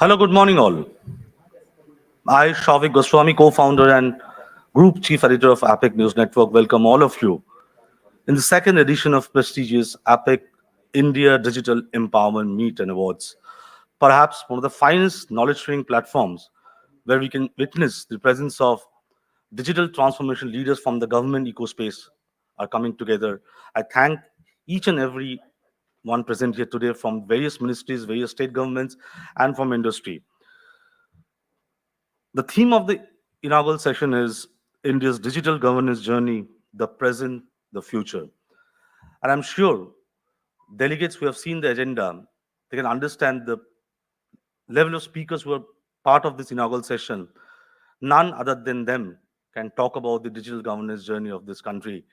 Hello, good morning, all. I, Shavik Goswami, co-founder and group chief editor of APAC News Network, welcome all of you in the second edition of prestigious APAC India Digital Empowerment Meet and Awards, perhaps one of the finest knowledge-sharing platforms where we can witness the presence of digital transformation leaders from the government ecospace are coming together. I thank each and every one present here today from various ministries, various state governments, and from industry. The theme of the inaugural session is India's digital governance journey, the present, the future. And I'm sure delegates who have seen the agenda, they can understand the level of speakers who are part of this inaugural session. None other than them can talk about the digital governance journey of this country,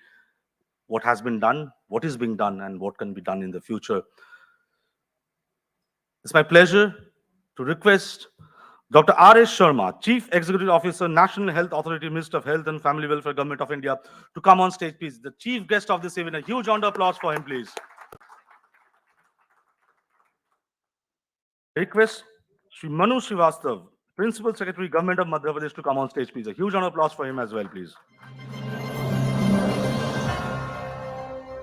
what has been done, what is being done, and what can be done in the future. It's my pleasure to request Dr. R.S. Sharma, Chief Executive Officer, National Health Authority, Minister of Health and Family Welfare, Government of India, to come on stage, please. The chief guest of this event. A huge round of applause for him, please. I request Sri Manu Srivastav, Principal Secretary, Government of Madhya Pradesh, to come on stage, please. A huge round of applause for him as well, please.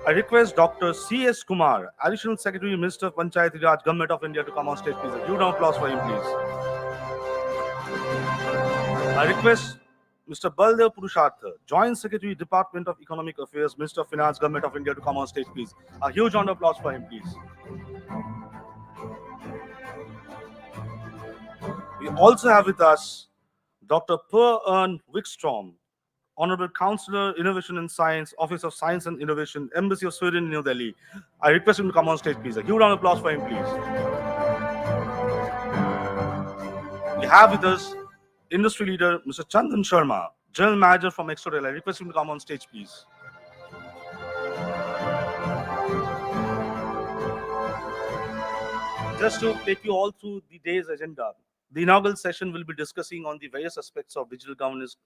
I request Dr. C.S. Kumar, Additional Secretary, Minister of Panchayati Raj, Government of India, to come on stage, please. A huge round of applause for him, please. I request Mr. Baldev Purushartha, Joint Secretary, Department of Economic Affairs, Minister of Finance, Government of India, to come on stage, please. A huge round of applause for him, please. We also have with us Dr. Per Ern Wickstrom, Honorable Counselor, Innovation and Science, Office of Science and Innovation, Embassy of Sweden in New Delhi. I request him to come on stage, please. A huge round of applause for him, please. We have with us industry leader, Mr. Chandan Sharma, General Manager from Exotel. I request him to come on stage, please. Just to take you all through the day's agenda, the inaugural session will be discussing on the various aspects of digital governance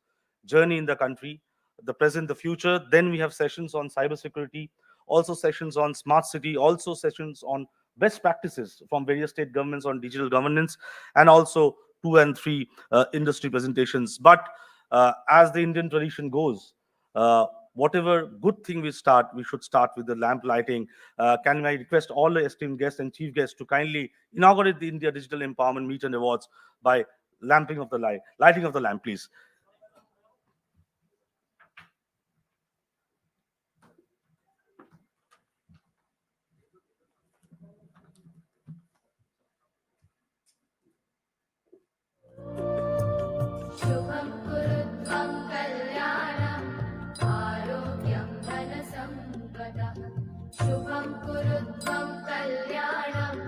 journey in the country, the present, the future. Then we have sessions on cybersecurity, also sessions on smart city, also sessions on best practices from various state governments on digital governance, and also 2 and 3 industry presentations. But as the Indian tradition goes, whatever good thing we start, we should start with the lamp lighting. Can I request all the esteemed guests and chief guests to kindly inaugurate the India Digital Empowerment Meet and Awards by lighting of the lamp, please. शुभं कुरुत्वं कल्याणम् आरोग्यं धनसम्पदः शुभं कुरुत्वं कल्याणम्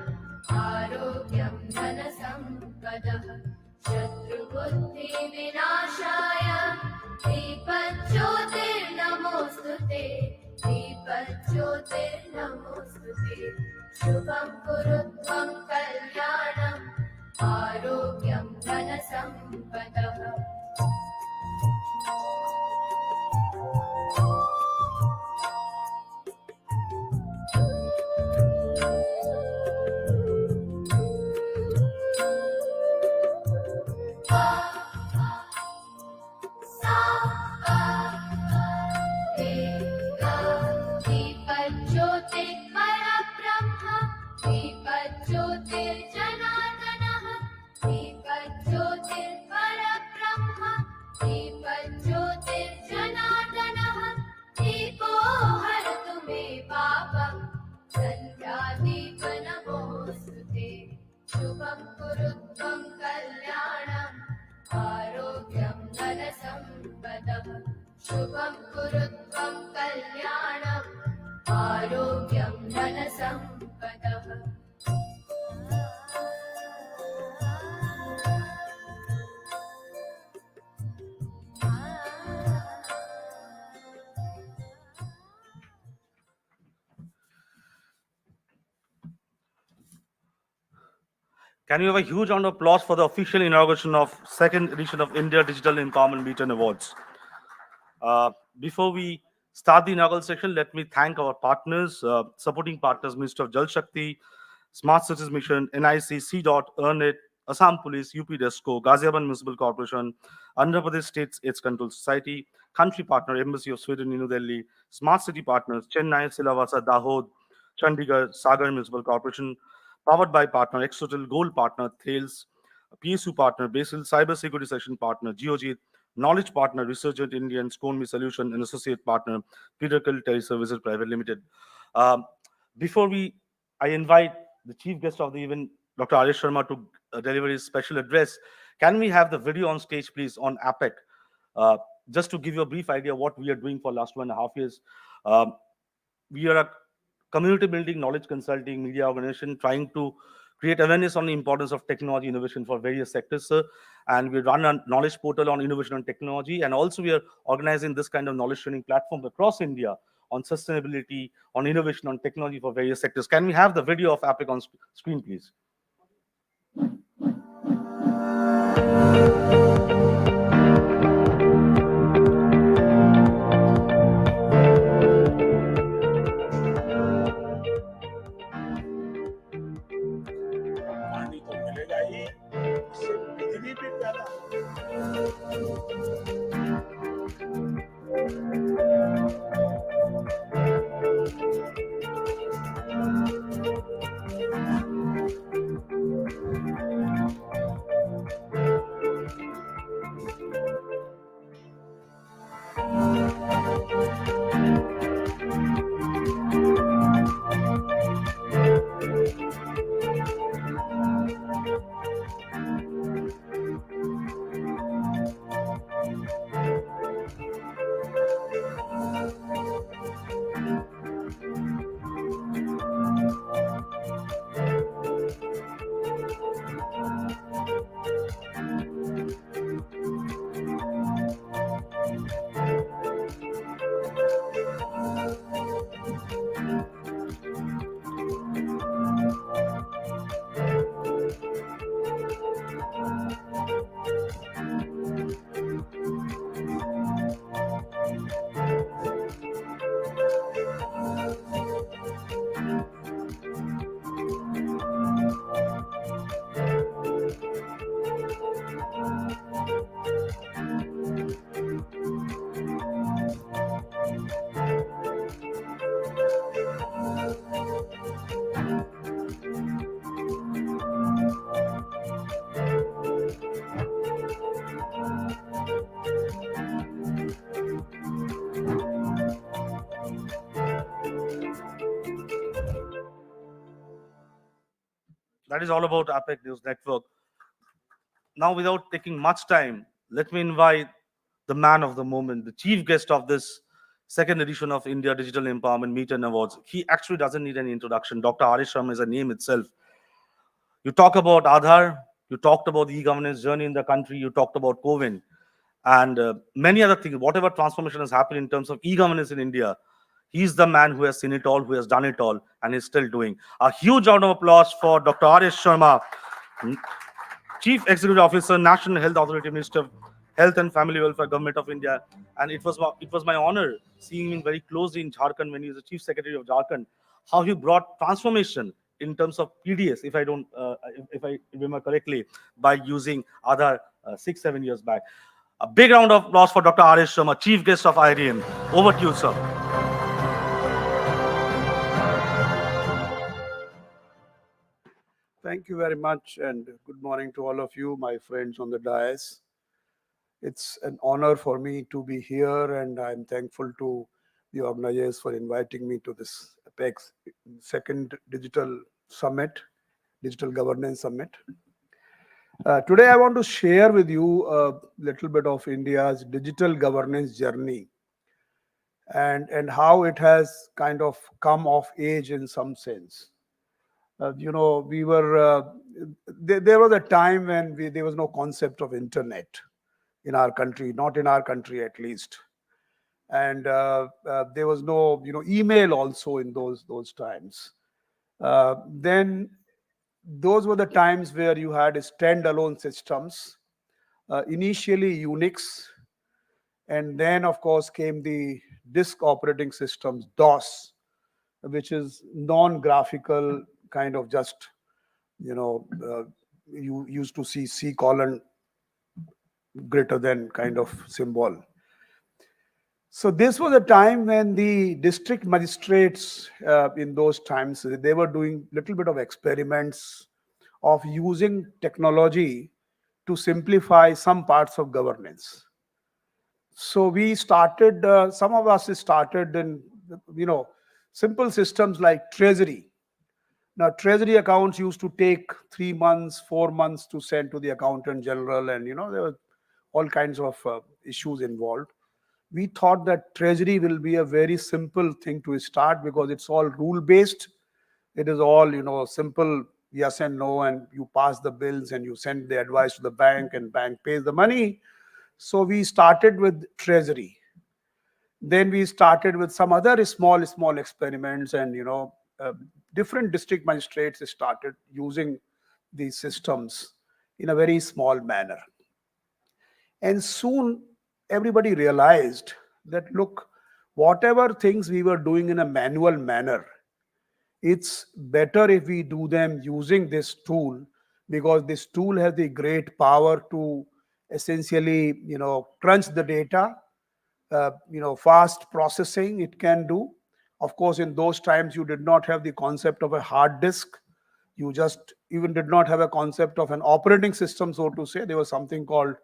आरोग्यं धनसम्पदः शत्रुबुद्धिविनाशाय दीपज्योतिर्नमोऽस्तु ते दीपज्योतिर्नमोऽस्तु ते शुभं कुरुत्वं कल्याणम् आरोग्यं धनसम्पदः दीपज्योतिर्परब्रह्म दीपज्योतिर्जनार्दनः दीपज्योतिर्परब्रह्म दीपज्योतिर्जनार्दनः दीपो हरतु मे पापं सन्ध्यादीपनमोऽस्तु ते शुभं कुरुत्वं कल्याणम् आरोग्यं धनसम्पदः शुभं कुरुत्वं कल्याणम् आरोग्यं धनसम्पदः Can you have a huge round of applause for the official inauguration of second edition of India Digital Empowerment Meet and Awards? Before we start the inaugural session, let me thank our partners, supporting partners, Minister of Jal Shakti, Smart Cities Mission, NIC, CDOT, EarnIt, Assam Police, UP DESCO, Ghaziabad Municipal Corporation, Andhra Pradesh State AIDS Control Society, country partner, Embassy of Sweden in New Delhi, Smart City partners, Chennai, Silvassa, Dahod, Chandigarh, Sagar Municipal Corporation, powered by partner, Exotel, Gold partner, Thales, PSU partner, Basil, Cyber Security Session partner, GeoJit, knowledge partner, Researcher Indian, SconeMe Solution, and associate partner, Pinnacle Teleservices Private Limited. Um, before I invite the chief guest of the event, Dr. Arish Sharma, to deliver his special address. Can we have the video on stage, please, on APEC? Uh, just to give you a brief idea what we are doing for last 1.5 years. Um, we are a community building, knowledge consulting, media organization trying to create awareness on the importance of technology innovation for various sectors, sir. And we run a knowledge portal on innovation and technology. And also we are organizing this kind of knowledge sharing platform across India on sustainability, on innovation, on technology for various sectors. Can we have the video of APEC on screen, please? पानी तो मिलेगा ही, इससे बिजली भी पैदा होगी। That is all about APEC News Network. Now, without taking much time, let me invite the man of the moment, the chief guest of this second edition of India Digital Empowerment Meet and Awards. He actually doesn't need any introduction. Dr. Arish Sharma is a name itself. You talk about Aadhaar, you talked about the e-governance journey in the country, you talked about COVID, and many other things. Whatever transformation has happened in terms of e-governance in India, he's the man who has seen it all, who has done it all, and is still doing. A huge round of applause for Dr. Arish Sharma, Chief Executive Officer, National Health Authority, Minister of Health and Family Welfare, Government of India. And it was my honor seeing him very closely in Jharkhand when he was the Chief Secretary of Jharkhand, how he brought transformation in terms of PDS, if I don't, if I remember correctly, by using Aadhaar 6-7 years back. A big round of applause for Dr. Arish Sharma, Chief Guest of IREM. Over to you, sir. Thank you very much, and good morning to all of you, my friends on the dais. It's an honor for me to be here, and I'm thankful to the organizers for inviting me to this APEC's second digital summit, Digital Governance Summit. Today, I want to share with you a little bit of India's digital governance journey and how it has kind of come of age in some sense. We were there was a time when there was no concept of internet in our country, not in our country at least, and there was no email also in those times. Then those were the times where you had standalone systems, initially Unix, and then of course came the disk operating systems, DOS, which is non-graphical kind of just, you know, you used to see C colon greater than kind of symbol. So this was a time when the district magistrates in those times, they were doing little bit of experiments of using technology to simplify some parts of governance. So we started, some of us started in, you know, simple systems like treasury. Now, treasury accounts used to take 3 months, 4 months to send to the accountant general, and there were all kinds of issues involved. We thought that treasury will be a very simple thing to start because it's all rule based. It is all simple yes and no, and you pass the bills and you send the advice to the bank, and bank pays the money. So we started with treasury. Then we started with some other small experiments, and uh, different district magistrates started using these systems in a very small manner. And soon everybody realized that, look, whatever things we were doing in a manual manner, it's better if we do them using this tool, because this tool has the great power to essentially crunch the data, fast processing it can do. Of course, in those times you did not have the concept of a hard disk. You just even did not have a concept of an operating system, so to say. There was something called,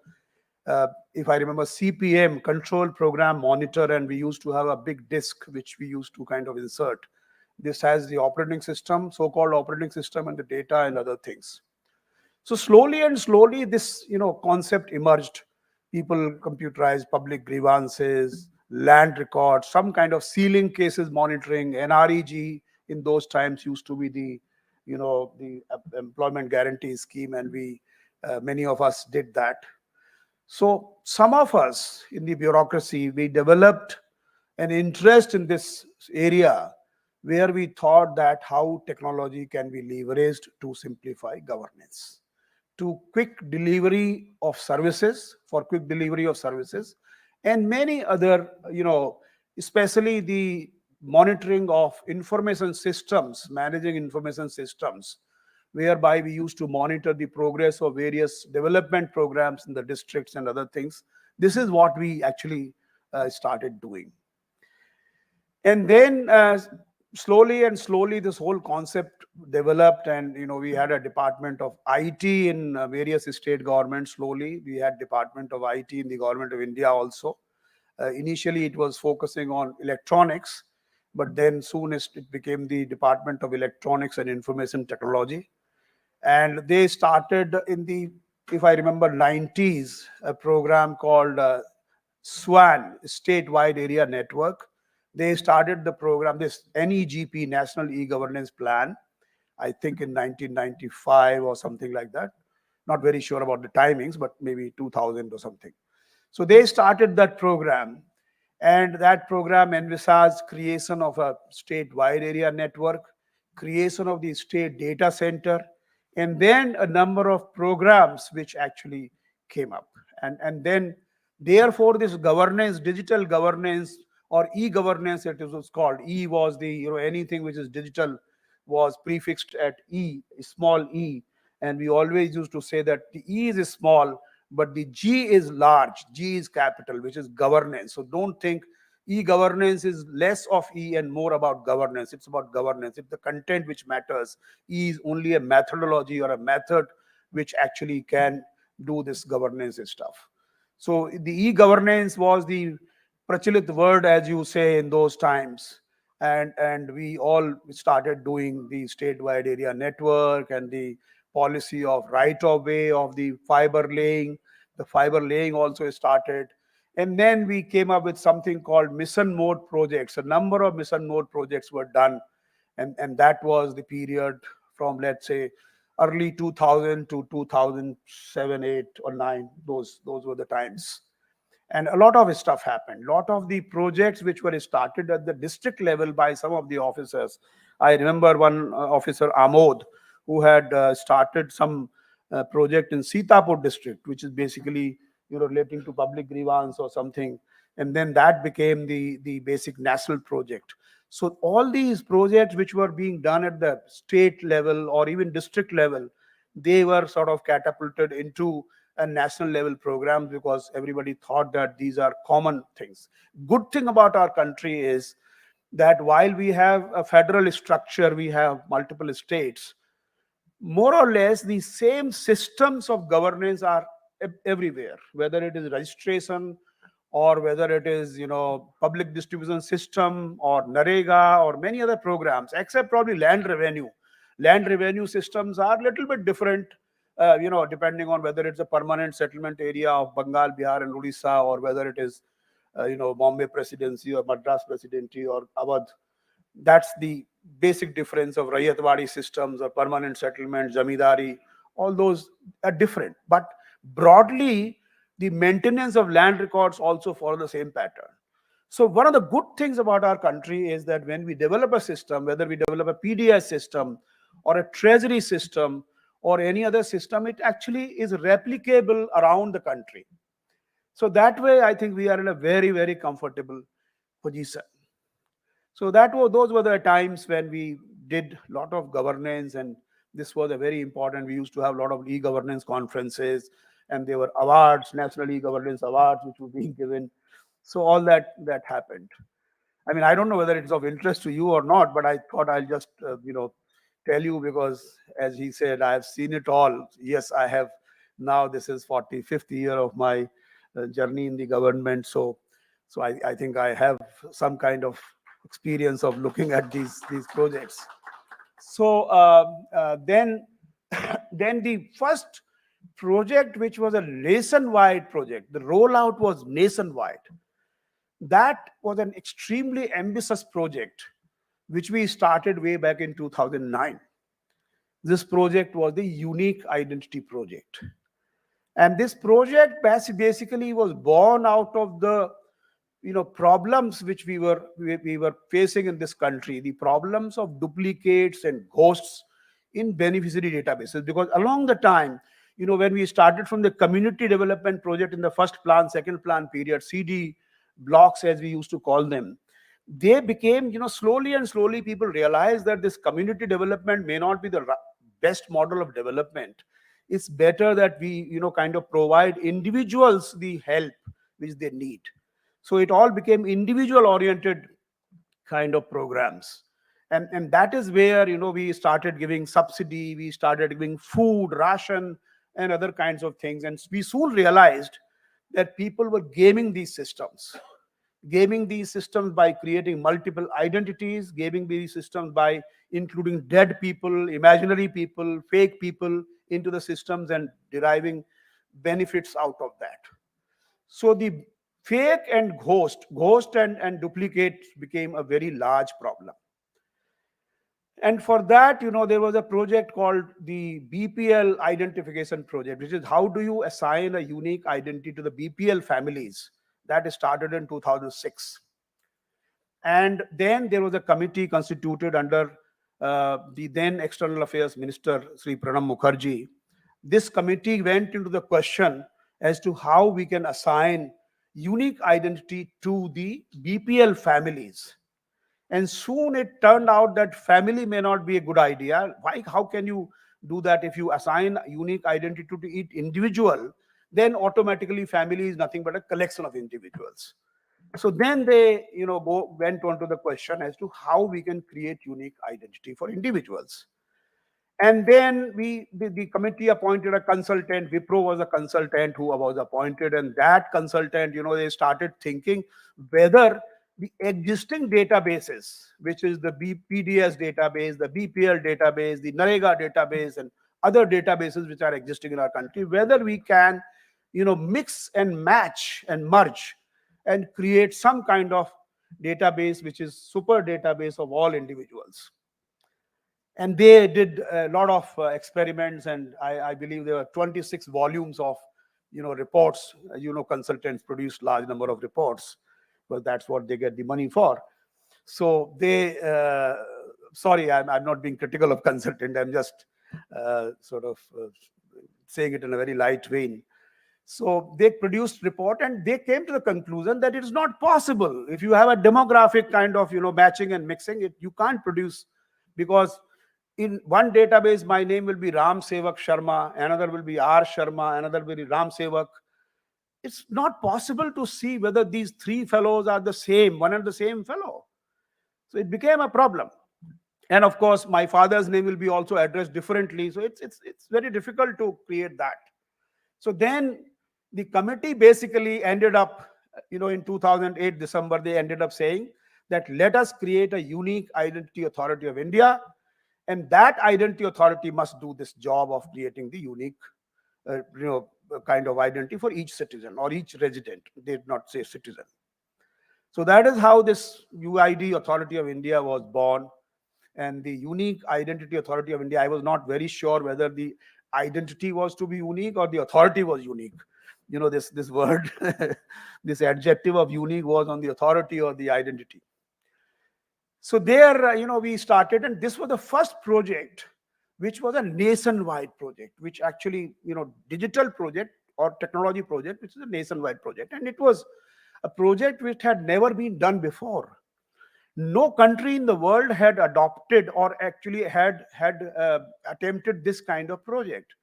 if I remember, CPM, control program monitor, and we used to have a big disk which we used to kind of insert. This has the operating system, so-called operating system, and the data and other things. So slowly and slowly, this concept emerged. People computerized public grievances, land records, some kind of sealing cases monitoring. NREG in those times used to be the employment guarantee scheme, and we many of us did that. So some of us in the bureaucracy, we developed an interest in this area, where we thought that how technology can be leveraged to simplify governance, to quick delivery of services, for quick delivery of services, and many other, especially the monitoring of information systems, managing information systems, whereby we used to monitor the progress of various development programs in the districts and other things. This is what we actually started doing. And then slowly and slowly this whole concept developed, and we had a department of IT in various state governments. Slowly we had department of IT in the government of India also. Initially it was focusing on electronics, but then soon it became the Department of Electronics and Information Technology. And they started in the, if I remember, 90s, a program called SWAN, Statewide Area Network. They started the program, this NEGP, National E-Governance Plan, I think in 1995 or something like that. Not very sure about the timings, but maybe 2000 or something. So they started that program, and that program envisaged creation of a statewide area network, creation of the state data center, and then a number of programs which actually came up. And then, therefore, this governance, digital governance, or e-governance, it was called. E was the, anything which is digital was prefixed at E, small e. And we always used to say that the E is small, but the G is large. G is capital, which is governance. So don't think e-governance is less of E and more about governance. It's about governance. It's the content which matters. E is only a methodology or a method which actually can do this governance stuff. So the e-governance was the prachalit word, as you say, in those times. And we all started doing the statewide area network and the policy of right of way of the fiber laying. The fiber laying also started. And then we came up with something called mission mode projects. A number of mission mode projects were done. And that was the period from, let's say, early 2000 to 2007, 8 or 9. Those were the times. And a lot of stuff happened. A lot of the projects which were started at the district level by some of the officers. I remember one officer, Amod, who had started some project in Sitapur district, which is basically relating to public grievance or something. and then that became the basic national project. So all these projects which were being done at the state level or even district level, they were sort of catapulted into a national level program because everybody thought that these are common things. Good thing about our country is that while we have a federal structure, we have multiple states, more or less the same systems of governance are everywhere, whether it is registration or whether it is public distribution system or narega or many other programs, except probably land revenue systems are a little bit different, depending on whether it's a permanent settlement area of Bengal, Bihar and Odisha, or whether it is Bombay presidency or Madras presidency or Awadh. That's the basic difference of Rayatwadi systems or permanent settlement, Zamindari. All those are different. But broadly, the maintenance of land records also follow the same pattern. So one of the good things about our country is that when we develop a system, whether we develop a PDS system or a treasury system or any other system, it actually is replicable around the country. So that way, I think we are in a very, very comfortable position. So those were the times when we did a lot of governance, and this was a very important. We used to have a lot of e-governance conferences, and there were awards, national e-governance awards, which were being given. So all that happened. I mean, I don't know whether it's of interest to you or not, but I thought I'll just tell you because, as he said, I have seen it all. Yes, I have. Now this is 45th year of my journey in the government. So I think I have some kind of experience of looking at these projects. So then then the first project, which was a nationwide project, the rollout was nationwide. That was an extremely ambitious project, which we started way back in 2009. This project was the Unique Identity Project. And this project basically was born out of the problems which we were facing in this country, the problems of duplicates and ghosts in beneficiary databases. Because along the time, when we started from the community development project in the first plan, second plan period, CD blocks as we used to call them, they became, slowly and slowly people realized that this community development may not be the best model of development. It's better that we kind of provide individuals the help which they need. So it all became individual oriented kind of programs. And that is where we started giving subsidy, we started giving food ration and other kinds of things. And we soon realized that people were gaming these systems by creating multiple identities, gaming these systems by including dead people, imaginary people, fake people into the systems and deriving benefits out of that. So the fake and ghost and duplicate became a very large problem. And for that, there was a project called the BPL identification project, which is how do you assign a unique identity to the BPL families. That started in 2006. And then there was a committee constituted under the then External Affairs Minister, Sri Pranab Mukherjee. This committee went into the question as to how we can assign unique identity to the BPL families. And soon it turned out that family may not be a good idea. Why? How can you do that? If you assign unique identity to each individual, then automatically family is nothing but a collection of individuals. So then they went on to the question as to how we can create unique identity for individuals. And then the committee appointed a consultant. Wipro was a consultant who was appointed, and that consultant, they started thinking whether the existing databases, which is the PDS database, the BPL database, the NREGA database, and other databases which are existing in our country, whether we can, mix and match and merge and create some kind of database which is super database of all individuals. And they did a lot of experiments, and I believe there were 26 volumes of reports. Consultants produced large number of reports, but that's what they get the money for. So they sorry, I'm not being critical of consultant, I'm just sort of saying it in a very light vein. So they produced report and they came to the conclusion that it is not possible. If you have a demographic kind of matching and mixing, you can't produce, because in one database my name will be Ram Sevak Sharma, another will be R Sharma, another will be Ram Sevak. It's not possible to see whether these three fellows are the same, one and the same fellow. So it became a problem. And of course, my father's name will be also addressed differently. So it's very difficult to create that. So then the committee basically ended up, in 2008 December, they ended up saying that let us create a unique identity authority of India, and that identity authority must do this job of creating the unique, kind of identity for each citizen or each resident. They did not say citizen. So that is how this UID Authority of India was born. And the Unique Identity Authority of India, I was not very sure whether the identity was to be unique or the authority was unique. This word, this adjective of unique was on the authority or the identity. So there, we started, and this was the first project, which was a nationwide project, which actually, digital project or technology project, which is a nationwide project. And it was a project which had never been done before. No country in the world had adopted or actually had attempted this kind of project.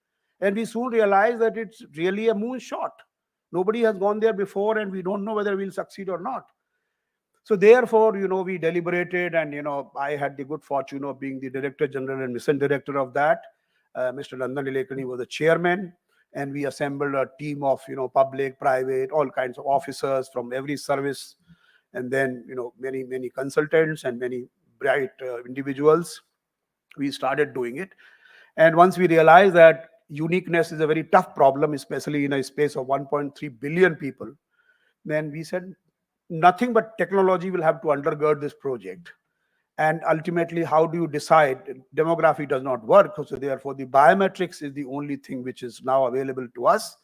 And we soon realized that it's really a moonshot. Nobody has gone there before, and we don't know whether we'll succeed or not. So therefore, we deliberated, and I had the good fortune of being the director general and mission director of that. Mr. Nandan Nilekani was the chairman, and we assembled a team of public, private, all kinds of officers from every service, and then many consultants and many bright individuals. We started doing it, and once we realized that uniqueness is a very tough problem, especially in a space of 1.3 billion people, then we said nothing but technology will have to undergird this project. And ultimately, how do you decide? Demography does not work, so therefore the biometrics is the only thing which is now available to us.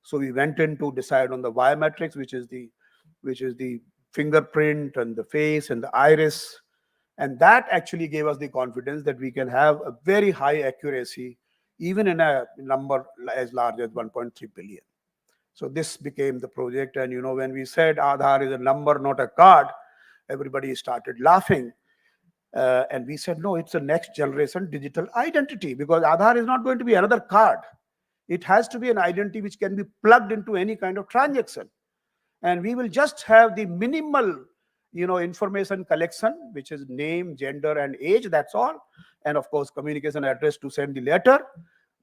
So we went in to decide on the biometrics, which is the fingerprint and the face and the iris. And that actually gave us the confidence that we can have a very high accuracy, even in a number as large as 1.3 billion. So this became the project. And when we said Aadhaar is a number, not a card, everybody started laughing. And we said, no, it's a next generation digital identity, because Aadhaar is not going to be another card. It has to be an identity which can be plugged into any kind of transaction. And we will just have the minimal information collection, which is name, gender, and age. That's all. And of course, communication address to send the letter.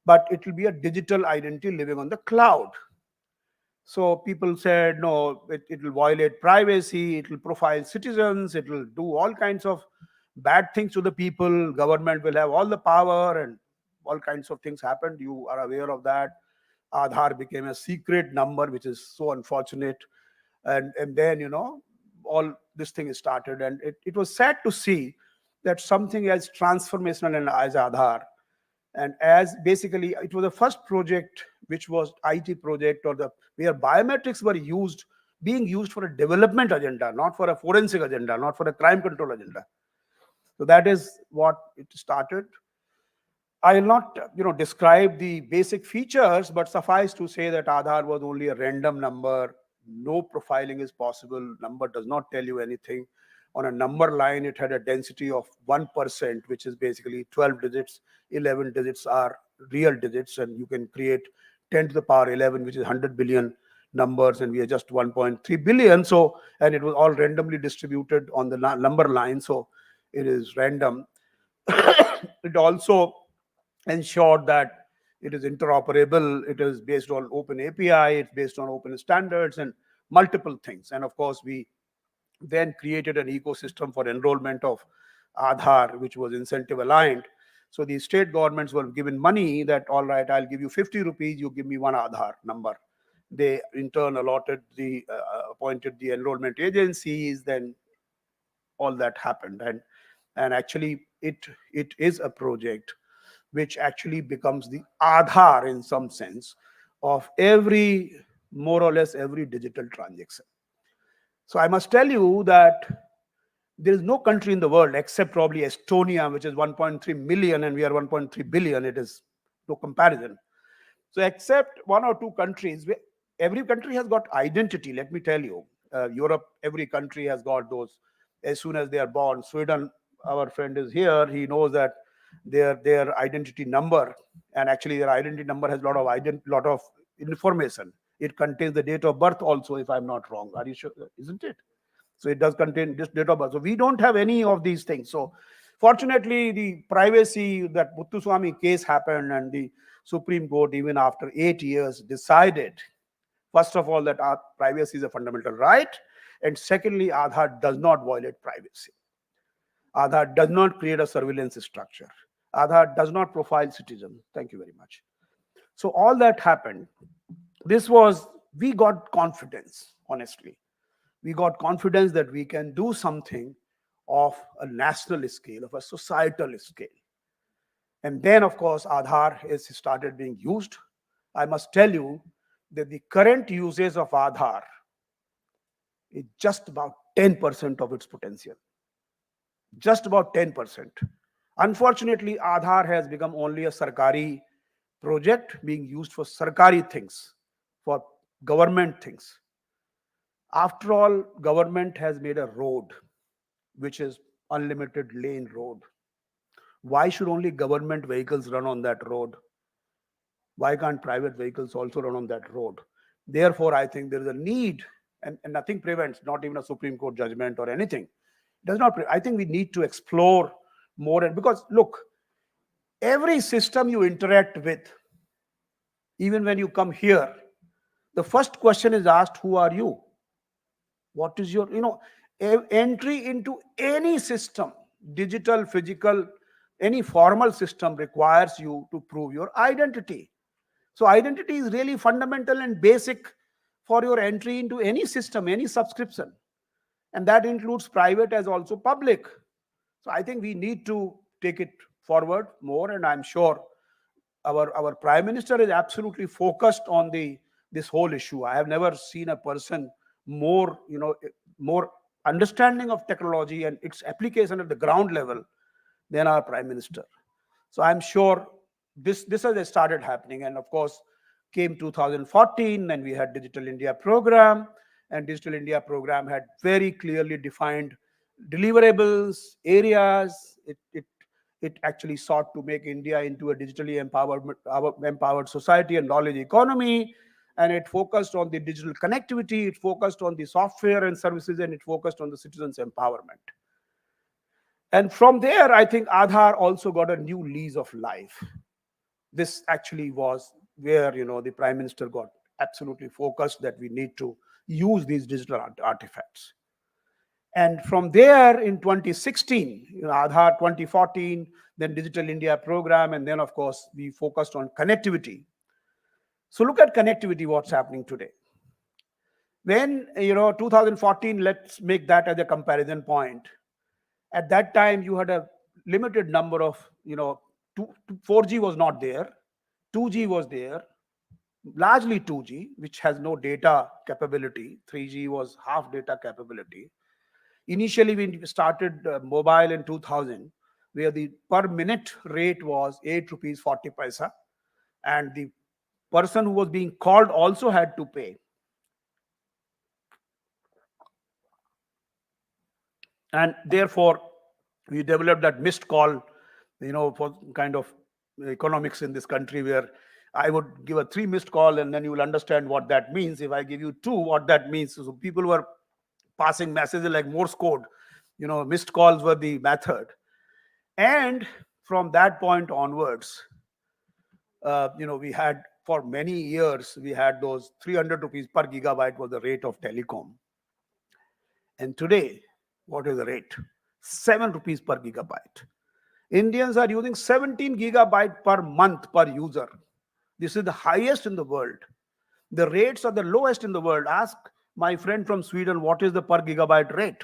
But it will be a digital identity living on the cloud. So people said, no, it will violate privacy, it will profile citizens, it will do all kinds of bad things to the people, government will have all the power, and all kinds of things happened. You are aware of that. Aadhaar became a secret number, which is so unfortunate. And then, all this thing started. And it was sad to see that something as transformational as Aadhaar, and as basically it was the first project which was IT project, or the where biometrics were being used for a development agenda, not for a forensic agenda, not for a crime control agenda. So that is what it started. I will not describe the basic features, but suffice to say that Aadhaar was only a random number. No profiling is possible. Number does not tell you anything. On a number line, it had a density of 1%, which is basically 12 digits. 11 digits are real digits, and you can create 10 to the power 11, which is 100 billion numbers, and we are just 1.3 billion. So, and it was all randomly distributed on the number line, so it is random. It also ensured that it is interoperable. It is based on open API. It's based on open standards and multiple things. And of course, we then created an ecosystem for enrollment of Aadhaar, which was incentive aligned. So the state governments were given money that, all right, I'll give you 50 rupees, you give me one Aadhaar number. They in turn appointed the enrollment agencies, then all that happened. And actually it is a project which actually becomes the Aadhaar in some sense of more or less every digital transaction. So I must tell you that there is no country in the world except probably Estonia, which is 1.3 million, and we are 1.3 billion. It is no comparison. So except one or two countries, every country has got identity. Let me tell you, Europe, every country has got those. As soon as they are born, Sweden, our friend is here. He knows that their identity number, and actually their identity number has a lot of information. It contains the date of birth also, if I'm not wrong. Are you sure? Isn't it? So it does contain this date of birth. So we don't have any of these things. So fortunately, the privacy, that Muthuswamy case happened, and the Supreme Court, even after 8 years, decided, first of all, that our privacy is a fundamental right, and secondly, Aadhaar does not violate privacy. Aadhaar does not create a surveillance structure. Aadhaar does not profile citizens. Thank you very much. So all that happened. We got confidence, honestly. We got confidence that we can do something of a national scale, of a societal scale. And then, of course, Aadhaar has started being used. I must tell you that the current usage of Aadhaar is just about 10% of its potential. Just about 10%. Unfortunately, Aadhaar has become only a Sarkari project being used for Sarkari things, for government things. After all, government has made a road, which is unlimited lane road. Why should only government vehicles run on that road? Why can't private vehicles also run on that road? Therefore, I think there is a need, and nothing prevents, not even a Supreme Court judgment or anything. It does not. I think we need to explore more, and because look, every system you interact with, even when you come here, the first question is asked, who are you? What is your, entry into any system, digital, physical, any formal system requires you to prove your identity. So identity is really fundamental and basic for your entry into any system, any subscription. And that includes private as also public. So I think we need to take it forward more, and I'm sure our Prime Minister is absolutely focused on this whole issue. I have never seen a person more understanding of technology and its application at the ground level than our Prime Minister. So I'm sure this has started happening, and of course came 2014, and we had Digital India program, and Digital India program had very clearly defined deliverables, areas. It actually sought to make India into a digitally empowered society and knowledge economy, and it focused on the digital connectivity, it focused on the software and services, and it focused on the citizens' empowerment. And from there, I think Aadhaar also got a new lease of life. This actually was where the Prime Minister got absolutely focused that we need to use these digital artifacts. And from there in 2016, Aadhaar 2014, then Digital India program, and then of course we focused on connectivity. So look at connectivity, what's happening today. When 2014, let's make that as a comparison point. At that time, you had a limited number of 4G was not there, 2G was there, largely 2G, which has no data capability. 3G was half data capability. Initially, we started mobile in 2000, where the per minute rate was 8 rupees 40 paisa, and the person who was being called also had to pay. And therefore, we developed that missed call, for kind of economics in this country, where I would give a 3 missed call, and then you will understand what that means. If I give you 2, what that means. So people were passing messages like Morse code. Missed calls were the method. And from that point onwards, we had, for many years, we had those 300 rupees per gigabyte was the rate of telecom. And today, what is the rate? 7 rupees per gigabyte. Indians are using 17 gigabyte per month per user. This is the highest in the world. The rates are the lowest in the world. Ask my friend from Sweden, what is the per gigabyte rate?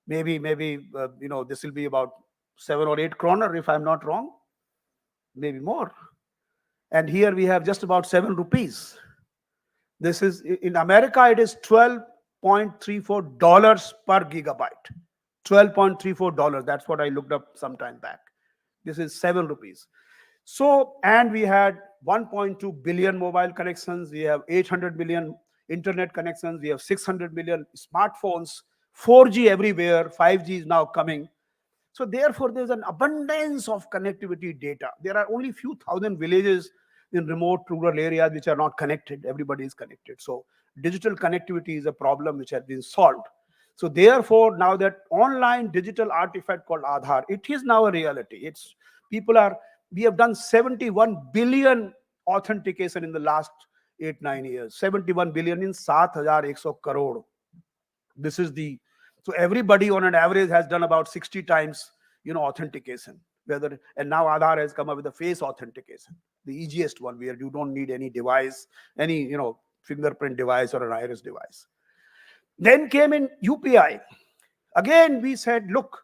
Maybe this will be about 7 or 8 kroner, if I'm not wrong. Maybe more. And here we have just about 7 rupees. This is, in America, it is $12.34 per gigabyte. $12.34. That's what I looked up some time back. This is 7 rupees. So, and we had 1.2 billion mobile connections, we have 800 million internet connections, we have 600 million smartphones, 4G everywhere, 5G is now coming. So therefore, there's an abundance of connectivity data. There are only few thousand villages in remote rural areas which are not connected. Everybody is connected. So digital connectivity is a problem which has been solved. So therefore, now that online digital artifact called Aadhaar, it is now a reality. It's people are we have done 71 billion authentication in the last 8 9 years. 71 billion in 7,100 crore. This is the so everybody on an average has done about 60 times authentication. Whether and now Aadhaar has come up with a face authentication, the easiest one where you don't need any device, any fingerprint device or an iris device. Then came in UPI. Again, we said, look,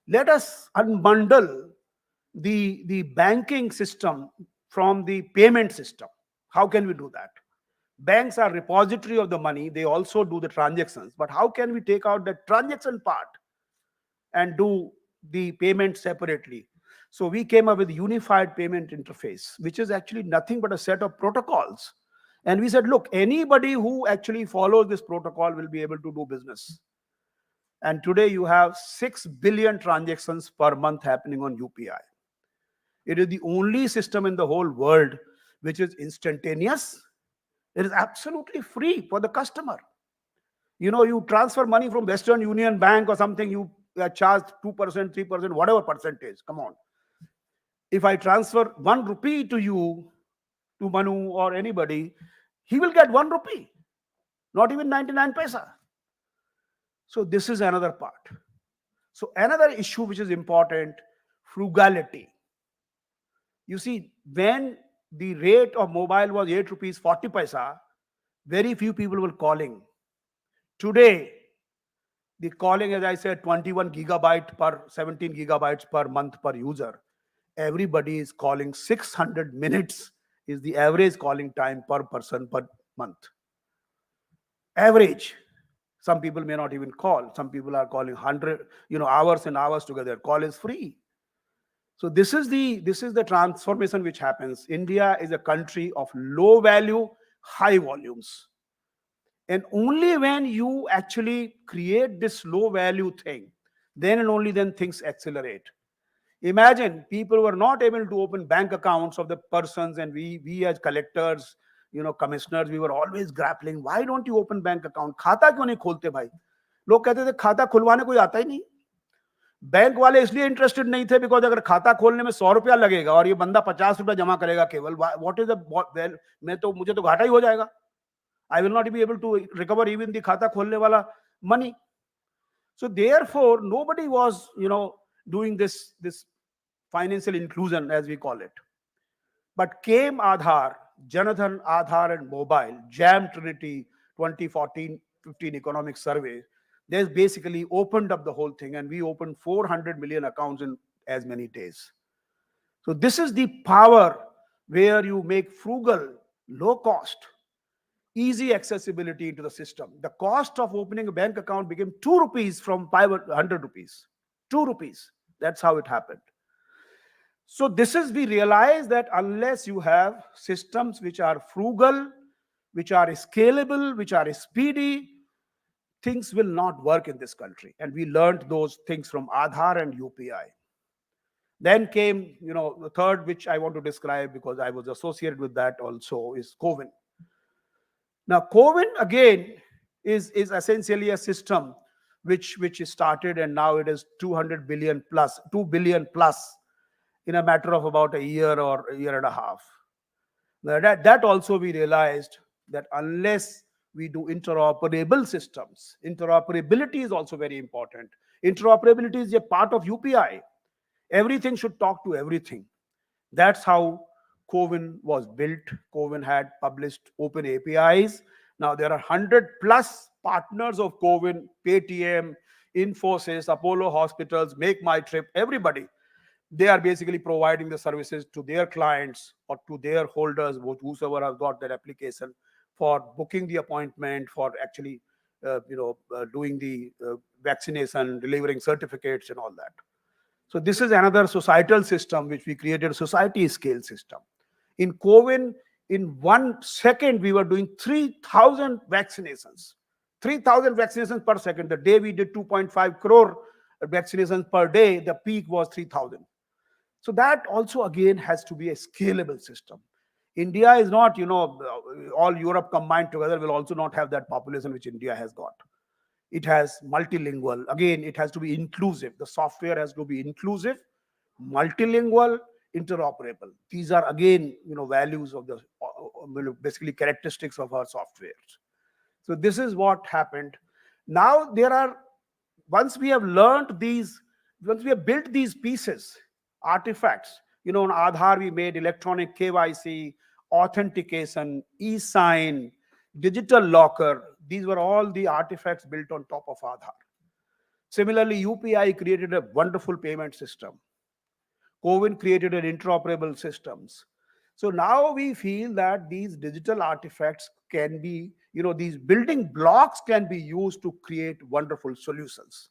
let us unbundle the banking system from the payment system. How can we do that? Banks are repository of the money. They also do the transactions. But how can we take out the transaction part and do the payment separately? So we came up with unified payment interface, which is actually nothing but a set of protocols. And we said, look, anybody who actually follows this protocol will be able to do business. And today you have 6 billion transactions per month happening on UPI. It is the only system in the whole world which is instantaneous. It is absolutely free for the customer. You transfer money from Western Union Bank or something, you are charged 2%, 3%, whatever percentage. Come on. If I transfer 1 rupee to you, to Manu or anybody, he will get 1 rupee, not even 99 paisa. So this is another part. So another issue which is important, frugality. You see, when the rate of mobile was 8 rupees 40 paisa, very few people were calling. Today, the calling, as I said, 21 gigabyte per 17 gigabytes per month per user. Everybody is calling. 600 minutes is the average calling time per person per month. Average. Some people may not even call. Some people are calling 100, hours and hours together. Call is free. So this is the transformation which happens. India is a country of low value, high volumes. And only when you actually create this low value thing, then and only then things accelerate. Imagine people were not able to open bank accounts of the persons, and we as collectors, commissioners, we were always grappling. Why don't you open bank account? खाता क्यों नहीं खोलते भाई? लोग कहते थे खाता खुलवाने कोई आता ही नहीं. बैंक वाले इसलिए इंटरेस्टेड नहीं थे बिकॉज अगर खाता खोलने में 100 रुपया लगेगा और ये बंदा 50 रुपया जमा करेगा केवल, व्हाट इज द मुझे तो घाटा ही हो जाएगा. I will not be able to recover even the khata kholne wala money. So therefore, nobody was, doing this financial inclusion as we call it. But came Aadhaar, Janadhan, Aadhaar and mobile, Jam Trinity 2014-15 economic survey. There's basically opened up the whole thing, and we opened 400 million accounts in as many days. So this is the power where you make frugal, low cost, easy accessibility into the system. The cost of opening a bank account became 2 rupees from 500 rupees. 2 rupees. That's how it happened. So this is, we realize that unless you have systems which are frugal, which are scalable, which are speedy, things will not work in this country. And we learned those things from Aadhaar and UPI. Then came, the third, which I want to describe because I was associated with that also, is CoWIN. Now, CoWIN again is essentially a system which started, and now it is 200 billion plus, 2 billion plus in a matter of about a year or a year and a half. Now that also we realized that unless we do interoperable systems, interoperability is also very important. Interoperability is a part of UPI. Everything should talk to everything. That's how CoWIN was built. CoWIN had published open APIs. Now there are 100 plus partners of CoWIN, Paytm, Infosys, Apollo Hospitals, Make My Trip, everybody. They are basically providing the services to their clients or to their holders, whosoever has got that application, for booking the appointment, for actually doing the vaccination, delivering certificates and all that. So this is another societal system which we created, a society scale system. In COVID, in 1 second, we were doing 3,000 vaccinations. 3,000 vaccinations per second. The day we did 2.5 crore vaccinations per day, the peak was 3,000. So that also again has to be a scalable system. India is not, all Europe combined together will also not have that population which India has got. It has multilingual. Again, it has to be inclusive. The software has to be inclusive, multilingual, interoperable. These are again, values of the basically characteristics of our softwares. So this is what happened. Now there are, once we have learned these, once we have built these pieces, artifacts, on Aadhaar we made electronic KYC, authentication, e-sign, digital locker. These were all the artifacts built on top of Aadhaar. Similarly, UPI created a wonderful payment system. COVID created an interoperable systems. So now we feel that these digital artifacts can be, these building blocks can be used to create wonderful solutions.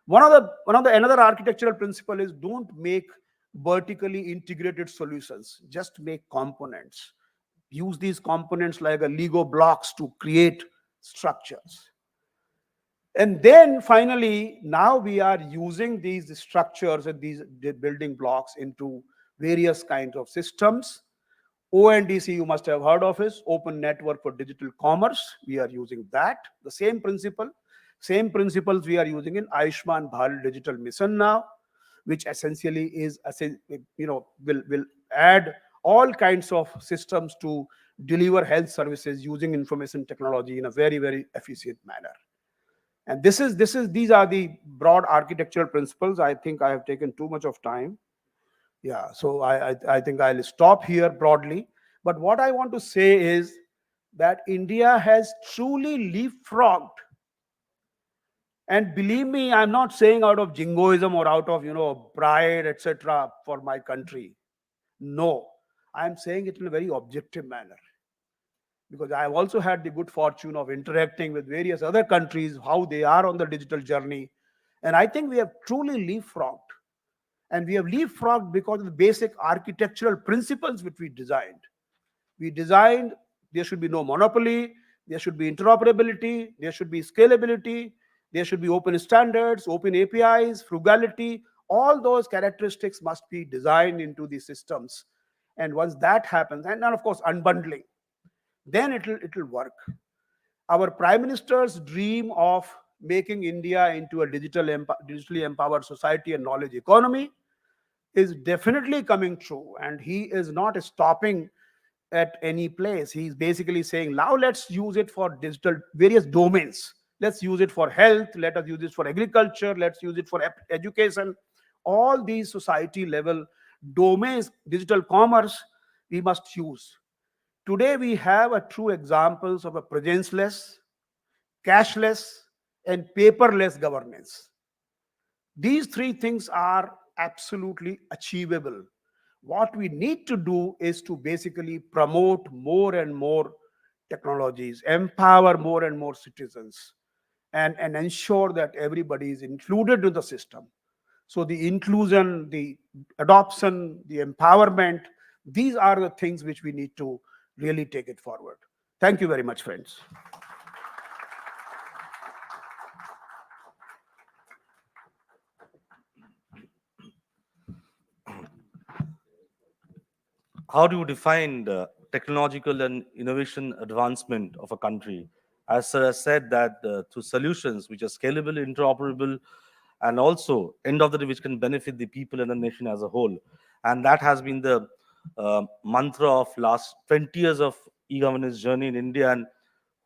Another architectural principle is don't make vertically integrated solutions. Just make components. Use these components like a Lego blocks to create structures. And then finally, now we are using these structures and these building blocks into various kinds of systems. ONDC, you must have heard of it, Open Network for Digital Commerce. We are using that. The same principles we are using in Ayushman Bharat Digital Mission now, which essentially is, will add all kinds of systems to deliver health services using information technology in a very, very efficient manner. And these are the broad architectural principles. I think I have taken too much of time. Yeah, so I think I'll stop here broadly. But what I want to say is that India has truly leapfrogged. And believe me, I'm not saying out of jingoism or out of, pride, etc., for my country. No, I'm saying it in a very objective manner. Because I have also had the good fortune of interacting with various other countries, how they are on the digital journey. And I think we have truly leapfrogged. And we have leapfrogged because of the basic architectural principles which we designed. We designed there should be no monopoly, there should be interoperability, there should be scalability, there should be open standards, open APIs, frugality. All those characteristics must be designed into the systems. And once that happens, and then of course unbundling, then it'll work. Our Prime Minister's dream of making India into a digitally empowered society and knowledge economy is definitely coming true. And he is not stopping at any place. He's basically saying, now let's use it for digital various domains. Let's use it for health. Let us use it for agriculture. Let's use it for education. All these society level domains, digital commerce, we must use. Today, we have a true examples of a presence-less, cashless, and paperless governance. These three things are absolutely achievable. What we need to do is to basically promote more and more technologies, empower more and more citizens, and ensure that everybody is included in the system. So the inclusion, the adoption, the empowerment, these are the things which we need to really take it forward. Thank you very much, friends. How do you define the technological and innovation advancement of a country? As sir has said, that through solutions which are scalable, interoperable, and also end of the day which can benefit the people and the nation as a whole. And that has been the mantra of last 20 years of e-governance journey in India. And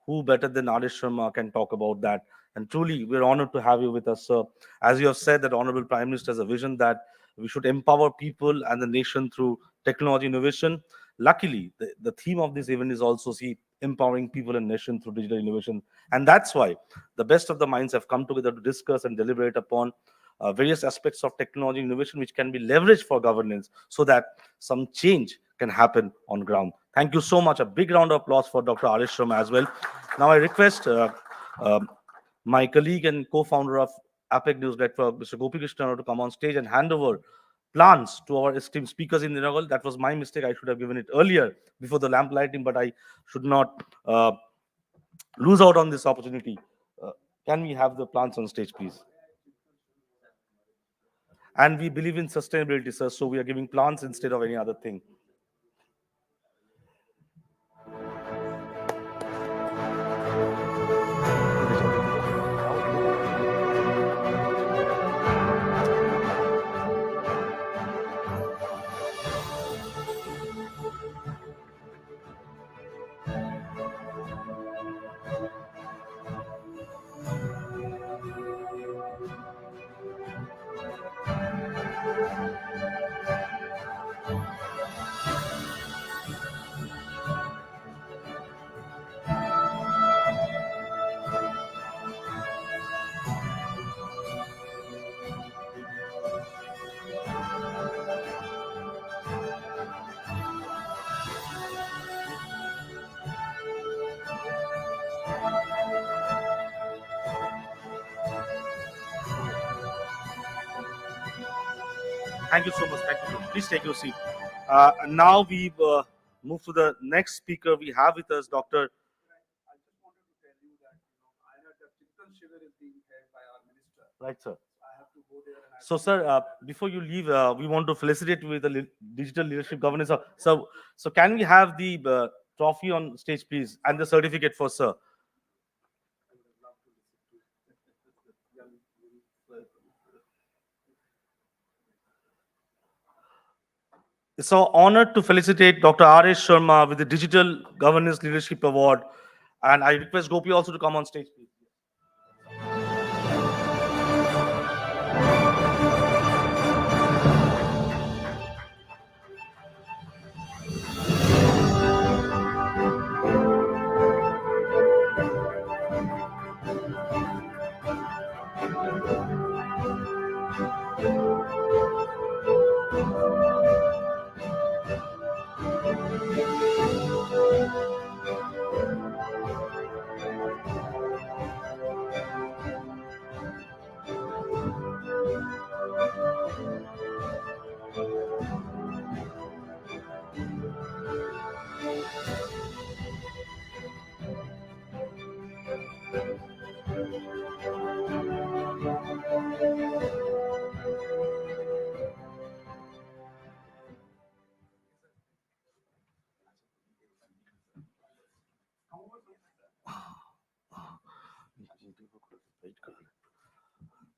who better than Adish Sharma can talk about that? And truly, we're honored to have you with us, sir. As you have said, that Honorable Prime Minister has a vision that we should empower people and the nation through technology innovation. Luckily, the theme of this event is also see empowering people and nation through digital innovation. And that's why the best of the minds have come together to discuss and deliberate upon various aspects of technology innovation which can be leveraged for governance so that some change can happen on ground. Thank you so much. A big round of applause for Dr. Arish Sharma as well. Now I request uh, my colleague and co-founder of APAC News Network, Mr. Gopi Krishnan, to come on stage and hand over plants to our esteemed speakers in the inaugural. That was my mistake. I should have given it earlier before the lamp lighting, but I should not lose out on this opportunity. Uh, can we have the plants on stage, please? And we believe in sustainability, sir, so we are giving plants instead of any other thing. Thank you so much. Thank you. Please take your seat. Now we move to the next speaker. We have with us Dr. I just wanted to tell you that I heard that Chitan Shivir is being held by our minister. Right, sir. I have to go there and I So, sir, before you leave, we want to felicitate you with the digital leadership governance. So, can we have the trophy on stage, please, and the certificate for sir? would love to listen to young It's our honor to felicitate Dr. R.S. Sharma with the Digital Governance Leadership Award. And I request Gopi also to come on stage, please.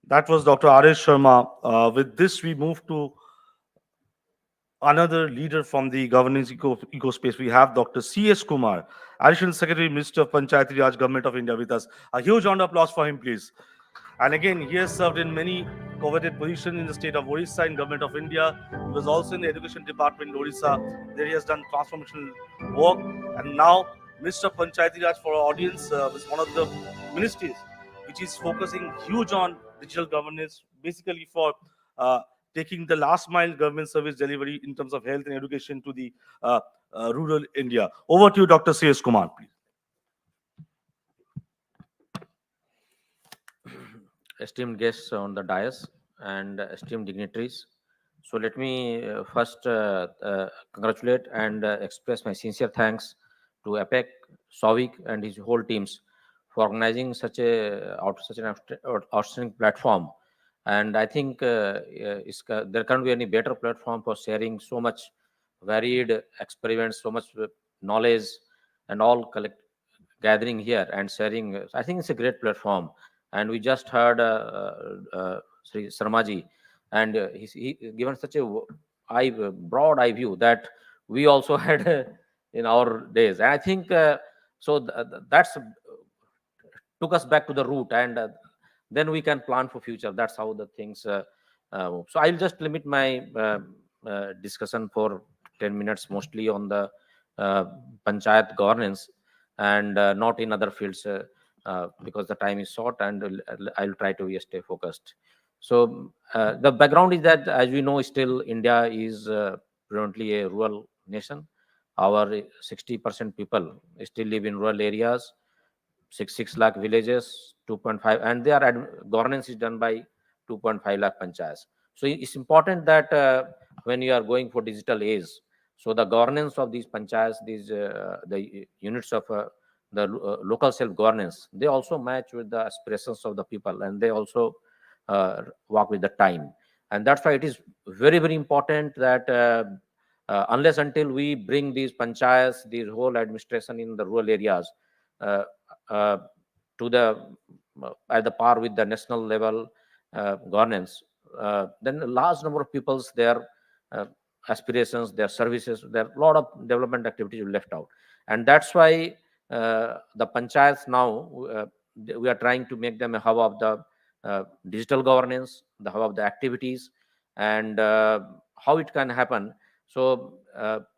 That was Dr. R.S. Sharma. With this, we move to another leader from the governance eco space. We have Dr. C.S. Kumar, Additional Secretary, Minister of Panchayati Raj, Government of India, with us. A huge round of applause for him, please. And again, he has served in many coveted positions in the state of Orissa in Government of India. He was also in the Education Department in Orissa. There he has done transformational work. And now, Minister of Panchayati Raj for our audience is one of the ministries which is focusing huge on digital governance, basically for uh, taking the last mile government service delivery in terms of health and education to the rural India. Over to you, Dr. C.S. Kumar, please. Esteemed guests on the dais and esteemed dignitaries. So let me first congratulate and express my sincere thanks to APEC, Sovic, and his whole teams for organizing such an outstanding platform. And I think there can't be any better platform for sharing so much varied experiments, so much knowledge, and all gathering here and sharing. I think it's a great platform. And we just heard Sri Sarmaji, and he given such a broad eye view that we also had in our days. And I think that's took us back to the root, and then we can plan for future. That's how the things move. So I'll just limit my discussion for 10 minutes, mostly on the uh, panchayat governance, and not in other fields, because the time is short, and I'll try to stay focused. So the background is that, as we know, still India is predominantly a rural nation. Our 60% people still live in rural areas, 6 lakh villages, 2.5, and their governance is done by 2.5 lakh panchayats. So it's important that when you are going for digital age, so the governance of these panchayats, these the units of the local self governance, they also match with the aspirations of the people, and they also walk with the time. And that's why it is very very important that unless until we bring these panchayats, the whole administration in the rural areas uh, uh, to the at the par with the national level governance, then a large number of people's their uh, aspirations, their services, their lot of development activities will left out. And that's why the panchayats now, we are trying to make them a hub of the digital governance, the hub of the activities, and how it can happen. So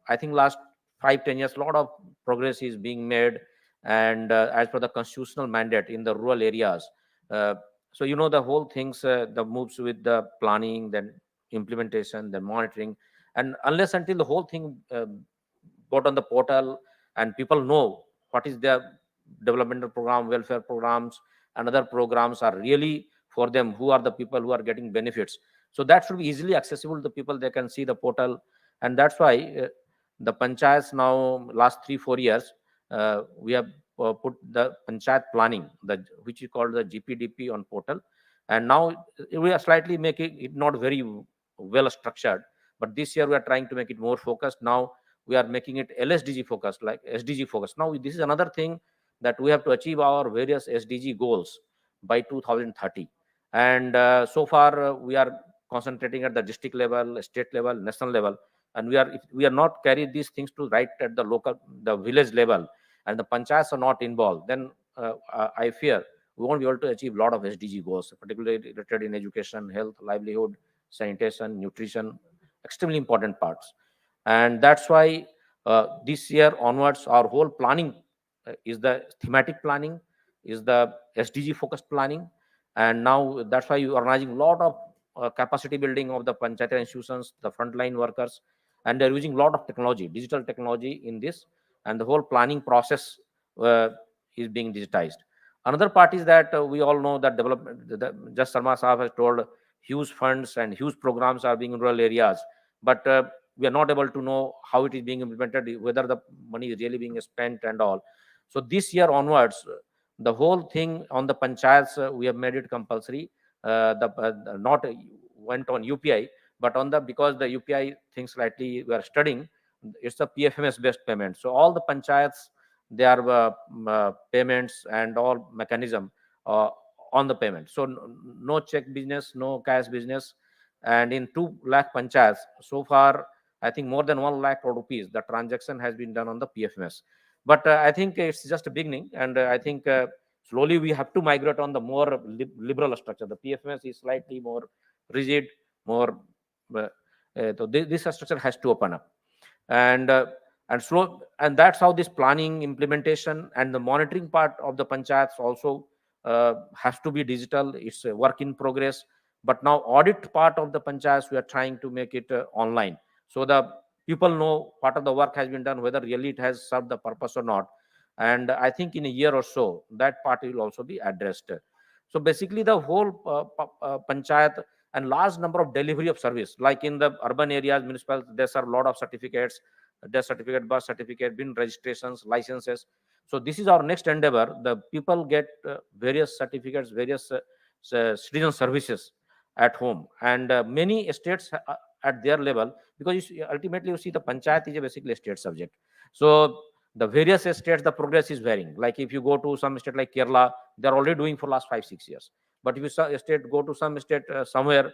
I think last 5-10 years, a lot of progress is being made, and as per the constitutional mandate in the rural areas. Uh, so the whole things, the moves with the planning, then implementation, then monitoring, and unless until the whole thing got on the portal and people know what is their developmental program, welfare programs, and other programs are really for them, who are the people who are getting benefits. So that should be easily accessible to the people. They can see the portal, and that's why the panchayats now last 3-4 years we have put the panchayat planning, which is called the GPDP on portal. And now we are slightly making it not very well structured, but this year we are trying to make it more focused. Now we are making it LSDG focused, like SDG focused. Now this is another thing, that we have to achieve our various SDG goals by 2030. And so far we are concentrating at the district level, state level, national level, and if we are not carry these things to right at the local, the village level, and the panchayats are not involved, then I fear we won't be able to achieve a lot of SDG goals, particularly related in education, health, livelihood, sanitation, nutrition, extremely important parts. And that's why this year onwards, our whole planning is the thematic planning, is the SDG focused planning. And now that's why you are organizing a lot of capacity building of the panchayat institutions, the frontline workers, and they're using a lot of technology, digital technology in this, and the whole planning process uh, is being digitized. Another part is that we all know that development, just Sarma Saab has told, huge funds and huge programs are being in rural areas, but we are not able to know how it is being implemented, whether the money is really being spent and all. So this year onwards, the whole thing on the panchayats, we have made it compulsory. Not went on UPI, but on the, because the UPI things slightly we are studying, it's a PFMS based payment. So all the panchayats, they are payments and all mechanism uh, on the payment. So no check business, no cash business. And in 2 lakh panchayats so far, I think more than 1 lakh crore rupees, the transaction has been done on the PFMS. But I think it's just a beginning, and I think slowly we have to migrate on the more liberal structure. The PFMS is slightly more rigid, more. So this structure has to open up, and slow, and that's how this planning, implementation, and the monitoring part of the panchayats also has to be digital. It's a work in progress. But now audit part of the panchayats, we are trying to make it online, so the people know what of the work has been done, whether really it has served the purpose or not. And I think in a year or so, that part will also be addressed. So basically the whole panchayat, and large number of delivery of service, like in the urban areas, municipal, there's a lot of certificates, death certificate, birth certificate, bin registrations, licenses. So this is our next endeavor. The people get various certificates, various citizen services at home, and many states at their level, because ultimately you see the panchayat is a basically a state subject. So the various states, the progress is varying. Like if you go to some state like Kerala, they're already doing for last 5-6 years. But if go to some state somewhere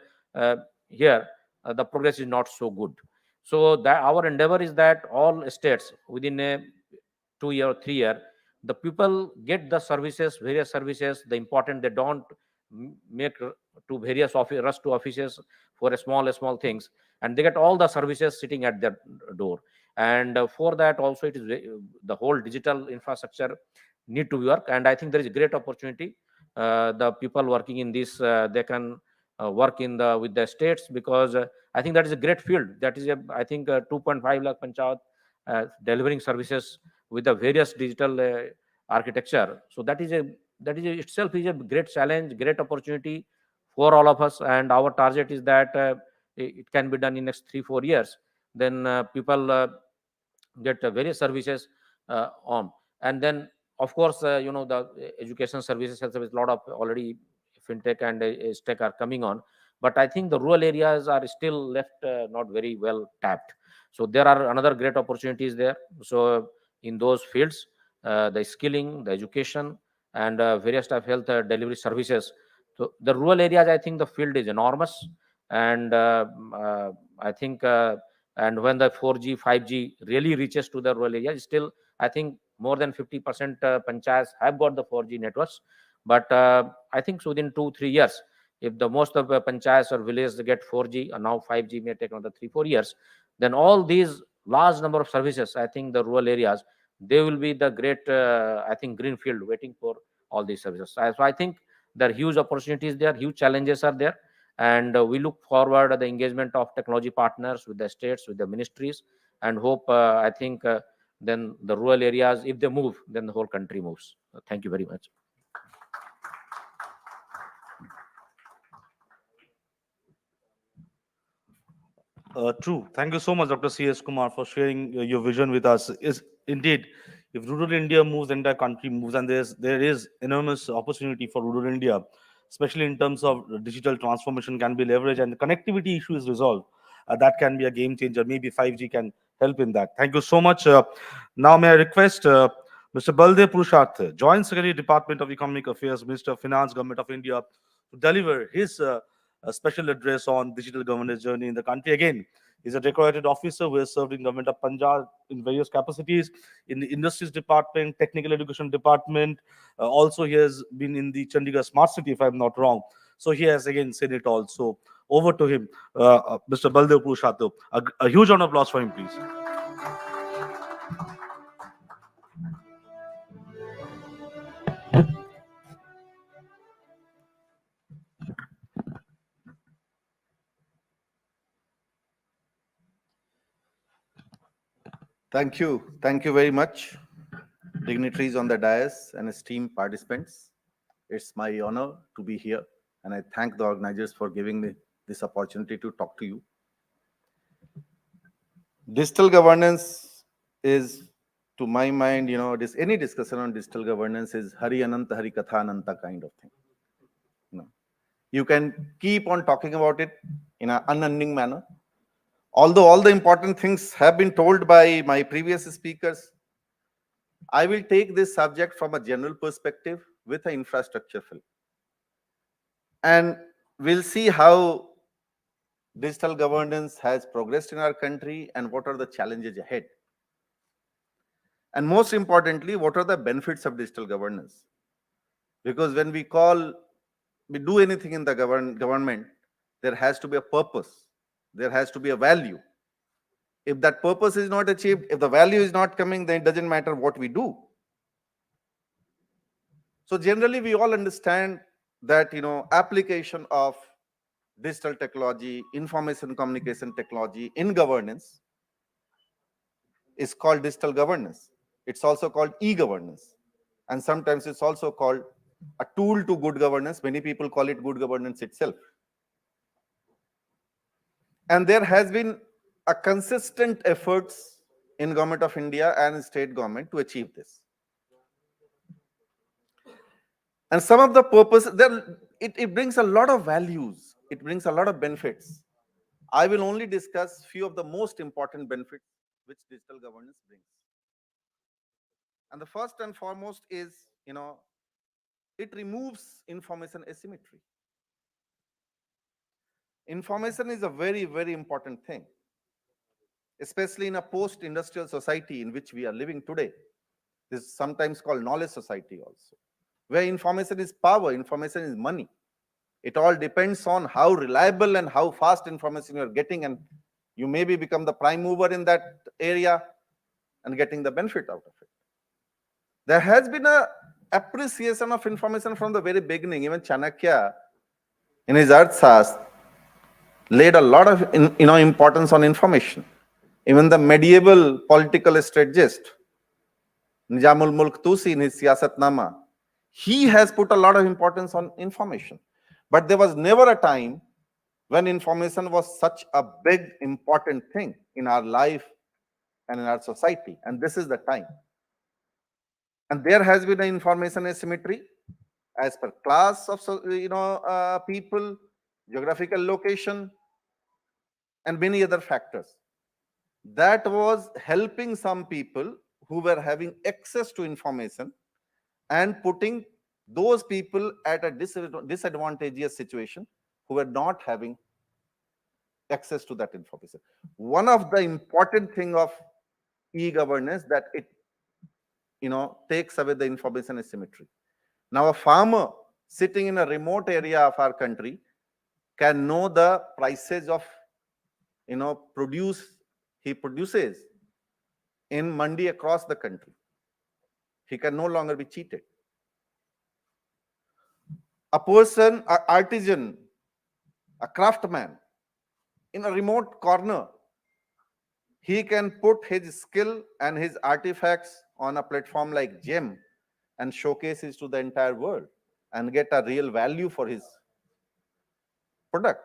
here, the progress is not so good. So that our endeavor is that all states within a 2 year or 3 year, the people get the services, various services. The important, they don't make to various office, rush to offices for a small things, and they get all the services sitting at their door. And for that also, it is the whole digital infrastructure need to work. And I think there is a great opportunity. The people working in this, they can work in the with the states, because I think that is a great field. That is a, I think 2.5 lakh panchayat delivering services with the various digital architecture. So that is itself is a great challenge, great opportunity for all of us, and our target is that it can be done in next 3-4 years. Then people get various services on. And then of course the education services, health service, lot of already fintech and tech are coming on. But I think the rural areas are still left not very well tapped. So there are another great opportunities there. So in those fields, the skilling, the education, and various type of health delivery services. So the rural areas, I think the field is enormous. And I think and when the 4G 5G really reaches to the rural area, still I think more than 50% panchayats have got the 4G networks. But I think so within 2-3 years, if the most of the panchayats or villages get 4G, and now 5G may take another 3-4 years, then all these large number of services, I think the rural areas, they will be the great I think green field waiting for all these services. So I think there are huge opportunities there, huge challenges are there. And we look forward to the engagement of technology partners with the states, with the ministries, and hope I think then the rural areas, if they move, then the whole country moves. Thank you very much. True. Thank you so much, Dr. C.S. Kumar, for sharing your vision with us. Is indeed, if rural India moves, the entire country moves, and there is enormous opportunity for rural India, especially in terms of digital transformation can be leveraged and the connectivity issue is resolved. That can be a game changer. Maybe 5G can help in that. Thank you so much. Now, may I request Mr. Baldev Purusharth, Joint Secretary, Department of Economic Affairs, Minister of Finance, Government of India, to deliver his a special address on digital governance journey in the country. Again, he's a decorated officer who has served in government of Punjab in various capacities, in the industries department, technical education department. Also, he has been in the Chandigarh Smart City, if I'm not wrong. So he has again said it all. So over to him, Mr. Baldev Purusharth. A huge round of applause for him, please. Thank you. Thank you very much, dignitaries on the dais and esteemed participants. It's my honor to be here, and I thank the organizers for giving me this opportunity to talk to you. Digital governance is, to my mind, any discussion on digital governance is Hari Ananta, Hari Katha Ananta kind of thing. You can keep on talking about it in an unending manner. Although all the important things have been told by my previous speakers, I will take this subject from a general perspective with an infrastructure fill. And we'll see how digital governance has progressed in our country and what are the challenges ahead. And most importantly, what are the benefits of digital governance? Because when we do anything in the government, there has to be a purpose. There has to be a value. If that purpose is not achieved, if the value is not coming, then it doesn't matter what we do. So generally, we all understand that, application of digital technology, information communication technology in governance is called digital governance. It's also called e-governance. And sometimes it's also called a tool to good governance. Many people call it good governance itself. And there has been a consistent efforts in Government of India and state government to achieve this. And some of the purpose, it brings a lot of values. It brings a lot of benefits. I will only discuss few of the most important benefits which digital governance brings. And the first and foremost is, it removes information asymmetry. Information is a very, very important thing, especially in a post-industrial society in which we are living today. This is sometimes called knowledge society also, where information is power, information is money. It all depends on how reliable and how fast information you're getting, and you maybe become the prime mover in that area and getting the benefit out of it. There has been a appreciation of information from the very beginning. Even Chanakya, in his Arthashastra, laid a lot of importance on information. Even the medieval political strategist, Nizamul Mulk Tusi, in his Siyasatnama, he has put a lot of importance on information. But there was never a time when information was such a big, important thing in our life and in our society. And this is the time. And there has been an information asymmetry as per class of people, geographical location, and many other factors. That was helping some people who were having access to information and putting those people at a disadvantageous situation who were not having access to that information. One of the important thing of e-governance that it takes away the information asymmetry. Now a farmer sitting in a remote area of our country can know the prices of produce he produces in mandi across the country. He can no longer be cheated. A person, an artisan, a craftsman in a remote corner, he can put his skill and his artifacts on a platform like GEM and showcase it to the entire world and get a real value for his product.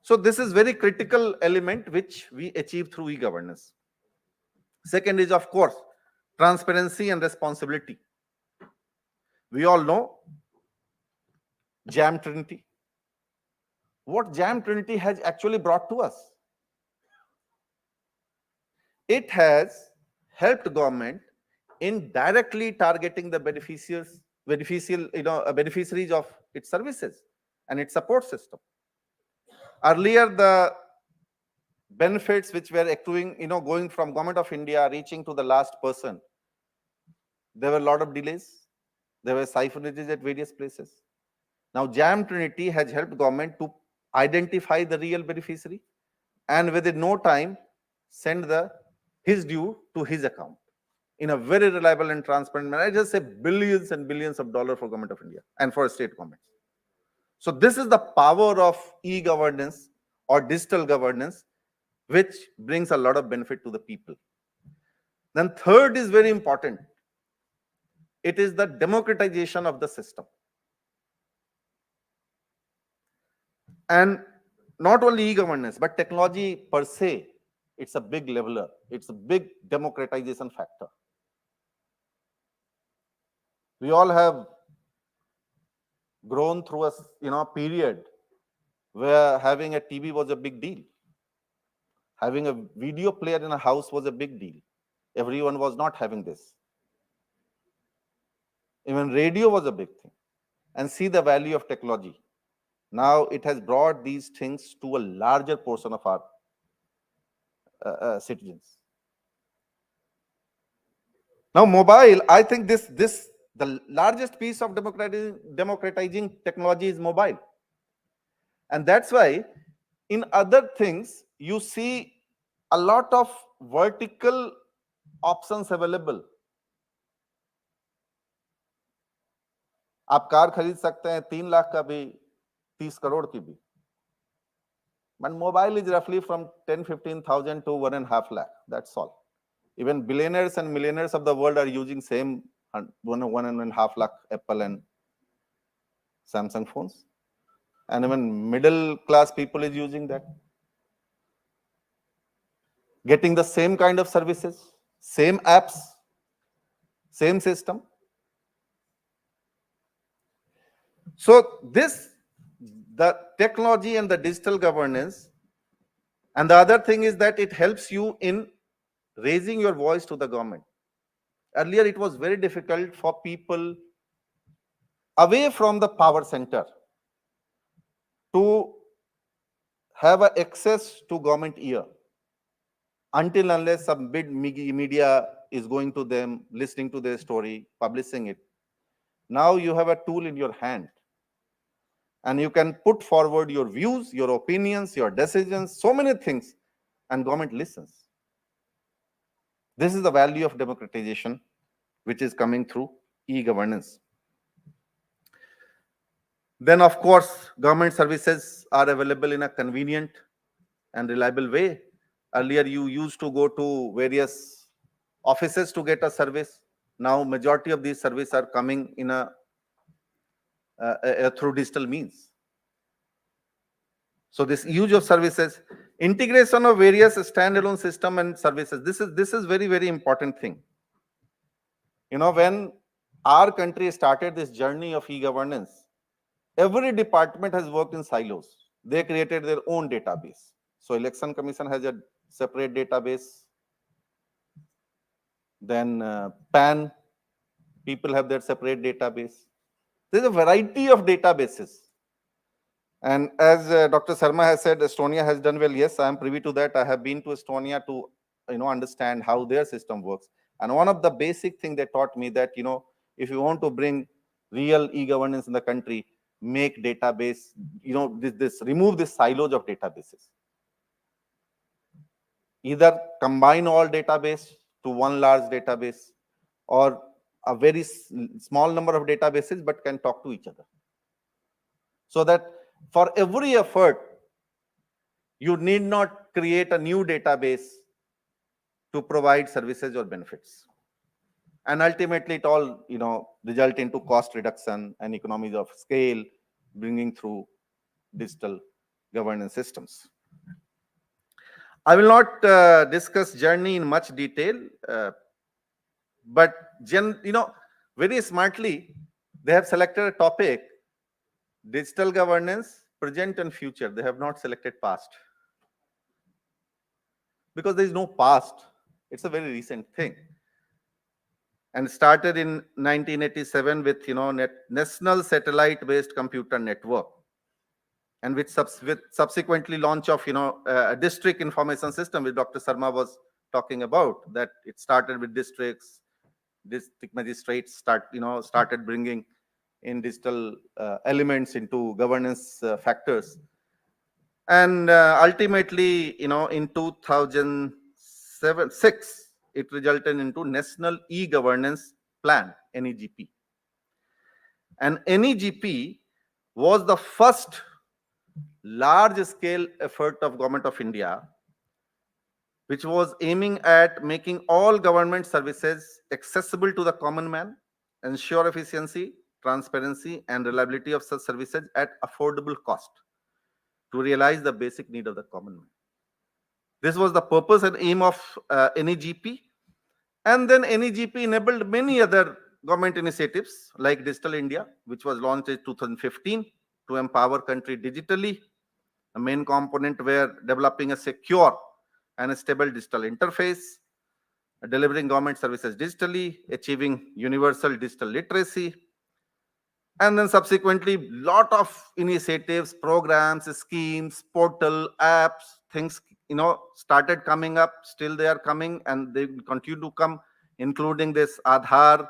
So this is very critical element which we achieve through e-governance. Second is, of course, transparency and responsibility. We all know JAM Trinity. What JAM Trinity has actually brought to us? It has helped government in directly targeting the beneficiaries of its services and its support system. Earlier, the benefits which were accruing, going from Government of India, reaching to the last person, there were a lot of delays. There were siphonages at various places. Now, JAM Trinity has helped government to identify the real beneficiary and within no time send his due to his account in a very reliable and transparent manner. I just say billions and billions of dollars for Government of India and for state governments. So this is the power of e-governance or digital governance, which brings a lot of benefit to the people. Then third is very important. It is the democratization of the system. And not only e-governance, but technology per se, it's a big leveler. It's a big democratization factor. We all have grown through a period where having a TV was a big deal. Having a video player in a house was a big deal. Everyone was not having this. Even radio was a big thing. And see the value of technology. Now it has brought these things to a larger portion of our citizens. Now mobile, I think the largest piece of democratizing technology is mobile. And that's why in other things, you see a lot of vertical options available. आप car खरीद सकते हैं 3 लाख का भी, 30 करोड़ की भी. But mobile is roughly from 10-15,000 to 1.5 lakh. That's all. Even billionaires and millionaires of the world are using same 1.5 lakh Apple and Samsung phones. And even middle class people is using that. Getting the same kind of services, same apps, same system. So the technology and the digital governance, and the other thing is that it helps you in raising your voice to the government. Earlier, it was very difficult for people away from the power center to have access to government ear until unless some big media is going to them, listening to their story, publishing it. Now you have a tool in your hand and you can put forward your views, your opinions, your decisions, so many things, and government listens. This is the value of democratization, which is coming through e-governance. Then, of course, government services are available in a convenient and reliable way. Earlier, you used to go to various offices to get a service. Now, majority of these services are coming in a through digital means. So this use of services, integration of various standalone system and services. This is very, very important thing. When our country started this journey of e-governance, every department has worked in silos. They created their own database. So Election Commission has a separate database. Then PAN, people have their separate database. There's a variety of databases. And as Dr. Sharma has said, Estonia has done well. Yes, I am privy to that. I have been to Estonia to understand how their system works. And one of the basic things they taught me that if you want to bring real e-governance in the country, make database, remove this silos of databases. Either combine all database to one large database, or a very small number of databases but can talk to each other. So that for every effort, you need not create a new database to provide services or benefits. And ultimately, it all result into cost reduction and economies of scale, bringing through digital governance systems. I will not discuss journey in much detail, but very smartly, they have selected a topic: digital governance, present and future. They have not selected past, because there is no past. It's a very recent thing, and started in 1987 with National Satellite-Based Computer Network, and with subsequently launch of a district information system, which Dr. Sharma was talking about. That it started with districts, district magistrates started bringing in digital elements into governance factors. And ultimately, in 2006, it resulted into National E-Governance Plan, NEGP. And NEGP was the first large-scale effort of Government of India, which was aiming at making all government services accessible to the common man, ensure efficiency, transparency, and reliability of such services at affordable cost, to realize the basic need of the common man. This was the purpose and aim of NEGP. And then NEGP enabled many other government initiatives like Digital India, which was launched in 2015 to empower country digitally. The main component were developing a secure and a stable digital interface, delivering government services digitally, achieving universal digital literacy. And then subsequently, lot of initiatives, programs, schemes, portal, apps, things, started coming up. Still they are coming, and they will continue to come, including this Aadhaar,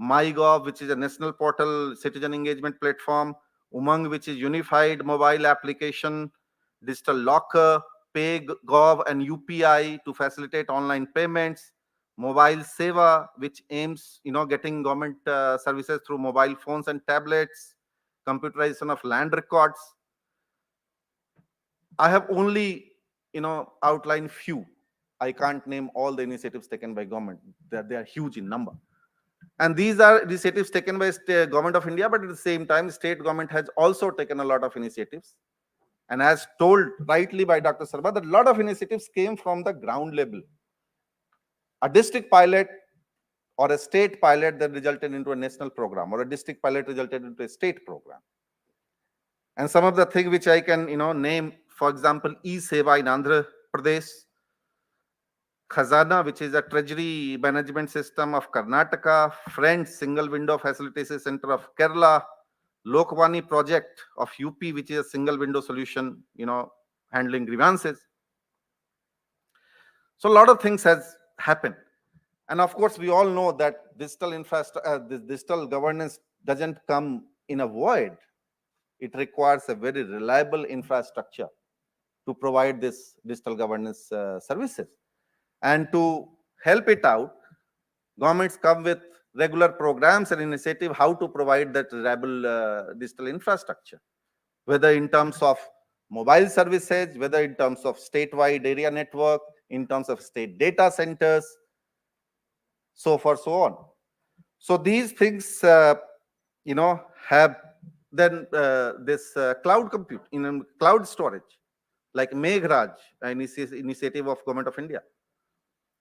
MyGov, which is a national portal citizen engagement platform, Umang, which is unified mobile application, digital locker, PayGov and UPI to facilitate online payments, Mobile Seva, which aims, getting government services through mobile phones and tablets, computerization of land records. I have only, outlined few. I can't name all the initiatives taken by government. They are huge in number. And these are initiatives taken by Government of India, but at the same time, state government has also taken a lot of initiatives. And as told rightly by Dr. Sarma, that a lot of initiatives came from the ground level. A district pilot or a state pilot that resulted into a national program, or a district pilot resulted into a state program. And some of the things which I can, name, for example, e-Seva in Andhra Pradesh, Khazana, which is a treasury management system of Karnataka, Friends Single Window Facilitation Center of Kerala, Lokvani project of UP, which is a single window solution, handling grievances. So a lot of things has happened. And of course, we all know that digital digital governance doesn't come in a void. It requires a very reliable infrastructure to provide this digital governance services. And to help it out, governments come with regular programs and initiative how to provide that reliable digital infrastructure, whether in terms of mobile services, whether in terms of statewide area network, in terms of state data centers, so forth, so on. So these things, have then this cloud compute, cloud storage, like Meghraj, an initiative of Government of India,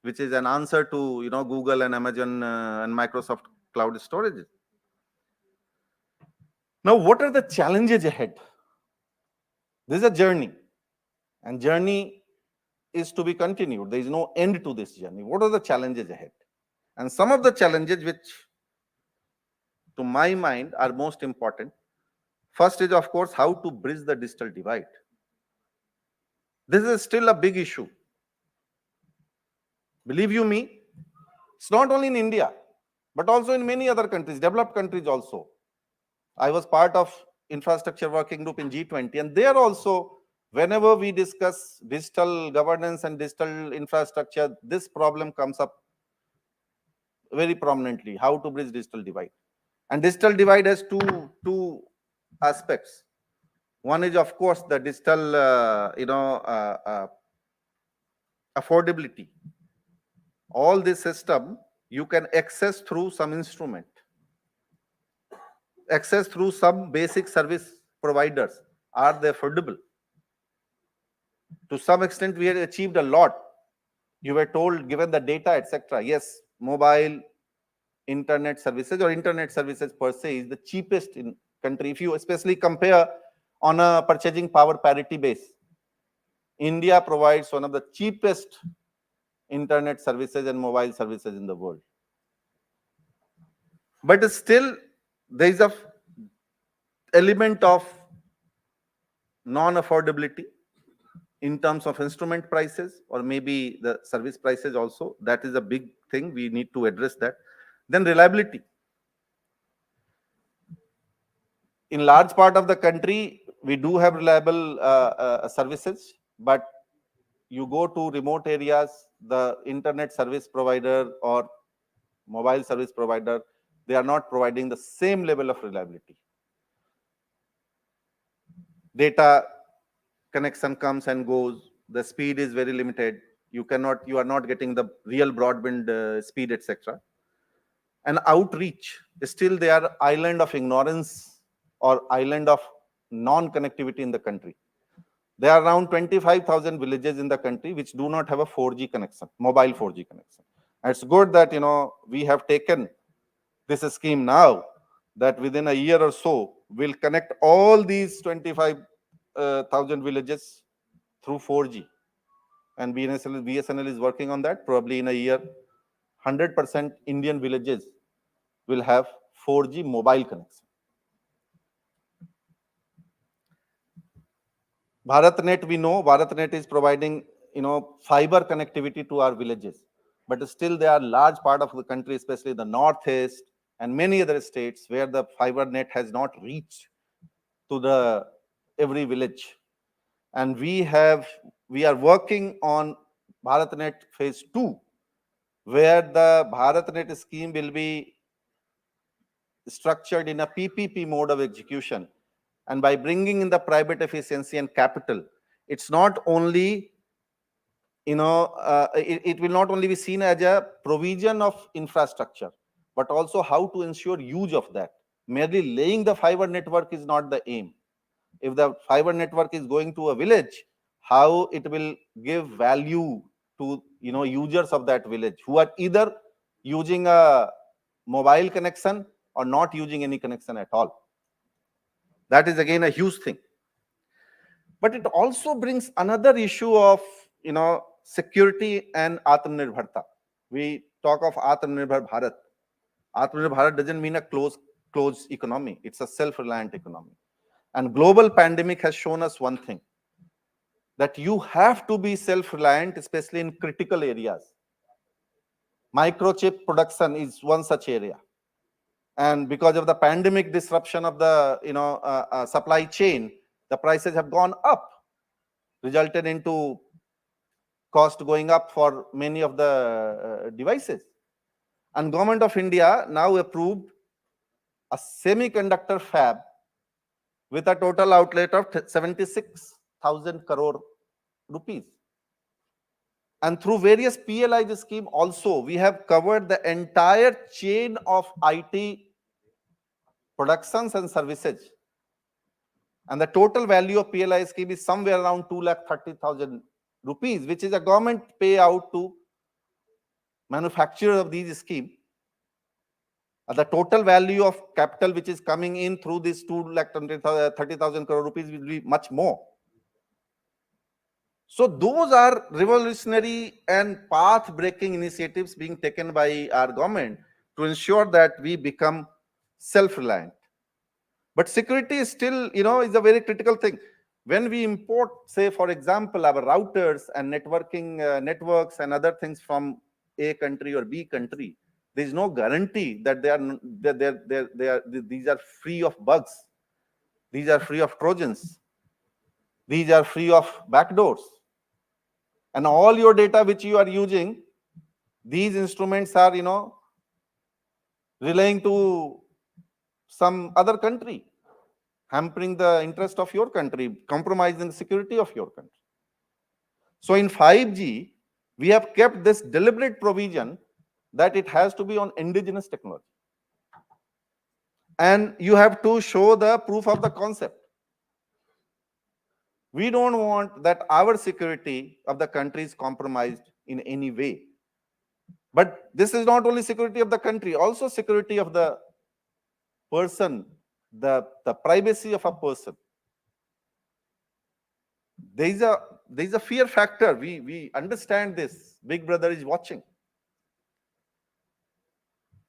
which is an answer to Google and Amazon and Microsoft cloud storage. Now, what are the challenges ahead? This is a journey, and journey is to be continued. There is no end to this journey. What are the challenges ahead? And some of the challenges which, to my mind, are most important. First is, of course, how to bridge the digital divide. This is still a big issue. Believe you me, it's not only in India, but also in many other countries, developed countries also. I was part of infrastructure working group in G20, and there also, whenever we discuss digital governance and digital infrastructure, this problem comes up very prominently, how to bridge digital divide. And digital divide has two aspects. One is, of course, the digital, affordability. All this system you can access through some instrument, access through some basic service providers. Are they affordable? To some extent, we have achieved a lot. You were told, given the data, etc. Yes, mobile internet services or internet services per se is the cheapest in country. If you especially compare on a purchasing power parity base, India provides one of the cheapest internet services and mobile services in the world. But still, there is a element of non-affordability in terms of instrument prices or maybe the service prices also. That is a big thing. We need to address that. Then reliability. In large part of the country, we do have reliable services, but you go to remote areas, the internet service provider or mobile service provider, they are not providing the same level of reliability. Data connection comes and goes. The speed is very limited. You are not getting the real broadband speed, etc. And outreach, still they are island of ignorance or island of non-connectivity in the country. There are around 25,000 villages in the country which do not have a 4G connection, mobile 4G connection. And it's good that we have taken this scheme now, that within a year or so we'll connect all these 25,000 villages through 4G. And BSNL is working on that. Probably in a year, 100% Indian villages will have 4G mobile connection. BharatNet, we know BharatNet is providing fiber connectivity to our villages, but still there are large part of the country, especially the northeast and many other states, where the fiber net has not reached to the every village. And we are working on BharatNet phase 2, where the BharatNet scheme will be structured in a PPP mode of execution. And by bringing in the private efficiency and capital, it's not only, it will not only be seen as a provision of infrastructure, but also how to ensure use of that. Merely laying the fiber network is not the aim. If the fiber network is going to a village, how it will give value to users of that village who are either using a mobile connection or not using any connection at all. That is again a huge thing. But it also brings another issue of security and Atmanirbharta. We talk of Atmanirbhar Bharat. Atmanirbhar Bharat doesn't mean a closed economy. It's a self-reliant economy. And global pandemic has shown us one thing, that you have to be self-reliant, especially in critical areas. Microchip production is one such area. And because of the pandemic disruption of the supply chain, the prices have gone up, resulted into cost going up for many of the devices. And Government of India now approved a semiconductor fab with a total outlay of 76,000 crore rupees. And through various PLI scheme also, we have covered the entire chain of IT productions and services And the total value of PLI scheme is somewhere around 2,30,000 rupees, which is a government payout to manufacturers of these schemes. The total value of capital which is coming in through this 2,30,000 crore rupees will be much more. So those are revolutionary and path-breaking initiatives being taken by our government to ensure that we become self-reliant. But security is still, is a very critical thing. When we import, say, for example, our routers and networking networks and other things from A country or B country, there is no guarantee that these are free of bugs. These are free of Trojans. These are free of backdoors. And all your data which you are using, these instruments are, relaying to some other country, hampering the interest of your country, compromising the security of your country. So in 5G, we have kept this deliberate provision that it has to be on indigenous technology. And you have to show the proof of the concept. We don't want that our security of the country is compromised in any way. But this is not only security of the country, also security of the person, the privacy of a person. There is a fear factor. We understand this. Big Brother is watching.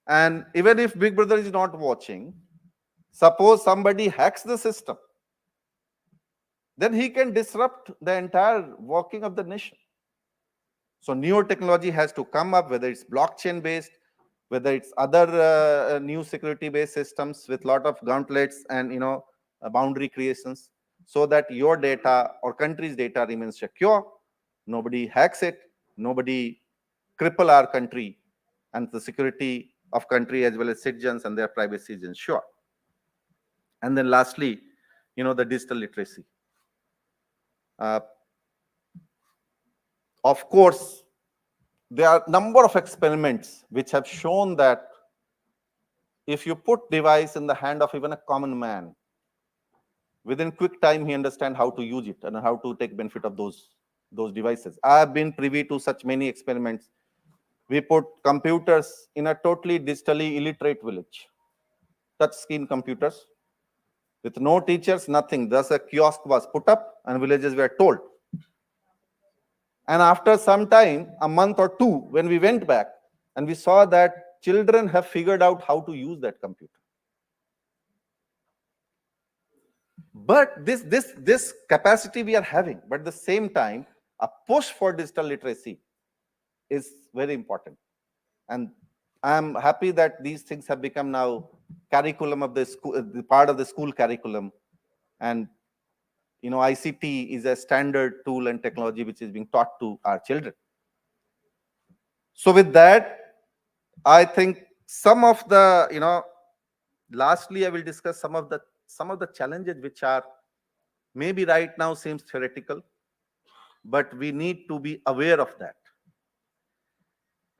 And even if Big Brother is not watching, suppose somebody hacks the system, then he can disrupt the entire working of the nation. So newer technology has to come up, whether it's blockchain based, whether it's other new security based systems with lot of gauntlets and boundary creations, so that your data or country's data remains secure. Nobody hacks it, nobody cripple our country, and the security of country as well as citizens and their privacy is ensured. And then lastly, the digital literacy. Of course, there are a number of experiments which have shown that if you put device in the hand of even a common man, within quick time he understands how to use it and how to take benefit of those devices. I have been privy to such many experiments. We put computers in a totally digitally illiterate village, touch screen computers with no teachers, nothing. Thus a kiosk was put up and villagers were told. And after some time, a month or two, when we went back and we saw that children have figured out how to use that computer. But this capacity we are having, but at the same time, a push for digital literacy is very important. And I'm happy that these things have become now curriculum of the school, part of the school curriculum. And ICT is a standard tool and technology which is being taught to our children. So with that, I think some of the, lastly, I will discuss some of the challenges which are maybe right now seems theoretical, but we need to be aware of that.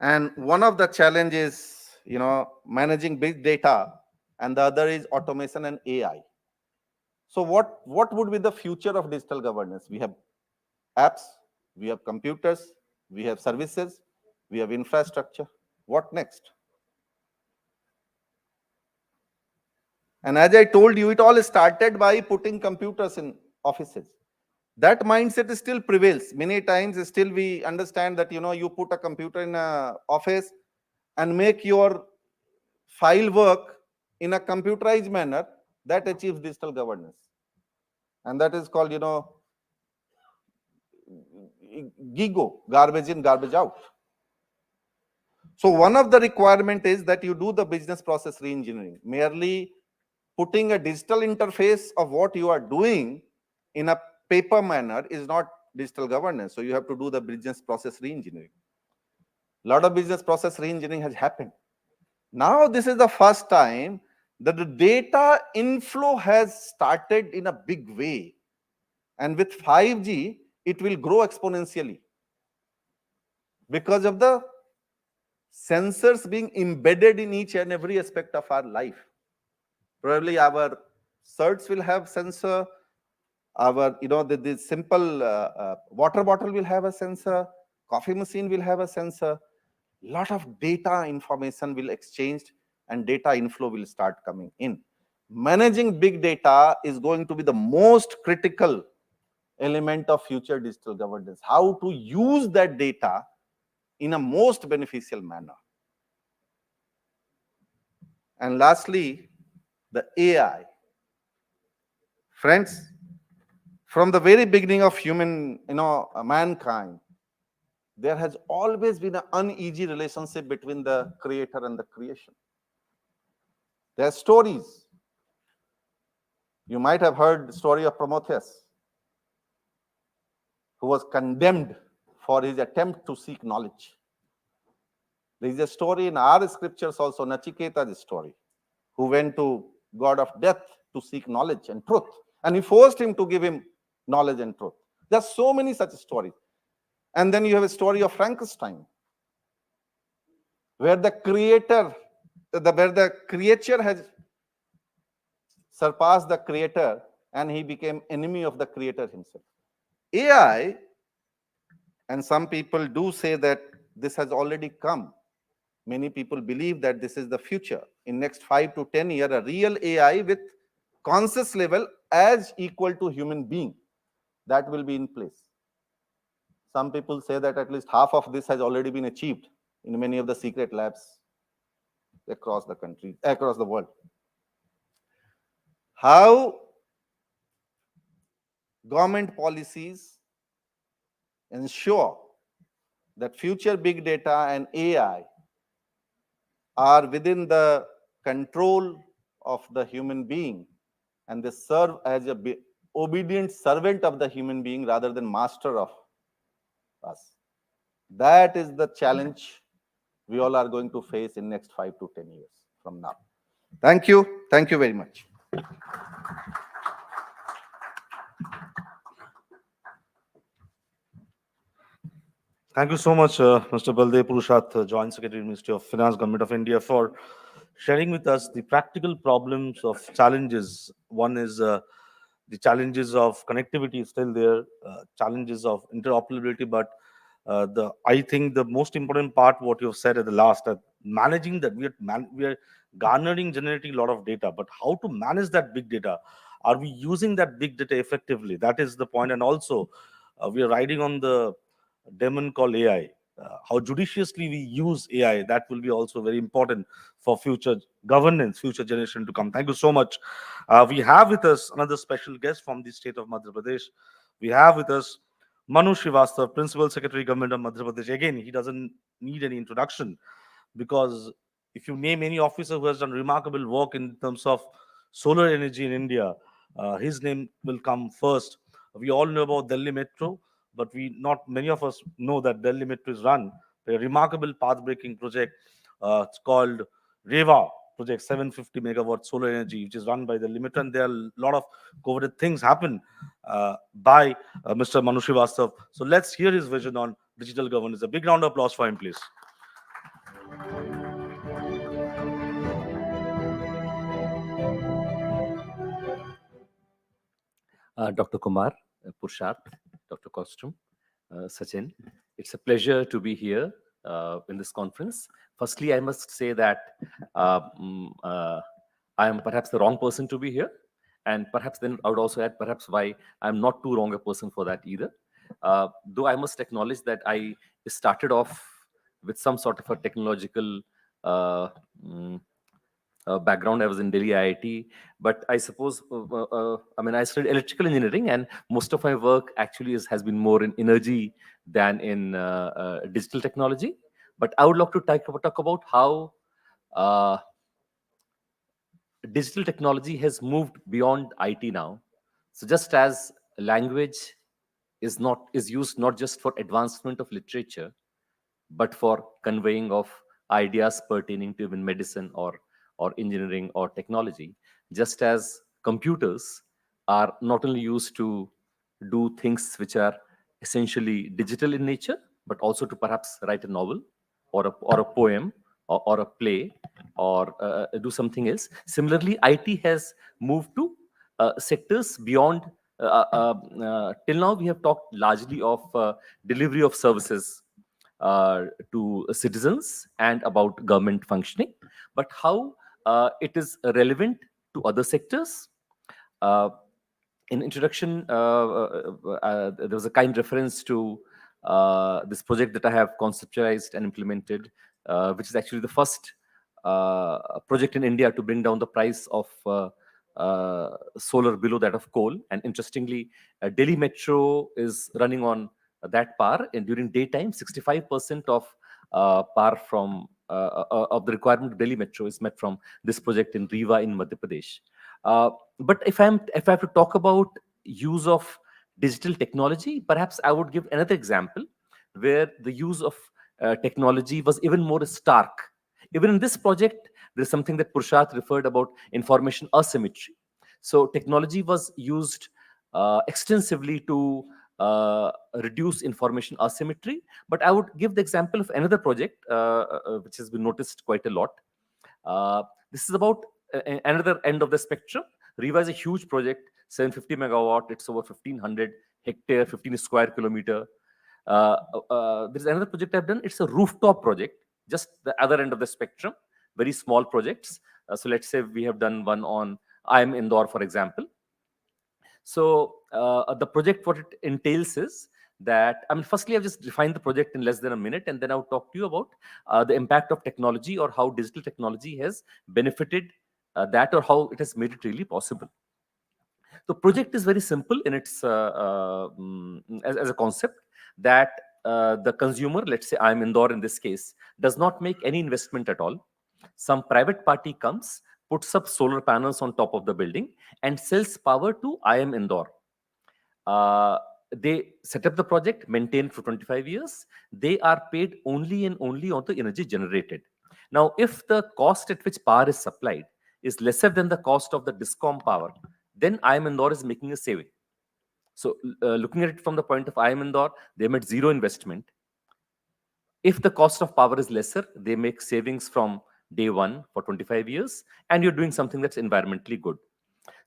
And one of the challenges, managing big data, and the other is automation and AI. So what would be the future of digital governance? We have apps, we have computers, we have services, we have infrastructure. What next? And as I told you, it all started by putting computers in offices. That mindset still prevails. Many times still we understand that, you put a computer in an office and make your file work in a computerized manner, that achieves digital governance. And that is called, GIGO, garbage in, garbage out. So one of the requirement is that you do the business process reengineering. Merely putting a digital interface of what you are doing in a paper manner is not digital governance. So you have to do the business process reengineering. A lot of business process reengineering has happened. Now this is the first time that the data inflow has started in a big way. And with 5G, it will grow exponentially because of the sensors being embedded in each and every aspect of our life. Probably our shirts will have sensor, our, the simple water bottle will have a sensor, coffee machine will have a sensor, lot of data information will exchanged and data inflow will start coming in. Managing big data is going to be the most critical element of future digital governance. How to use that data in a most beneficial manner. And lastly, the AI. Friends, from the very beginning of mankind, there has always been an uneasy relationship between the creator and the creation. There are stories. You might have heard the story of Prometheus, who was condemned for his attempt to seek knowledge. There is a story in our scriptures also, Nachiketa's story, who went to God of death to seek knowledge and truth. And he forced him to give him knowledge and truth. There are so many such stories. And then you have a story of Frankenstein, where the creature has surpassed the creator and he became enemy of the creator himself. AI, and some people do say that this has already come. Many people believe that this is the future. In next 5 to 10 years, a real AI with conscious level as equal to human being, that will be in place. Some people say that at least half of this has already been achieved in many of the secret labs across the country, across the world. How government policies ensure that future big data and AI are within the control of the human being and they serve as a obedient servant of the human being rather than master of us. That is the challenge we all are going to face in next 5 to 10 years from now. Thank you. Thank you very much. Thank you so much, Mr. Baldev Purushat, Joint Secretary, Ministry of Finance, Government of India, for sharing with us the practical problems of challenges. One is the challenges of connectivity is still there, challenges of interoperability, but I think the most important part, what you have said at the last, that managing that we are garnering, generating a lot of data, but how to manage that big data? Are we using that big data effectively? That is the point. And also, we are riding on the demon called AI. How judiciously we use AI, that will be also very important for future governance, future generation to come. Thank you so much. We have with us another special guest from the state of Madhya Pradesh. We have with us Manu Srivastav, Principal Secretary, Government of Madhya Pradesh. Again, he doesn't need any introduction, because if you name any officer who has done remarkable work in terms of solar energy in India, his name will come first. We all know about Delhi Metro, but not many of us know that Delhi Metro is run by a remarkable path-breaking project. It's called REVA project, 750 megawatt solar energy, which is run by Delhi Metro, and there are a lot of coveted things happen by Mr. Manu Srivastav. So let's hear his vision on digital governance. A big round of applause for him, please. Dr. Kumar, Purushat, Dr. Costume, Sachin. It's a pleasure to be here in this conference. Firstly, I must say that I am perhaps the wrong person to be here. And perhaps then I would also add perhaps why I'm not too wrong a person for that either. Though I must acknowledge that I started off with some sort of a technological background. I was in Delhi IIT, but I suppose, I studied electrical engineering, and most of my work actually has been more in energy than in digital technology. But I would love to talk about how digital technology has moved beyond IT now. So just as language is used not just for advancement of literature, but for conveying of ideas pertaining to even medicine or engineering or technology, just as computers are not only used to do things which are essentially digital in nature, but also to perhaps write a novel or a poem or a play or do something else. Similarly, IT has moved to sectors beyond till now we have talked largely of delivery of services to citizens and about government functioning, but how it is relevant to other sectors. Uh, in introduction, there was a kind reference to this project that I have conceptualized and implemented, which is actually the first project in India to bring down the price of solar below that of coal. And interestingly, Delhi Metro is running on that power, and during daytime, 65% of power from of the requirement of Delhi Metro is met from this project in Rewa in Madhya Pradesh. But if I have to talk about use of digital technology, perhaps I would give another example where the use of technology was even more stark. Even in this project, there is something that Purshat referred about information asymmetry. So technology was used extensively to reduce information asymmetry. But I would give the example of another project which has been noticed quite a lot. This is about another end of the spectrum. Riva is a huge project, 750 megawatt. It's over 1500 hectare, 15 square kilometer. There's another project I've done. It's a rooftop project, just the other end of the spectrum, very small projects. So let's say we have done one on IIM Indore, for example. So the project, what it entails is that, I mean, firstly, I've just defined the project in less than a minute, and then I'll talk to you about the impact of technology or how digital technology has benefited that or how it has made it really possible. The project is very simple in its as a concept that the consumer, let's say I'm Indore in this case, does not make any investment at all. Some private party comes, puts up solar panels on top of the building and sells power to IIM Indore. They set up the project, maintain for 25 years. They are paid only and only on the energy generated. Now, if the cost at which power is supplied is lesser than the cost of the DISCOM power, then IIM Indore is making a saving. So, looking at it from the point of IIM Indore, they made zero investment. If the cost of power is lesser, they make savings from day one for 25 years, and you're doing something that's environmentally good.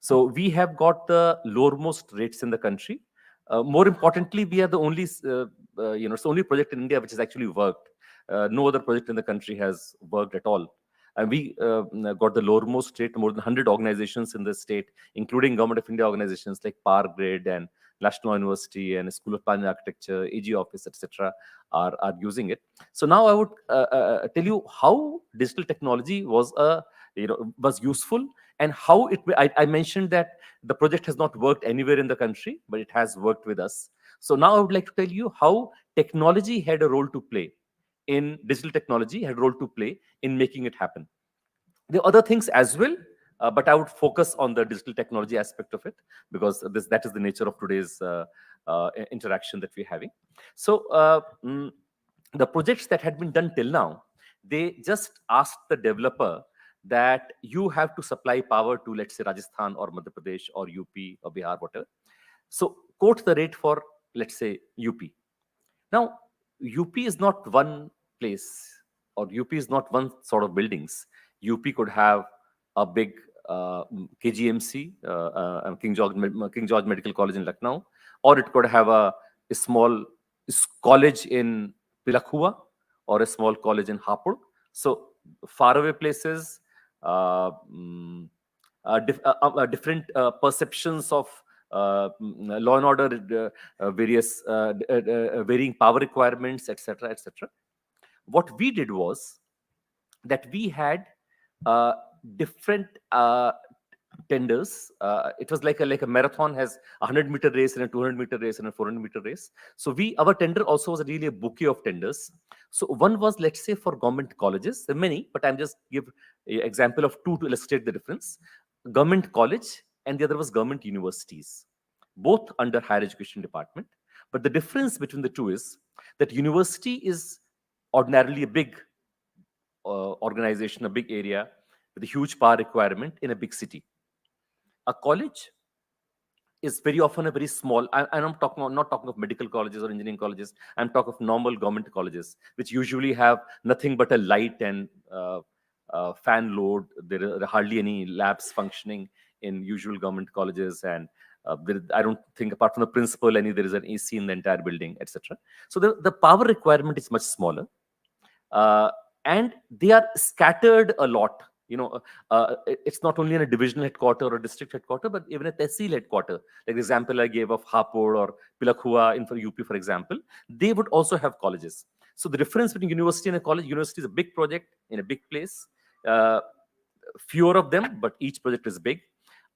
So we have got the lowermost rates in the country. More importantly, we are the only, it's the only project in India which has actually worked. No other project in the country has worked at all. And we got the lowermost rate. More than 100 organizations in the state, including Government of India organizations like Power Grid and National University and School of Planning and Architecture, AG Office, etc., are using it. So now I would tell you how digital technology was was useful, and how I mentioned that the project has not worked anywhere in the country, but it has worked with us. So now I would like to tell you how technology had a role to play in digital technology, had a role to play in making it happen. There are other things as well, but I would focus on the digital technology aspect of it because that is the nature of today's interaction that we're having. So the projects that had been done till now, they just asked the developer that you have to supply power to, let's say, Rajasthan or Madhya Pradesh or UP or Bihar, whatever. So quote the rate for, let's say, UP. Now, UP is not one place, or UP is not one sort of buildings. UP could have a big KGMC, King George Medical College in Lucknow, or it could have a small college in Pilakhua or a small college in Hapur. So faraway places, different perceptions of law and order, various varying power requirements, etc., etc. What we did was that we had different tenders. It was like a marathon has a 100-meter race and a 200-meter race and a 400-meter race. So our tender also was really a bouquet of tenders. So one was, let's say, for government colleges. There are many, but I'm just give an example of two to illustrate the difference. Government college, and the other was government universities, both under higher education department. But the difference between the two is that university is ordinarily a big organization, a big area with a huge power requirement in a big city. A college is very often a very small, I'm not talking of medical colleges or engineering colleges. I'm talking of normal government colleges, which usually have nothing but a light and fan load. There are hardly any labs functioning in usual government colleges, and I don't think apart from the principal, there is an AC in the entire building, etc. So the power requirement is much smaller, and they are scattered a lot. It's not only in a divisional headquarter or district headquarter, but even a tehsil headquarter. Like the example I gave of Hapur or Pilakhua in for UP, for example, they would also have colleges. So the difference between university and a college, university is a big project in a big place. Uh, Fewer of them, but each project is big.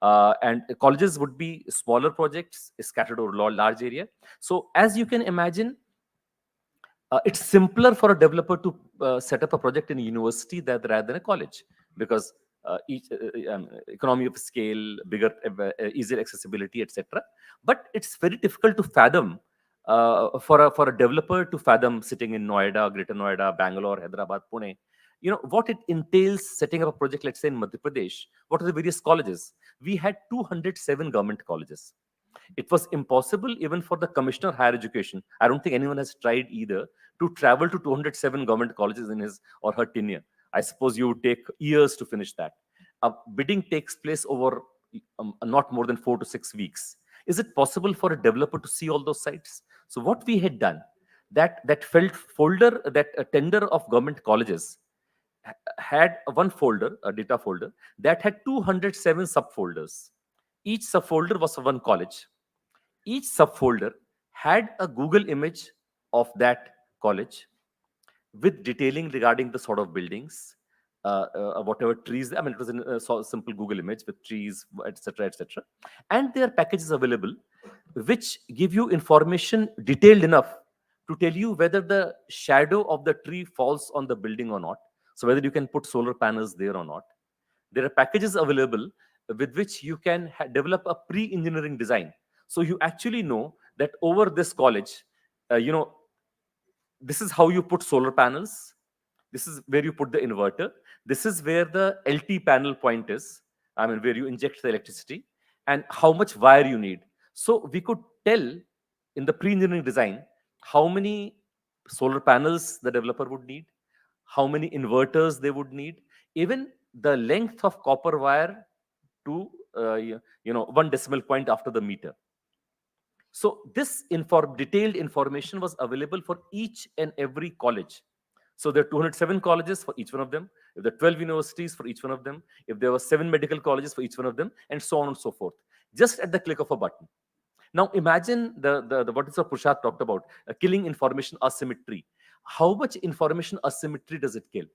And colleges would be smaller projects scattered over a large area. So as you can imagine, it's simpler for a developer to set up a project in a university rather than a college, because each economy of scale, bigger, easier accessibility, etc. But it's very difficult to fathom for a developer to fathom sitting in Noida, Greater Noida, Bangalore, Hyderabad, Pune. What it entails setting up a project, let's say in Madhya Pradesh. What are the various colleges? We had 207 government colleges. It was impossible even for the commissioner of higher education. I don't think anyone has tried either to travel to 207 government colleges in his or her tenure. I suppose you would take years to finish that. Bidding takes place over not more than 4 to 6 weeks. Is it possible for a developer to see all those sites? So what we had done, that felt folder, that tender of government colleges had one folder, a data folder, that had 207 subfolders. Each subfolder was for one college. Each subfolder had a Google image of that college with detailing regarding the sort of buildings, whatever trees. I mean, it was in a simple Google image with trees, etc., etc. And there are packages available which give you information detailed enough to tell you whether the shadow of the tree falls on the building or not. So whether you can put solar panels there or not. There are packages available with which you can develop a pre-engineering design. So you actually know that over this college, this is how you put solar panels. This is where you put the inverter. This is where the LT panel point is. I mean, where you inject the electricity and how much wire you need. So we could tell in the pre-engineering design how many solar panels the developer would need, how many inverters they would need, even the length of copper wire to 1 decimal point after the meter. So this detailed information was available for each and every college. So there are 207 colleges for each one of them. If there are 12 universities for each one of them, if there were 7 medical colleges for each one of them, and so on and so forth, just at the click of a button. Now imagine the what is Prashad talked about, killing information asymmetry. How much information asymmetry does it kill?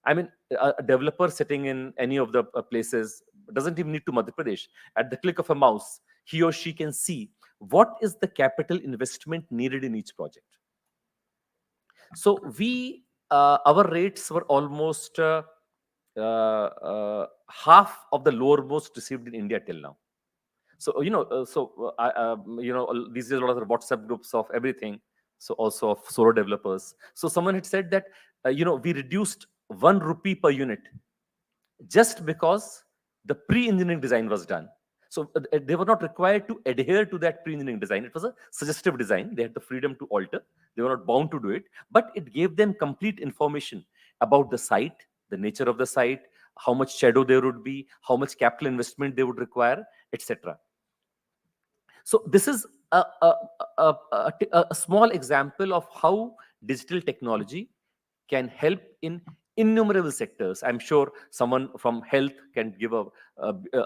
I mean, a developer sitting in any of the places doesn't even need to Madhya Pradesh. At the click of a mouse, he or she can see what is the capital investment needed in each project. So our rates were almost half of the lowermost received in India till now. So these days a lot of WhatsApp groups of everything. So also of solar developers. So someone had said that we reduced 1 rupee per unit just because the pre-engineering design was done. So they were not required to adhere to that pre-engineering design. It was a suggestive design. They had the freedom to alter. They were not bound to do it, but it gave them complete information about the site, the nature of the site, how much shadow there would be, how much capital investment they would require, etc. So this is a small example of how digital technology can help in innumerable sectors. I'm sure someone from health can give a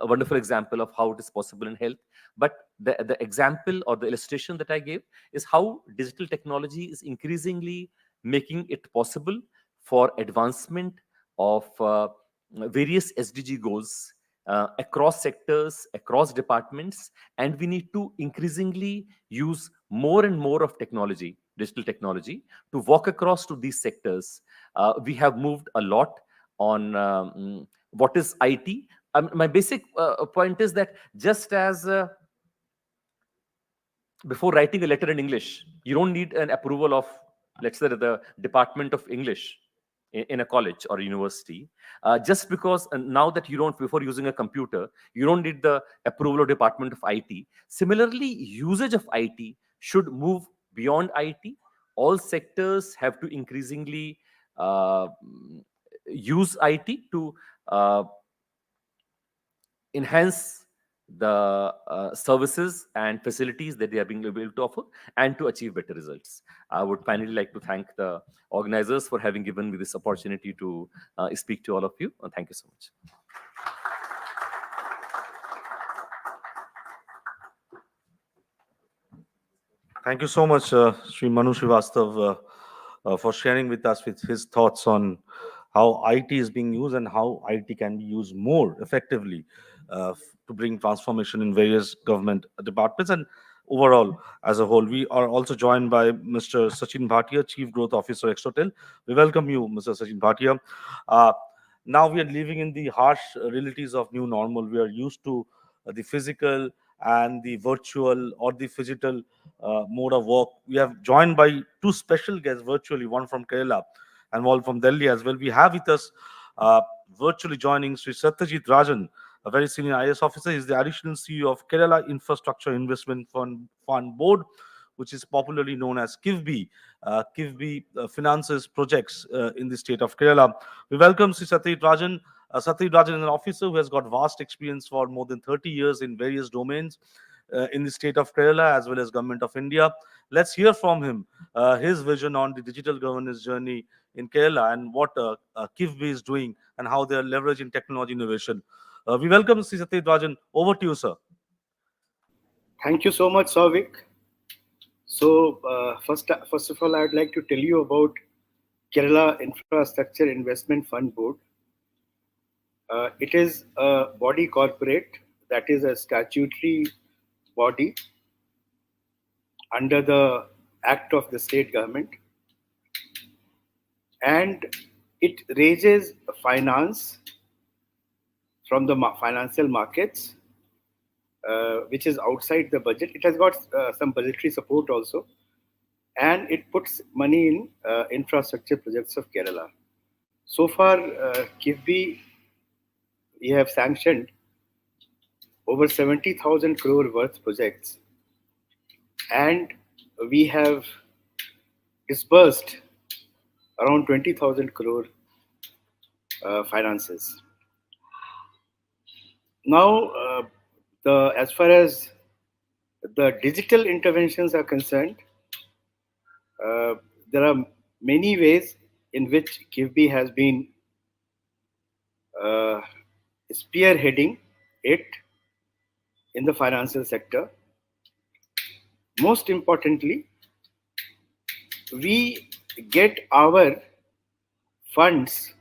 wonderful example of how it is possible in health. But the example or the illustration that I gave is how digital technology is increasingly making it possible for advancement of various SDG goals across sectors, across departments, and we need to increasingly use more and more of technology, digital technology, to walk across to these sectors. We have moved a lot on what is IT. My basic point is that just as before writing a letter in English, you don't need an approval of, let's say, the Department of English in a college or university. Just because now that you don't, before using a computer, you don't need the approval of Department of IT. Similarly, usage of IT should move beyond IT. All sectors have to increasingly use IT to enhance the services and facilities that they are being able to offer, and to achieve better results. I would finally like to thank the organizers for having given me this opportunity to speak to all of you. Thank you so much. Thank you so much, Sri Manu Srivastav, for sharing with us with his thoughts on how IT is being used and how IT can be used more effectively to bring transformation in various government departments and overall as a whole. We are also joined by Mr. Sachin Bhatia, Chief Growth Officer, Exotel. We welcome you, Mr. Sachin Bhatia. Uh, Now we are living in the harsh realities of new normal. We are used to the physical and the virtual or the physical mode of work. We have joined by two special guests virtually, one from Kerala and one from Delhi as well. We have with us uh, virtually joining Sri Satyajit Rajan, a very senior IS officer. He is the additional CEO of Kerala Infrastructure Investment Fund Board, which is popularly known as KIFBI. KIFBI finances projects in the state of Kerala. We welcome Sri Satyajit Rajan. Satyajit Rajan is an officer who has got vast experience for more than 30 years in various domains in the state of Kerala as well as Government of India. Let's hear from him his vision on the digital governance journey in Kerala and what KIFBI is doing and how they are leveraging technology innovation. We welcome Sri Satyajit Rajan. Over to you, sir. Thank you so much, Savik. So, first of all, I'd like to tell you about Kerala Infrastructure Investment Fund Board. It is a body corporate, that is a statutory body under the Act of the state government, and it raises finance from the financial markets, which is outside the budget. It has got some budgetary support also, and it puts money in infrastructure projects of Kerala. So far, KIFBI, we have sanctioned over 70,000 crore worth projects, and we have disbursed around 20,000 crore finances. Now, as far as the digital interventions are concerned, there are many ways in which KIFBI has been spearheading it in the financial sector. Most importantly, we get our funds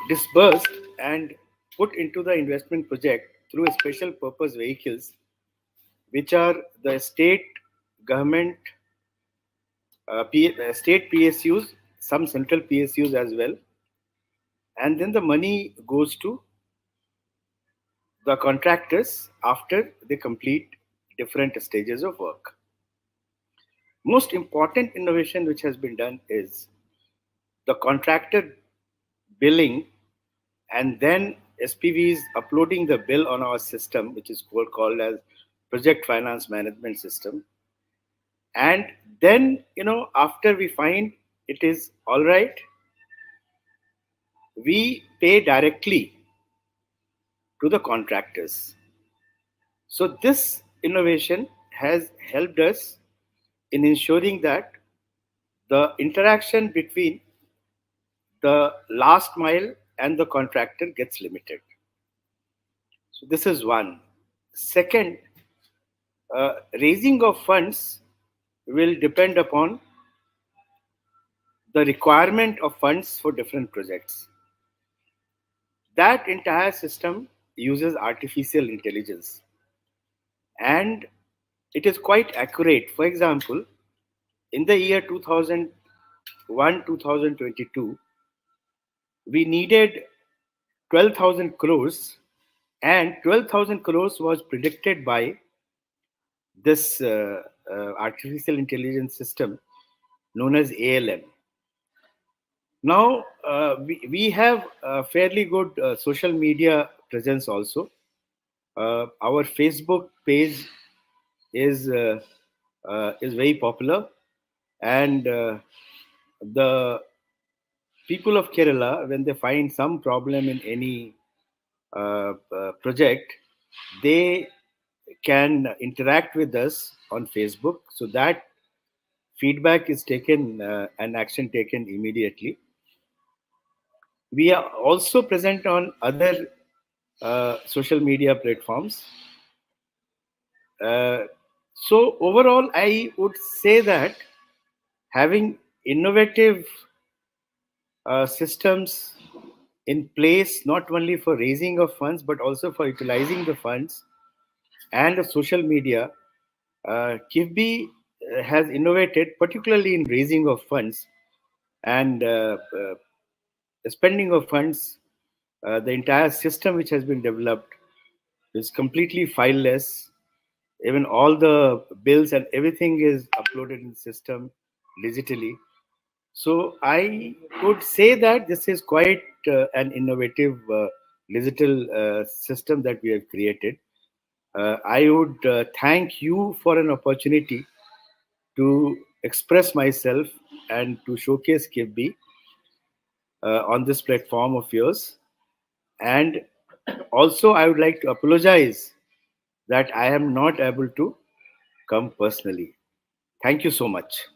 disbursed and put into the investment project through special purpose vehicles, which are the state government, state PSUs, some central PSUs as well. And then the money goes to the contractors after they complete different stages of work. Most important innovation which has been done is the contractor billing, and then SPVs uploading the bill on our system, which is called as Project Finance Management System. And then, after we find it is all right, we pay directly to the contractors. So this innovation has helped us in ensuring that the interaction between the last mile and the contractor gets limited. So this is one. Second, raising of funds will depend upon the requirement of funds for different projects. That entire system uses artificial intelligence, and it is quite accurate. For example, in the year 2001-2022, we needed 12,000 crores, and 12,000 crores was predicted by this artificial intelligence system known as ALM. Now, we have a fairly good social media presence also. Our Facebook page is very popular, and the people of Kerala, when they find some problem in any project, they can interact with us on Facebook, so that feedback is taken and action taken immediately. We are also present on other social media platforms. So overall, I would say that having innovative systems in place, not only for raising of funds but also for utilizing the funds and the social media, KIFBI has innovated, particularly in raising of funds and spending of funds. The entire system which has been developed is completely fileless. Even all the bills and everything is uploaded in the system digitally. So I would say that this is quite an innovative digital system that we have created. I would thank you for an opportunity to express myself and to showcase KIFBI on this platform of yours. And also, I would like to apologize that I am not able to come personally. Thank you so much.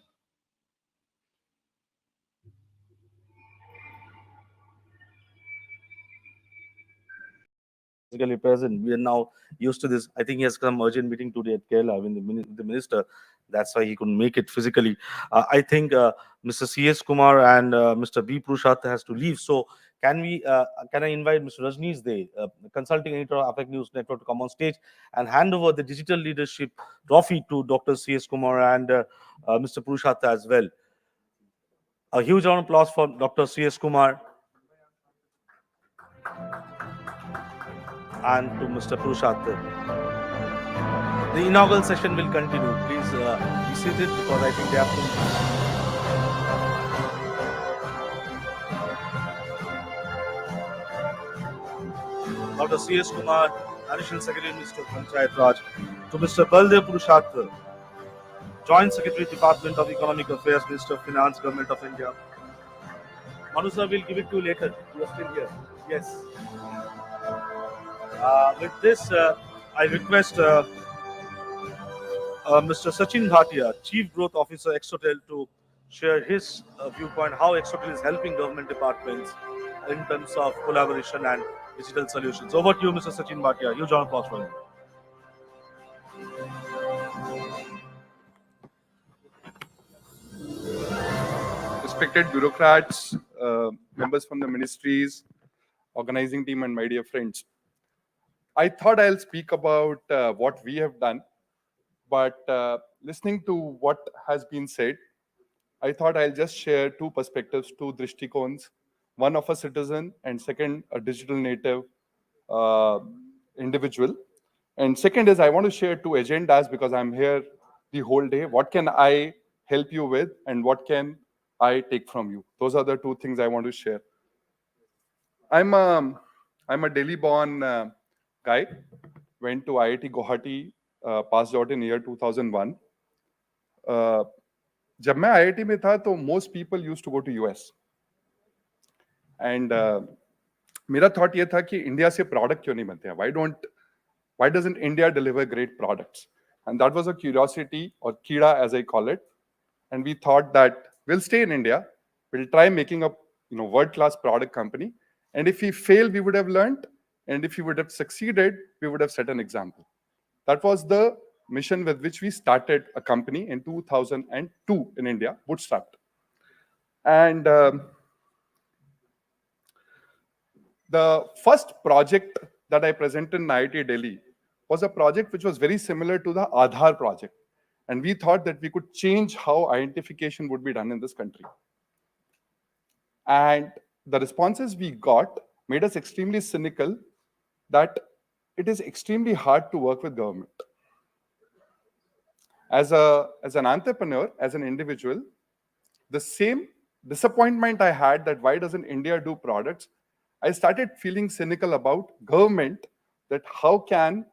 Physically present. We are now used to this. I think he has some urgent meeting today at Kerala. I mean, the minister. That's why he couldn't make it physically. I think Mr. C.S. Kumar and Mr. B. Prushat has to leave. So can I invite Mr. Rajneesh Dey, consulting editor of APAC News Network, to come on stage and hand over the digital leadership trophy to Dr. C.S. Kumar and Mr. Prushat as well. A huge round of applause for Dr. C.S. Kumar and to Mr. Prushat. The inaugural session will continue. Please be seated because I think they have to. Dr. C.S. Kumar, Additional Secretary, Minister of Panchayat Raj, to Mr. Baldev Purushat, Joint Secretary, Department of Economic Affairs, Minister of Finance, Government of India. Manu sir, we'll give it to you later. You are still here. Yes. With this, I request Mr. Sachin Bhatia, Chief Growth Officer, Exotel, to share his viewpoint how Exotel is helping government departments in terms of collaboration and digital solutions. Over to you, Mr. Sachin Bhatia. Huge round of applause for him. Respected bureaucrats, members from the ministries, organizing team, and my dear friends. I thought I'll speak about what we have done, but listening to what has been said, I thought I'll just share two perspectives, two drishtikons, one of a citizen and second, a digital native individual. And second is I want to share two agendas because I'm here the whole day. What can I help you with and what can I take from you? Those are the two things I want to share. I'm a Delhi-born guy. Went to IIT Guwahati, passed out in year 2001. जब मैं IIT में था तो most people used to go to US. And मेरा thought ये था कि India से product क्यों नहीं बनते हैं? Why doesn't India deliver great products? And that was a curiosity, or kida as I call it. And we thought that we'll stay in India. We'll try making a world-class product company. And if we fail, we would have learned. And if we would have succeeded, we would have set an example. That was the mission with which we started a company in 2002 in India, bootstrapped. And the first project that I presented in IIT Delhi was a project which was very similar to the Aadhaar project. And we thought that we could change how identification would be done in this country. And the responses we got made us extremely cynical that it is extremely hard to work with government. As an entrepreneur, as an individual, the same disappointment I had that why doesn't India do products, I started feeling cynical about government, that how can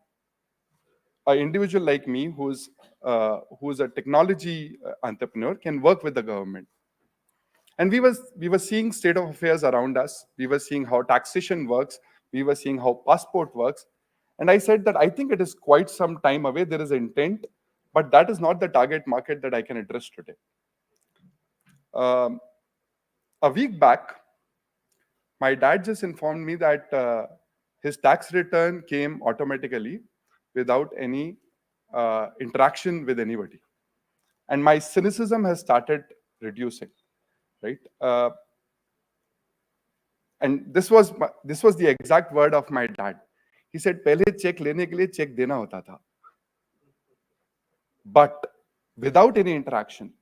an individual like me who's a technology entrepreneur can work with the government. And we were seeing state of affairs around us. We were seeing how taxation works. We were seeing how passport works. And I said that I think it is quite some time away. There is intent, but that is not the target market that I can address today. A week back, my dad just informed me that his tax return came automatically without any interaction with anybody. And my cynicism has started reducing, right? And this was the exact word of my dad. He said, "Pehle check lene ke liye check dena hota tha, but without any interaction."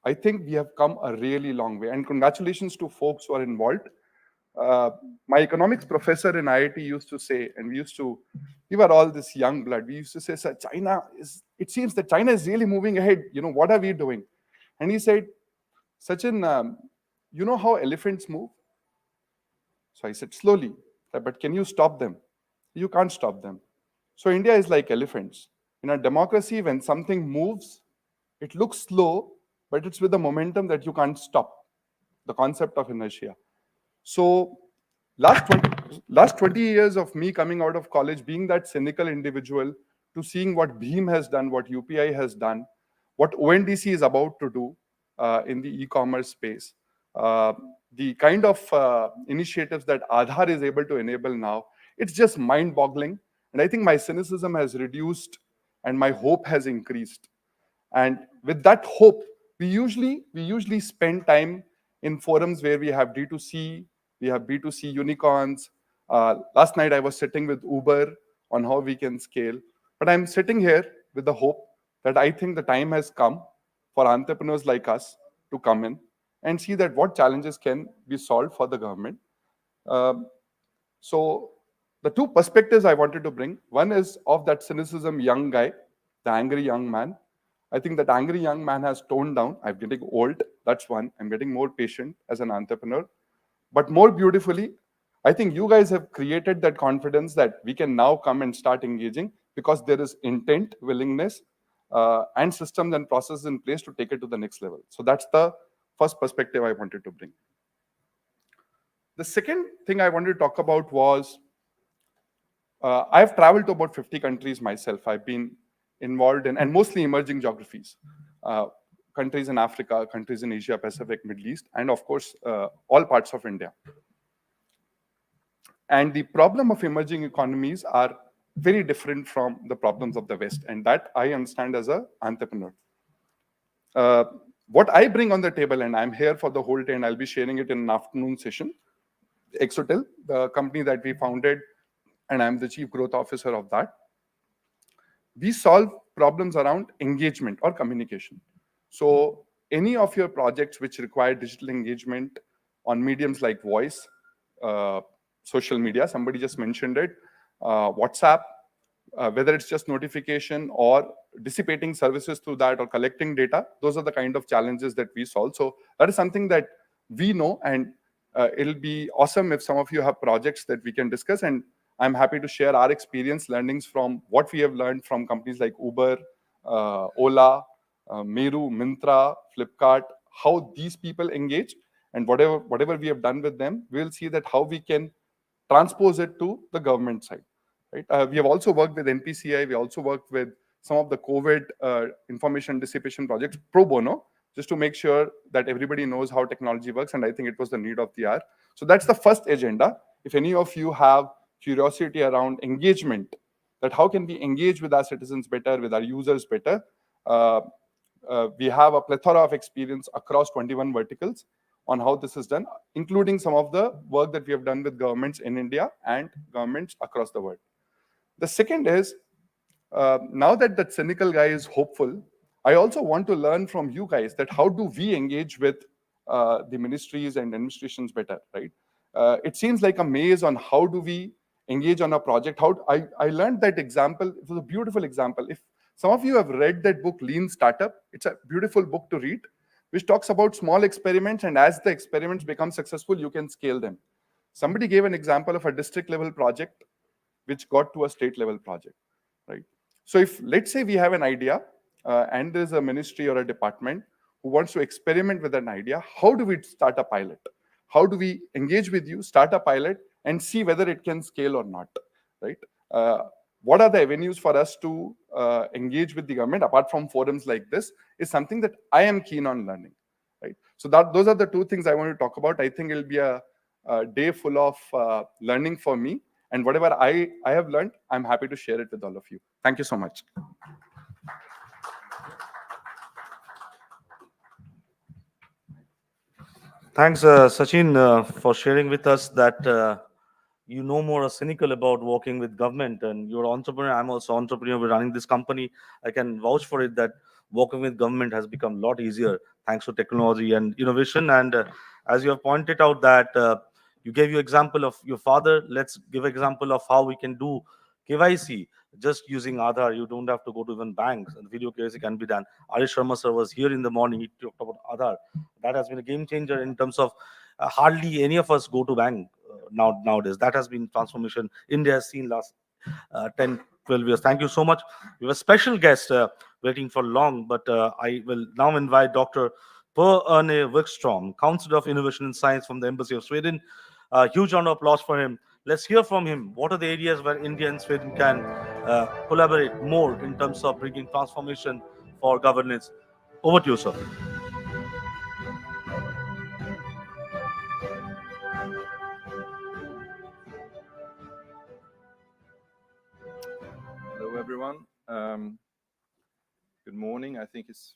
I think we have come a really long way. And congratulations to folks who are involved. My economics professor in IIT used to say, and we were all this young blood. We used to say, "Sir, it seems that China is really moving ahead. What are we doing?" And he said, "Sachin, you know how elephants move?" So I said, "Slowly, but can you stop them?" You can't stop them. So India is like elephants. In a democracy, when something moves, it looks slow, but it's with a momentum that you can't stop. The concept of inertia. So last 20 years of me coming out of college, being that cynical individual, to seeing what Bheem has done, what UPI has done, what ONDC is about to do in the e-commerce space, the kind of initiatives that Aadhaar is able to enable now, it's just mind-boggling. And I think my cynicism has reduced and my hope has increased. And with that hope, we usually spend time in forums where we have D2C, we have B2C unicorns. Last night I was sitting with Uber on how we can scale. But I'm sitting here with the hope that I think the time has come for entrepreneurs like us to come in and see that what challenges can be solved for the government. So the two perspectives I wanted to bring, one is of that cynicism young guy, the angry young man. I think that angry young man has toned down. I'm getting old. That's one. I'm getting more patient as an entrepreneur. But more beautifully, I think you guys have created that confidence that we can now come and start engaging because there is intent, willingness, and systems and processes in place to take it to the next level. So that's the first perspective I wanted to bring. The second thing I wanted to talk about was I've traveled to about 50 countries myself. I've been involved in, and mostly emerging geographies, countries in Africa, countries in Asia, Pacific, Middle East, and of course, all parts of India. And the problem of emerging economies are very different from the problems of the West. And that I understand as an entrepreneur. What I bring on the table, and I'm here for the whole day, and I'll be sharing it in an afternoon session, Exotel, the company that we founded, and I'm the chief growth officer of that. We solve problems around engagement or communication. So any of your projects which require digital engagement on mediums like voice, social media, somebody just mentioned it, WhatsApp, whether it's just notification or dissipating services through that or collecting data, those are the kind of challenges that we solve. So that is something that we know, and it'll be awesome if some of you have projects that we can discuss. And I'm happy to share our experience, learnings from what we have learned from companies like Uber, Ola, Meru, Myntra, Flipkart, how these people engage, and whatever we have done with them, we'll see that how we can transpose it to the government side. Right? We have also worked with NPCI. We also worked with some of the COVID information dissipation projects pro bono, just to make sure that everybody knows how technology works. And I think it was the need of the hour. So that's the first agenda. If any of you have curiosity around engagement, that how can we engage with our citizens better, with our users better, we have a plethora of experience across 21 verticals on how this is done, including some of the work that we have done with governments in India and governments across the world. The second is, now that that cynical guy is hopeful, I also want to learn from you guys that how do we engage with the ministries and administrations better, right? It seems like a maze on how do we engage on a project. I learned that example. It was a beautiful example. If some of you have read that book, Lean Startup, it's a beautiful book to read, which talks about small experiments, and as the experiments become successful, you can scale them. Somebody gave an example of a district level project which got to a state level project, right? So if, let's say we have an idea and there's a ministry or a department who wants to experiment with an idea, how do we start a pilot? How do we engage with you, start a pilot, and see whether it can scale or not, right? What are the avenues for us to engage with the government apart from forums like this is something that I am keen on learning, right? So those are the two things I want to talk about. I think it'll be a day full of learning for me, and whatever I have learned, I'm happy to share it with all of you. Thank you so much. Thanks, Sachin, for sharing with us that you know more cynical about working with government, and you're an entrepreneur. I'm also an entrepreneur. We're running this company. I can vouch for it that working with government has become a lot easier thanks to technology and innovation. And as you have pointed out that you gave your example of your father, let's give example of how we can do KYC just using Aadhaar. You don't have to go to even banks, and video KYC can be done. Arish Sharma sir was here in the morning. He talked about Aadhaar. That has been a game changer in terms of hardly any of us go to bank nowadays. That has been transformation India has seen last 10, 12 years. Thank you so much. We have a special guest waiting for long, but I will now invite Dr. Per Erne Wikstrom, Counselor of Innovation and Science from the Embassy of Sweden. Huge round of applause for him. Let's hear from him. What are the areas where India and Sweden can collaborate more in terms of bringing transformation for governance? Over to you, sir. Hello, everyone. Good morning. I think it's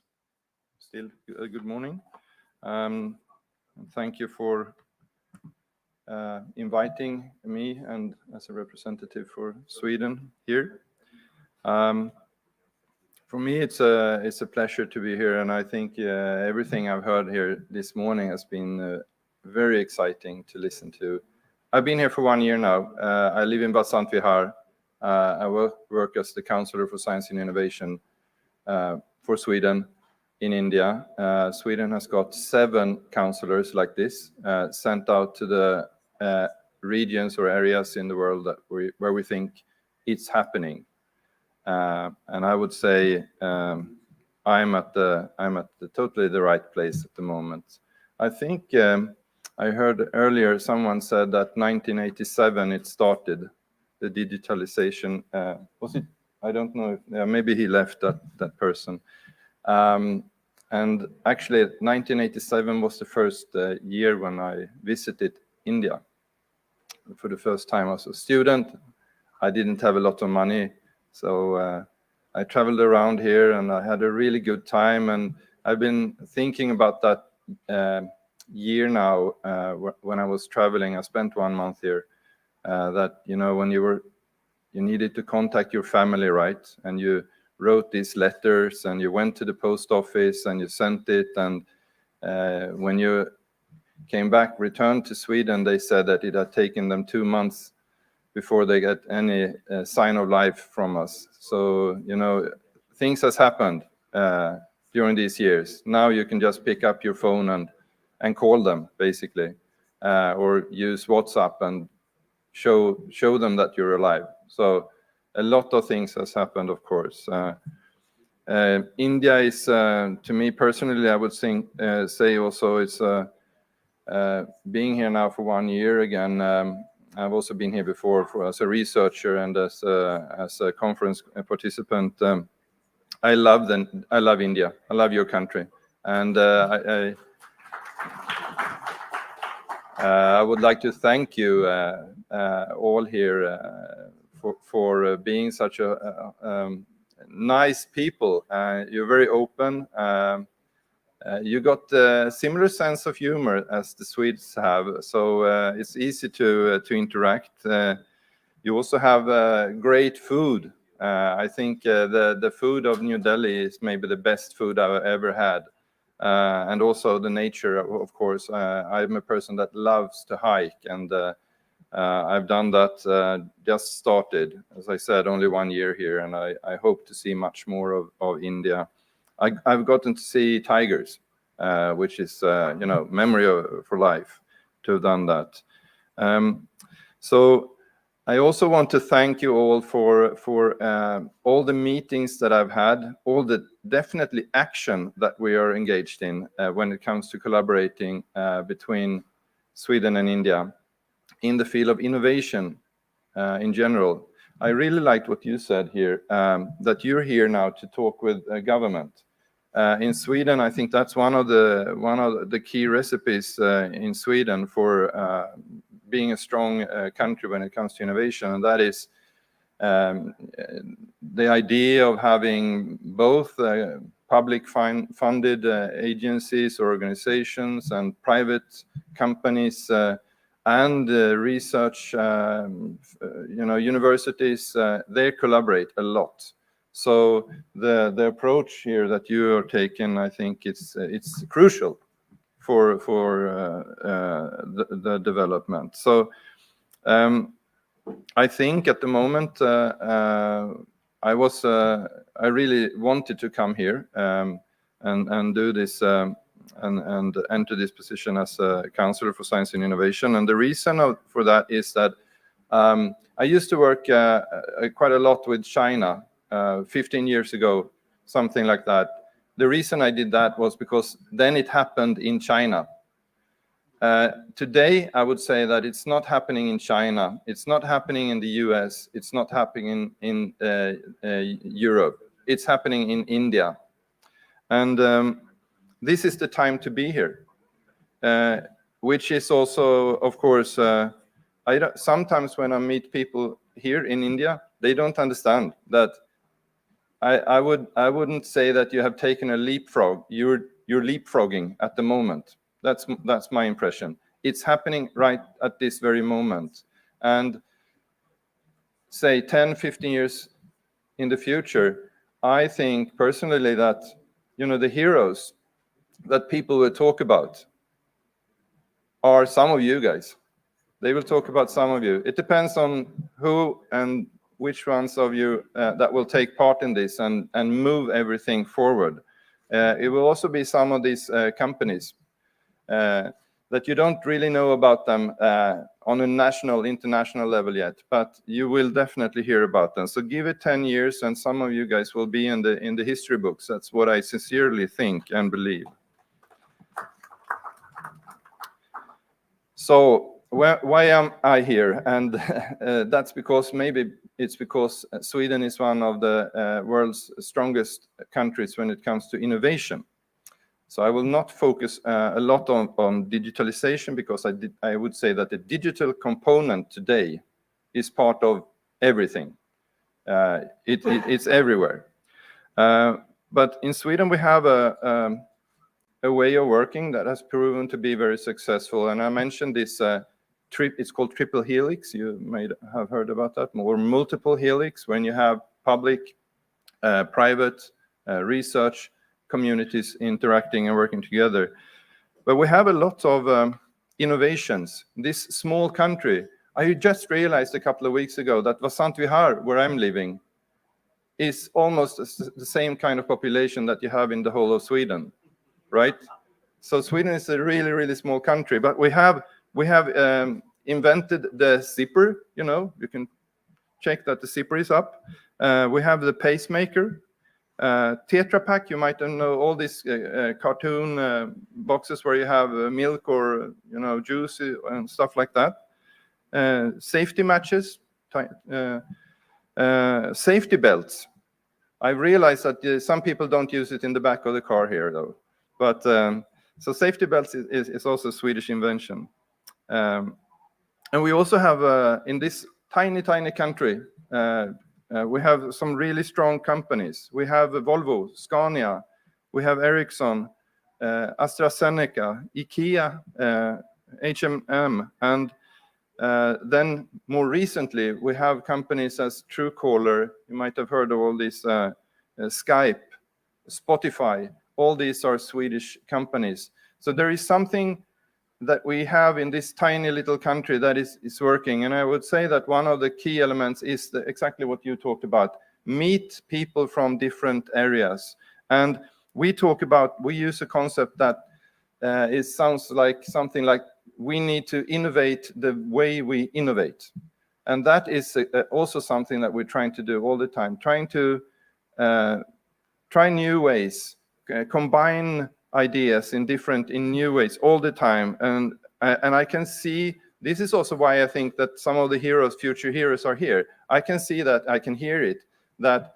still a good morning. And thank you for inviting me and as a representative for Sweden here. For me, it's a pleasure to be here, and I think everything I've heard here this morning has been very exciting to listen to. I've been here for 1 year now. I live in Basant Vihar. I work as the Counselor for Science and Innovation for Sweden in India. Sweden has got 7 counselors like this sent out to the regions or areas in the world that where we think it's happening. And I would say I'm at the totally the right place at the moment. I think I heard earlier someone said that 1987 it started the digitalization. Was it? I don't know. Maybe he left that person. And actually, 1987 was the first year when I visited India for the first time. I was a student. I didn't have a lot of money. So I traveled around here and I had a really good time. And I've been thinking about that year now when I was traveling. I spent 1 month here. That, you know, when you needed to contact your family, right? And you wrote these letters and you went to the post office and you sent it. And when you returned to Sweden, they said that it had taken them 2 months before they get any sign of life from us. So, you know, things has happened during these years. Now you can just pick up your phone and call them, basically, or use WhatsApp and show them that you're alive. So a lot of things has happened, of course. India is, to me personally, I would say also it's being here now for 1 year again. I've also been here before as a researcher and as a conference participant. I love India. I love your country, and I would like to thank you all here for being such a nice people. You're very open. You got a similar sense of humor as the Swedes have, so it's easy to interact. You also have great food. I think the food of New Delhi is maybe the best food I've ever had. And also the nature, of course. I'm a person that loves to hike, and I've done that, just started, as I said, only 1 year here, and I hope to see much more of India. I've gotten to see tigers, which is, you know, memory for life to have done that. So I also want to thank you all for all the meetings that I've had, all the definitely action that we are engaged in when it comes to collaborating between Sweden and India. in the field of innovation in general. I really liked what you said here, that you're here now to talk with government. In Sweden, I think that's one of the key recipes in Sweden for being a strong country when it comes to innovation, and that is the idea of having both public funded agencies or organizations and private companies and research, universities, they collaborate a lot. So the approach here that you are taking, I think it's crucial for the development. So I think at the moment I really wanted to come here and do this and enter this position as a counselor for science and innovation. And the reason for that is that I used to work quite a lot with China 15 years ago, something like that. The reason I did that was because then it happened in China. Today, I would say that it's not happening in China, it's not happening in the US, it's not happening in Europe, it's happening in India. And this is the time to be here, which is also, of course, sometimes when I meet people here in India, they don't understand that I wouldn't say that you have taken a leapfrog. You're leapfrogging at the moment. That's my impression. It's happening right at this very moment. And say 10, 15 years in the future, I think personally that, the heroes that people will talk about are some of you guys. They will talk about some of you. It depends on who and which ones of you that will take part in this and move everything forward. It will also be some of these companies that you don't really know about them on a national, international level yet, but you will definitely hear about them. So give it 10 years and some of you guys will be in the history books. That's what I sincerely think and believe. So why am I here? And that's because maybe it's because Sweden is one of the world's strongest countries when it comes to innovation. So I will not focus a lot on digitalization because I would say that the digital component today is part of everything. It's everywhere. But in Sweden we have a way of working that has proven to be very successful. And I mentioned this it's called triple helix. You may have heard about that, or multiple helix, when you have public, private, research communities interacting and working together. But we have a lot of innovations. This small country, I just realized a couple of weeks ago that Vasant Vihar, where I'm living, is almost the same kind of population that you have in the whole of Sweden, right? So Sweden is a really, really small country, but we have invented the zipper. You can check that the zipper is up. We have the pacemaker. Tetra Pak, you might know all these cartoon boxes where you have milk or juice and stuff like that. Safety matches, safety belts. I realize that some people don't use it in the back of the car here, though. But so safety belts is also a Swedish invention. And we also have in this tiny country. We have some really strong companies. We have Volvo, Scania, we have Ericsson, AstraZeneca, IKEA, H&M, and then more recently we have companies as Truecaller. You might have heard of all these, Skype, Spotify. All these are Swedish companies. So there is something that we have in this tiny little country that is working. And I would say that one of the key elements is exactly what you talked about. Meet people from different areas. And we use a concept that it sounds like something like we need to innovate the way we innovate. And that is also something that we're trying to do all the time, trying to try new ways, combine ideas in new ways all the time. And I can see This is also why I think that some of the heroes, future heroes, are here. I can see that, I can hear it, that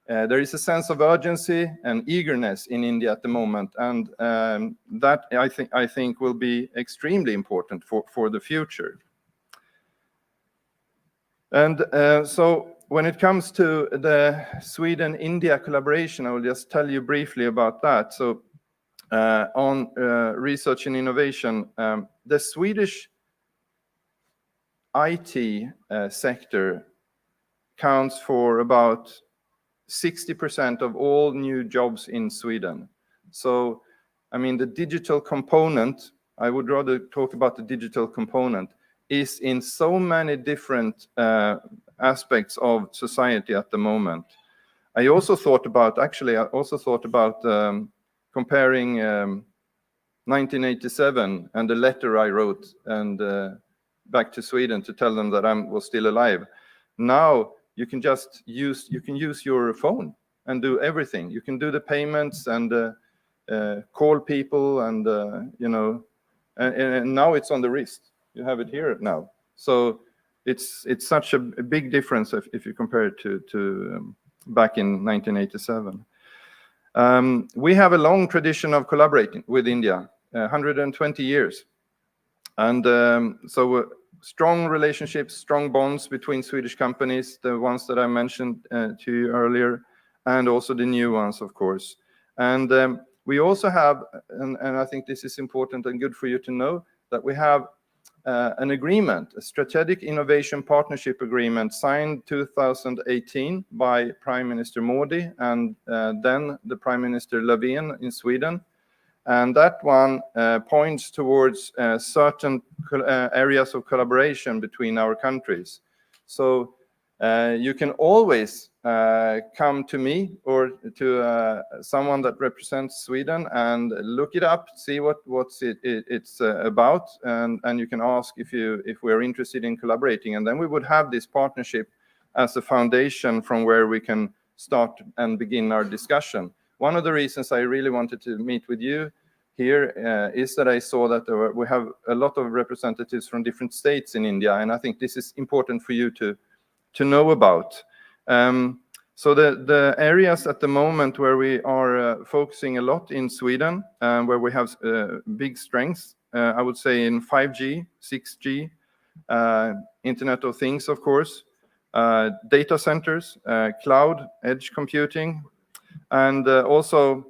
there is a sense of urgency and eagerness in India at the moment, and that I think will be extremely important for the future. And so when it comes to the Sweden-India collaboration, I will just tell you briefly about that. So on research and innovation, the Swedish IT sector counts for about 60% of all new jobs in Sweden. So, I mean, the digital component, I would rather talk about the digital component, is in so many different aspects of society at the moment. I also thought about comparing 1987 and the letter I wrote and back to Sweden to tell them that I was still alive. Now you can just use your phone and do everything. You can do the payments and call people, and you know, and now it's on the wrist. You have it here now. So it's such a big difference if you compare it to back in 1987. We have a long tradition of collaborating with India, 120 years. And so strong relationships, strong bonds between Swedish companies, the ones that I mentioned to you earlier, and also the new ones, of course. And we also have, and I think this is important and good for you to know, that we have an agreement, a strategic innovation partnership agreement signed 2018 by Prime Minister Modi and then the Prime Minister Löfven in Sweden. And that one points towards certain areas of collaboration between our countries. So you can always come to me or to someone that represents Sweden and look it up, see what's it's about, and you can ask if we're interested in collaborating. And then we would have this partnership as a foundation from where we can start and begin our discussion. One of the reasons I really wanted to meet with you here is that I saw that we have a lot of representatives from different states in India, and I think this is important for you to know about. So the areas at the moment where we are focusing a lot in Sweden, where we have big strengths, I would say in 5G, 6G, Internet of Things, of course, data centers, cloud, edge computing, and also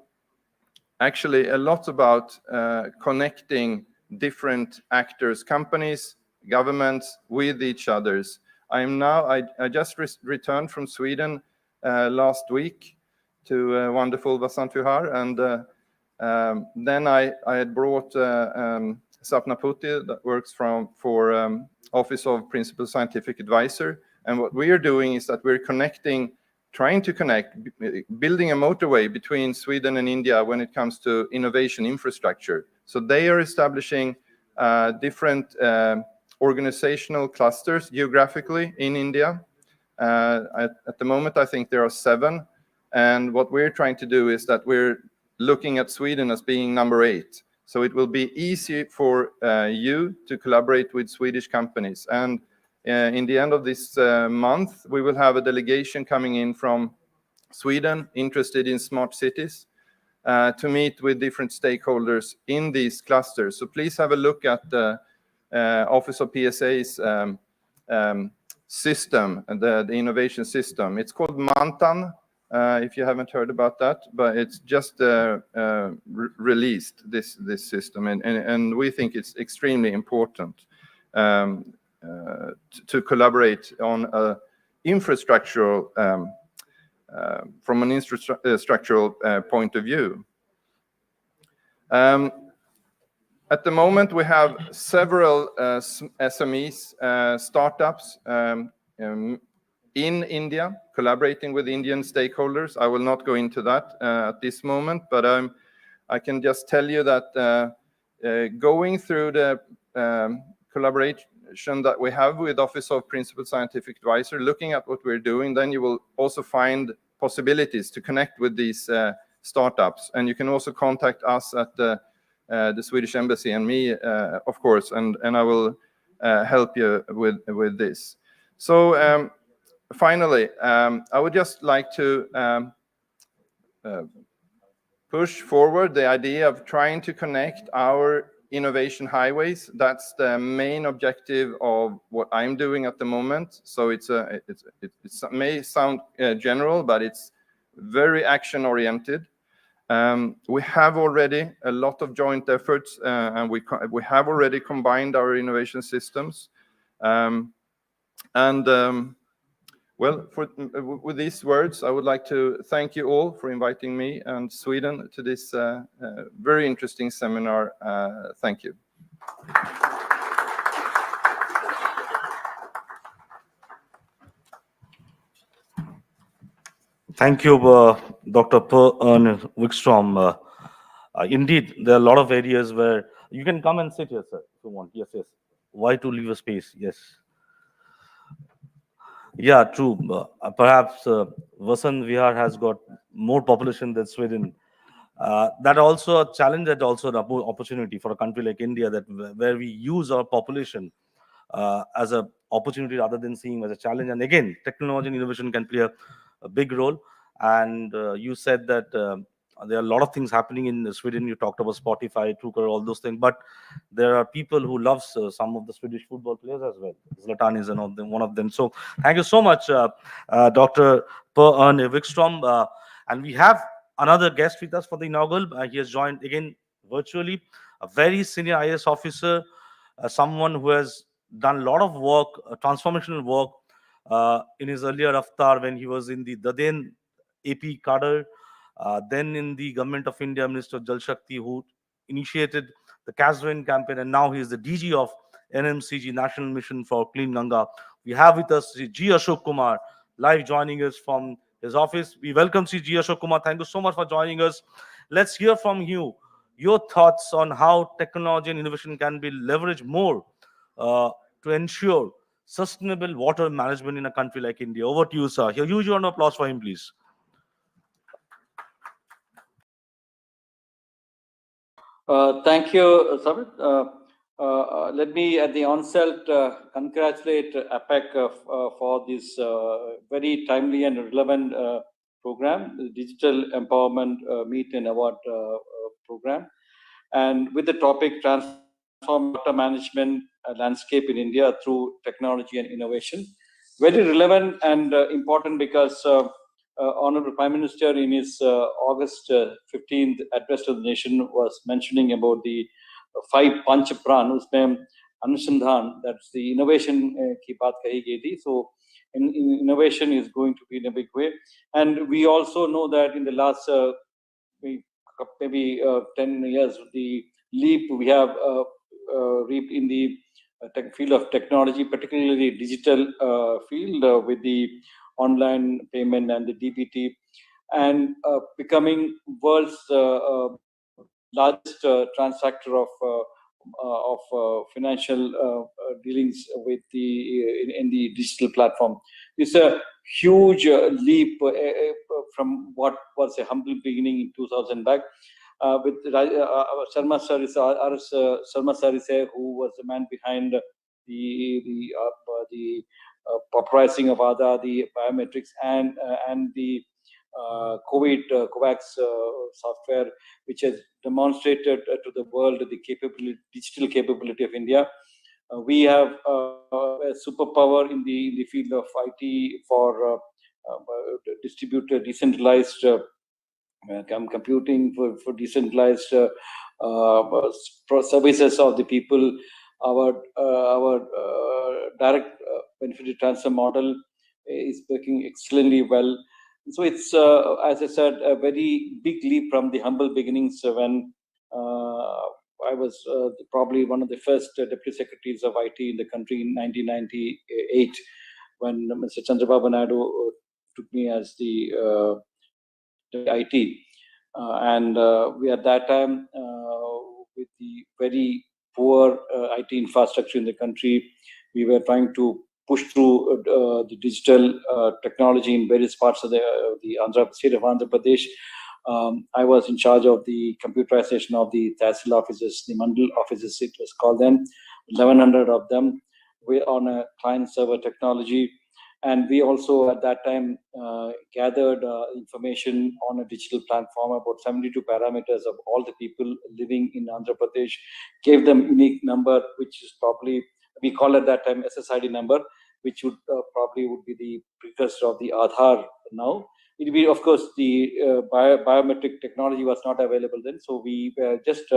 actually a lot about connecting different actors, companies, governments with each others. I just returned from Sweden last week to wonderful Vasant Vihar, and then I had brought Sapna Putti, that works for Office of Principal Scientific Advisor. And what we are doing is that we're trying to connect, building a motorway between Sweden and India when it comes to innovation infrastructure. So they are establishing different organizational clusters geographically in India. At the moment, I think there are 7. And what we're trying to do is that we're looking at Sweden as being number 8. So it will be easy for you to collaborate with Swedish companies. And in the end of this month, we will have a delegation coming in from Sweden interested in smart cities to meet with different stakeholders in these clusters. So please have a look at the Office of PSA's system, the innovation system. It's called Mantan, if you haven't heard about that, but it's just released, this system. And we think it's extremely important to collaborate on a infrastructural, from an infrastructural point of view. At the moment, we have several SMEs, startups in India, collaborating with Indian stakeholders. I will not go into that at this moment, but I can just tell you that going through the collaboration that we have with Office of Principal Scientific Advisor, looking at what we're doing, then you will also find possibilities to connect with these startups. And you can also contact us at the Swedish Embassy and me, of course, and I will help you with this. So finally, I would just like to push forward the idea of trying to connect our innovation highways. That's the main objective of what I'm doing at the moment. So it may sound general, but it's very action oriented. We have already a lot of joint efforts, and we have already combined our innovation systems. Well, with these words, I would like to thank you all for inviting me and Sweden to this very interesting seminar. Thank you. Thank you, Dr. Per Wikstrom. Indeed, there are a lot of areas where you can come and sit here, sir, if you want. Yes, yes. Why to leave a space? Yes. Yeah, true. Perhaps Vasant Vihar has got more population than Sweden. That also a challenge, that also an opportunity for a country like India, that where we use our population as a opportunity rather than seeing as a challenge. And again, technology and innovation can play a big role. And you said that there are a lot of things happening in Sweden. You talked about Spotify, Truecaller, all those things. But there are people who love some of the Swedish football players as well. Zlatan is one of them. So thank you so much, Dr. Per Wikstrom. And we have another guest with us for the inaugural. He has joined again virtually, a very senior IAS officer, someone who has done a lot of work, transformational work in his earlier avatar when he was in the Daden AP cadre, then in the government of India, Minister of Jal Shakti, who initiated the Casvin campaign, and now he is the DG of NMCG, National Mission for Clean Ganga. We have with us Sri G. Ashok Kumar, live joining us from his office. We welcome Sri G. Ashok Kumar. Thank you so much for joining us. Let's hear from you your thoughts on how technology and innovation can be leveraged more to ensure sustainable water management in a country like India. Over to you, sir. A huge round of applause for him, please. Thank you, Samit. Let me, at the onset, congratulate APAC for this very timely and relevant program, the Digital Empowerment Meet and Award program. And with the topic Transform Water Management Landscape in India through Technology and Innovation. Very relevant and important because Honorable Prime Minister in his August 15th address to the nation was mentioning about the 5 Panch Pran, usme Anusandhan, that's the innovation ki baat kahi gayi thi. So innovation is going to be in a big way. And we also know that in the last maybe 10 years, the leap we have reaped in the field of technology, particularly the digital field with the online payment and the DBT, and becoming world's largest transactor of financial dealings with in the digital platform. It's a huge leap from what was a humble beginning in 2000 back. With Sharma sir is Sharma sir is who was the man behind the popularizing of Aadhaar, the biometrics, and the COVID COVAX software, which has demonstrated to the world the digital capability of India. We have a superpower in the field of IT for distributed, decentralized computing, for decentralized services of the people. Our direct benefit transfer model is working extremely well. So it's, as I said, a very big leap from the humble beginnings when I was probably one of the first deputy secretaries of IT in the country in 1998, when Mr. Chandrababu Naidu took me as the IT. And we at that time, with the very poor IT infrastructure in the country, we were trying to push through the digital technology in various parts of the state of Andhra Pradesh. I was in charge of the computerization of the Tehsil offices, the Mandal offices, it was called then, 1,100 of them. on a client-server technology. And we also at that time gathered information on a digital platform about 72 parameters of all the people living in Andhra Pradesh, gave them unique number, which is probably, we call at that time SSID number, which would probably would be the precursor of the Aadhaar now. It will be, of course, the biometric technology was not available then, so we were just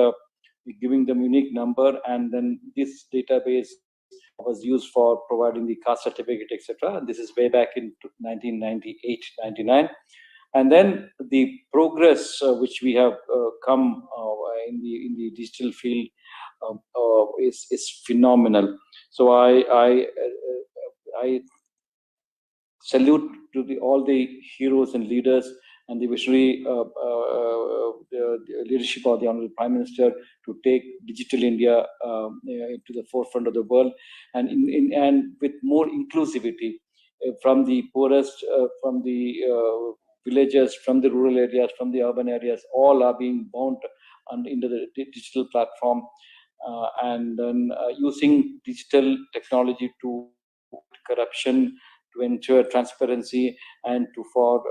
giving them unique number, and then this database was used for providing the caste certificate, etc. This is way back in 1998-99. And then the progress which we have come in the digital field is phenomenal. So I salute to all the heroes and leaders and the visionary the leadership of the Honorable Prime Minister to take Digital India to the forefront of the world, and and with more inclusivity from the poorest, from the villages, from the rural areas, from the urban areas, all are being bound into the digital platform, and then using digital technology to corruption, to ensure transparency, and for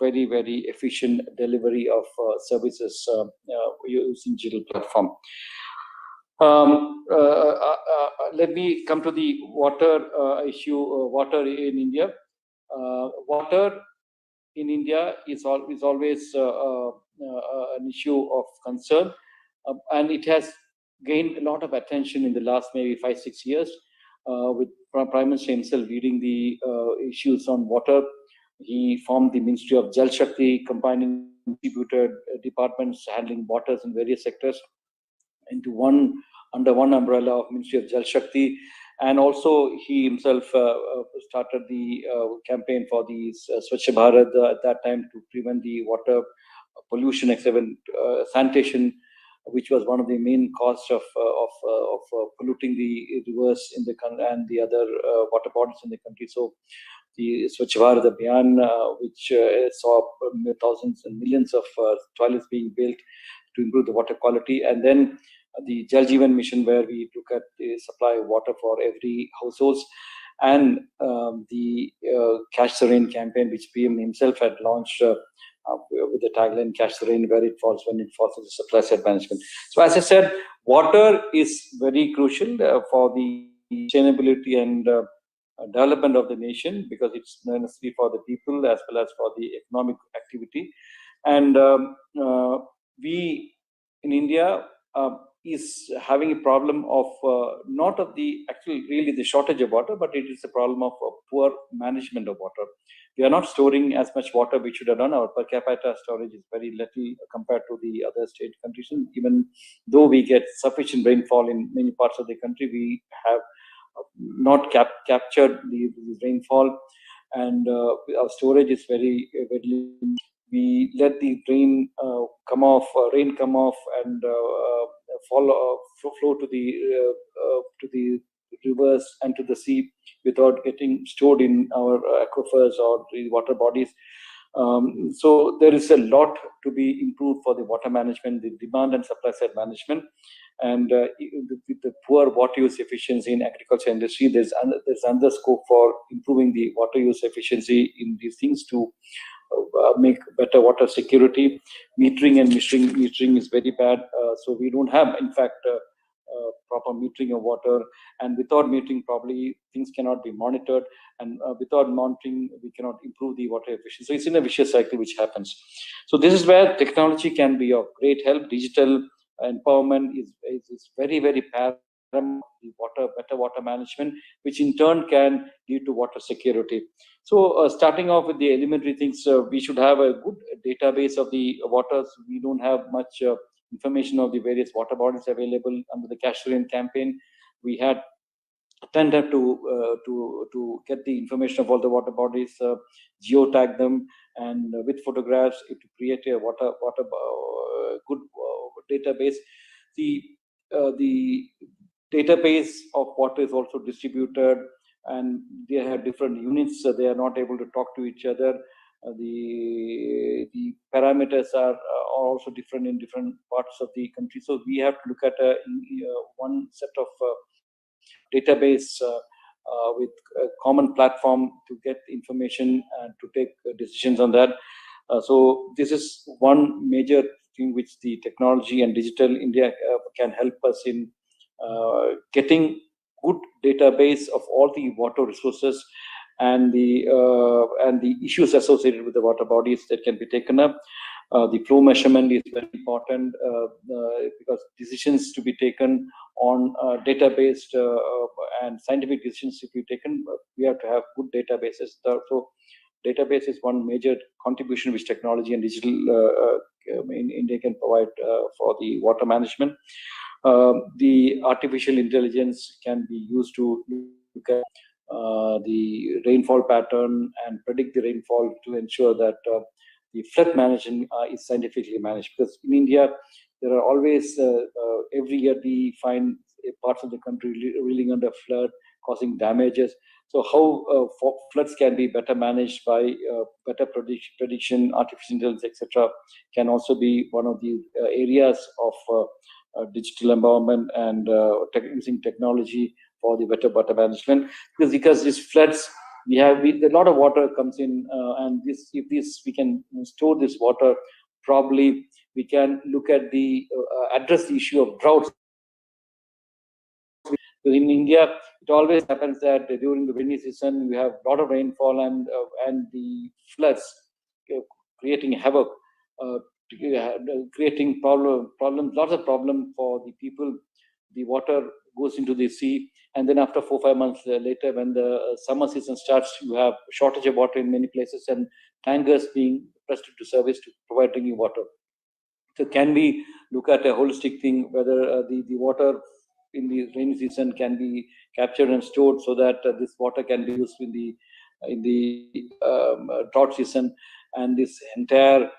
very, very efficient delivery of services using digital platform. Let me come to the water issue. Water in India. Water in India is always an issue of concern, and it has gained a lot of attention in the last maybe 5-6 years, with Prime Minister himself leading the issues on water. He formed the Ministry of Jal Shakti, combining distributed departments handling waters in various sectors into under one umbrella of Ministry of Jal Shakti. And also he himself started the campaign for the Swachh Bharat at that time to prevent the water pollution, except sanitation, which was one of the main causes of polluting the rivers in the country and the other water bodies in the country. So the Swachh Bharat Abhiyan, which saw thousands and millions of toilets being built to improve the water quality, and then the Jal Jeevan Mission, where we look at the supply of water for every households, and the Catch the Rain campaign, which PM himself had launched with the tagline "Catch the Rain where it falls, when it falls" as a supply side management. So, as I said, water is very crucial for the sustainability and development of the nation, because it's necessary for the people as well as for the economic activity. And we in India is having a problem of not of the actually really the shortage of water, but it is a problem of poor management of water. We are not storing as much water we should have done. Our per capita storage is very little compared to the other state countries. And even though we get sufficient rainfall in many parts of the country, we have not captured the rainfall, and our storage is very limited. We let the rain come off, and flow to the rivers and to the sea without getting stored in our aquifers or the water bodies. So there is a lot to be improved for the water management, the demand and supply side management, and with the poor water use efficiency in agriculture industry, there's another scope for improving the water use efficiency in these things to make better water security. Metering and metering is very bad, so we don't have, in fact, proper metering of water, and without metering probably things cannot be monitored, and without monitoring we cannot improve the water efficiency. So it's in a vicious cycle which happens. So this is where technology can be of great help. Digital empowerment is very, very paramount. The better water management, which in turn can lead to water security. So starting off with the elementary things, we should have a good database of the waters. We don't have much information of the various water bodies available under the Catch the Rain campaign. We had attempted to get the information of all the water bodies, geotag them, and with photographs to create a good database. The database of water is also distributed, and they have different units, so they are not able to talk to each other. The parameters are also different in different parts of the country. So we have to look at one set of database with a common platform to get information and to take decisions on that. So this is one major thing which the technology and digital India can help us in getting good database of all the water resources and the issues associated with the water bodies that can be taken up. The flow measurement is very important because decisions to be taken on data-based and scientific decisions to be taken, we have to have good databases. So database is one major contribution which technology and digital in India can provide for the water management. The artificial intelligence can be used to look at the rainfall pattern and predict the rainfall to ensure that the flood management is scientifically managed. Because in India, there are always, every year we find parts of the country reeling under flood, causing damages. So how floods can be better managed by better prediction, artificial intelligence, etc., can also be one of the areas of digital empowerment and using technology for the better water management. Because these floods, a lot of water comes in, and if we can store this water properly, we can look at address the issue of droughts. In India, it always happens that during the rainy season, we have a lot of rainfall and the floods creating havoc, creating problems, lots of problems for the people. The water goes into the sea, and then after 4-5 months later, when the summer season starts, you have shortage of water in many places and tankers being pressed into service to provide drinking water. So can we look at a holistic thing, whether the water in the rainy season can be captured and stored so that this water can be used in the drought season, and this entire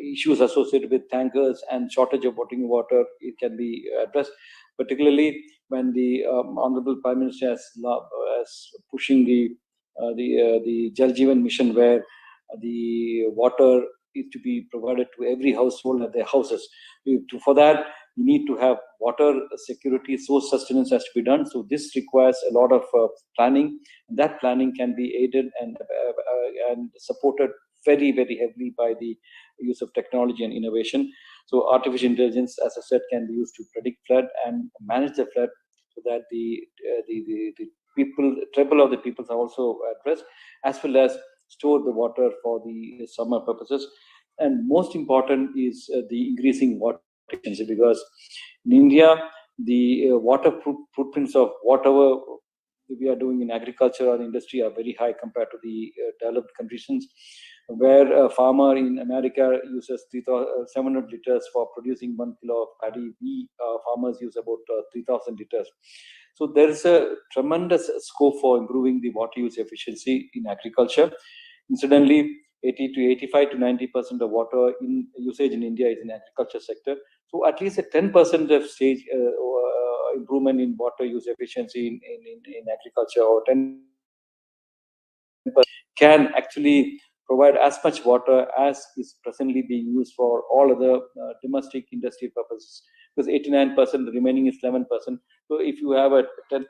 issues associated with tankers and shortage of drinking water, it can be addressed, particularly when the Honorable Prime Minister is pushing the Jal Jeevan mission, where the water is to be provided to every household at their houses. For that, we need to have water security, source sustenance has to be done. So this requires a lot of planning. And that planning can be aided and supported very, very heavily by the use of technology and innovation. So artificial intelligence, as I said, can be used to predict flood and manage the flood so that the people, trouble of the peoples are also addressed, as well as store the water for the summer purposes. And most important is the increasing water efficiency, because in India, the water footprints of whatever we are doing in agriculture or industry are very high compared to the developed conditions, where a farmer in America uses 700 liters for producing 1 kilo of paddy. We farmers use about 3,000 liters. So there is a tremendous scope for improving the water use efficiency in agriculture. Incidentally, 85 to 90% of water in usage in India is in agriculture sector. So at least a 10% of stage improvement in water use efficiency in agriculture, or 10% can actually provide as much water as is presently being used for all other domestic industry purposes. Because 89%, the remaining is 11%. So if you have a 10%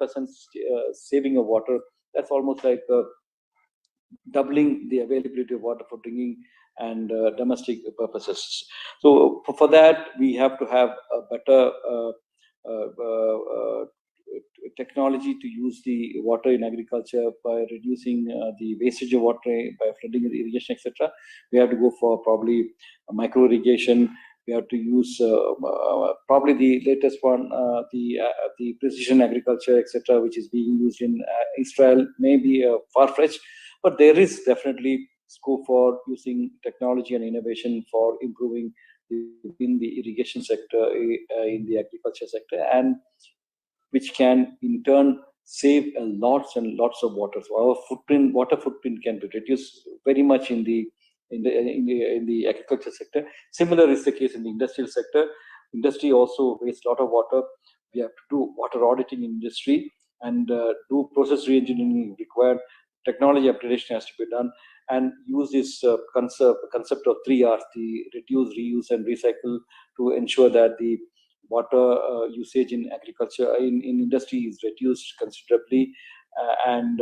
saving of water, that's almost like doubling the availability of water for drinking and domestic purposes. So for that, we have to have a better technology to use the water in agriculture by reducing the wastage of water, by flooding the irrigation, etc. We have to go for probably micro irrigation. We have to use probably the latest one, the precision agriculture, etc., which is being used in Israel. Maybe far-fetched, but there is definitely scope for using technology and innovation for improving in the irrigation sector, in the agriculture sector, and which can in turn save lots and lots of water. So our water footprint can be reduced very much in the agriculture sector. Similar is the case in the industrial sector. Industry also wastes a lot of water. We have to do water auditing in industry and do process re-engineering required. Technology upgradation has to be done, and use this concept of 3 Rs: the reduce, reuse, and recycle, to ensure that the water usage in agriculture, in industry is reduced considerably, and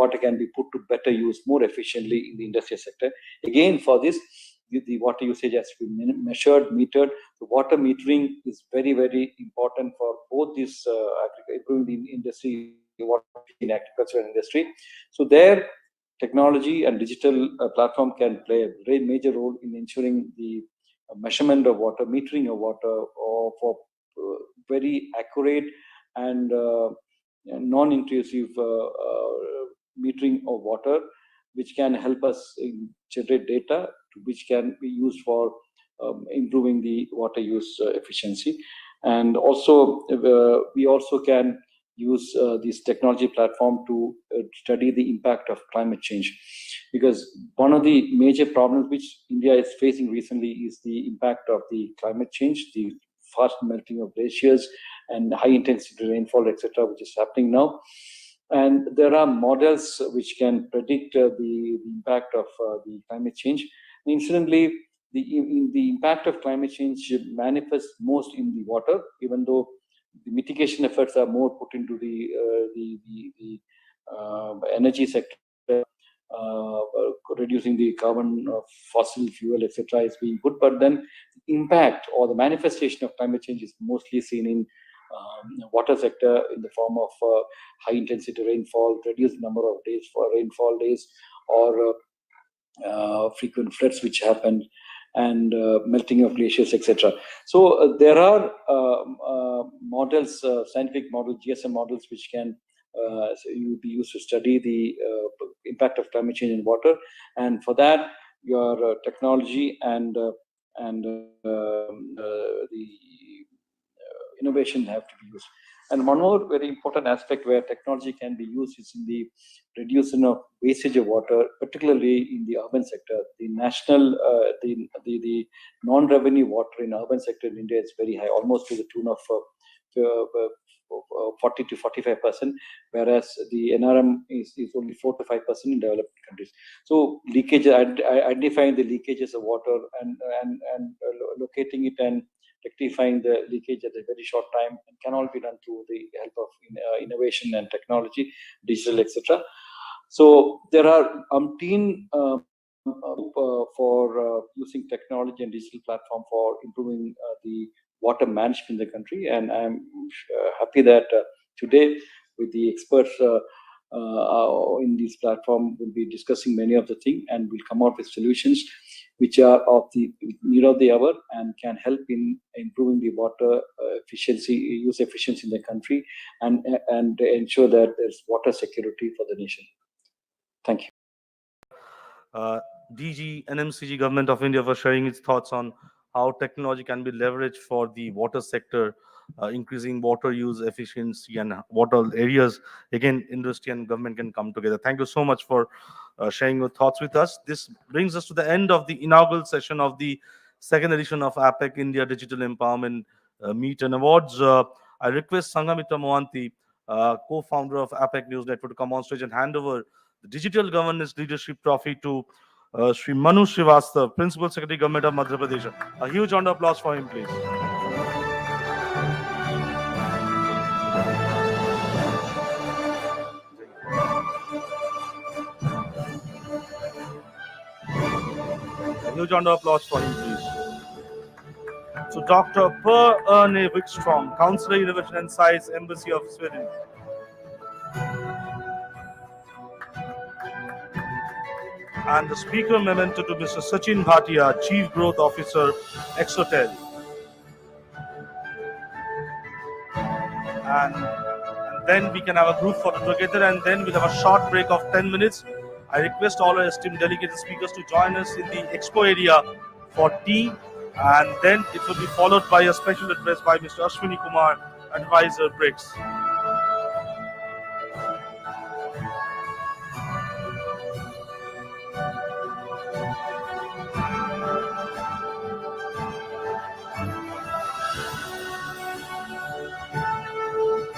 water can be put to better use more efficiently in the industrial sector. Again, for this, the water usage has to be measured, metered. The water metering is very, very important for both this improving the industry, water in agriculture and industry. So there, technology and digital platform can play a very major role in ensuring the measurement of water, metering of water, or for very accurate and non-intrusive metering of water, which can help us generate data which can be used for improving the water use efficiency. And also, we also can use this technology platform to study the impact of climate change, because one of the major problems which India is facing recently is the impact of the climate change, the fast melting of glaciers and high intensity rainfall, etc., which is happening now. And there are models which can predict the impact of the climate change. And incidentally, the impact of climate change manifests most in the water, even though the mitigation efforts are more put into the energy sector, reducing the carbon fossil fuel, etc., is being put. But then the impact or the manifestation of climate change is mostly seen in water sector in the form of high intensity rainfall, reduced number of days for rainfall days, or frequent floods which happen, and melting of glaciers, etc. So there are models, scientific models, GSM models, which can be used to study the impact of climate change in water. And for that, your technology and the innovation have to be used. And one more very important aspect where technology can be used is in the reduction of wastage of water, particularly in the urban sector. The national, the non-revenue water in urban sector in India is very high, almost to the tune of 40 to 45%, whereas the NRM is only 4 to 5% in developed countries. So leakage, identifying the leakages of water and locating it and rectifying the leakage at a very short time can all be done through the help of innovation and technology, digital, etc. So there are umpteen for using technology and digital platform for improving the water management in the country. And I'm happy that today, with the experts in this platform, we'll be discussing many of the things, and we'll come out with solutions which are of the need of the hour and can help in improving the water efficiency, use efficiency in the country, and ensure that there's water security for the nation. Thank you. DG, NMCG, Government of India, for sharing its thoughts on how technology can be leveraged for the water sector, increasing water use efficiency and water areas. Again, industry and government can come together. Thank you so much for sharing your thoughts with us. This brings us to the end of the inaugural session of the second edition of APAC India Digital Empowerment Meet and Awards. I request Sanghamitra Mohanty, co-founder of APAC News Network, to come on stage and hand over the Digital Governance Leadership Trophy to Sri Manu Srivastav, Principal Secretary, Government of Madhya Pradesh. A huge round of applause for him, please. A huge round of applause for him, please. So, Dr. Per Erne Wikström, Counselor, Innovation and Science, Embassy of Sweden. And the speaker memento to Mr. Sachin Bhatia, Chief Growth Officer, Exotel. And then we can have a group photo together, and then we'll have a short break of 10 minutes. I request all our esteemed delegated speakers to join us in the expo area for tea, and then it will be followed by a special address by Mr. Ashwini Kumar, Advisor BRICS.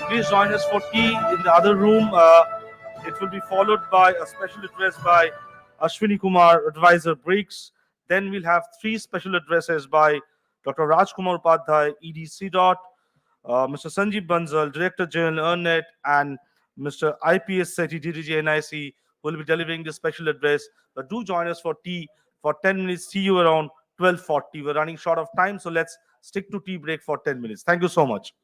Please join us for tea in the other room. It will be followed by a special address by Ashwini Kumar, Advisor BRICS. Then we'll have 3 special addresses by Dr. Rajkumar Upadhyay, ED Dot, Mr. Sanjeev Bansal, Director General EarnNet, and Mr. IPS Sethi, DDG NIC, will be delivering this special address. But do join us for tea for 10 minutes. See you around 12:40. We're running short of time, so let's stick to tea break for 10 minutes. Thank you so much.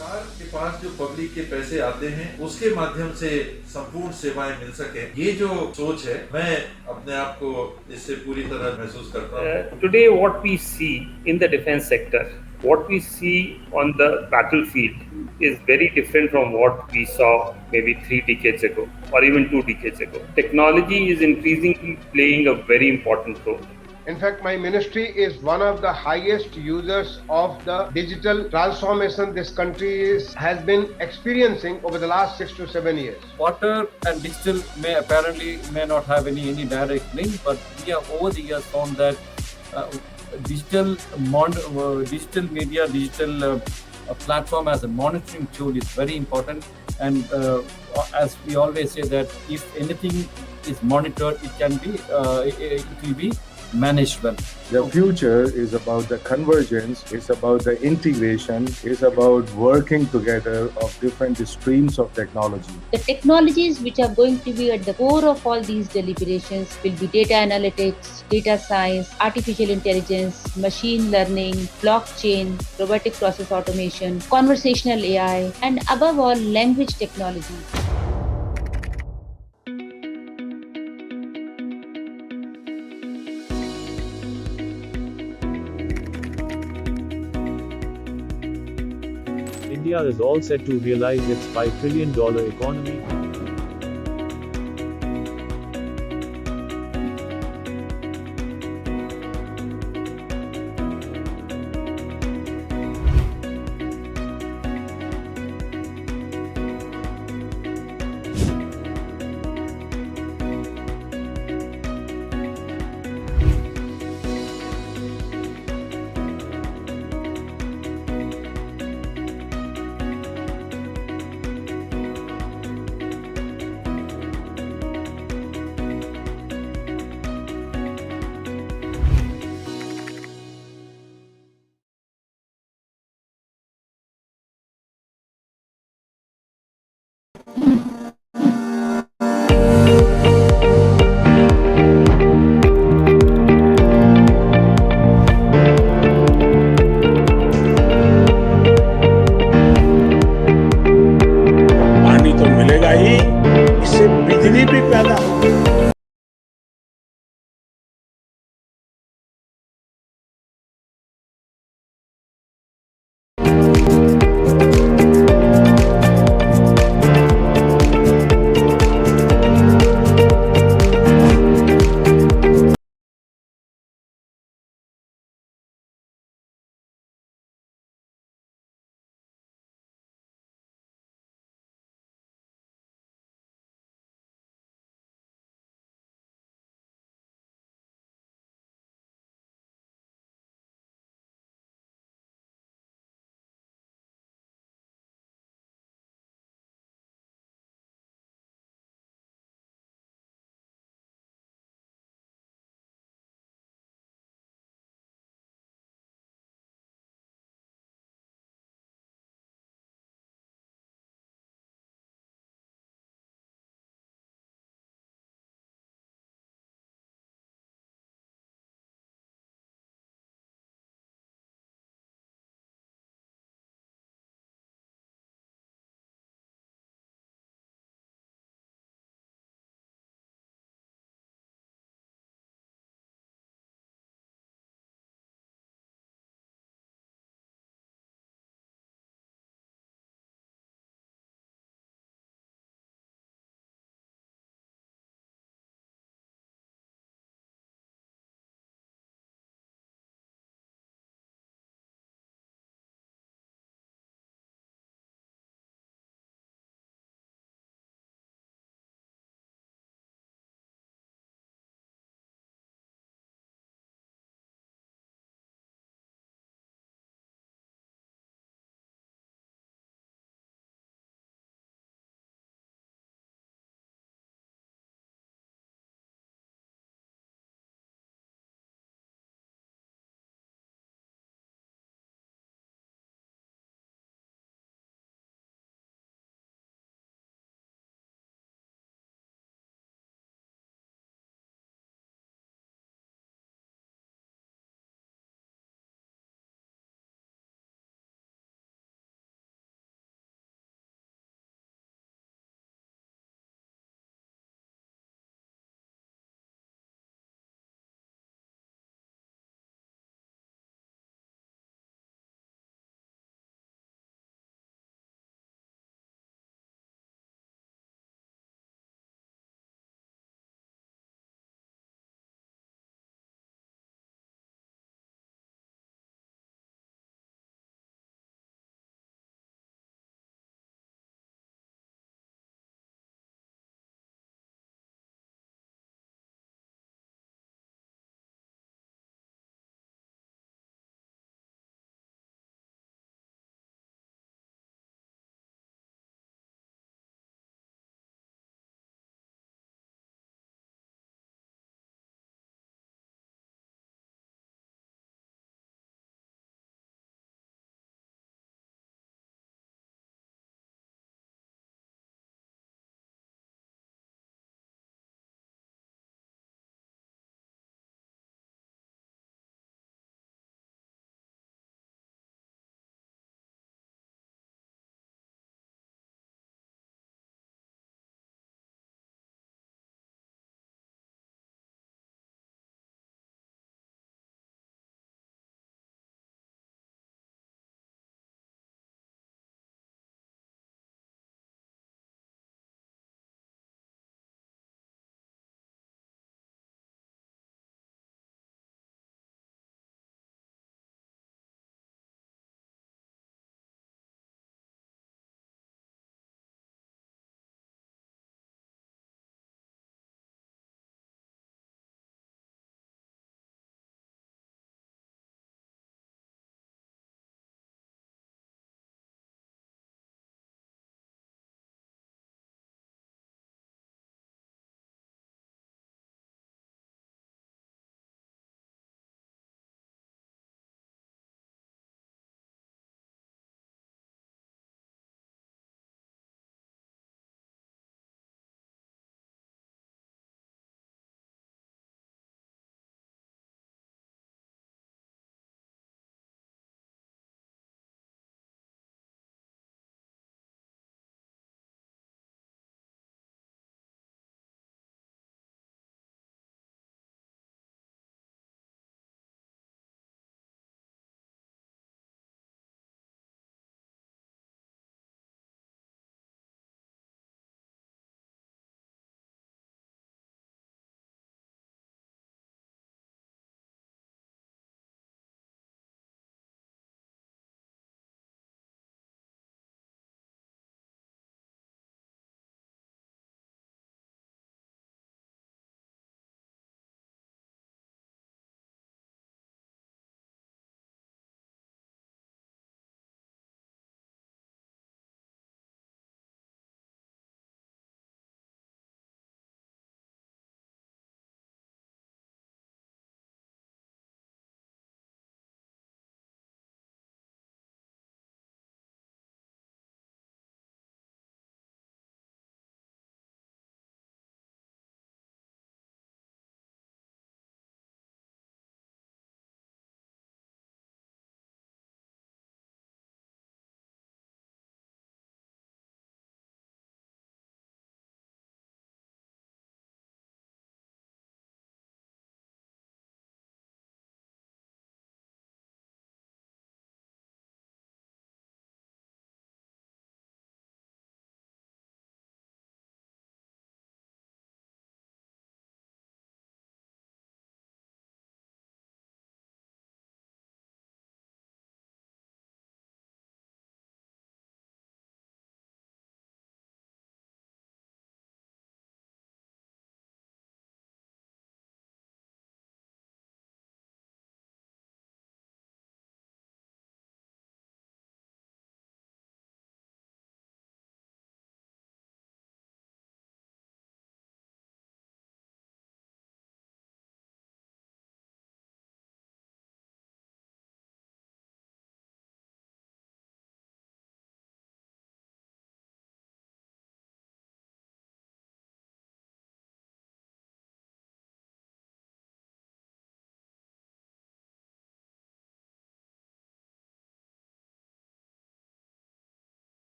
सरकार के पास जो public के पैसे आते हैं उसके माध्यम से संपूर्ण सेवाएं मिल सके, ये जो सोच है, मैं अपने आप को इससे पूरी तरह महसूस करता हूँ। Today, what we see in the defense sector, what we see on the battlefield is very different from what we saw maybe 3 decades ago or even 2 decades ago. Technology is increasingly playing a very important role. In fact, my ministry is one of the highest users of the digital transformation this country has been experiencing over the last 6 to 7 years. Water and digital may not have any direct link, but we have over the years found that digital media, digital platform as a monitoring tool is very important. And as we always say that if anything is monitored, it will be managed well. The future is about the convergence, it's about the integration, it's about working together of different streams of technology. The technologies which are going to be at the core of all these deliberations will be data analytics, data science, artificial intelligence, machine learning, blockchain, robotic process automation, conversational AI, and above all, language technology. India is all set to realize its $5 trillion economy.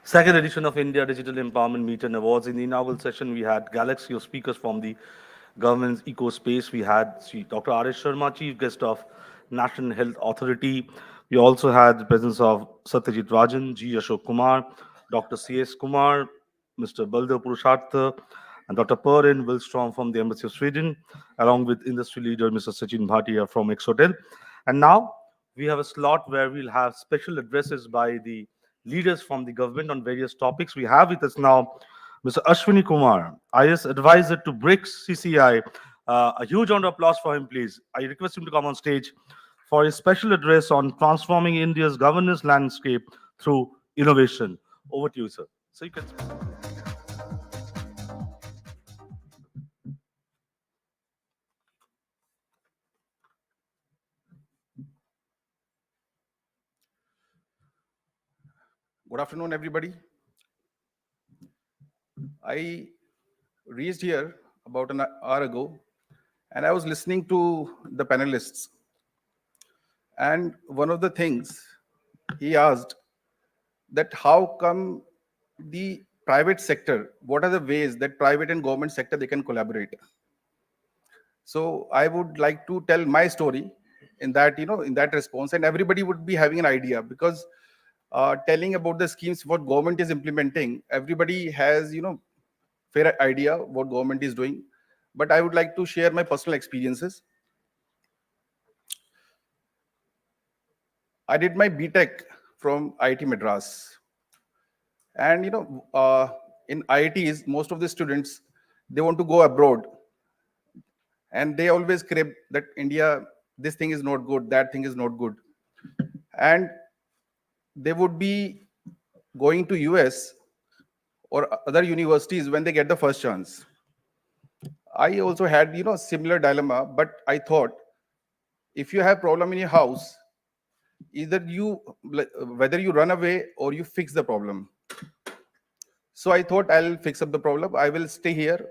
Second edition of India Digital Empowerment Meet and Awards. In the inaugural session, we had galaxy of speakers from the government's eco space. We had Dr. R.S. Sharma, Chief Guest of National Health Authority. We also had the presence of Satyajit Rajan, G. Ashok Kumar, Dr. C.S. Kumar, Mr. Baldev Purushartha, and Dr. Perin Wilstrom from the Embassy of Sweden, along with industry leader Mr. Sachin Bhatia from Exotel. And now we have a slot where we'll have special addresses by the leaders from the government on various topics. We have with us now Mr. Ashwini Kumar, IS advisor to BRICS CCI. A huge round of applause for him, please. I request him to come on stage for his special address on transforming India's governance landscape through innovation. Over to you, sir. So you can. Good afternoon, everybody. I reached here about an hour ago, and I was listening to the panelists. And one of the things he asked that how come the private sector, what are the ways that private and government sector they can collaborate? So I would like to tell my story in that, in that response, and everybody would be having an idea, because telling about the schemes what government is implementing, everybody has, fair idea what government is doing. But I would like to share my personal experiences. I did my BTech from IIT Madras. And, in IITs, most of the students, they want to go abroad. And they always crib that India, this thing is not good, that thing is not good. And they would be going to US or other universities when they get the first chance. I also had, similar dilemma, but I thought, if you have problem in your house, either whether you run away or you fix the problem. So I thought, I'll fix up the problem. I will stay here,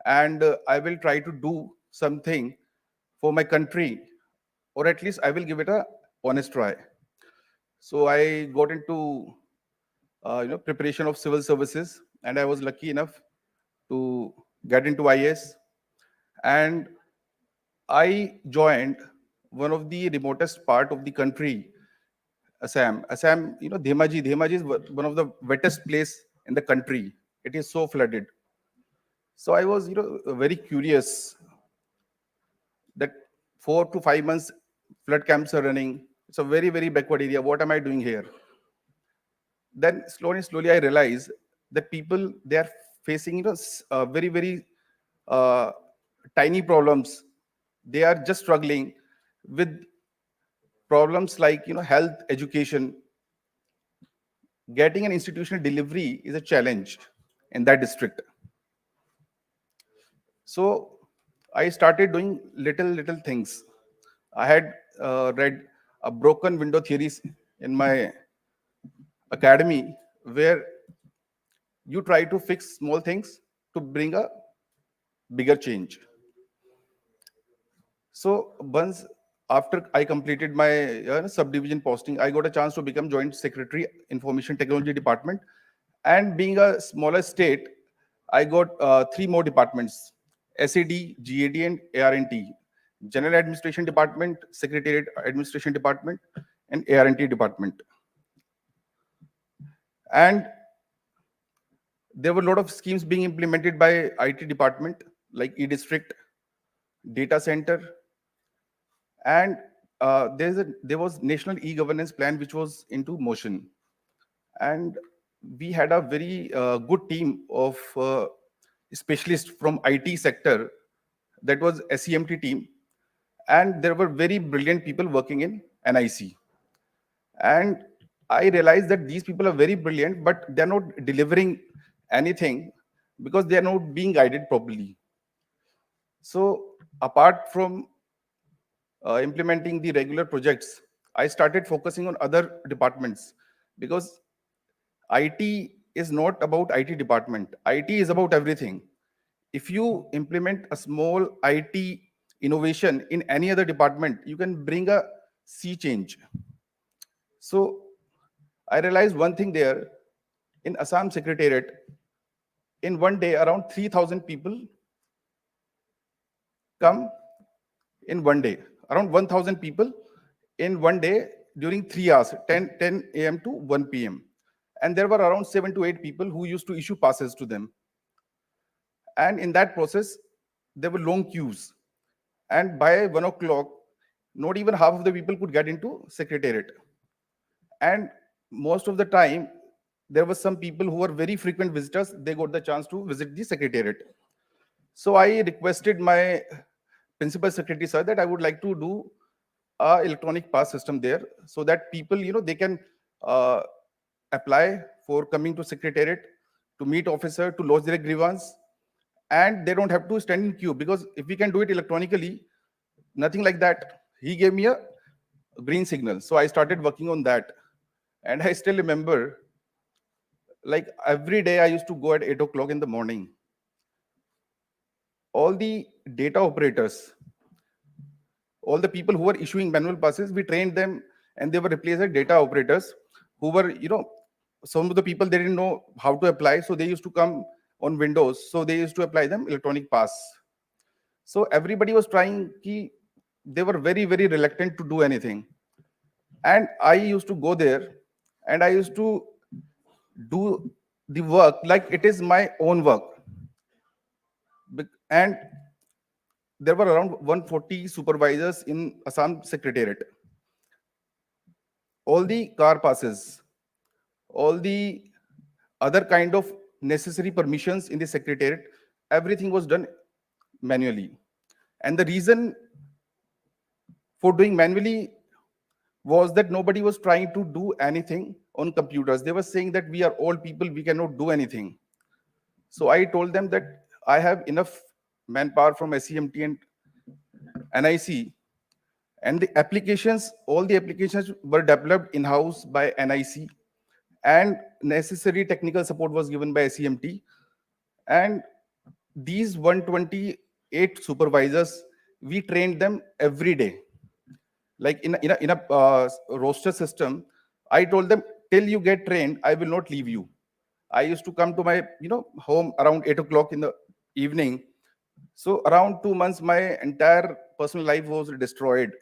and I will try to do something for my country, or at least I will give it a honest try. So I got into preparation of civil services, and I was lucky enough to get into IAS. And I joined one of the remotest part of the country, Assam. Assam, Dhemaji. Dhemaji is one of the wettest place in the country. It is so flooded. So I was, very curious that 4 to 5 months flood camps are running. It's a very, very backward area. What am I doing here? Then slowly I realized that people, they are facing, very, very tiny problems. They are just struggling with problems like, health, education. Getting an institutional delivery is a challenge in that district. So I started doing little things. I had read a broken window theories in my academy, where you try to fix small things to bring a bigger change. So once after I completed my subdivision posting, I got a chance to become Joint Secretary, Information Technology Department. And being a smaller state, I got 3 more departments: SAD, GAD, and AR&T. General Administration Department, Secretariat Administration Department, and AR&T Department. And there were a lot of schemes being implemented by IT department, like e-district, data center, and there was national e-governance plan which was into motion. And we had a very good team of specialists from IT sector. That was SEMT team, and there were very brilliant people working in NIC. And I realized that these people are very brilliant, but they're not delivering anything because they are not being guided properly. So apart from implementing the regular projects, I started focusing on other departments, because IT is not about IT department. IT is about everything. If you implement a small IT innovation in any other department, you can bring a sea change. So I realized one thing there. In Assam Secretariat, in one day, around 3,000 people come in one day. Around 1,000 people in one day during 3 hours, 10 a.m. to 1 p.m. And there were around 7 to 8 people who used to issue passes to them. And in that process, there were long queues. And by 1 o'clock, not even half of the people could get into Secretariat. And most of the time, there were some people who were very frequent visitors. They got the chance to visit the Secretariat. So I requested my Principal Secretary, sir, that I would like to do a electronic pass system there, so that people, they can apply for coming to Secretariat, to meet officer, to lodge their grievance, and they don't have to stand in queue. Because if we can do it electronically, nothing like that. He gave me a green signal. So I started working on that. And I still remember, like every day I used to go at 8 o'clock in the morning. All the data operators, all the people who were issuing manual passes, we trained them, and they were replaced as data operators who were, some of the people, they didn't know how to apply. So they used to come on Windows. So they used to apply them electronic pass. So everybody was trying they were very, very reluctant to do anything. And I used to go there and I used to do the work like it is my own work. And there were around 140 supervisors in Assam Secretariat. All the car passes, all the other kind of necessary permissions in the Secretariat, everything was done manually. And the reason for doing manually was that nobody was trying to do anything on computers. They were saying that we are old people, we cannot do anything. So I told them that I have enough manpower from SEMT and NIC, and the applications, all the applications were developed in-house by NIC, and necessary technical support was given by SEMT. And these 128 supervisors, we trained them every day. Like in a roster system, I told them, till you get trained, I will not leave you. I used to come to my home around 8 o'clock in the evening. So around 2 months, my entire personal life was destroyed.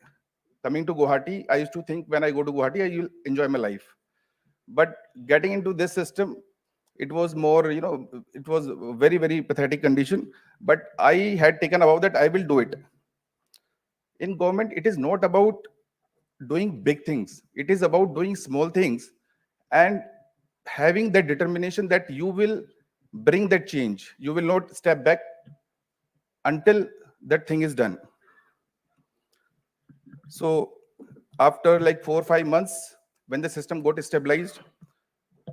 Coming to Guwahati, I used to think when I go to Guwahati, I will enjoy my life. But getting into this system, it was more, it was a very, very pathetic condition. But I had taken about that I will do it. In government, it is not about doing big things. It is about doing small things and having that determination that you will bring that change. You will not step back until that thing is done. So after like 4 or 5 months, when the system got stabilized,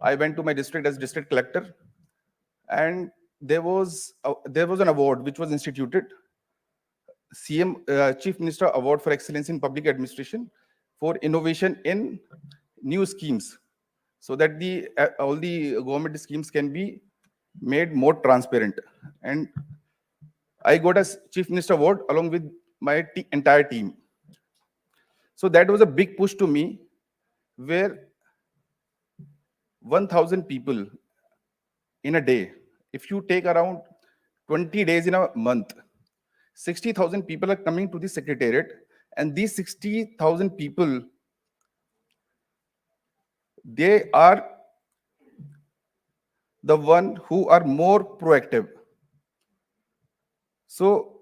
I went to my district as district collector, and there was an award which was instituted, CM Chief Minister Award for Excellence in Public Administration for innovation in new schemes, so that all the government schemes can be made more transparent. And I got a Chief Minister Award along with my entire team. So that was a big push to me, where 1,000 people in a day, if you take around 20 days in a month, 60,000 people are coming to the Secretariat, and these 60,000 people, they are the one who are more proactive. So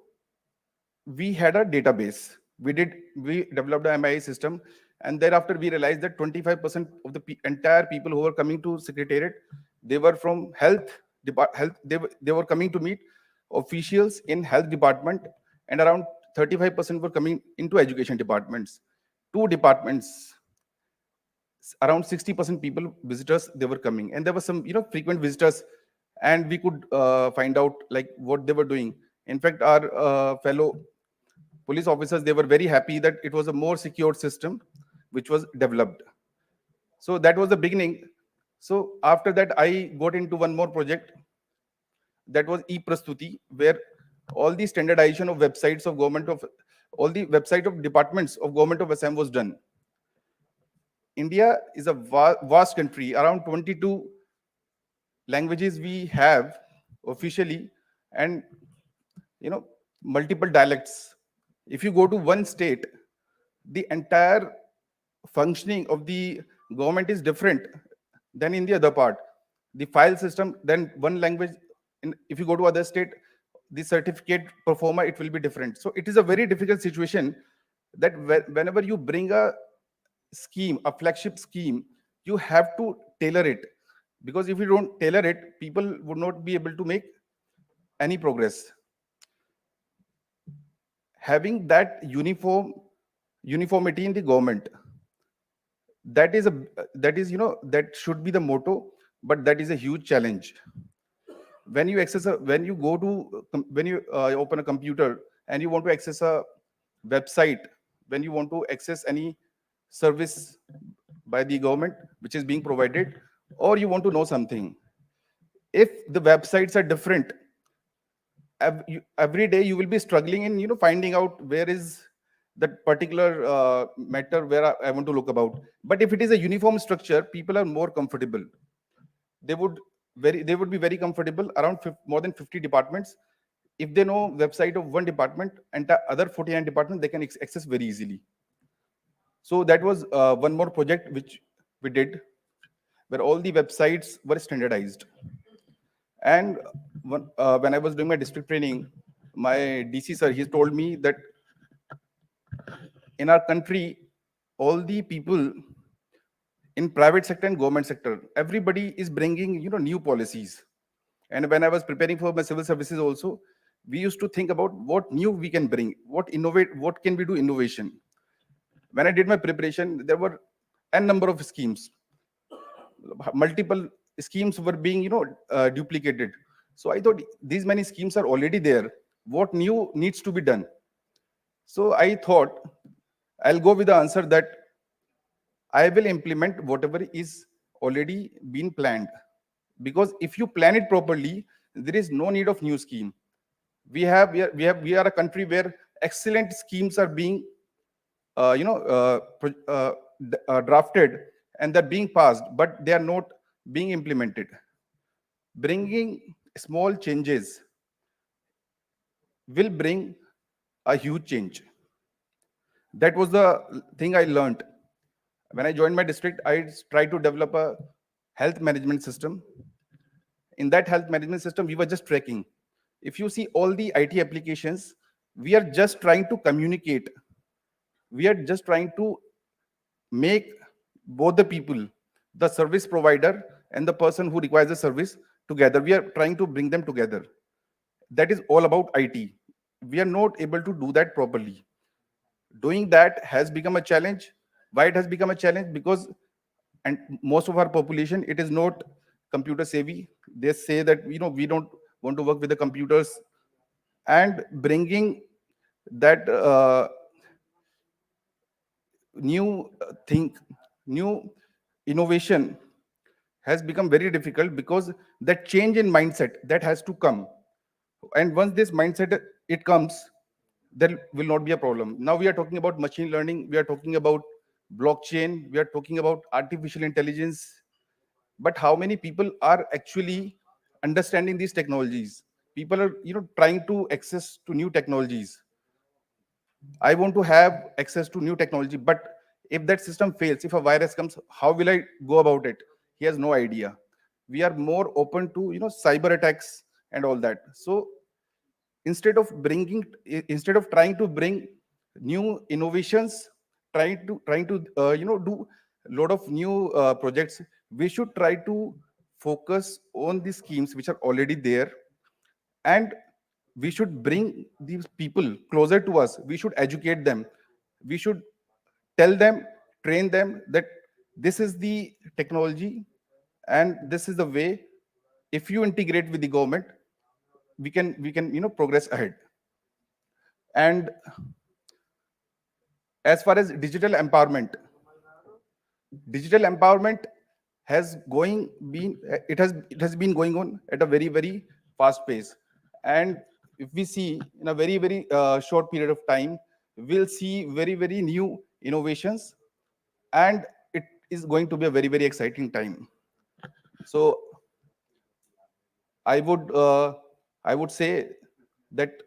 we had a database. We developed a MIA system, and thereafter we realized that 25% of the entire people who were coming to Secretariat, they were from health. They were coming to meet officials in health department, and around 35% were coming into education departments. Two departments, around 60% people, visitors, they were coming, and there were some frequent visitors, and we could find out like what they were doing. In fact, our fellow police officers, they were very happy that it was a more secure system which was developed. So that was the beginning. So after that, I got into one more project, that was e-Prastuti, where all the standardization of websites of all the website of departments of government of Assam was done. India is a vast country, around 22 languages we have officially, and multiple dialects. If you go to one state, the entire functioning of the government is different than in the other part. The file system, then one language, if you go to other state, the certificate performer, it will be different. So it is a very difficult situation that whenever you bring a scheme, a flagship scheme, you have to tailor it, because if you don't tailor it, people would not be able to make any progress. Having that uniformity in the government, that should be the motto, but that is a huge challenge. When you open a computer and you want to access a website, when you want to access any service by the government which is being provided, or you want to know something, if the websites are different, every day you will be struggling in finding out where is that particular matter where I want to look about. But if it is a uniform structure, people are more comfortable. They would be very comfortable. Around more than 50 departments, if they know website of one department and the other 49 departments, they can access very easily. So that was one more project which we did, where all the websites were standardized. And when I was doing my district training, my DC sir, he told me that in our country, all the people in private sector and government sector, everybody is bringing, new policies. And when I was preparing for my civil services also, we used to think about what new we can bring, what can we do innovation. When I did my preparation, there were n number of schemes. Multiple schemes were being, duplicated. So I thought these many schemes are already there. What new needs to be done? So I thought I'll go with the answer that I will implement whatever is already been planned. Because if you plan it properly, there is no need of new scheme. We are a country where excellent schemes are being, drafted, and they're being passed, but they are not being implemented. Bringing small changes will bring a huge change. That was the thing I learned. When I joined my district, I tried to develop a health management system. In that health management system, we were just tracking. If you see all the IT applications, we are just trying to communicate. We are just trying to make both the people, the service provider and the person who requires the service, together. We are trying to bring them together. That is all about IT. We are not able to do that properly. Doing that has become a challenge. Why it has become a challenge? Because and most of our population, it is not computer savvy. They say that we don't want to work with the computers, and bringing that new new innovation has become very difficult, because that change in mindset that has to come. And once this mindset it comes, there will not be a problem. Now we are talking about machine learning, we are talking about blockchain, we are talking about artificial intelligence. But how many people are actually understanding these technologies? People are trying to access to new technologies. I want to have access to new technology, but if that system fails, if a virus comes, how will I go about it? He has no idea. We are more open to cyber attacks and all that. So instead of trying to bring new innovations, trying to do a lot of new projects, we should try to focus on the schemes which are already there, and we should bring these people closer to us. We should educate them. We should tell them, train them that this is the technology and this is the way. If you integrate with the government, we can progress ahead. And as far as digital empowerment has been going on at a very, very fast pace. And if we see in a very, very short period of time, we'll see very, very new innovations, and it is going to be a very, very exciting time. So I would say that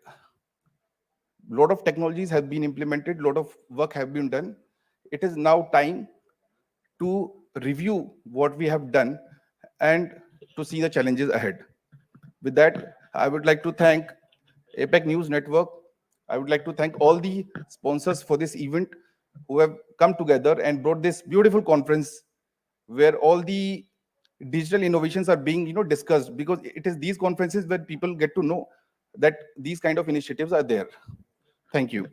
a lot of technologies have been implemented, a lot of work have been done. It is now time to review what we have done and to see the challenges ahead. With that, I would like to thank APAC News Network. I would like to thank all the sponsors for this event who have come together and brought this beautiful conference where all the digital innovations are being discussed, because it is these conferences where people get to know that these kind of initiatives are there. Thank you.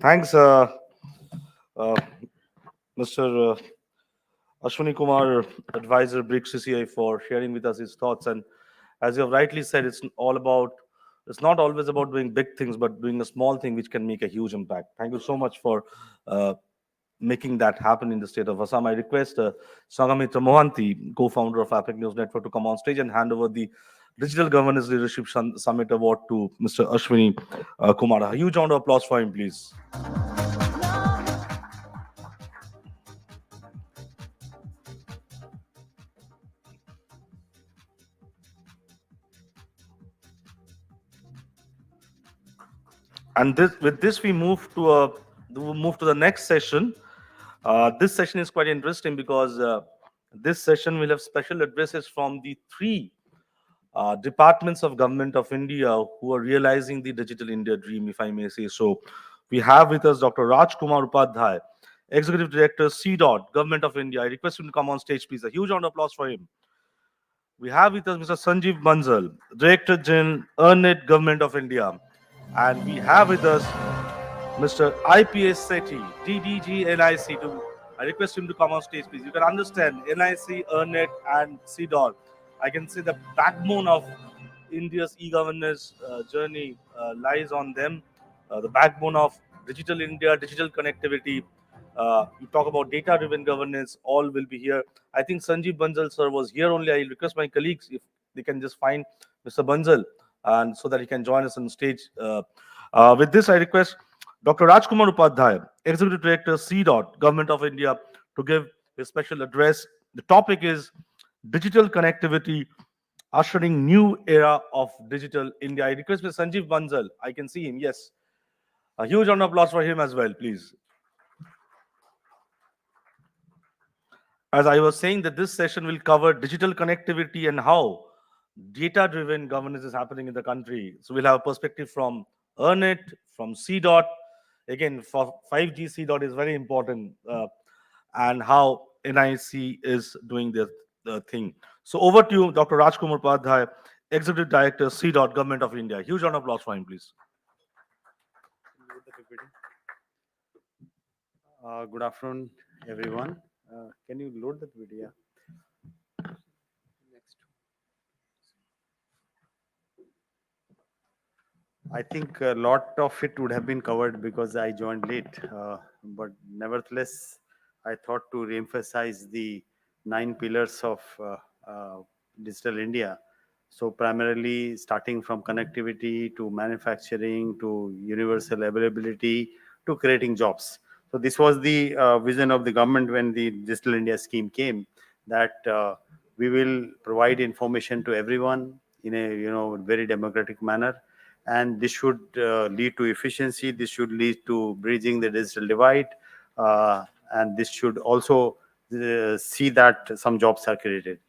Thanks, Mr. Ashwani Kumar, advisor, BRIC CCI, for sharing with us his thoughts. And as you have rightly said, it's not always about doing big things, but doing a small thing which can make a huge impact. Thank you so much for making that happen in the state of Assam. I request Sangamitra Mohanty, co-founder of APAC News Network, to come on stage and hand over the Digital Governance Leadership Summit Award to Mr. Ashwani Kumar. A huge round of applause for him, please. And with this, we move to the next session. This session is quite interesting because this session will have special addresses from the three departments of government of India who are realizing the digital India dream, if I may say so. We have with us Dr. Rajkumar Upadhyay, Executive Director, CDOT, Government of India. I request him to come on stage, please. A huge round of applause for him. We have with us Mr. Sanjeev Bansal, Director General, EarnIt, Government of India. And we have with us Mr. IPS Sethi, DDG NIC. I request him to come on stage, please. You can understand NIC, EarnIt, and CDOT. I can say the backbone of India's e-governance journey lies on them. The backbone of digital India, digital connectivity. You talk about data-driven governance. All will be here. I think Sanjeev Bansal sir was here only. I request my colleagues if they can just find Mr. Bansal and so that he can join us on stage. With this, I request Dr. Rajkumar Upadhyay, Executive Director, CDOT, Government of India, to give a special address. The topic is digital connectivity, ushering new era of digital India. I request Mr. Sanjeev Bansal. I can see him. Yes. A huge round of applause for him as well, please. As I was saying, that this session will cover digital connectivity and how data-driven governance is happening in the country. So we'll have a perspective from EarnIt, from CDOT. Again, for 5G, CDOT is very important, and how NIC is doing the thing. So over to you, Dr. Rajkumar Upadhyay, Executive Director, CDOT, Government of India. Huge round of applause for him, please. Good afternoon, everyone. Can you load that video? I think a lot of it would have been covered because I joined late, but nevertheless, I thought to reemphasize the 9 pillars of digital India. So primarily starting from connectivity to manufacturing to universal availability to creating jobs. So this was the vision of the government when the Digital India scheme came, that we will provide information to everyone in a very democratic manner, and this should lead to efficiency. This should lead to bridging the digital divide, and this should also see that some jobs are created.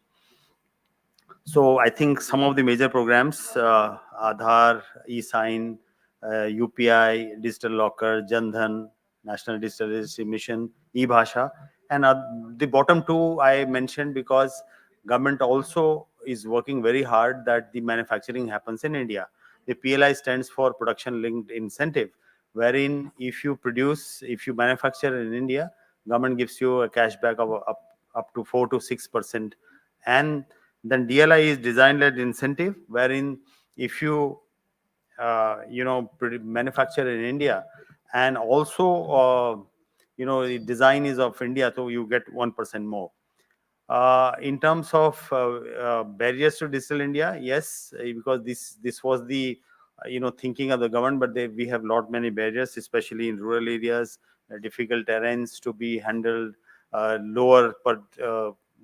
So I think some of the major programs, Aadhaar, eSign, UPI, Digital Locker, Jan Dhan, National Digital Registry Mission, eBhasha, and the bottom two I mentioned because government also is working very hard that the manufacturing happens in India. The PLI stands for Production Linked Incentive, wherein if you manufacture in India, government gives you a cashback of up to 4 to 6%, and then DLI is design-led incentive, wherein if you manufacture in India and also the design is of India, so you get 1% more. In terms of barriers to digital India, yes, because this was the thinking of the government, but we have many barriers, especially in rural areas, difficult terrains to be handled, lower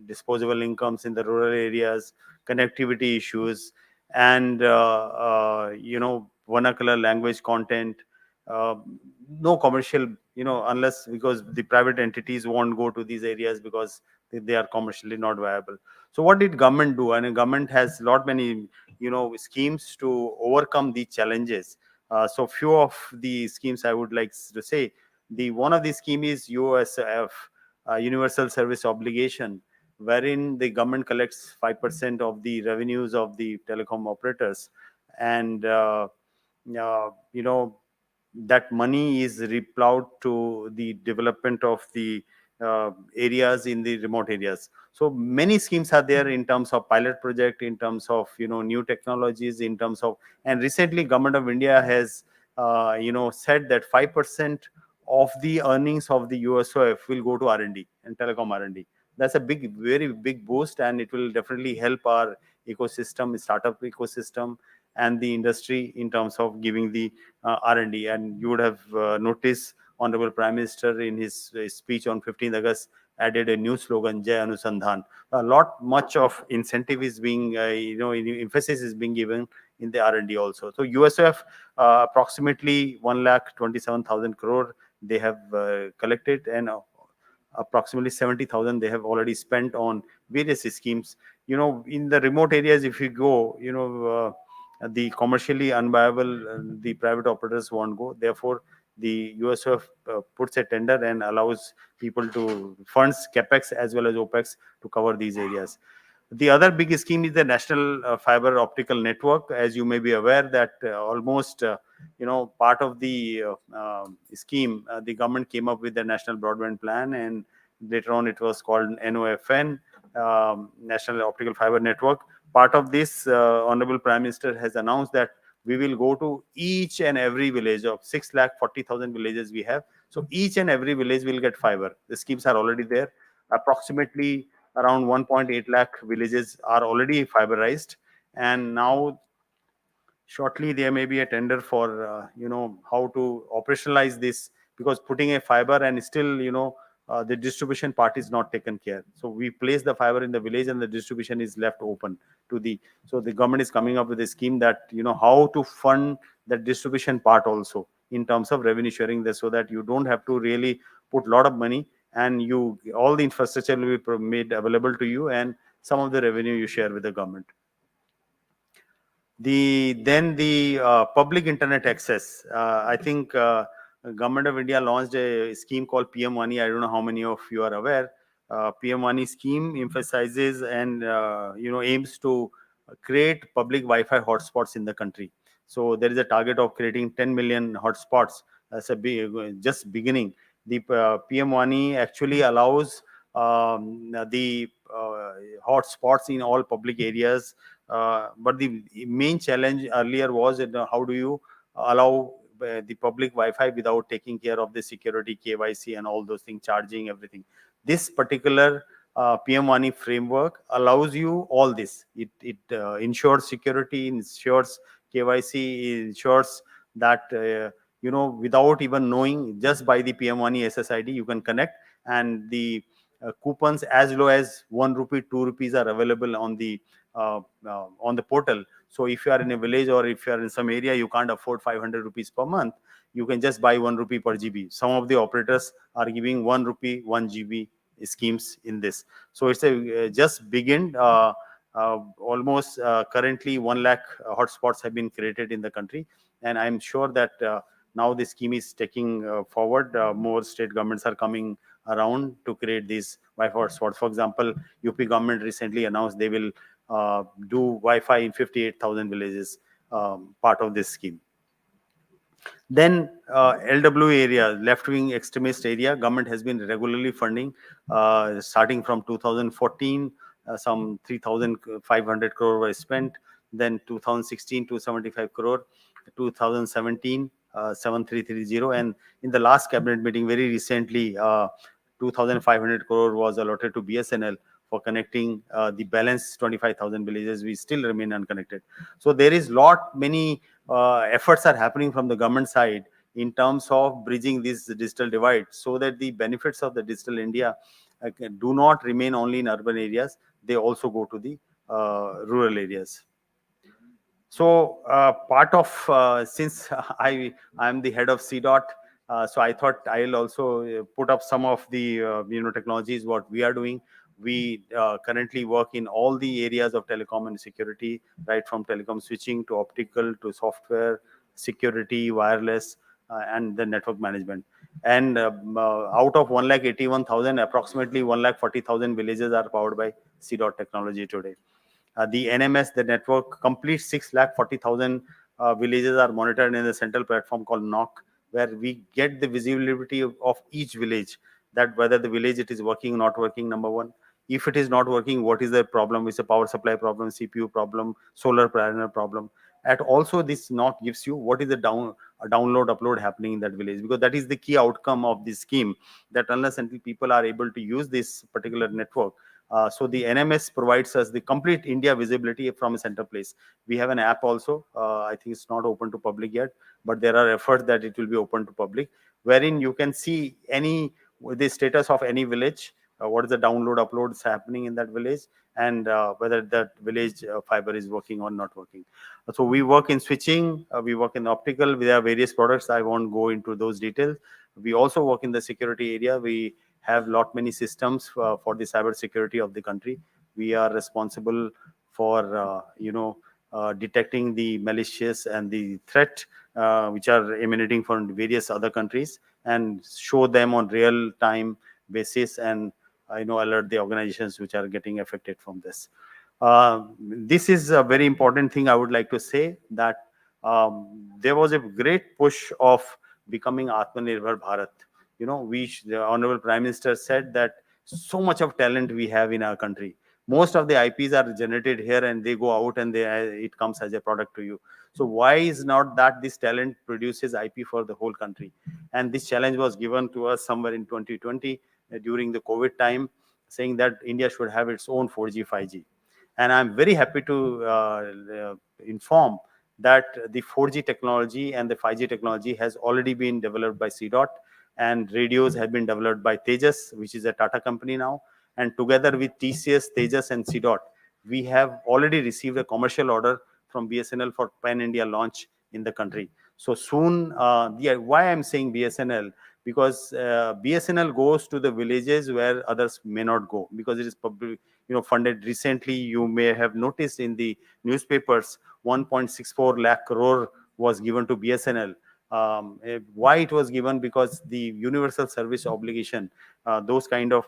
disposable incomes in the rural areas, connectivity issues, and vernacular language content. No commercial, unless because the private entities won't go to these areas because they are commercially not viable. So what did government do? And government has many schemes to overcome these challenges. So few of the schemes I would like to say. One of the scheme is USF, Universal Service Obligation, wherein the government collects 5% of the revenues of the telecom operators, and that money is replowed to the development of the areas in the remote areas. So many schemes are there in terms of pilot project, in terms of new technologies, in terms of, and recently Government of India has said that 5% of the earnings of the USOF will go to R&D and telecom R&D. That's a very big boost, and it will definitely help our ecosystem, startup ecosystem, and the industry in terms of giving the R&D. And you would have noticed Honorable Prime Minister in his speech on 15th August added a new slogan, Jai Anusandhan. Much of incentive is being, emphasis is being given in the R&D also. So USF approximately 1,27,000 crore they have collected, and approximately 70,000 they have already spent on various schemes. In the remote areas, if you go, the commercially unviable, the private operators won't go. Therefore, the USF puts a tender and allows people to funds capex as well as opex to cover these areas. The other big scheme is the National Fiber Optical Network. As you may be aware that almost part of the scheme, the government came up with the National Broadband Plan, and later on it was called NOFN, National Optical Fiber Network. Part of this, Honorable Prime Minister has announced that we will go to each and every village of 6,40,000 villages we have. So each and every village will get fiber. The schemes are already there. Approximately around 1.8 lakh villages are already fiberized, and now shortly there may be a tender for how to operationalize this, because putting a fiber and still the distribution part is not taken care. So we place the fiber in the village and the distribution is left open to the. So the government is coming up with a scheme that how to fund the distribution part also in terms of revenue sharing this, so that you don't have to really put a lot of money, and all the infrastructure will be made available to you, and some of the revenue you share with the government. The public internet access. I think Government of India launched a scheme called PM Money. I don't know how many of you are aware. PM Money scheme emphasizes and aims to create public Wi-Fi hotspots in the country. So there is a target of creating 10 million hotspots as a just beginning. The PM Money actually allows the hotspots in all public areas. But the main challenge earlier was how do you allow the public Wi-Fi without taking care of the security, KYC, and all those things, charging everything. This particular PM Money framework allows you all this. It ensures security, ensures KYC, ensures that without even knowing, just by the PM Money SSID you can connect, and the coupons as low as 1 rupee, 2 rupees are available on the portal. So if you are in a village or if you are in some area you can't afford 500 rupees per month, you can just buy 1 rupee per GB. Some of the operators are giving 1 rupee 1 GB schemes in this. So it's a just begin. Almost currently 1 lakh hotspots have been created in the country, and I'm sure that now the scheme is taking forward. More state governments are coming around to create these Wi-Fi hotspots. For example, UP government recently announced they will do Wi-Fi in 58,000 villages, part of this scheme. Then LW area, left-wing extremist area, government has been regularly funding, starting from 2014, some 3,500 crore were spent. Then 2016, 275 crore, 2017, 7330, and in the last cabinet meeting very recently, 2,500 crore was allotted to BSNL for connecting the balance 25,000 villages. We still remain unconnected. So there is many efforts are happening from the government side in terms of bridging this digital divide, so that the benefits of the digital India do not remain only in urban areas, they also go to the rural areas. So part of since I am the head of CDOT, so I thought I'll also put up some of the technologies what we are doing. We currently work in all the areas of telecom and security, right from telecom switching to optical to software, security, wireless, and the network management. And out of 1,81,000, approximately 1,40,000 villages are powered by CDOT technology today. The NMS, the network, complete 6,40,000 villages are monitored in the central platform called NOC, where we get the visibility of each village, that whether the village it is working, not working, number one. If it is not working, what is the problem? It's a power supply problem, CPU problem, solar panel problem. And also this NOC gives you what is the download, upload happening in that village, because that is the key outcome of this scheme, that unless until people are able to use this particular network, so the NMS provides us the complete India visibility from a center place. We have an app also. I think it's not open to public yet, but there are efforts that it will be open to public, wherein you can see the status of any village, what is the download, uploads happening in that village, and whether that village fiber is working or not working. So we work in switching, we work in optical. We have various products. I won't go into those details. We also work in the security area. We have lot many systems for the cyber security of the country. We are responsible for detecting the malicious and the threat which are emanating from various other countries, and show them on real time basis, and alert the organizations which are getting affected from this. This is a very important thing I would like to say, that there was a great push of becoming Atmanirbhar Bharat. The Honorable Prime Minister said that so much of talent we have in our country. Most of the IPs are generated here, and they go out, and it comes as a product to you. So why is not that this talent produces IP for the whole country? And this challenge was given to us somewhere in 2020 during the COVID time, saying that India should have its own 4G, 5G. And I'm very happy to inform that the 4G technology and the 5G technology has already been developed by CDOT, and radios have been developed by Tejas, which is a Tata company now. And together with TCS, Tejas, and CDOT, we have already received a commercial order from BSNL for pan-India launch in the country. So soon, why I'm saying BSNL, because BSNL goes to the villages where others may not go, because it is public, funded. Recently, you may have noticed in the newspapers, 1.64 lakh crore was given to BSNL. Why it was given? Because the universal service obligation, those kind of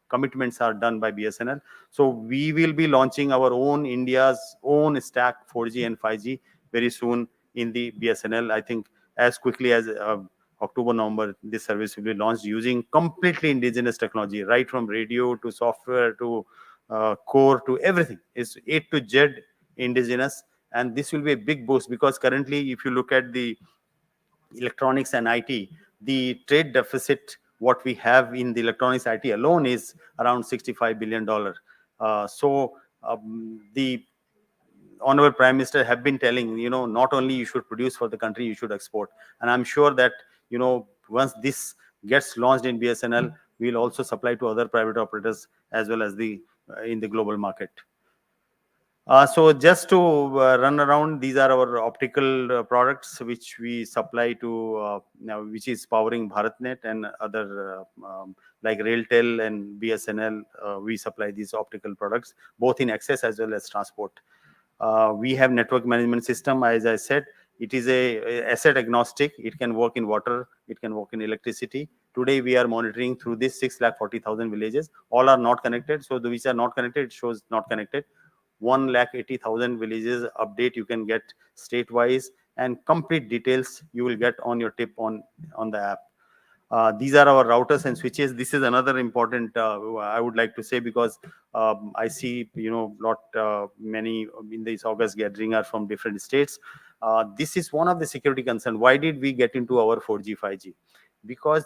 commitments are done by BSNL. So we will be launching our own India's own stack 4G and 5G very soon in the BSNL. I think as quickly as October, November, this service will be launched using completely indigenous technology, right from radio to software to core to everything. It's A to Z indigenous. And this will be a big boost, because currently, if you look at the electronics and IT, the trade deficit, what we have in the electronics IT alone is around $65 billion. The Honorable Prime Minister have been telling, not only you should produce for the country, you should export. And I'm sure that, once this gets launched in BSNL, we'll also supply to other private operators as well as in the global market. So just to run around, these are our optical products which we supply to, which is powering BharatNet and other like RailTel and BSNL. We supply these optical products both in access as well as transport. We have network management system. As I said, it is a asset agnostic. It can work in water, it can work in electricity. Today we are monitoring through this 6,40,000 villages. All are not connected. So the which are not connected, it shows not connected. 1,80,000 villages update you can get state-wise, and complete details you will get on your tip on the app. These are our routers and switches. This is another important I would like to say, because I see many in this August gathering are from different states. This is one of the security concerns. Why did we get into our 4G 5G? Because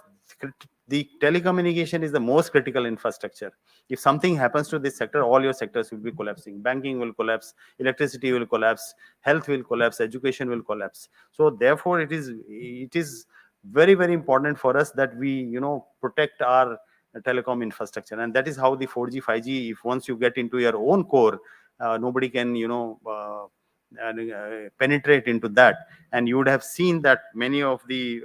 the telecommunication is the most critical infrastructure. If something happens to this sector, all your sectors will be collapsing. Banking will collapse, electricity will collapse, health will collapse, education will collapse. So therefore it is very, very important for us that we protect our telecom infrastructure. And that is how the 4G 5G, if once you get into your own core, nobody can penetrate into that. And you would have seen that many of the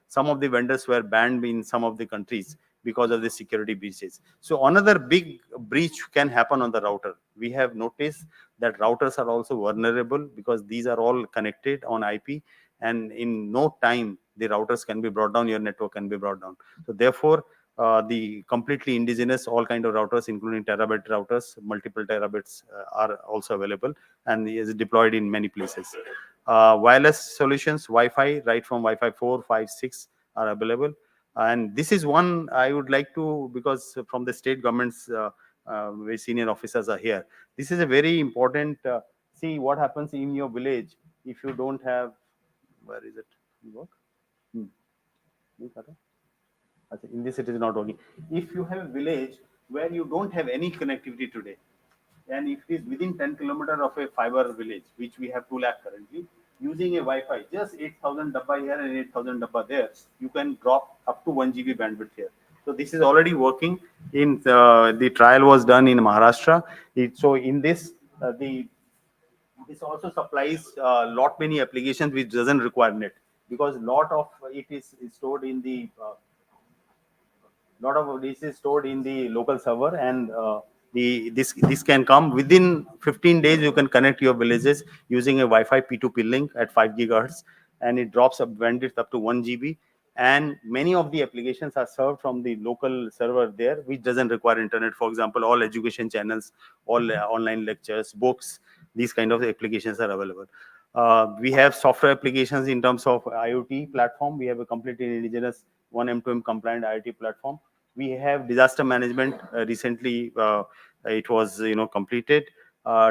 some of the vendors were banned in some of the countries because of the security breaches. So another big breach can happen on the router. We have noticed that routers are also vulnerable, because these are all connected on IP, and in no time the routers can be brought down, your network can be brought down. So therefore the completely indigenous all kind of routers, including terabyte routers, multiple terabits are also available and is deployed in many places. Wireless solutions, Wi-Fi, right from Wi-Fi 4, 5, 6 are available. And this is one I would like to, because from the state governments, very senior officers are here. This is a very important, see what happens in your village if you don't have, where is it? Work? In this it is not working. If you have a village where you don't have any connectivity today, and if it is within 10 kilometers of a fiber village, which we have 2 lakh currently, using a Wi-Fi, just 8,000 dabba here and 8,000 dabba there, you can drop up to 1 GB bandwidth here. So this is already working. In the trial was done in Maharashtra. So in this, this also supplies lot many applications which doesn't require net, because lot of it is stored in the lot of this is stored in the local server, and this can come within 15 days. You can connect your villages using a Wi-Fi P2P link at 5 gigahertz, and it drops up bandwidth up to 1 GB. And many of the applications are served from the local server there, which doesn't require internet. For example, all education channels, all online lectures, books, these kind of applications are available. We have software applications in terms of IoT platform. We have a completely indigenous 1M2M compliant IoT platform. We have disaster management. Recently, it was completed.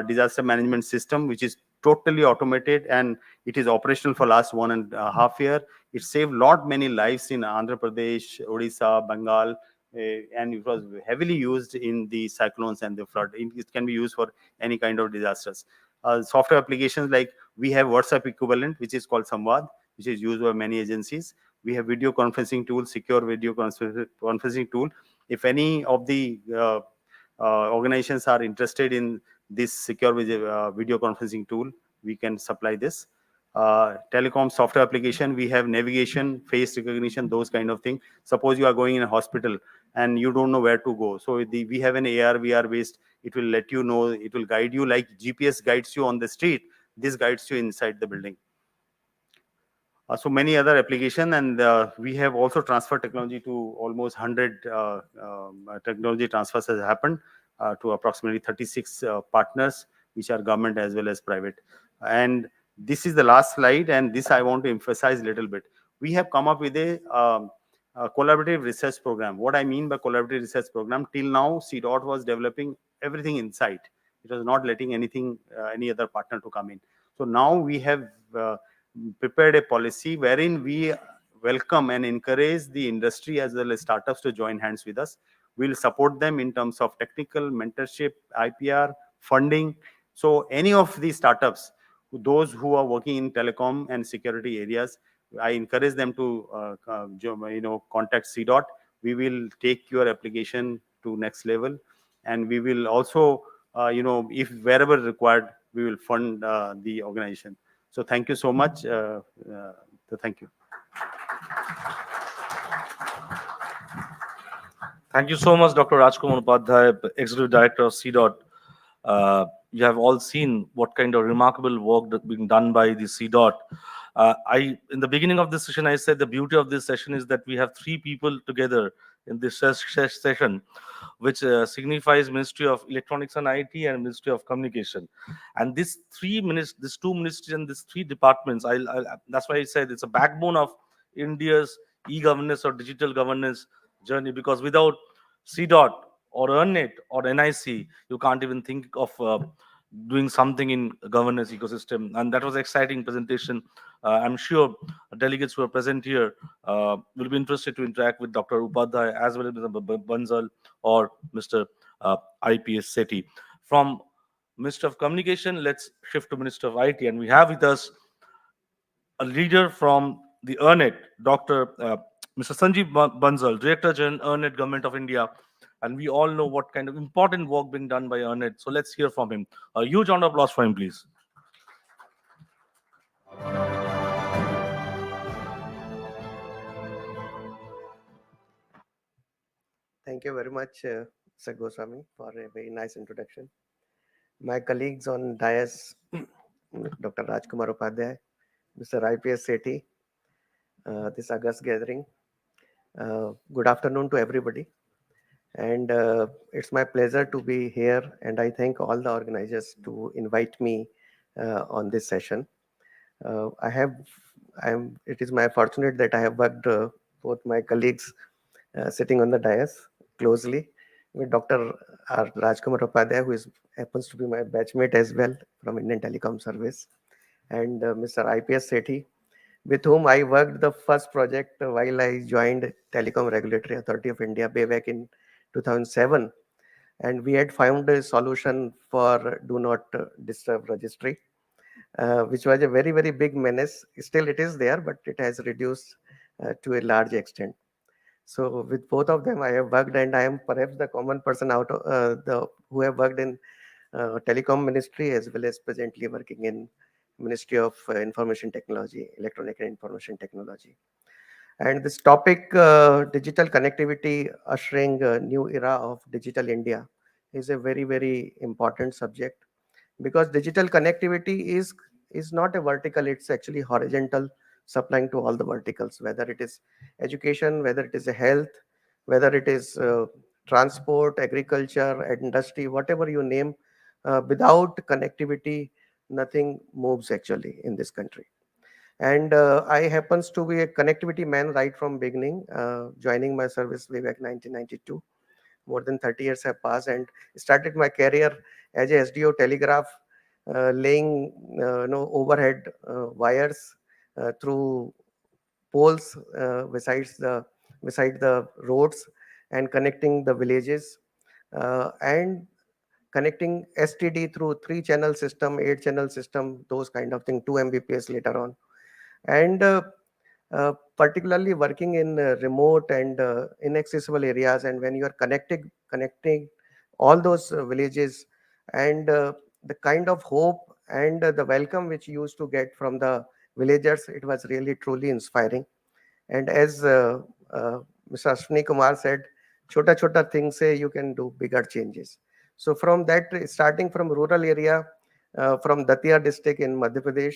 Disaster management system, which is totally automated, and it is operational for last 1.5 year. It saved lot many lives in Andhra Pradesh, Odisha, Bengal, and it was heavily used in the cyclones and the flood. It can be used for any kind of disasters. Software applications like we have WhatsApp equivalent, which is called Samvad, which is used by many agencies. We have video conferencing tool, secure video conferencing tool. If any of the organizations are interested in this secure video conferencing tool, we can supply this. Telecom software application, we have navigation, face recognition, those kind of thing. Suppose you are going in a hospital and you don't know where to go. So we have an AR, VR based, it will let you know, it will guide you like GPS guides you on the street. This guides you inside the building. So many other application, and we have also transfer technology to almost 100 technology transfers has happened to approximately 36 partners, which are government as well as private. And this is the last slide, and this I want to emphasize a little bit. We have come up with a collaborative research program. What I mean by collaborative research program, till now, CDOT was developing everything inside. It was not letting anything, any other partner to come in. So now we have prepared a policy wherein we welcome and encourage the industry as well as startups to join hands with us. We'll support them in terms of technical mentorship, IPR, funding. So any of these startups, those who are working in telecom and security areas, I encourage them to contact CDOT. We will take your application to next level, and we will also, if wherever required, we will fund the organization. So thank you so much. Thank you. Thank you so much, Dr. Rajkumar Upadhyay, Executive Director of CDOT. You have all seen what kind of remarkable work that's being done by the CDOT. In the beginning of this session, I said the beauty of this session is that we have three people together in this session, which signifies Ministry of Electronics and IT and Ministry of Communication. And these two ministries and these three departments, that's why I said it's a backbone of India's e-governance or digital governance journey, because without CDOT or EarnNet or NIC, you can't even think of doing something in governance ecosystem. And that was an exciting presentation. I'm sure delegates who are present here will be interested to interact with Dr. Upadhyay as well as Mr. Bansal or Mr. IPS Sethi. From Minister of Communication, let's shift to Minister of IT. And we have with us a leader from the EarnNet, Dr. Mr. Sanjeev Bansal, Director General, EarnNet, Government of India. And we all know what kind of important work being done by EarnNet. So let's hear from him. A huge round of applause for him, please. Thank you very much, Sir Goswami, for a very nice introduction. My colleagues on dais, Dr. Rajkumar Upadhyay, Mr. IPS Sethi, this August gathering. Good afternoon to everybody. And it's my pleasure to be here, and I thank all the organizers to invite me on this session. It is my fortunate that I have worked both my colleagues sitting on the dais closely with Dr. R. Rajkumar Upadhyay, who happens to be my batchmate as well from Indian Telecom Service, and Mr. IPS Sethi, with whom I worked the first project while I joined Telecom Regulatory Authority of India way back in 2007. And we had found a solution for Do Not Disturb registry, which was a very, very big menace. Still it is there, but it has reduced to a large extent. So with both of them, I have worked, and I am perhaps the common person out of the who have worked in telecom ministry as well as presently working in Ministry of Information Technology, Electronic and Information Technology. And this topic, digital connectivity, ushering a new era of digital India, is a very, very important subject, because digital connectivity is not a vertical, it's actually horizontal, supplying to all the verticals, whether it is education, whether it is a health, whether it is transport, agriculture, industry, whatever you name. Without connectivity, nothing moves actually in this country. And I happens to be a connectivity man right from beginning, joining my service way back 1992. More than 30 years have passed, and started my career as a SDO telegraph, laying overhead wires through poles beside the roads, and connecting the villages, and connecting STD through 3-channel system, 8-channel system, those kind of thing, 2 Mbps later on. And particularly working in remote and inaccessible areas, and when you are connecting all those villages, and the kind of hope and the welcome which you used to get from the villagers, it was really truly inspiring. And as Mr. Ashwini Kumar said, chota chota things say you can do bigger changes. So from that, starting from rural area, from Datia district in Madhya Pradesh,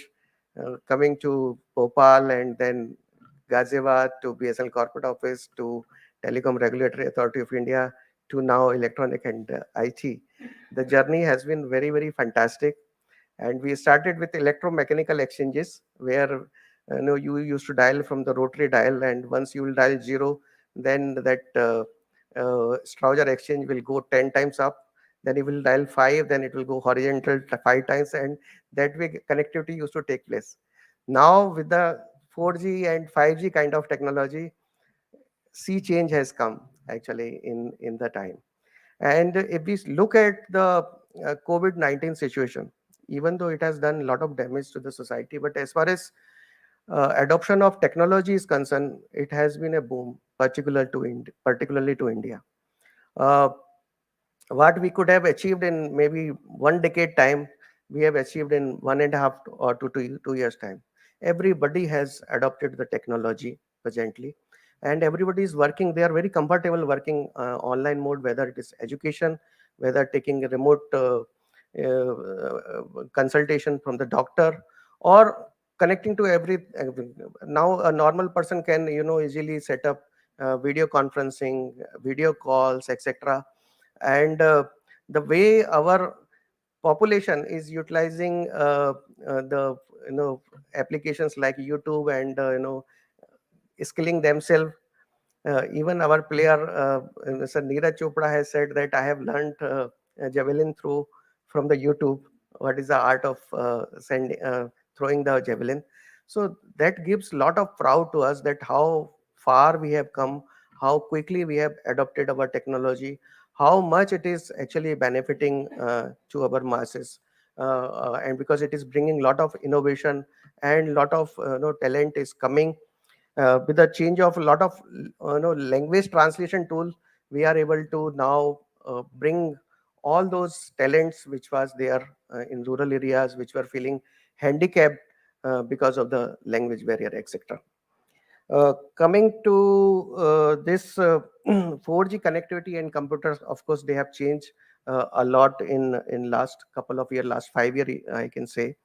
coming to Bhopal, and then Ghaziabad to BSNL corporate office, to Telecom Regulatory Authority of India, to now electronic and IT. The journey has been very, very fantastic. And we started with electromechanical exchanges, where you used to dial from the rotary dial, and once you will dial 0, then that Strauger exchange will go 10 times up. Then you will dial 5, then it will go horizontal 5 times, and that way connectivity used to take place. Now with the 4G and 5G kind of technology, sea change has come actually in the time. And if we look at the COVID-19 situation, even though it has done a lot of damage to the society, but as far as adoption of technology is concerned, it has been a boom, particularly to India. Uh, what we could have achieved in maybe 1 decade time, we have achieved in 1.5 or 2 years time. Everybody has adopted the technology presently, and everybody is working. They are very comfortable working online mode, whether it is education, whether taking a remote consultation from the doctor, or connecting to every. Now a normal person can easily set up video conferencing, video calls, etc. And the way our population is utilizing the applications like YouTube, and skilling themselves. Even our player, Mr. Neeraj Chopra, has said that I have learned javelin throw from the YouTube. What is the art of throwing the javelin? So that gives a lot of proud to us, that how far we have come, how quickly we have adopted our technology, how much it is actually benefiting to our masses, and because it is bringing a lot of innovation, and lot of talent is coming. With the change of a lot of language translation tool, we are able to now bring all those talents which was there in rural areas, which were feeling handicapped because of the language barrier, etc. Coming to this 4G connectivity and computers, of course, they have changed a lot in last couple of years, last 5 years, I can say.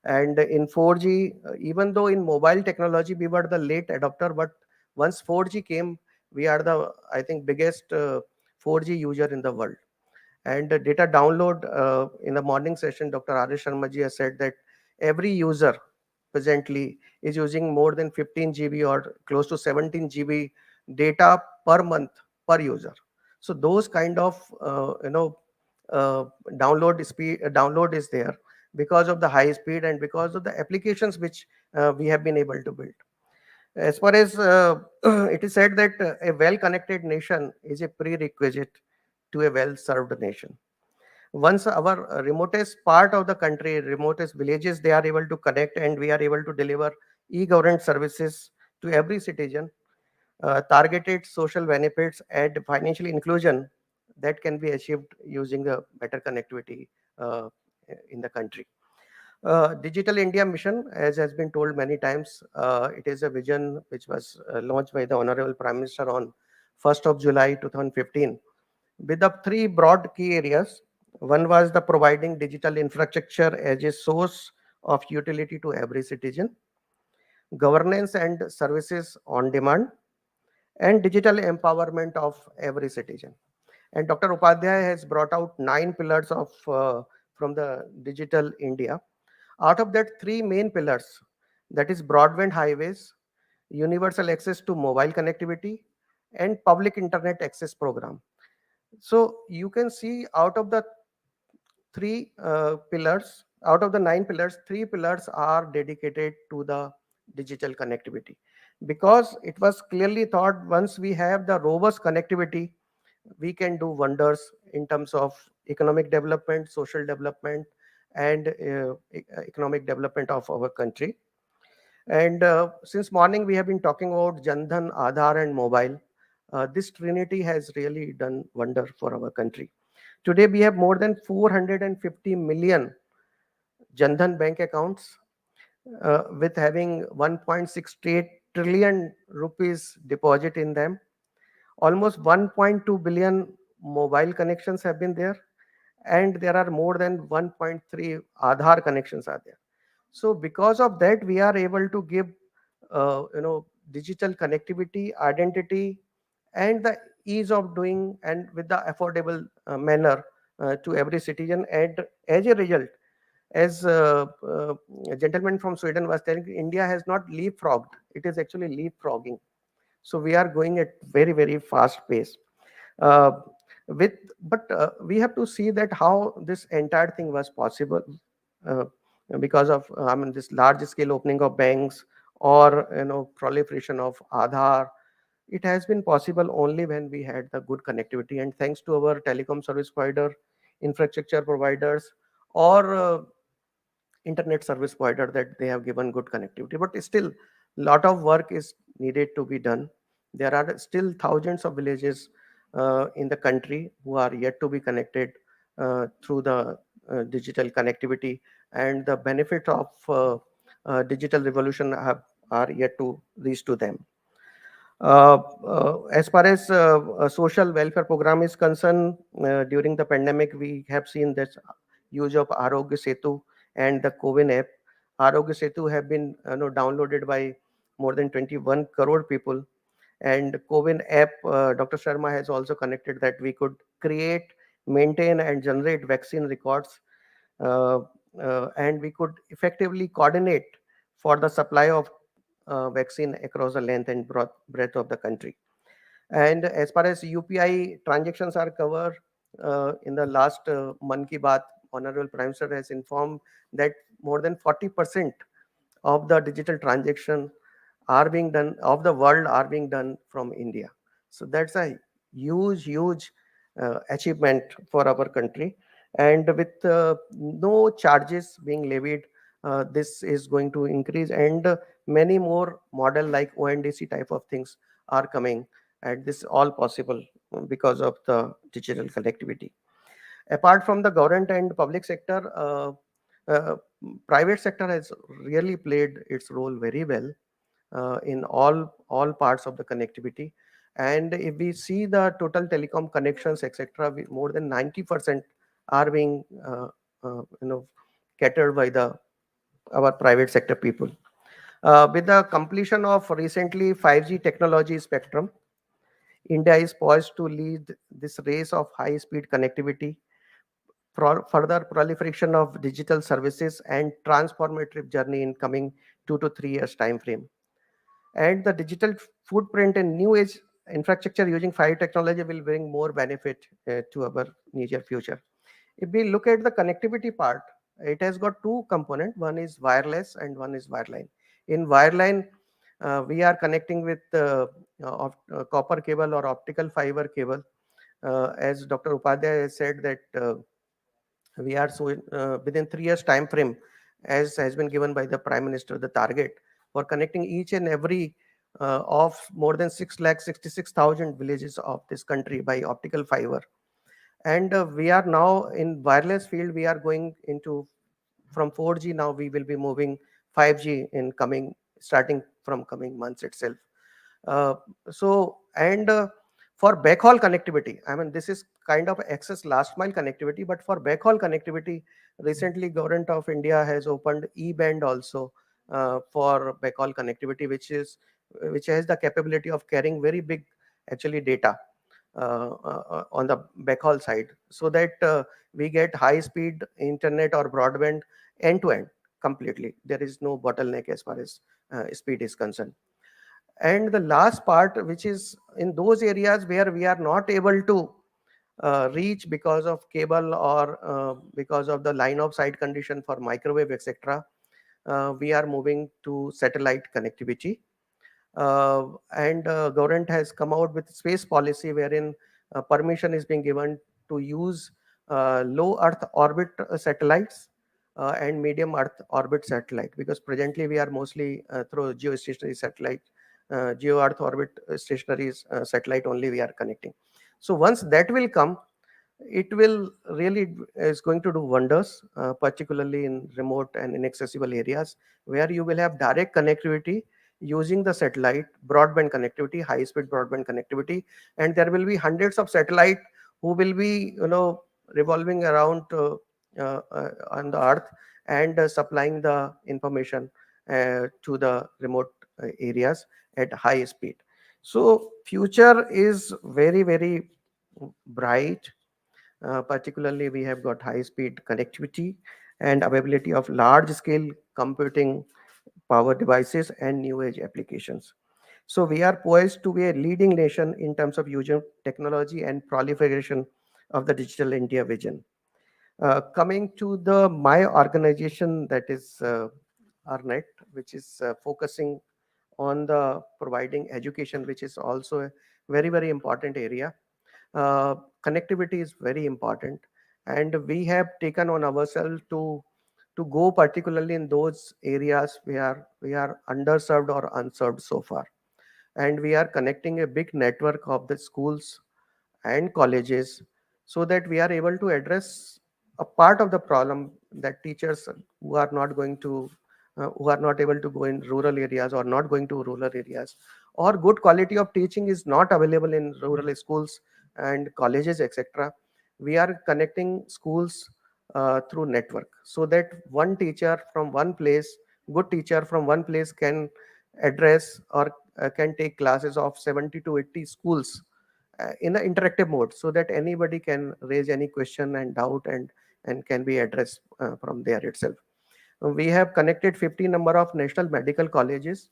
And in 4G, even though in mobile technology we were the late adopter, but once 4G came, we are the, I think, biggest 4G user in the world. And data download, in the morning session, Dr. R.S. Sharma ji has said that every user presently is using more than 15 GB or close to 17 GB data per month per user. So those kind of download is there because of the high speed and because of the applications which we have been able to build. As far as it is said that a well-connected nation is a prerequisite to a well-served nation. Once our remotest part of the country, remotest villages, they are able to connect, and we are able to deliver e-government services to every citizen. targeted social benefits and financial inclusion that can be achieved using a better connectivity uh, in the country. Digital India Mission, as has been told many times, it is a vision which was launched by the Honorable Prime Minister on 1st of July 2015 with the three broad key areas. One was the providing digital infrastructure as a source of utility to every citizen, governance and services on demand, and digital empowerment of every citizen. And Dr. Upadhyay has brought out 9 pillars of from the Digital India. Out of that, three main pillars, that is broadband highways, universal access to mobile connectivity, and public internet access program. So you can see out of the three pillars, out of the 9 pillars, 3 pillars are dedicated to the digital connectivity, because it was clearly thought once we have the robust connectivity, we can do wonders in terms of economic development, social development, and economic development of our country. And since morning, we have been talking about Jandhan, Aadhaar, and mobile. This trinity has really done wonder for our country. Today, we have more than 450 million Jandhan bank accounts, with having 1.68 trillion rupees deposit in them. Almost 1.2 billion mobile connections have been there, and there are more than 1.3 Aadhaar connections are there. So because of that, we are able to give digital connectivity, identity, and the ease of doing and with the affordable manner to every citizen. And as a result, as a gentleman from Sweden was telling, India has not leapfrogged; it is actually leapfrogging. So we are going at very, very fast pace. Uh, with but we have to see that how this entire thing was possible, uh, because of this large scale opening of banks, or proliferation of Aadhaar. It has been possible only when we had the good connectivity, and thanks to our telecom service provider, infrastructure providers, or internet service provider, that they have given good connectivity. But still, lot of work is needed to be done. There are still thousands of villages in the country who are yet to be connected through the digital connectivity, and the benefit of digital revolution are yet to reach to them. As far as a social welfare program is concerned, during the pandemic, we have seen this use of Arogya Setu and the COVID app. Arogya Setu have been downloaded by more than 21 crore people. And COVID app, Dr. Sharma has also connected that we could create, maintain, and generate vaccine records, uh, and we could effectively coordinate for the supply of vaccine across the length and breadth of the country. And as far as UPI transactions are covered, in the last Mann Ki Baat, Honorable Prime Minister has informed that more than 40% of the digital transaction are being done of the world are being done from India. So that's a huge achievement for our country. And with no charges being levied, this is going to increase, and many more model like ONDC type of things are coming, and this all possible because of the digital connectivity. Apart from the government and public sector, uh, private sector has really played its role very well in all parts of the connectivity. And if we see the total telecom connections, etc., more than 90% are being catered by the our private sector people. With the completion of recently 5G technology spectrum, India is poised to lead this race of high speed connectivity, further proliferation of digital services, and transformative journey in coming 2 to 3 years time frame. And the digital footprint and new age infrastructure using 5G technology will bring more benefit to our near future. If we look at the connectivity part, it has got two components. One is wireless and one is wireline. In wireline, we are connecting with copper cable or optical fiber cable. As Dr. Upadhyay has said that we are so within 3 years time frame, as has been given by the Prime Minister, the target for connecting each and every of more than 6,66,000 villages of this country by optical fiber. And we are now in wireless field, we are going into from 4G, now we will be moving 5G in coming, starting from coming months itself. Uh, and for backhaul connectivity, I mean, this is kind of access last mile connectivity, but for backhaul connectivity, recently government of India has opened E-band also for backhaul connectivity, which has the capability of carrying very big actually data on the backhaul side, so that we get high speed internet or broadband end to end completely. There is no bottleneck as far as speed is concerned. And the last part, which is in those areas where we are not able to reach because of cable or because of the line of sight condition for microwave, etc., we are moving to satellite connectivity. And government has come out with space policy wherein permission is being given to use low Earth orbit satellites and medium Earth orbit satellite, because presently we are mostly through geostationary satellite, geo Earth orbit stationary satellite only we are connecting. So once that will come, it will really is going to do wonders, particularly in remote and inaccessible areas where you will have direct connectivity using the satellite broadband connectivity, high speed broadband connectivity. And there will be hundreds of satellite who will be, revolving around on the earth and supplying the information to the remote areas at high speed. So future is very, very bright. Particularly, we have got high-speed connectivity and availability of large-scale computing power devices and new age applications. So we are poised to be a leading nation in terms of using technology and proliferation of the digital India vision. Coming to the my organization, that is ARNET, which is focusing on the providing education, which is also a very, very important area. uh, Connectivity is very important, and we have taken on ourselves to go particularly in those areas where we are underserved or unserved so far, and we are connecting a big network of the schools and colleges, so that we are able to address a part of the problem that teachers who are not going to who are not able to go in rural areas or not going to rural areas, or good quality of teaching is not available in rural schools and colleges, etc. We are connecting schools through network, so that one teacher from one place, good teacher from one place, can address or can take classes of 70 to 80 schools in an interactive mode, so that anybody can raise any question and doubt, and can be addressed from there itself. We have connected 50 number of national medical colleges,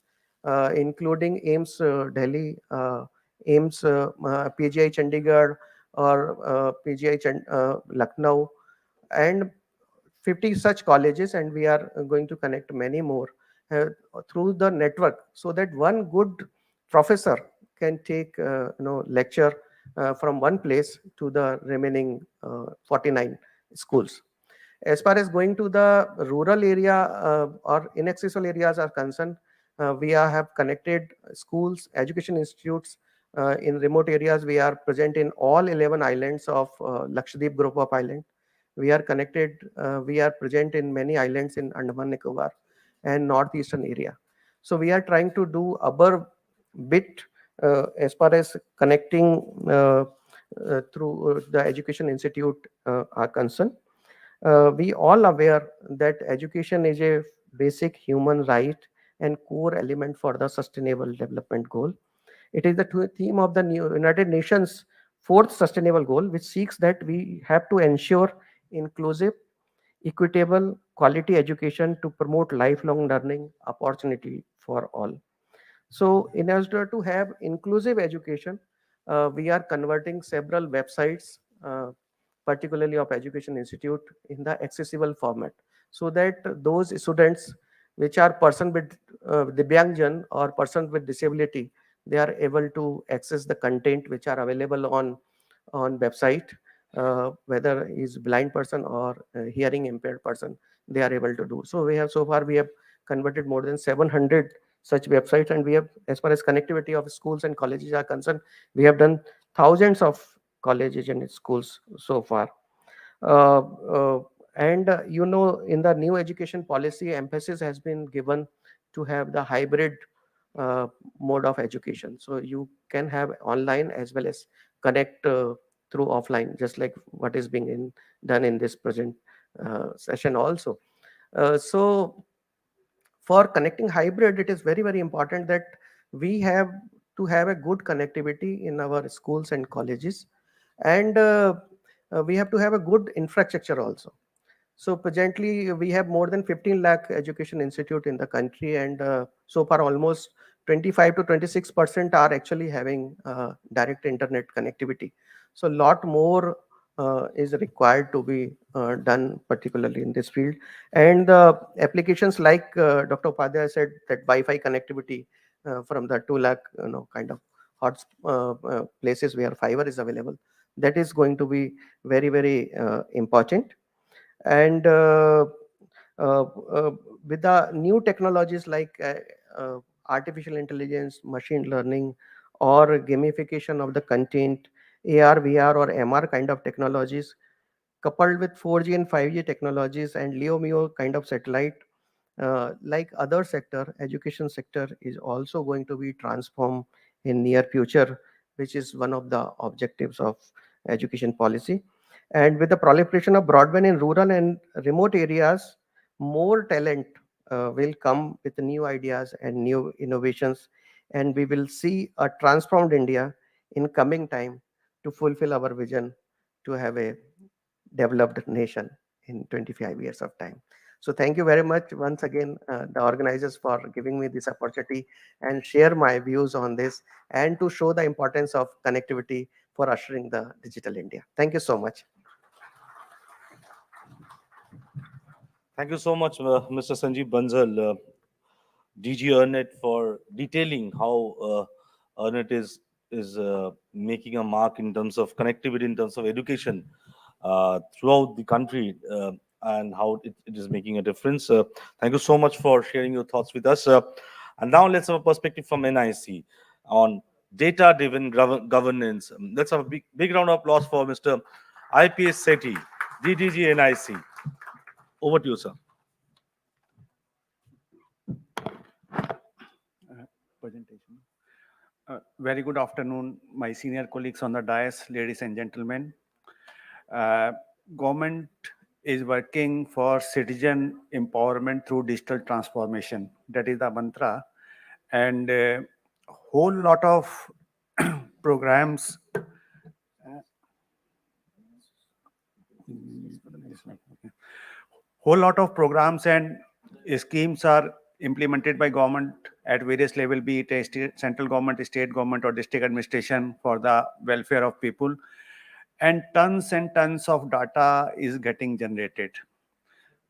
including AIMS Delhi, AIMS PGI Chandigarh, or PGI Lucknow, and 50 such colleges, and we are going to connect many more uh, through the network, so that one good professor can take lecture from one place to the remaining 49 schools. As far as going to the rural area or inaccessible areas are concerned, have connected schools, education institutes in remote areas. We are present in all 11 islands of Lakshadweep group of islands. We are connected, we are present in many islands in Andaman Nicobar and northeastern area. So we are trying to do our bit as far as connecting through the education institute are concerned. We all aware that education is a basic human right and core element for the sustainable development goal. It is the theme of the United Nations fourth sustainable goal, which seeks that we have to ensure inclusive, equitable, quality education to promote lifelong learning opportunity for all. So in order to have inclusive education, we are converting several websites, particularly of Education Institute, in the accessible format, so that those students which are person with Divyangjan or person with disability, they are able to access the content which are available on website, whether is blind person or hearing impaired person, they are able to do. So we have so far we have converted more than 700 such websites. And we have, as far as connectivity of schools and colleges are concerned, we have done thousands of colleges and schools so far. Uh, uh, and in the new education policy, emphasis has been given to have the hybrid uh, mode of education. So you can have online as well as connect through offline, just like what is being done in this present session also. So for connecting hybrid, it is very, very important that we have to have a good connectivity in our schools and colleges. And we have to have a good infrastructure also. So presently, we have more than 15 lakh education institute in the country, and so far almost 25 to 26% are actually having direct internet connectivity. So a lot more is required to be done, particularly in this field. And the applications like Dr. Upadhyay said, that Wi-Fi connectivity from the 2 lakh, kind of hot places where fiber is available, that is going to be very, very important. And with the new technologies like artificial intelligence, machine learning, or gamification of the content, AR, VR, or MR kind of technologies, coupled with 4G and 5G technologies and LEO MEO kind of satellite, like other sector, education sector is also going to be transformed in near future, which is one of the objectives of education policy. And with the proliferation of broadband in rural and remote areas, more talent will come with new ideas and new innovations, and we will see a transformed India in coming time to fulfill our vision to have a developed nation in 25 years of time. So thank you very much once again, the organizers, for giving me this opportunity and share my views on this, and to show the importance of connectivity for ushering the digital India. Thank you so much. Thank you so much, Mr. Sanjeev Bansal, DG Earnet, for detailing how Earnet is making a mark in terms of connectivity, in terms of education throughout the country, and how it is making a difference. Thank you so much for sharing your thoughts with us. And now let's have a perspective from NIC on data-driven governance. Let's have a big round of applause for Mr. IPS Sethi, DDG NIC. Over to you, sir. Presentation. Very good afternoon, my senior colleagues on the dais, ladies and gentlemen. Government is working for citizen empowerment through digital transformation. That is the mantra. And a whole lot of programs. Whole lot of programs and schemes are implemented by government at various level, be it a central government, state government, or district administration, for the welfare of people. And tons of data is getting generated.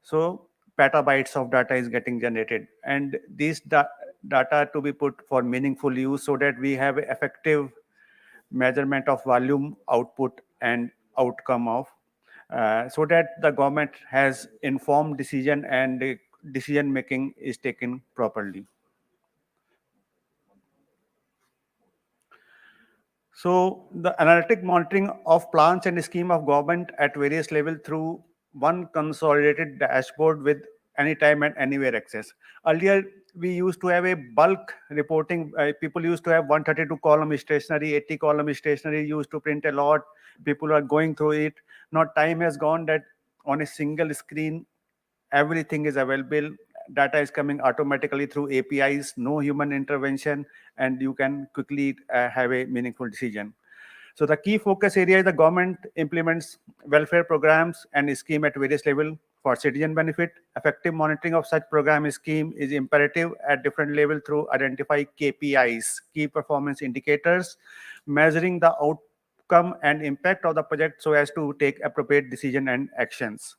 So petabytes of data is getting generated, and these data to be put for meaningful use, so that we have effective measurement of volume, output, and outcome of, so that the government has informed decision, and decision making is taken properly. So the analytic monitoring of plans and scheme of government at various level through one consolidated dashboard with anytime and anywhere access. Earlier, we used to have a bulk reporting. People used to have 132 column stationery, 80 column stationery, used to print a lot. People are going through it. Now time has gone that on a single screen, everything is available. Data is coming automatically through APIs, no human intervention, and you can quickly have a meaningful decision. So the key focus area is the government implements welfare programs and scheme at various level for citizen benefit. Effective monitoring of such program scheme is imperative at different level through identify KPIs, key performance indicators, measuring the outcome and impact of the project so as to take appropriate decision and actions.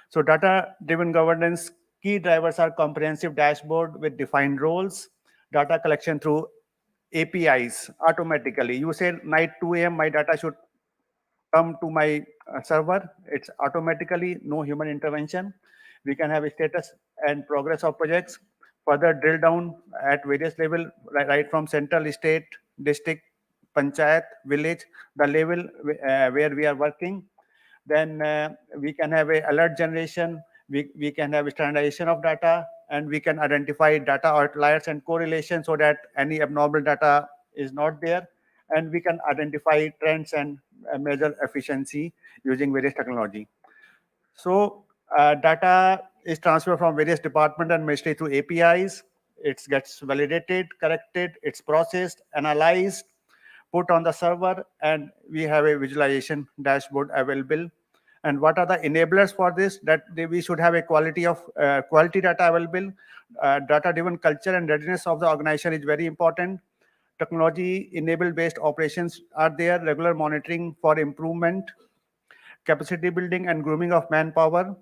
So data-driven governance key drivers are comprehensive dashboard with defined roles, data collection through APIs automatically. You say night 2 a.m. my data should come to my server. It's automatically, no human intervention. We can have a status and progress of projects further drill down at various level, right from central, state, district, panchayat, village, the level where we are working. Then we can have a alert generation, we can have standardization of data, and we can identify data outliers and correlations so that any abnormal data is not there, and we can identify trends and measure efficiency using various technology. So data is transferred from various department and ministry through APIs. It gets validated, corrected, it's processed, analyzed, put on the server, and we have a visualization dashboard available. And what are the enablers for this? That we should have a quality data available. Data-driven culture and readiness of the organization is very important. Technology-enabled based operations are there. Regular monitoring for improvement, capacity building and grooming of manpower,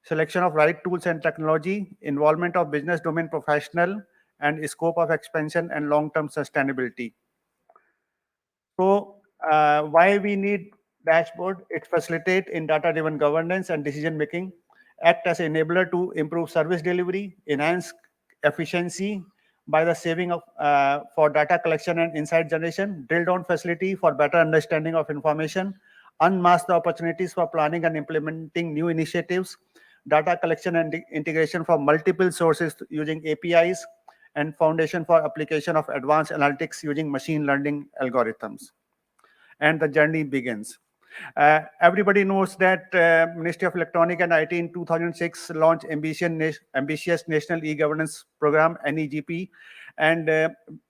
selection of right tools and technology, involvement of business domain professional, and scope of expansion and long-term sustainability. So why we need dashboard? It facilitates in data-driven governance and decision-making, act as an enabler to improve service delivery, enhance efficiency by the saving of for data collection and insight generation, drill down facility for better understanding of information, unmask the opportunities for planning and implementing new initiatives, data collection and integration from multiple sources using APIs, and foundation for application of advanced analytics using machine learning algorithms. And the journey begins. Everybody knows that Ministry of Electronic and IT in 2006 launched ambitious National E-Governance Program, NEGP. And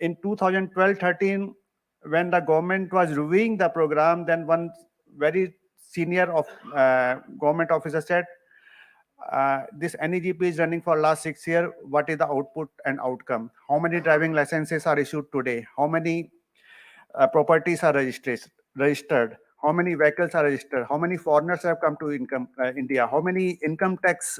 in 2012-13, when the government was reviewing the program, then one very senior government officer said, this NEGP is running for last 6 years. What is the output and outcome? How many driving licenses are issued today? How many properties are registered? How many vehicles are registered? How many foreigners have come to India? How many income tax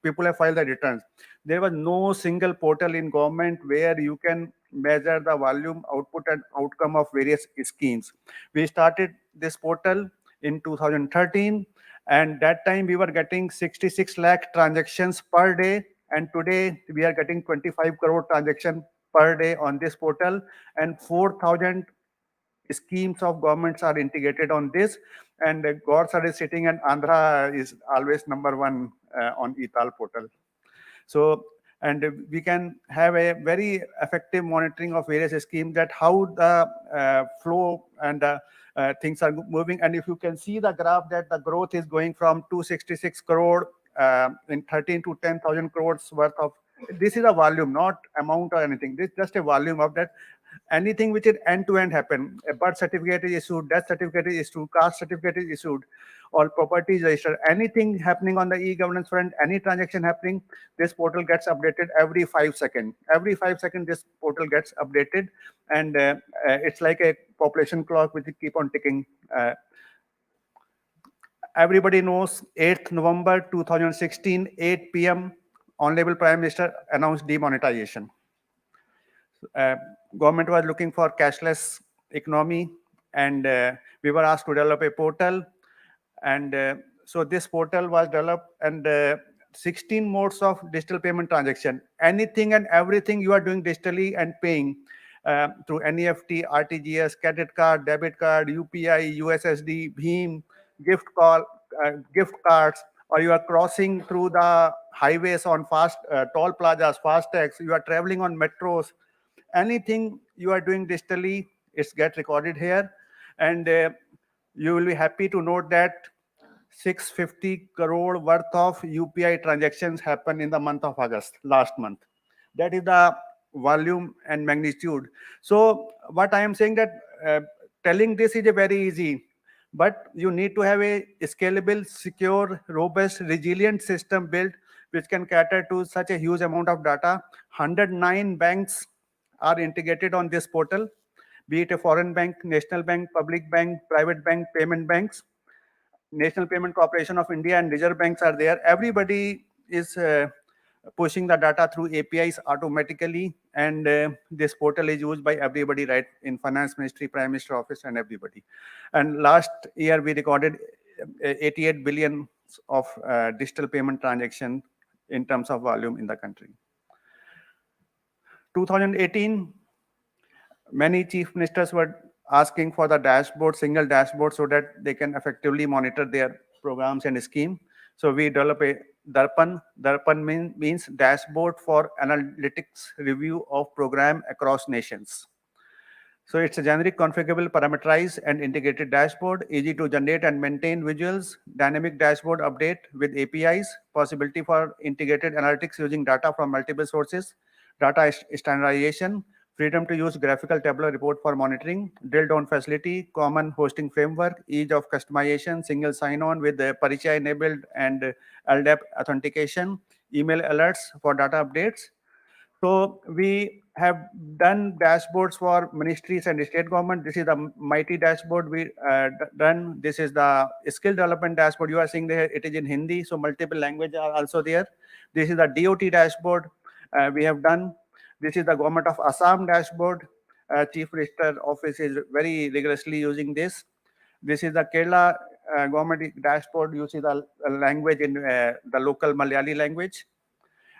people have filed the returns? There was no single portal in government where you can measure the volume, output, and outcome of various schemes. We started this portal in 2013, and that time we were getting 66 lakh transactions per day, and today we are getting 25 crore transactions per day on this portal, and 4,000 schemes of governments are integrated on this, and Gorsar is sitting and Andhra is always number one on ETAL portal. So, and we can have a very effective monitoring of various schemes, that how the flow and things are moving. And if you can see the graph, that the growth is going from 266 crore in 13 to 10,000 crores worth of, this is a volume, not amount or anything. This is just a volume of that. Anything which is end-to-end happen, a birth certificate is issued, death certificate is issued, caste certificate is issued, all properties registered, anything happening on the e-governance front, any transaction happening, this portal gets updated every 5 seconds. Every 5 seconds, this portal gets updated, and it's like a population clock which keep on ticking. Everybody knows 8th November 2016, 8 p.m., Honorable Prime Minister announced demonetization. Government was looking for cashless economy, and we were asked to develop a portal. And so this portal was developed, and 16 modes of digital payment transaction. Anything and everything you are doing digitally and paying through NEFT, RTGS, credit card, debit card, UPI, USSD, BHIM, gift cards, or you are crossing through the highways on toll plazas, FASTags, you are traveling on metros, anything you are doing digitally, it's get recorded here. And you will be happy to note that 650 crore worth of UPI transactions happened in the month of August, last month. That is the volume and magnitude. So what I am saying, that telling this is a very easy, but you need to have a scalable, secure, robust, resilient system built which can cater to such a huge amount of data. 109 banks are integrated on this portal, be it a foreign bank, national bank, public bank, private bank, payment banks. National Payment Corporation of India and Reserve banks are there. Everybody is pushing the data through APIs automatically, and this portal is used by everybody, right, in Finance Ministry, Prime Minister Office, and everybody. And last year we recorded 88 billion of digital payment transaction in terms of volume in the country. 2018, many chief ministers were asking for the dashboard, single dashboard, so that they can effectively monitor their programs and scheme. So we develop a Darpan. Darpan means dashboard for analytics review of program across nations. So it's a generic, configurable, parameterized, and integrated dashboard, easy to generate and maintain visuals, dynamic dashboard update with APIs, possibility for integrated analytics using data from multiple sources, data standardization, freedom to use graphical tabular report for monitoring, drill down facility, common hosting framework, ease of customization, single sign-on with the Parichya enabled and LDAP authentication, email alerts for data updates. So we have done dashboards for ministries and state government. This is the mighty dashboard we done. This is the skill development dashboard. You are seeing there, it is in Hindi, so multiple languages are also there. This is the DOT dashboard we have done. This is the government of Assam dashboard. Chief Minister office is very rigorously using this. This is the Kerala government dashboard. You see the language in the local Malayali language.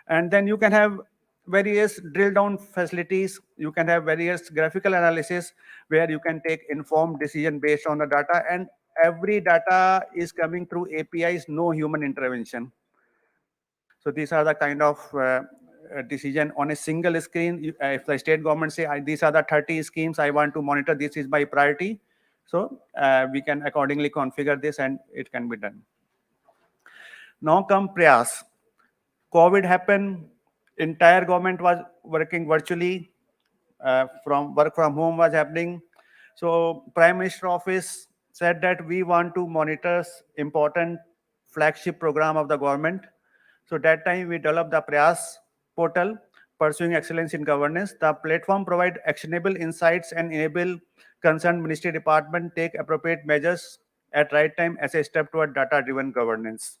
And then you can have various drill down facilities. You can have various graphical analysis where you can take informed decision based on the data, and every data is coming through APIs, no human intervention. So these are the kind of decision on a single screen. If the state government say, these are the 30 schemes I want to monitor, this is my priority. So we can accordingly configure this and it can be done. Now come Prayas. COVID happened, entire government was working virtually, from work from home was happening. So Prime Minister office said that we want to monitor important flagship program of the government. So that time we developed the Prayas portal, pursuing excellence in governance. The platform provide actionable insights and enable concerned ministry department take appropriate measures at right time as a step toward data-driven governance.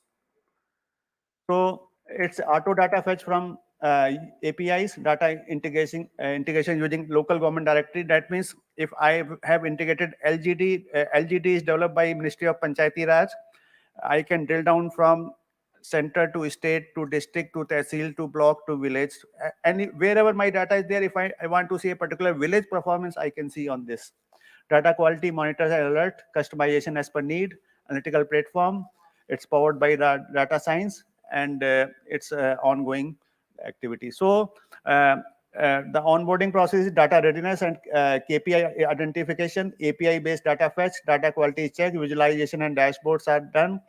So it's auto data fetch from APIs, data integration using local government directory. That means if I have integrated LGD, LGD is developed by Ministry of Panchayati Raj, I can drill down from center to state to district to tehsil to block to village. And wherever my data is there, if I want to see a particular village performance, I can see on this. Data quality monitors and alert, customization as per need, analytical platform. It's powered by the data science and it's ongoing activity. So the onboarding process is data readiness and KPI identification, API-based data fetch, data quality check, visualization and dashboards are done,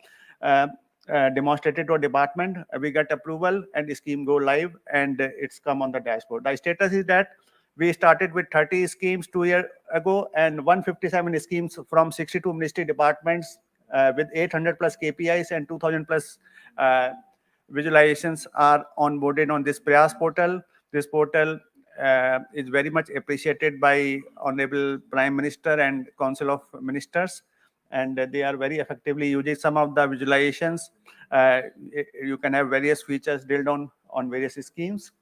demonstrated to a department. We get approval and the scheme go live and it's come on the dashboard. The status is that we started with 30 schemes 2 years ago and 157 schemes from 62 ministry departments with 800 plus KPIs and 2000 plus visualizations are onboarded on this Prayas portal. This portal is very much appreciated by Honorable Prime Minister and Council of Ministers, and they are very effectively using some of the visualizations. You can have various features drilled on various schemes.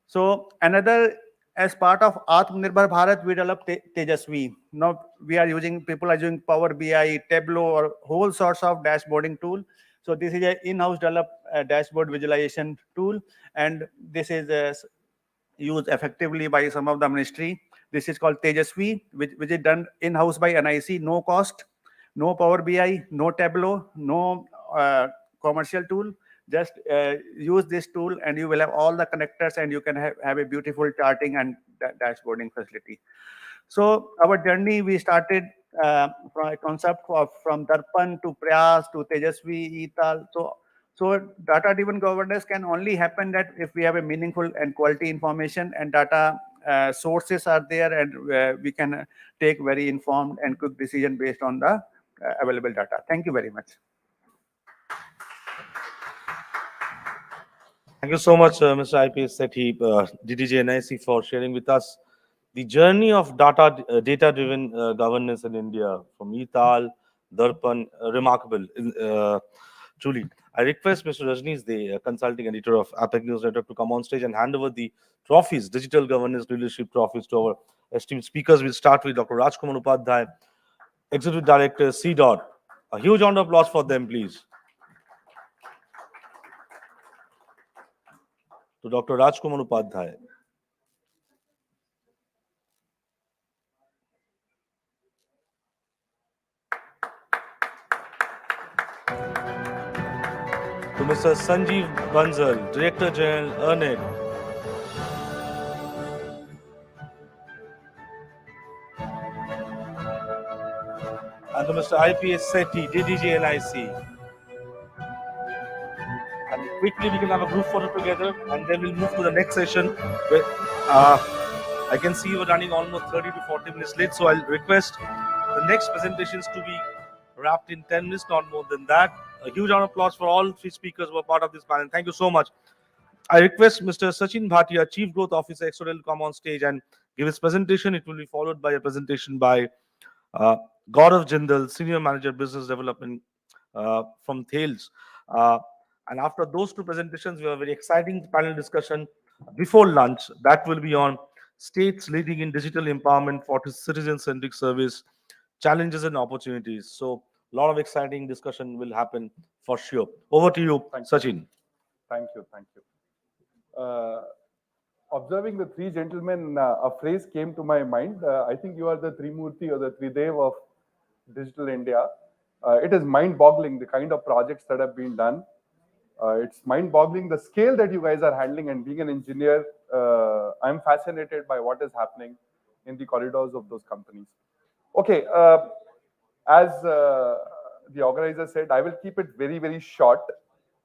So another, as part of Atmanirbhar Bharat, we developed Tejasvi. Now we are using, people are using Power BI, Tableau, or whole sorts of dashboarding tool. So this is an in-house developed dashboard visualization tool, and this is used effectively by some of the ministry. This is called Tejasvi, which is done in-house by NIC, no cost, no Power BI, no Tableau, no commercial tool. Just use this tool and you will have all the connectors and you can have a beautiful charting and dashboarding facility. So our journey, we started from a concept from Darpan to Prayas to Tejasvi, Etal. So data-driven governance can only happen that if we have a meaningful and quality information and data sources are there, and we can take very informed and quick decision based on the available data. Thank you very much. Thank you so much, Mr. IPS Sethi, DDJ NIC, for sharing with us the journey of data-driven governance in India from Etal, Darpan, remarkable, truly. I request Mr. Rajneesh, the consulting editor of APAC News Network, to come on stage and hand over the trophies, digital governance leadership trophies, to our esteemed speakers. We'll start with Dr. Rajkumar Upadhyay, Executive Director, CDOT. A huge round of applause for them, please. To Dr. Rajkumar Upadhyay. to Mr. Sanjeev Bansal, Director General, EarnIt, and to Mr. IPS Sethi, DDG NIC. And quickly we can have a group photo together, and then we'll move to the next session. Where, I can see we're running almost 30 to 40 minutes late, so I'll request the next presentations to be wrapped in 10 minutes, not more than that. A huge round of applause for all three speakers who are part of this panel. Thank you so much. I request Mr. Sachin Bhatia, Chief Growth Officer, Exodel, to come on stage and give his presentation. It will be followed by a presentation by Gaurav Jindal, Senior Manager, Business Development from Thales. And after those two presentations, we have a very exciting panel discussion before lunch. That will be on states leading in digital empowerment for citizen-centric service, challenges and opportunities. So a lot of exciting discussion will happen for sure. Over to you, Sachin. Thank you. Thank you. Observing the three gentlemen, a phrase came to my mind. I think you are the Trimurti or the Tridev of Digital India. It is mind-boggling the kind of projects that have been done. It's mind-boggling the scale that you guys are handling, and being an engineer, I'm fascinated by what is happening in the corridors of those companies. Okay, as the organizer said, I will keep it very, very short.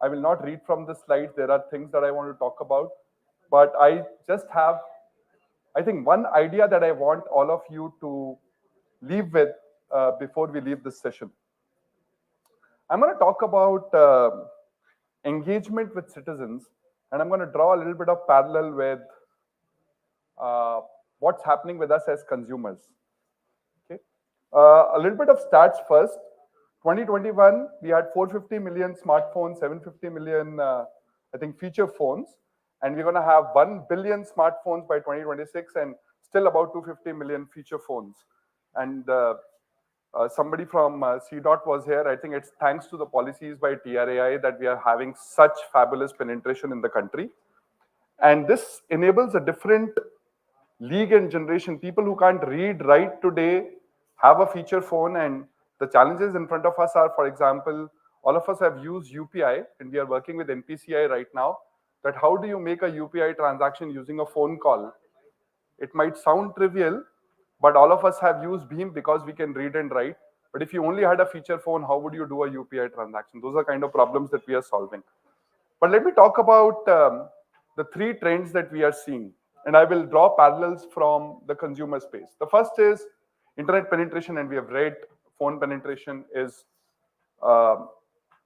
I will not read from the slides. There are things that I want to talk about, but I just have, I think, one idea that I want all of you to leave with before we leave this session. I'm going to talk about engagement with citizens, and I'm going to draw a little bit of parallel with what's happening with us as consumers. Okay, a little bit of stats first. 2021, we had 450 million smartphones, 750 million, I think, feature phones, and we're going to have 1 billion smartphones by 2026, and still about 250 million feature phones. And somebody from CDOT was here. I think it's thanks to the policies by TRAI that we are having such fabulous penetration in the country. And this enables a different league and generation. People who can't read, write today have a feature phone, and the challenges in front of us are, for example, all of us have used UPI, and we are working with NPCI right now, that how do you make a UPI transaction using a phone call? It might sound trivial, but all of us have used Beam because we can read and write. But if you only had a feature phone, how would you do a UPI transaction? Those are kind of problems that we are solving. But let me talk about the three trends that we are seeing, and I will draw parallels from the consumer space. The first is internet penetration, and we have read phone penetration is,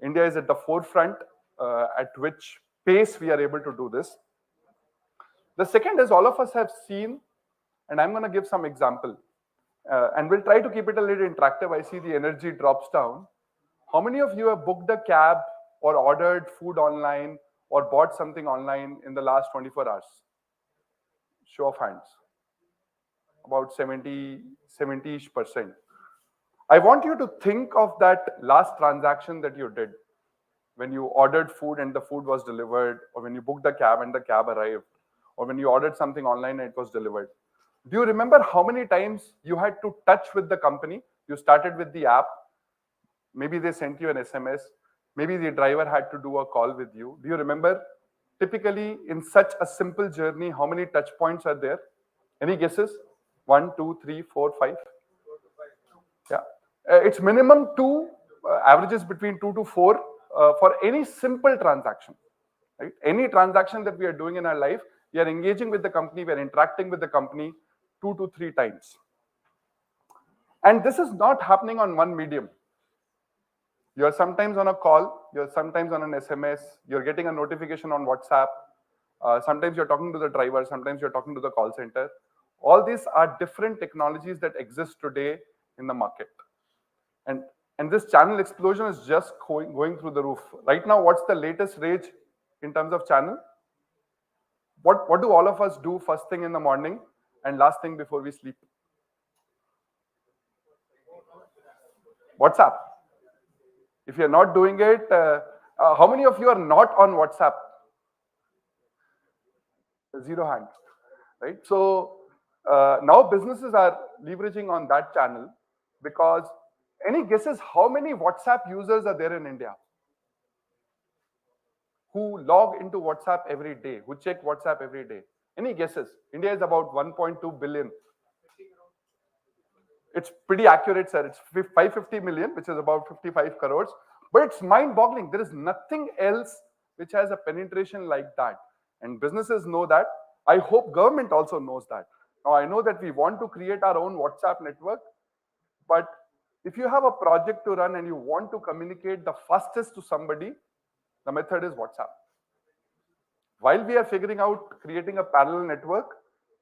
India is at the forefront at which pace we are able to do this. The second is all of us have seen, and I'm going to give some example, and we'll try to keep it a little interactive. I see the energy drops down. How many of you have booked a cab or ordered food online or bought something online in the last 24 hours? Show of hands. About 70-ish%. I want you to think of that last transaction that you did when you ordered food and the food was delivered, or when you booked a cab and the cab arrived, or when you ordered something online and it was delivered. Do you remember how many times you had to touch with the company? You started with the app. Maybe they sent you an SMS. Maybe the driver had to do a call with you. Do you remember? Typically, in such a simple journey, how many touch points are there? Any guesses? 1, 2, 3, 4, 5? Yeah. It's minimum 2, averages between 2 to 4 for any simple transaction. Right? Any transaction that we are doing in our life, we are engaging with the company, we are interacting with the company 2 to 3 times. And this is not happening on one medium. You're sometimes on a call, you're sometimes on an SMS, you're getting a notification on WhatsApp, sometimes you're talking to the driver, sometimes you're talking to the call center. All these are different technologies that exist today in the market. And this channel explosion is just going through the roof. Right now, what's the latest rage in terms of channel? What do all of us do first thing in the morning and last thing before we sleep? WhatsApp. If you're not doing it, how many of you are not on WhatsApp? 0 hands, right? So now businesses are leveraging on that channel, because any guesses how many WhatsApp users are there in India? who log into WhatsApp every day, who check WhatsApp every day? Any guesses? India is about 1.2 billion. It's pretty accurate, sir. It's 550 million, which is about 55 crores. But it's mind-boggling. There is nothing else which has a penetration like that. And businesses know that. I hope government also knows that. Now, I know that we want to create our own WhatsApp network, but if you have a project to run and you want to communicate the fastest to somebody, the method is WhatsApp. While we are figuring out creating a parallel network,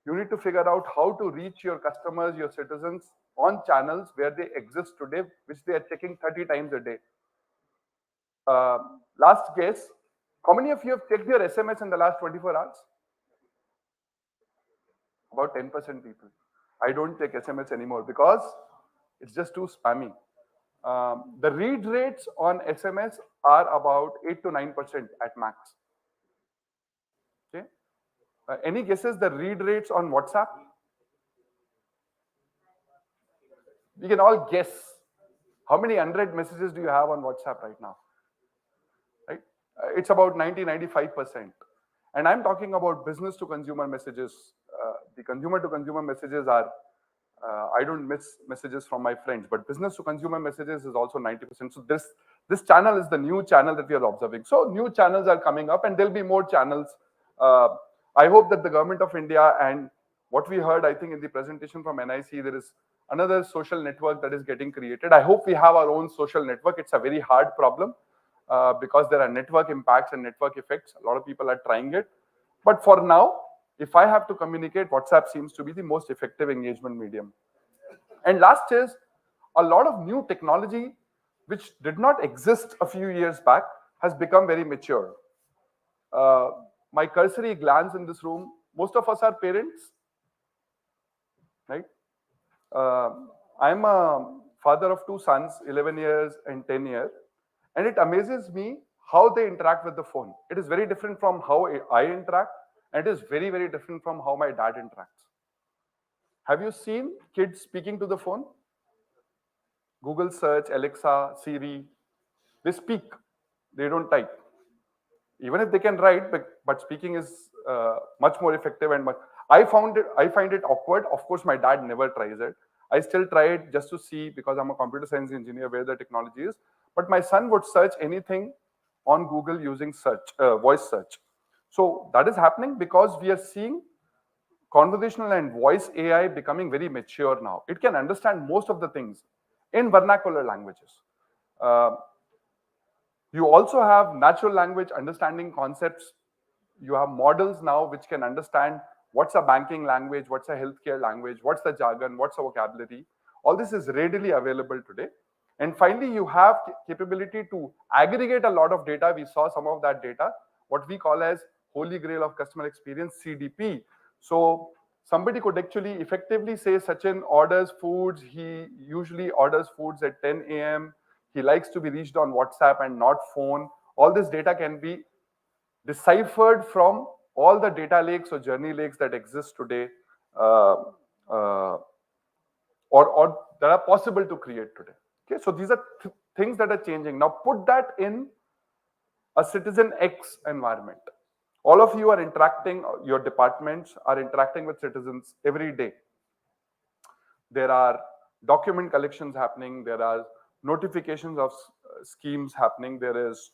you need to figure out how to reach your customers, your citizens on channels where they exist today, which they are checking 30 times a day. Last guess, how many of you have checked your SMS in the last 24 hours? About 10% people. I don't check SMS anymore because it's just too spammy. The read rates on SMS are about 8 to 9% at max. Okay. Any guesses the read rates on WhatsApp? We can all guess. How many unread messages do you have on WhatsApp right now? Right? It's about 90-95%. And I'm talking about business to consumer messages. The consumer to consumer messages are, I don't miss messages from my friends, but business to consumer messages is also 90%. So this channel is the new channel that we are observing. So new channels are coming up and there'll be more channels. I hope that the government of India and what we heard, I think in the presentation from NIC, there is another social network that is getting created. I hope we have our own social network. It's a very hard problem because there are network impacts and network effects. A lot of people are trying it. But for now, if I have to communicate, WhatsApp seems to be the most effective engagement medium. And last is a lot of new technology, which did not exist a few years back, has become very mature. My cursory glance in this room, most of us are parents, right? I'm a father of two sons, 11 years and 10 years. And it amazes me how they interact with the phone. It is very different from how I interact, and it is very, very different from how my dad interacts. Have you seen kids speaking to the phone? Google search, Alexa, Siri, they speak, they don't type. Even if they can write, but speaking is much more effective and much. I find it awkward. Of course, my dad never tries it. I still try it just to see, because I'm a computer science engineer, where the technology is. But my son would search anything on Google using search, voice search. So that is happening because we are seeing conversational and voice AI becoming very mature now. It can understand most of the things in vernacular languages. You also have natural language understanding concepts. You have models now which can understand what's a banking language, what's a healthcare language, what's the jargon, what's the vocabulary. All this is readily available today. And finally, you have capability to aggregate a lot of data. We saw some of that data, what we call as Holy Grail of Customer Experience, CDP. So somebody could actually effectively say Sachin orders foods. He usually orders foods at 10 a.m. He likes to be reached on WhatsApp and not phone. All this data can be deciphered from all the data lakes or journey lakes that exist today, or that are possible to create today. Okay, so these are things that are changing. Now put that in a citizen X environment. All of you are interacting, your departments are interacting with citizens every day. There are document collections happening, there are notifications of schemes happening, there is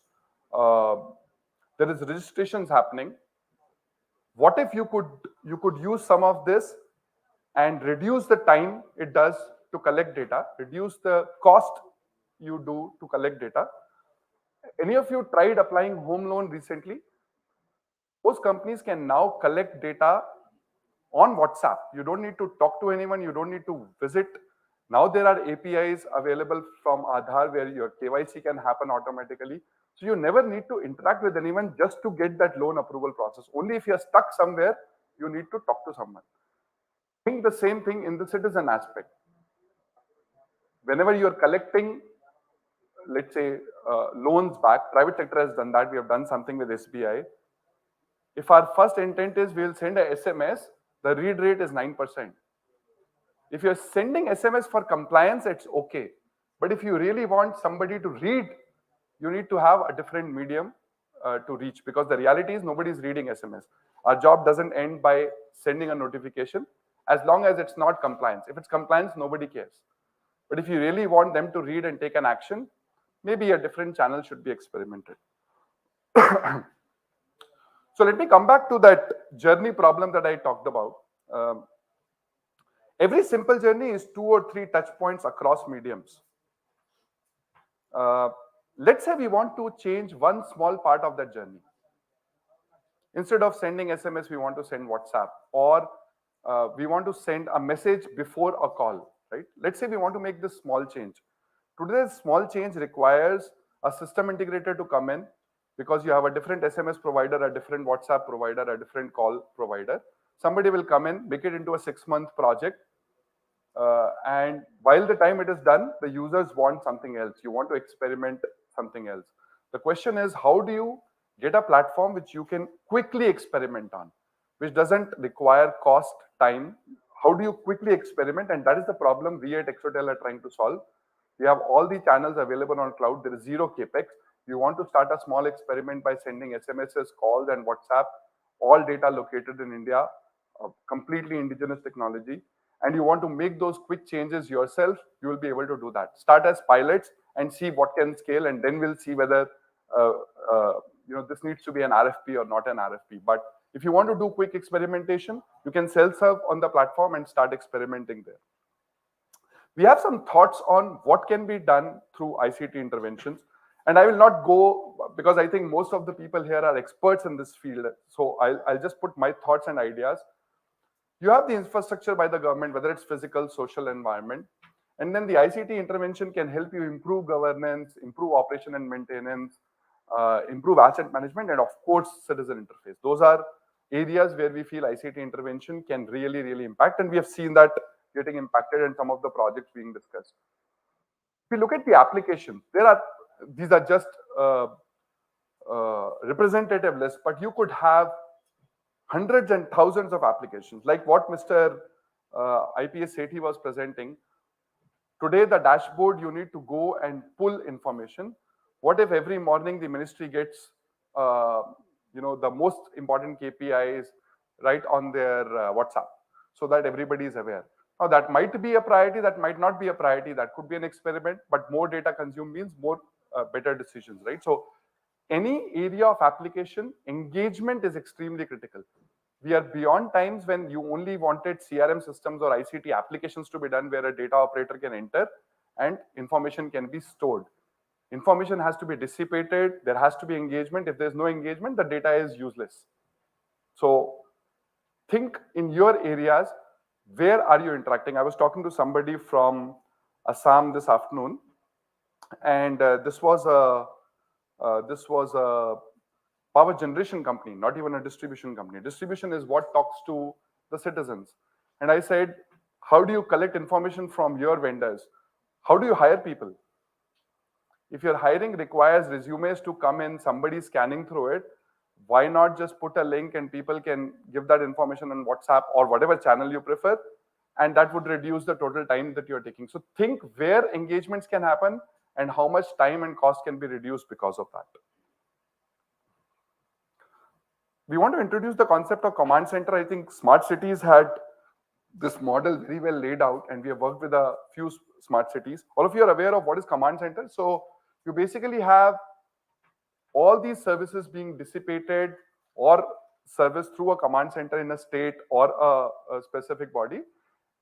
registrations happening. What if you could use some of this and reduce the time it does to collect data, reduce the cost you do to collect data? Any of you tried applying home loan recently? Those companies can now collect data on WhatsApp. You don't need to talk to anyone, you don't need to visit. Now there are APIs available from Aadhaar where your KYC can happen automatically. So you never need to interact with anyone just to get that loan approval process. Only if you're stuck somewhere, you need to talk to someone. Think the same thing in the citizen aspect. Whenever you're collecting, let's say, loans back, private sector has done that. We have done something with SBI. If our first intent is we'll send a SMS, the read rate is 9%. If you're sending SMS for compliance, it's okay. But if you really want somebody to read, you need to have a different medium. to reach, because the reality is nobody is reading SMS. Our job doesn't end by sending a notification as long as it's not compliance. If it's compliance, nobody cares. But if you really want them to read and take an action, maybe a different channel should be experimented. So let me come back to that journey problem that I talked about. Every simple journey is 2 or 3 touch points across mediums. Let's say we want to change one small part of that journey. Instead of sending SMS, we want to send WhatsApp, or we want to send a message before a call, right? Let's say we want to make this small change. Today, this small change requires a system integrator to come in, because you have a different SMS provider, a different WhatsApp provider, a different call provider. Somebody will come in, make it into a 6-month project. And while the time it is done, the users want something else. You want to experiment something else. The question is, how do you get a platform which you can quickly experiment on, which doesn't require cost, time? How do you quickly experiment? And that is the problem we at Exotel are trying to solve. We have all the channels available on cloud. There is zero capex. You want to start a small experiment by sending SMSs, calls, and WhatsApp, all data located in India, completely indigenous technology, and you want to make those quick changes yourself, you will be able to do that. Start as pilots and see what can scale, and then we'll see whether this needs to be an RFP or not an RFP. But if you want to do quick experimentation, you can self-serve on the platform and start experimenting there. We have some thoughts on what can be done through ICT interventions. And I will not go, because I think most of the people here are experts in this field. So I'll just put my thoughts and ideas. You have the infrastructure by the government, whether it's physical, social, environment. And then the ICT intervention can help you improve governance, improve operation and maintenance, improve asset management, and of course, citizen interface. Those are areas where we feel ICT intervention can really, really impact. And we have seen that getting impacted in some of the projects being discussed. If we look at the application, these are just representative lists, but you could have hundreds and thousands of applications, like what Mr. IPS Sethi was presenting. Today, the dashboard, you need to go and pull information. What if every morning the ministry gets, the most important KPIs right on their WhatsApp, so that everybody is aware? Now, that might be a priority, that might not be a priority, that could be an experiment, but more data consumed means more better decisions, right? So any area of application, engagement is extremely critical. We are beyond times when you only wanted CRM systems or ICT applications to be done where a data operator can enter and information can be stored. Information has to be dissipated, there has to be engagement. If there's no engagement, the data is useless. So think in your areas, where are you interacting? I was talking to somebody from Assam this afternoon, and this was a power generation company, not even a distribution company. Distribution is what talks to the citizens. And I said, how do you collect information from your vendors? How do you hire people? If your hiring requires resumes to come in, somebody scanning through it, why not just put a link and people can give that information on WhatsApp or whatever channel you prefer, and that would reduce the total time that you're taking. So think where engagements can happen and how much time and cost can be reduced because of that. We want to introduce the concept of command center. I think smart cities had this model very well laid out, and we have worked with a few smart cities. All of you are aware of what is command center. So you basically have all these services being dissipated or serviced through a command center in a state or a specific body.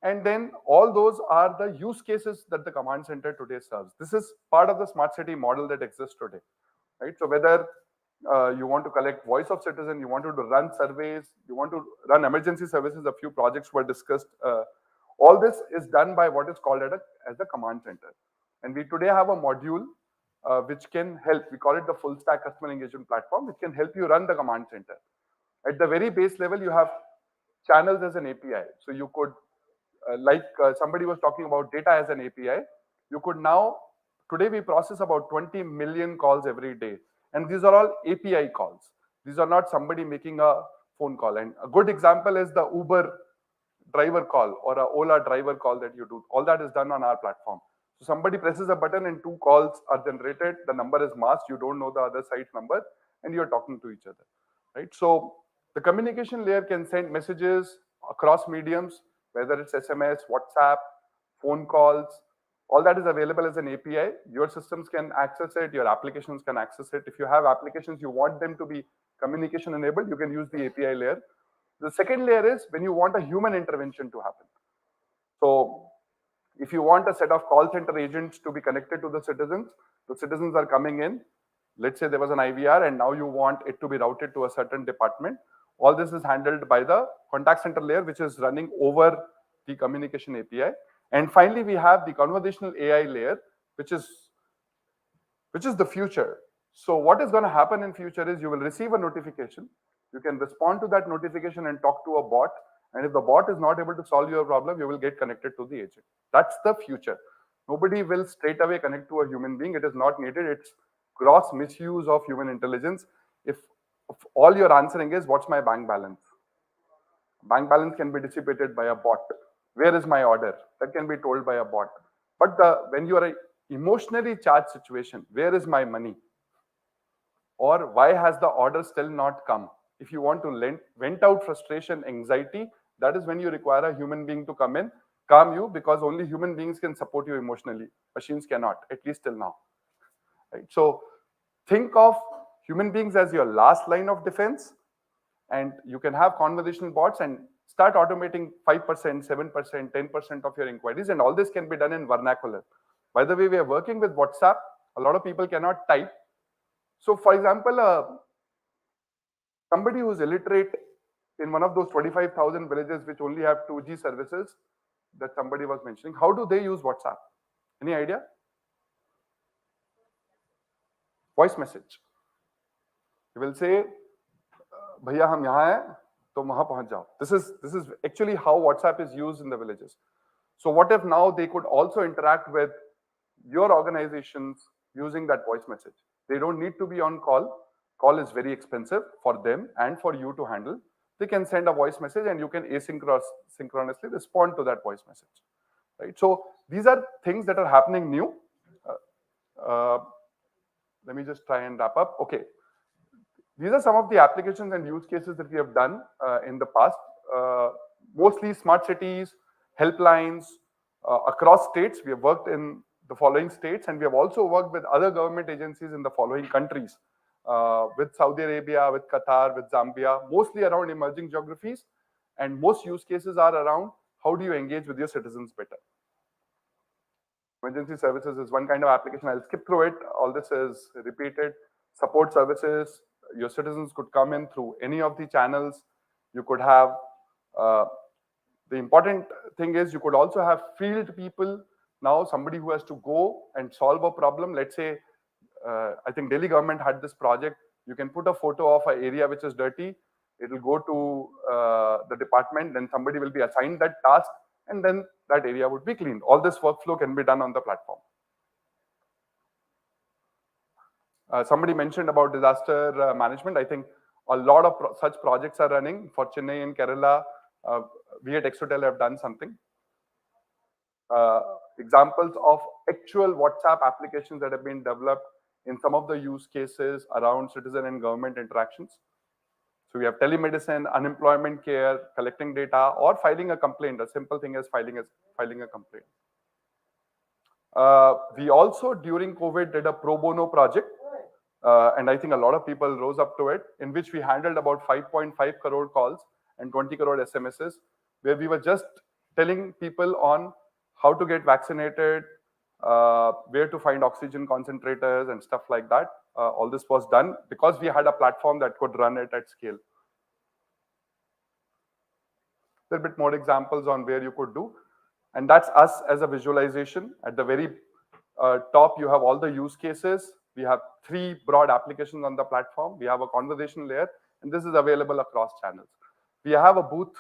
And then all those are the use cases that the command center today serves. This is part of the smart city model that exists today, right? So whether you want to collect voice of citizen, you want to run surveys, you want to run emergency services, a few projects were discussed. All this is done by what is called as the command center. And we today have a module which can help. We call it the full stack customer engagement platform, which can help you run the command center. At the very base level, you have channels as an API. So you could, somebody was talking about data as an API. You could now, today we process about 20 million calls every day. And these are all API calls. These are not somebody making a phone call. And a good example is the Uber driver call or a Ola driver call that you do. All that is done on our platform. So somebody presses a button and 2 calls are generated. The number is masked. You don't know the other side's number. and you're talking to each other, right? So the communication layer can send messages across mediums, whether it's SMS, WhatsApp, phone calls, all that is available as an API. Your systems can access it, your applications can access it. If you have applications, you want them to be communication enabled, you can use the API layer. The second layer is when you want a human intervention to happen. So if you want a set of call center agents to be connected to the citizens are coming in. Let's say there was an IVR and now you want it to be routed to a certain department. All this is handled by the contact center layer, which is running over the communication API. And finally, we have the conversational AI layer, which is the future. So what is going to happen in future is you will receive a notification. You can respond to that notification and talk to a bot. And if the bot is not able to solve your problem, you will get connected to the agent. That's the future. Nobody will straight away connect to a human being. It is not needed. It's gross misuse of human intelligence. If all you're answering is, what's my bank balance? Bank balance can be dissipated by a bot. Where is my order? That can be told by a bot. But when you are an emotionally charged situation, where is my money? Or why has the order still not come? If you want to vent out frustration, anxiety, that is when you require a human being to come in, calm you, because only human beings can support you emotionally. Machines cannot, at least till now. Right? So think of human beings as your last line of defense, and you can have conversational bots and start automating 5%, 7%, 10% of your inquiries, and all this can be done in vernacular. By the way, we are working with WhatsApp. A lot of people cannot type. So for example, somebody who's illiterate in one of those 25,000 villages which only have 2G services that somebody was mentioning, how do they use WhatsApp? Any idea? Voice message. You will say, "Bhaiya, hum yahan hai, to wahan pahunch jao." This is actually how WhatsApp is used in the villages. So what if now they could also interact with your organizations using that voice message? They don't need to be on call. Call is very expensive for them and for you to handle. They can send a voice message and you can asynchronously respond to that voice message. Right? So these are things that are happening new. Let me just try and wrap up. Okay. These are some of the applications and use cases that we have done in the past. Mostly smart cities, helplines, across states. We have worked in the following states, and we have also worked with other government agencies in the following countries, with Saudi Arabia, with Qatar, with Zambia, mostly around emerging geographies. And most use cases are around how do you engage with your citizens better. Emergency services is one kind of application. I'll skip through it. All this is repeated. Support services. Your citizens could come in through any of the channels. You could have, the important thing is you could also have field people. Now somebody who has to go and solve a problem. Let's say, I think Delhi government had this project. You can put a photo of an area which is dirty. It will go to the department. Then somebody will be assigned that task, and then that area would be cleaned. All this workflow can be done on the platform. Somebody mentioned about disaster management. I think a lot of such projects are running for Chennai and Kerala. We at Exotel have done something. Examples of actual WhatsApp applications that have been developed in some of the use cases around citizen and government interactions. So we have telemedicine, unemployment care, collecting data, or filing a complaint. A simple thing is filing a complaint. We also, during COVID, did a pro bono project. And I think a lot of people rose up to it, in which we handled about 5.5 crore calls and 20 crore SMSs, where we were just telling people on how to get vaccinated, where to find oxygen concentrators and stuff like that. All this was done because we had a platform that could run it at scale. A little bit more examples on where you could do. And that's us as a visualization. At the very top, you have all the use cases. We have 3 broad applications on the platform. We have a conversation layer, and this is available across channels. We have a booth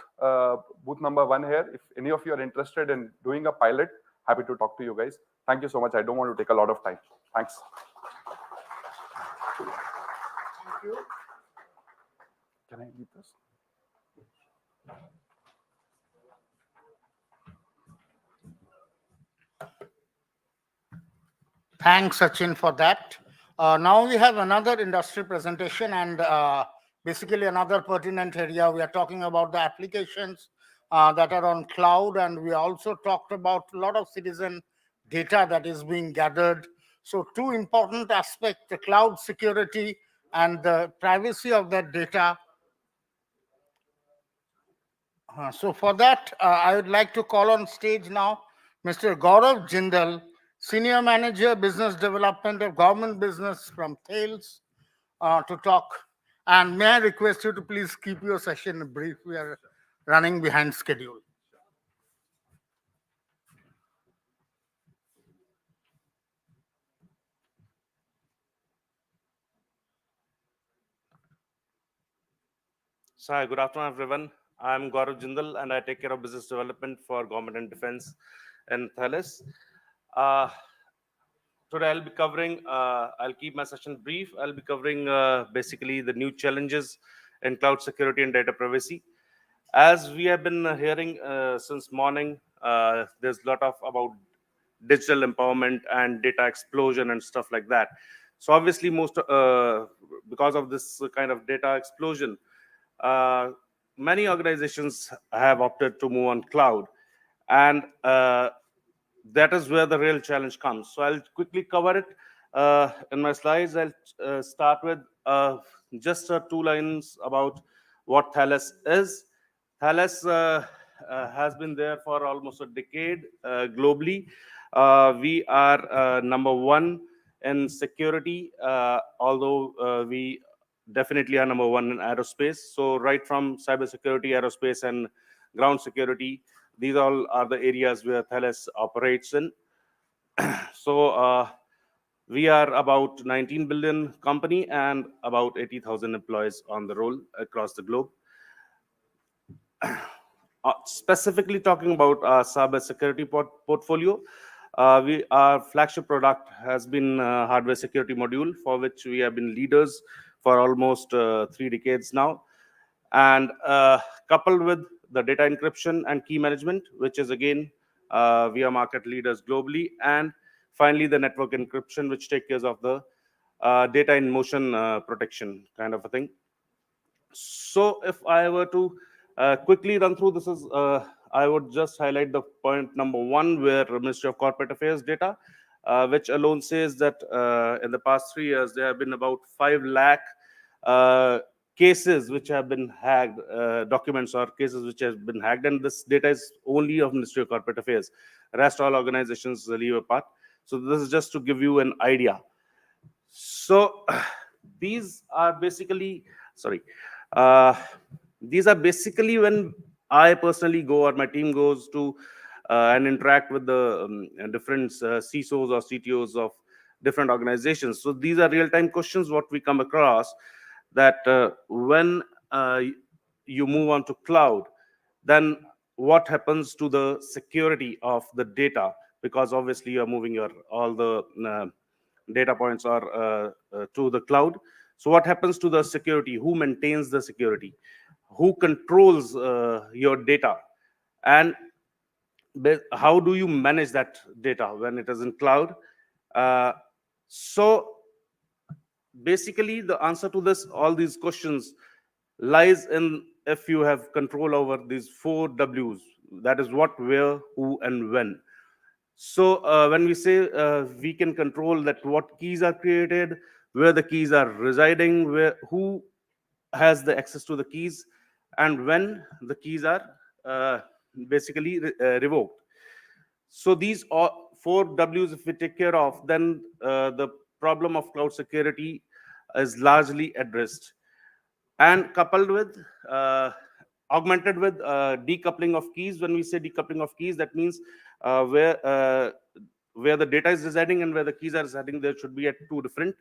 number 1 here. If any of you are interested in doing a pilot, happy to talk to you guys. Thank you so much. I don't want to take a lot of time. Thanks. Thank you. Can I leave this? Thanks, Sachin, for that. Now we have another industry presentation and basically another pertinent area. We are talking about the applications that are on cloud, and we also talked about a lot of citizen data that is being gathered. So two important aspects, the cloud security and the privacy of that data. So for that, I would like to call on stage now Mr. Gaurav Jindal, Senior Manager, Business Development of Government Business from Thales, to talk. And may I request you to please keep your session brief? We are running behind schedule. So, hi, good afternoon, everyone. I'm Gaurav Jindal, and I take care of business development for government and defense in Thales. Uh, Today, I'll be covering, I'll keep my session brief. I'll be covering basically the new challenges in cloud security and data privacy. As we have been hearing since morning, there's a lot of about digital empowerment and data explosion and stuff like that. So obviously, because of this kind of data explosion, many organizations have opted to move on cloud, and that is where the real challenge comes. So I'll quickly cover it in my slides. I'll start with just two lines about what Thales is. Thales has been there for almost a decade globally. We are number one in security, although we definitely are number one in aerospace. So right from cybersecurity, aerospace, and ground security, these all are the areas where Thales operates in. So we are about 19 billion company and about 80,000 employees on the roll across the globe. Specifically talking about our cybersecurity portfolio, our flagship product has been hardware security module, for which we have been leaders for almost 3 decades now. And coupled with the data encryption and key management, which is again, we are market leaders globally. And finally, the network encryption, which takes care of the data in motion protection kind of a thing. So if I were to quickly run through this, I would just highlight the point number one, where Ministry of Corporate Affairs data, which alone says that in the past 3 years, there have been about 5 lakh cases which have been hacked, documents or cases which have been hacked, and this data is only of Ministry of Corporate Affairs. Rest all organizations leave apart. So this is just to give you an idea. So these are basically, these are basically when I personally go or my team goes to and interact with the different CISOs or CTOs of different organizations. So these are real-time questions what we come across, that when you move on to cloud, then what happens to the security of the data? Because obviously you're moving your all the data points are to the cloud. So what happens to the security? Who maintains the security? Who controls your data? And how do you manage that data when it is in cloud? So basically the answer to this, all these questions, lies in if you have control over these 4 W's. That is what, where, who, and when. So when we say we can control that what keys are created, where the keys are residing, who has the access to the keys, and when the keys are basically revoked. So these 4 W's, if we take care of, then the problem of cloud security is largely addressed. And coupled with, augmented with decoupling of keys. When we say decoupling of keys, that means where the data is residing and where the keys are residing, there should be at 2 different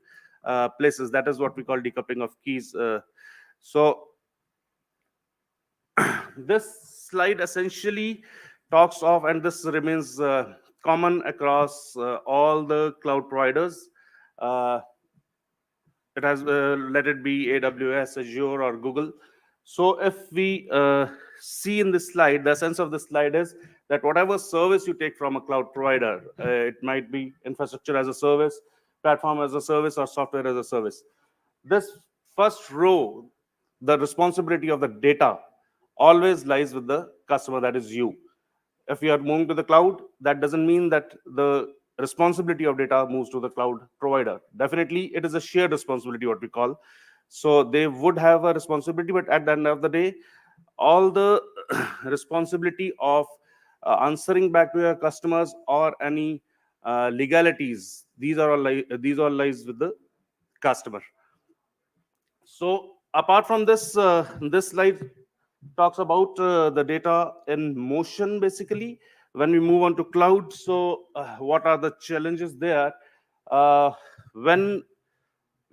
places. That is what we call decoupling of keys. So this slide essentially talks of, and this remains common across all the cloud providers. It has, let it be AWS, Azure, or Google. So if we see in this slide, the sense of the slide is that whatever service you take from a cloud provider, it might be infrastructure as a service, platform as a service or software as a service. This first row, the responsibility of the data always lies with the customer, that is you. If you are moving to the cloud, that doesn't mean that the responsibility of data moves to the cloud provider. Definitely, it is a shared responsibility, what we call. So they would have a responsibility, but at the end of the day, all the responsibility of answering back to your customers or any legalities, these all lies with the customer. So apart from this, this slide talks about the data in motion, basically. When we move on to cloud, so what are the challenges there? When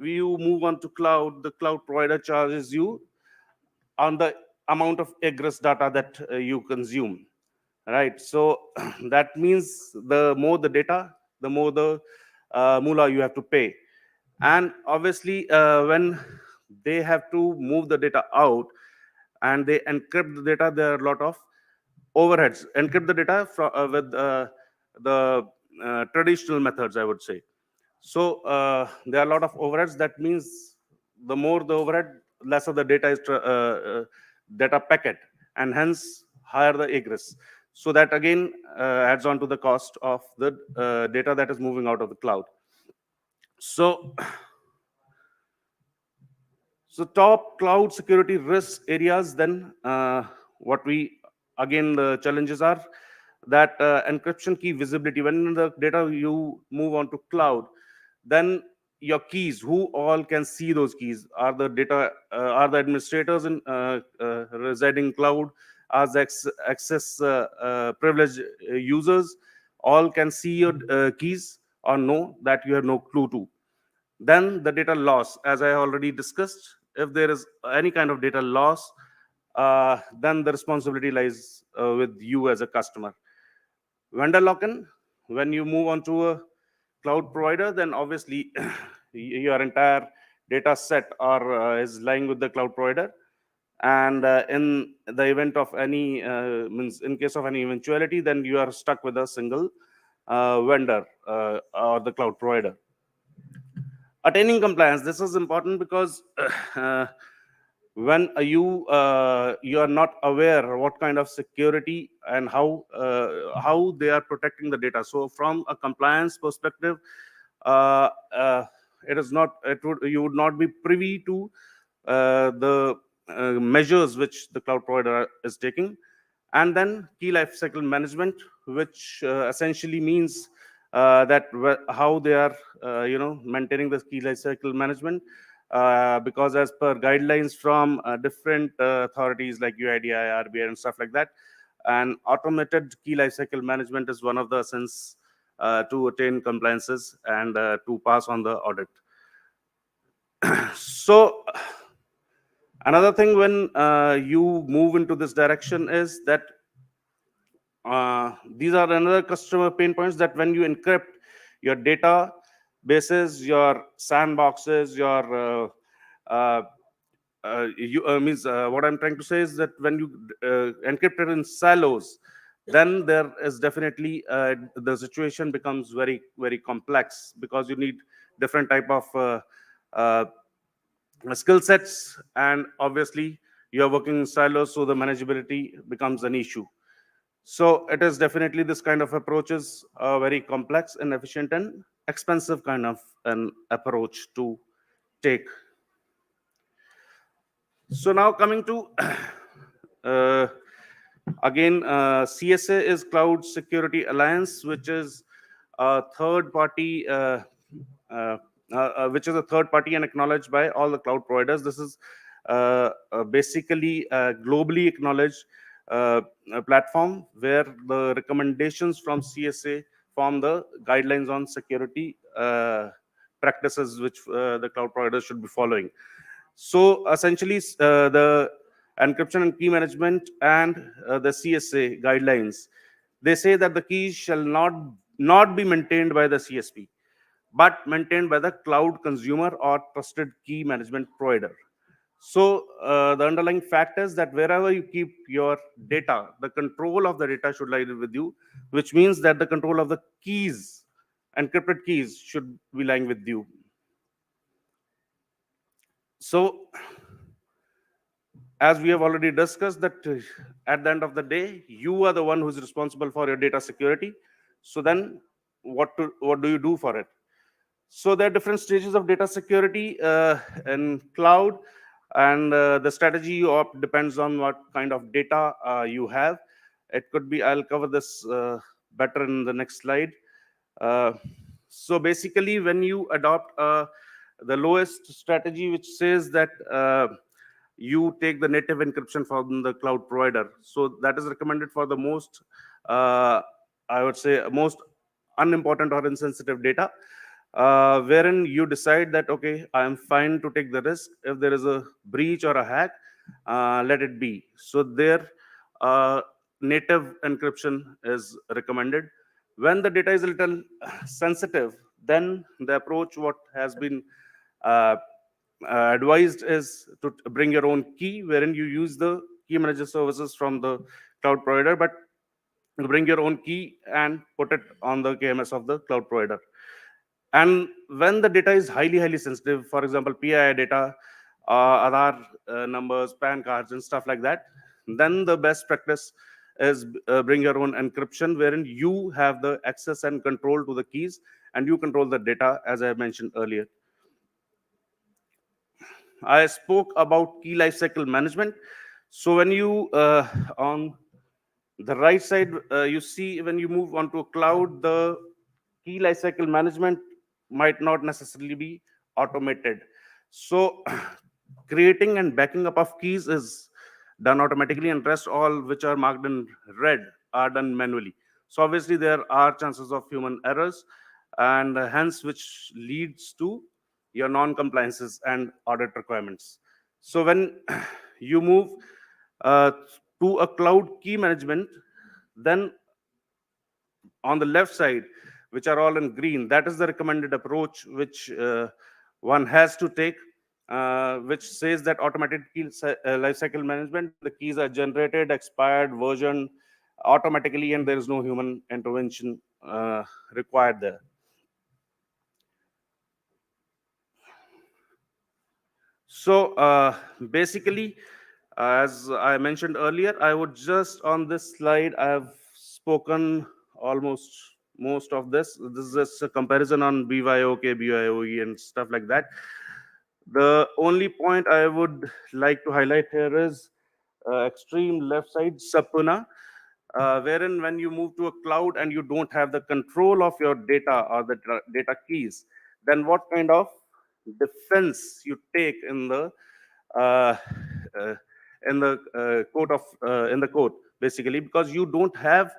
you move on to cloud, the cloud provider charges you on the amount of egress data that you consume, right? So that means the more the data, the more the moolah you have to pay. And obviously, when they have to move the data out and they encrypt the data, there are a lot of overheads. Encrypt the data with the traditional methods, I would say. So there are a lot of overheads. That means the more the overhead, lesser the data is data packet, and hence higher the egress. So that again adds on to the cost of the data that is moving out of the cloud. So top cloud security risk areas, then what we, again, the challenges are that encryption key visibility. When the data you move on to cloud, then your keys, who all can see those keys? Are the data, are the administrators in residing cloud? Are the access privileged users all can see your keys, or no, that you have no clue to? Then the data loss, as I already discussed, if there is any kind of data loss, then the responsibility lies with you as a customer. Vendor lock-in, when you move on to a cloud provider, then obviously your entire data set or is lying with the cloud provider. And in the event of any, means in case of any eventuality, then you are stuck with a single vendor or the cloud provider. Attaining compliance, this is important because when you are not aware what kind of security and how they are protecting the data. So from a compliance perspective, it is not, you would not be privy to the measures which the cloud provider is taking. And then key lifecycle management, which essentially means that how they are maintaining the key lifecycle management, because as per guidelines from different authorities like UIDAI, RBI, and stuff like that, and automated key lifecycle management is one of the essence to attain compliances and to pass on the audit. So another thing when you move into this direction is that these are another customer pain points, that when you encrypt your data bases, your sandboxes, your what I'm trying to say is that when you encrypt it in silos, then there is definitely the situation becomes very, very complex, because you need different type of skill sets, and obviously you're working in silos, so the manageability becomes an issue. So it is definitely, this kind of approach is very complex, inefficient, and expensive kind of an approach to take. So now coming to again, CSA is Cloud Security Alliance, which is a third party, which is a third party and acknowledged by all the cloud providers. This is basically a globally acknowledged a platform where the recommendations from CSA form the guidelines on security practices which the cloud providers should be following. So essentially, the encryption and key management and the CSA guidelines, they say that the keys shall not be maintained by the CSP, but maintained by the cloud consumer or trusted key management provider. So the underlying fact is that wherever you keep your data, the control of the data should lie with you, which means that the control of the keys encrypted keys should be lying with you. So, as we have already discussed, that at the end of the day, you are the one who's responsible for your data security. So then, what do you do for it? So there are different stages of data security in cloud, and the strategy you opt depends on what kind of data you have. It could be, I'll cover this better in the next slide. So basically, when you adopt the lowest strategy, which says that you take the native encryption from the cloud provider, so that is recommended for the most, I would say, most unimportant or insensitive data, wherein you decide that, okay, I am fine to take the risk. If there is a breach or a hack, let it be. So there, native encryption is recommended. When the data is a little sensitive, then the approach what has been advised is to bring your own key, wherein you use the key manager services from the cloud provider, but bring your own key and put it on the KMS of the cloud provider. And when the data is highly sensitive, for example, PII data, Aadhaar numbers, PAN cards, and stuff like that, then the best practice is bring your own encryption, wherein you have the access and control to the keys, and you control the data, as I mentioned earlier. I spoke about key lifecycle management. So when you on the right side, you see when you move onto a cloud, the key lifecycle management might not necessarily be automated. So creating and backing up of keys is done automatically, and rest all which are marked in red are done manually. So obviously there are chances of human errors, and hence which leads to your non-compliances and audit requirements. So when you move uh, to a cloud key management, then on the left side, which are all in green, that is the recommended approach which one has to take, which says that automated key lifecycle management, the keys are generated, expired, version automatically, and there is no human intervention required there. So basically, as I mentioned earlier, I would just on this slide, I have spoken almost most of this. This is just a comparison on BYOK, BYOE, and stuff like that. The only point I would like to highlight here is extreme left side, Sapuna, wherein when you move to a cloud and you don't have the control of your data or the data keys, then what kind of defense you take in the uh, uh, court of in the court, basically, because you don't have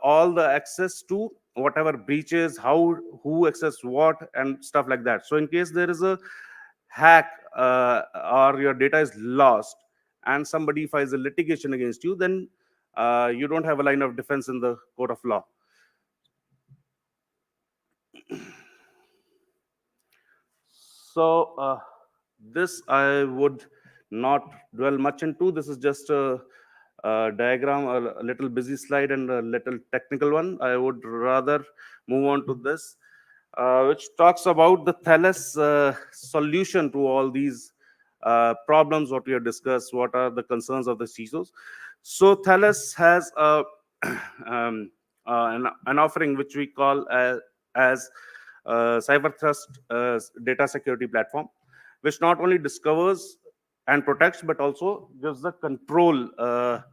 all the access to whatever breaches, who access what, and stuff like that. So in case there is a hack or your data is lost and somebody files a litigation against you, then you don't have a line of defense in the court of law. So this I would not dwell much into. This is just a diagram, a little busy slide and a little technical one. I would rather move on to this, which talks about the Thales solution to all these problems what we have discussed, what are the concerns of the CISOs. So Thales has an offering which we call as Cyber Trust data security platform, which not only discovers and protects, but also gives the control to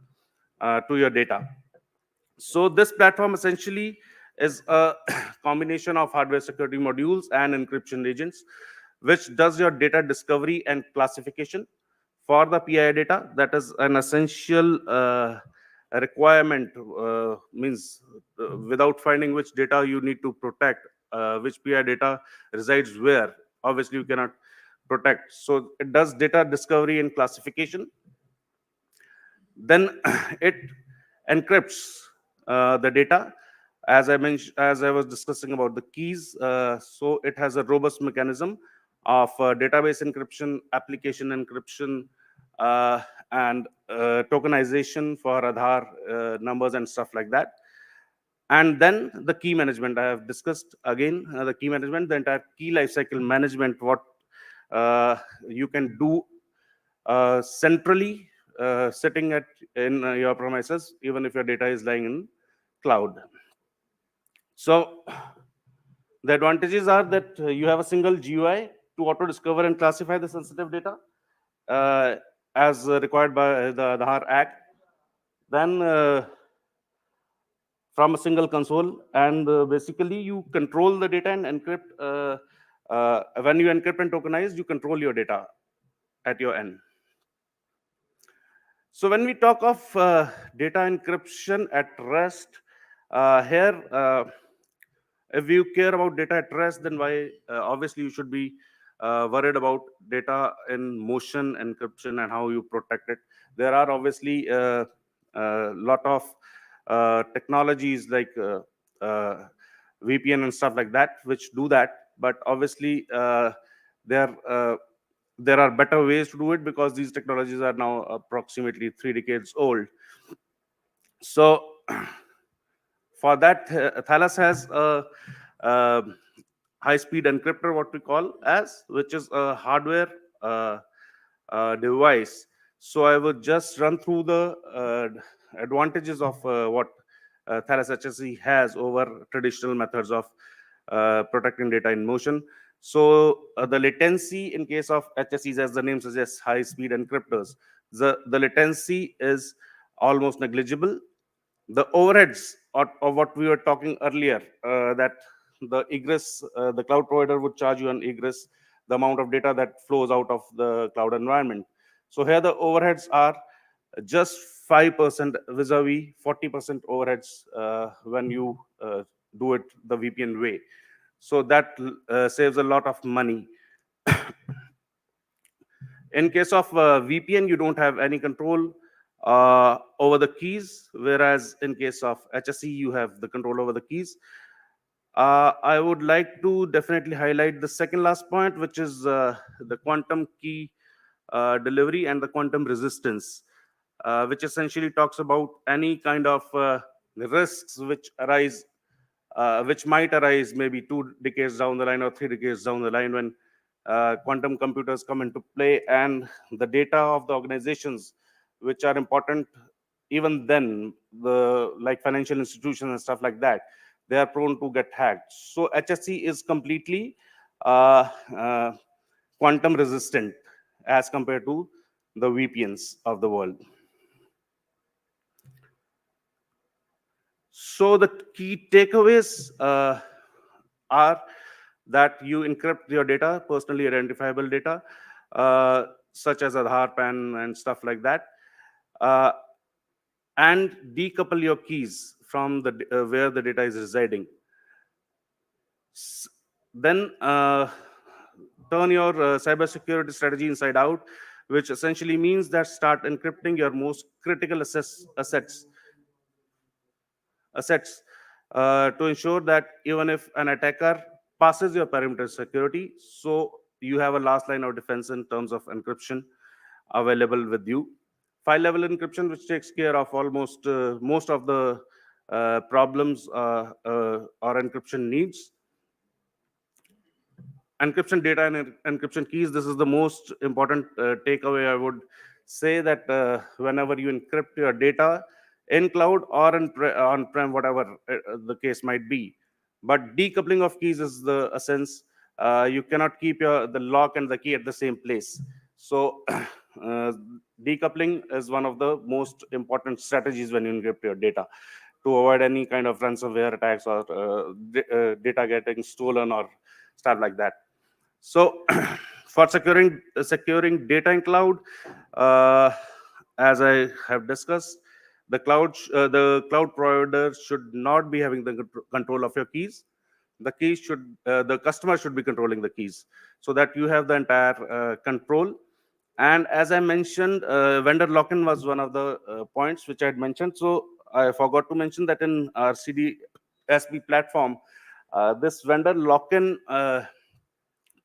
your data. So this platform essentially is a combination of hardware security modules and encryption agents, which does your data discovery and classification for the PII data. That is an essential requirement, means without finding which data you need to protect, which PII data resides where, obviously you cannot protect. So it does data discovery and classification. Then it encrypts the data, as I mentioned, as I was discussing about the keys. So it has a robust mechanism of database encryption, application encryption, and tokenization for Aadhaar numbers and stuff like that. And then the key management, I have discussed again, the key management, the entire key lifecycle management, what you can do centrally, sitting in your premises, even if your data is lying in cloud. So the advantages are that you have a single GUI to auto discover and classify the sensitive data as required by the Aadhaar Act. Then from a single console, and basically you control the data and encrypt. When you encrypt and tokenize, you control your data at your end. So when we talk of data encryption at rest, here, if you care about data at rest, then why obviously you should be worried about data in motion encryption and how you protect it. There are obviously a lot of technologies like VPN and stuff like that, which do that. But obviously, there are better ways to do it because these technologies are now approximately 3 decades old. So for that, Thales has a high-speed encryptor, what we call as, which is a hardware device. So I would just run through the advantages of what Thales HSE has over traditional methods of protecting data in motion. So the latency in case of HSEs, as the name suggests, high-speed encryptors, the latency is almost negligible. The overheads of what we were talking earlier, that the egress, the cloud provider would charge you on egress, the amount of data that flows out of the cloud environment. So here the overheads are just 5% vis-a-vis 40% overheads when you do it the VPN way. So that saves a lot of money. In case of VPN, you don't have any control over the keys, whereas in case of HSE, you have the control over the keys. I would like to definitely highlight the second last point, which is the quantum key delivery and the quantum resistance, which essentially talks about any kind of risks which arise, which might arise maybe 2 decades down the line or 3 decades down the line when quantum computers come into play, and the data of the organizations which are important even then, like financial institutions and stuff like that, they are prone to get hacked. So HSE is completely quantum resistant as compared to the VPNs of the world. So the key takeaways are that you encrypt your data, personally identifiable data, such as Aadhaar, PAN, and stuff like that, and decouple your keys from the where the data is residing. Then turn your cybersecurity strategy inside out, which essentially means that start encrypting your most critical assets to ensure that even if an attacker passes your perimeter security, so you have a last line of defense in terms of encryption available with you. File level encryption, which takes care of almost most of the problems or encryption needs. Encryption data and encryption keys, this is the most important takeaway. I would say that whenever you encrypt your data in cloud or on-prem, whatever the case might be, but decoupling of keys is the essence. You cannot keep the lock and the key at the same place. So decoupling is one of the most important strategies when you encrypt your data to avoid any kind of ransomware attacks or data getting stolen or stuff like that. So for securing data in cloud, as I have discussed, the cloud provider should not be having the control of your keys. The customer should be controlling the keys, so that you have the entire control. And as I mentioned, vendor lock-in was one of the points which I had mentioned. So I forgot to mention that in our CDSB platform, this vendor lock-in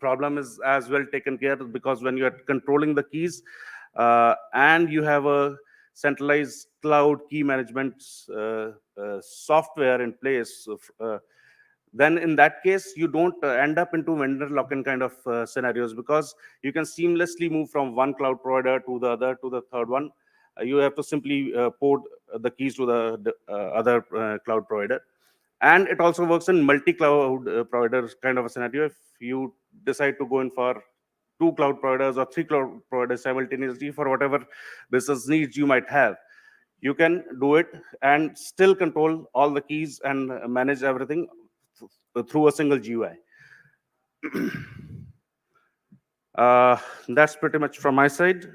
problem is as well taken care of, because when you are controlling the keys and you have a centralized cloud key management software in place, then in that case, you don't end up into vendor lock-in kind of scenarios, because you can seamlessly move from one cloud provider to the other, to the third one. You have to simply port the keys to the other cloud provider. And it also works in multi-cloud providers kind of a scenario. If you decide to go in for 2 cloud providers or 3 cloud providers simultaneously for whatever business needs you might have, you can do it and still control all the keys and manage everything through a single GUI. That's pretty much from my side.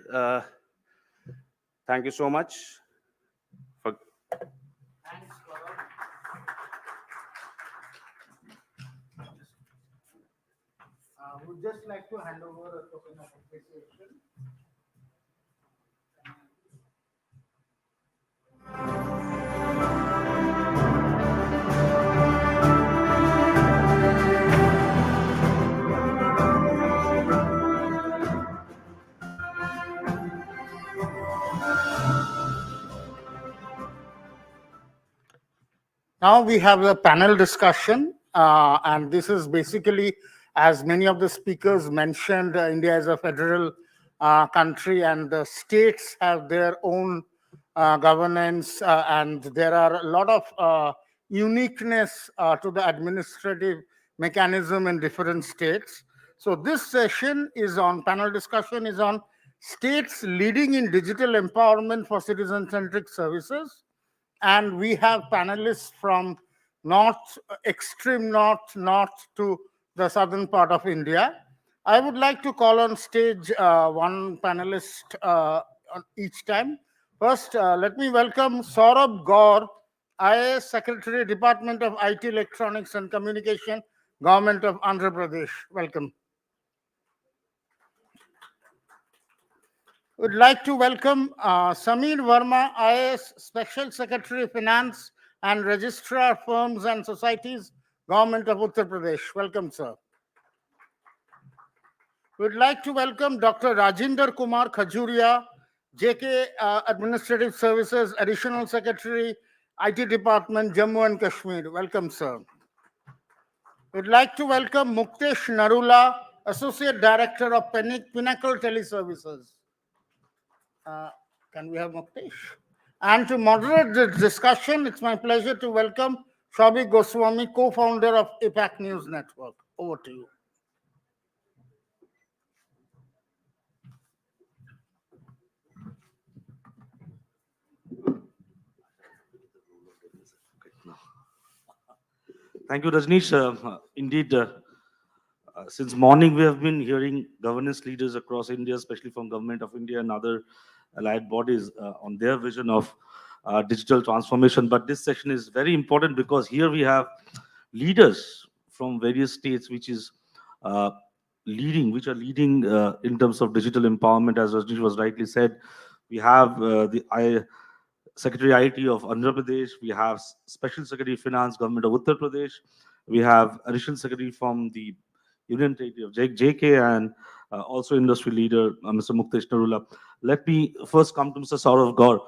Thank you so much. I would just like to hand over a token of appreciation. Now we have a panel discussion, and this is basically, as many of the speakers mentioned, India is a federal country, and the states have their own governance, and there are a lot of uniqueness to the administrative mechanism in different states. So this session is on, panel discussion is on states leading in digital empowerment for citizen-centric services. And we have panelists from north, extreme north to the southern part of India. I would like to call on stage one panelist each time. First, let me welcome Saurabh Gaur, IAS Secretary, Department of IT, Electronics and Communication, Government of Andhra Pradesh. Welcome. Would like to welcome Sameer Verma, IAS Special Secretary, Finance and Registrar Firms and Societies, Government of Uttar Pradesh. Welcome, sir. We'd like to welcome Dr. Rajinder Kumar Khajuria, JK Administrative Services, Additional Secretary, IT Department, Jammu and Kashmir. Welcome, sir. We'd like to welcome Muktesh Narula, Associate Director of Pinnacle Teleservices. Can we have Muktesh? And to moderate the discussion, it's my pleasure to welcome Shobhik Goswami, co-founder of APAC News Network. Over to you. Thank you, Rajneesh. Indeed, since morning we have been hearing governance leaders across India, especially from Government of India and other allied bodies, on their vision of digital transformation. But this session is very important because here we have leaders from various states, which are leading in terms of digital empowerment, as Rajneesh was rightly said. We have Secretary IT of Andhra Pradesh, we have Special Secretary Finance, Government of Uttar Pradesh, we have Additional Secretary from the Union Territory of JK, and also industry leader, Mr. Muktesh Narula. Let me first come to Mr. Saurav Gaur.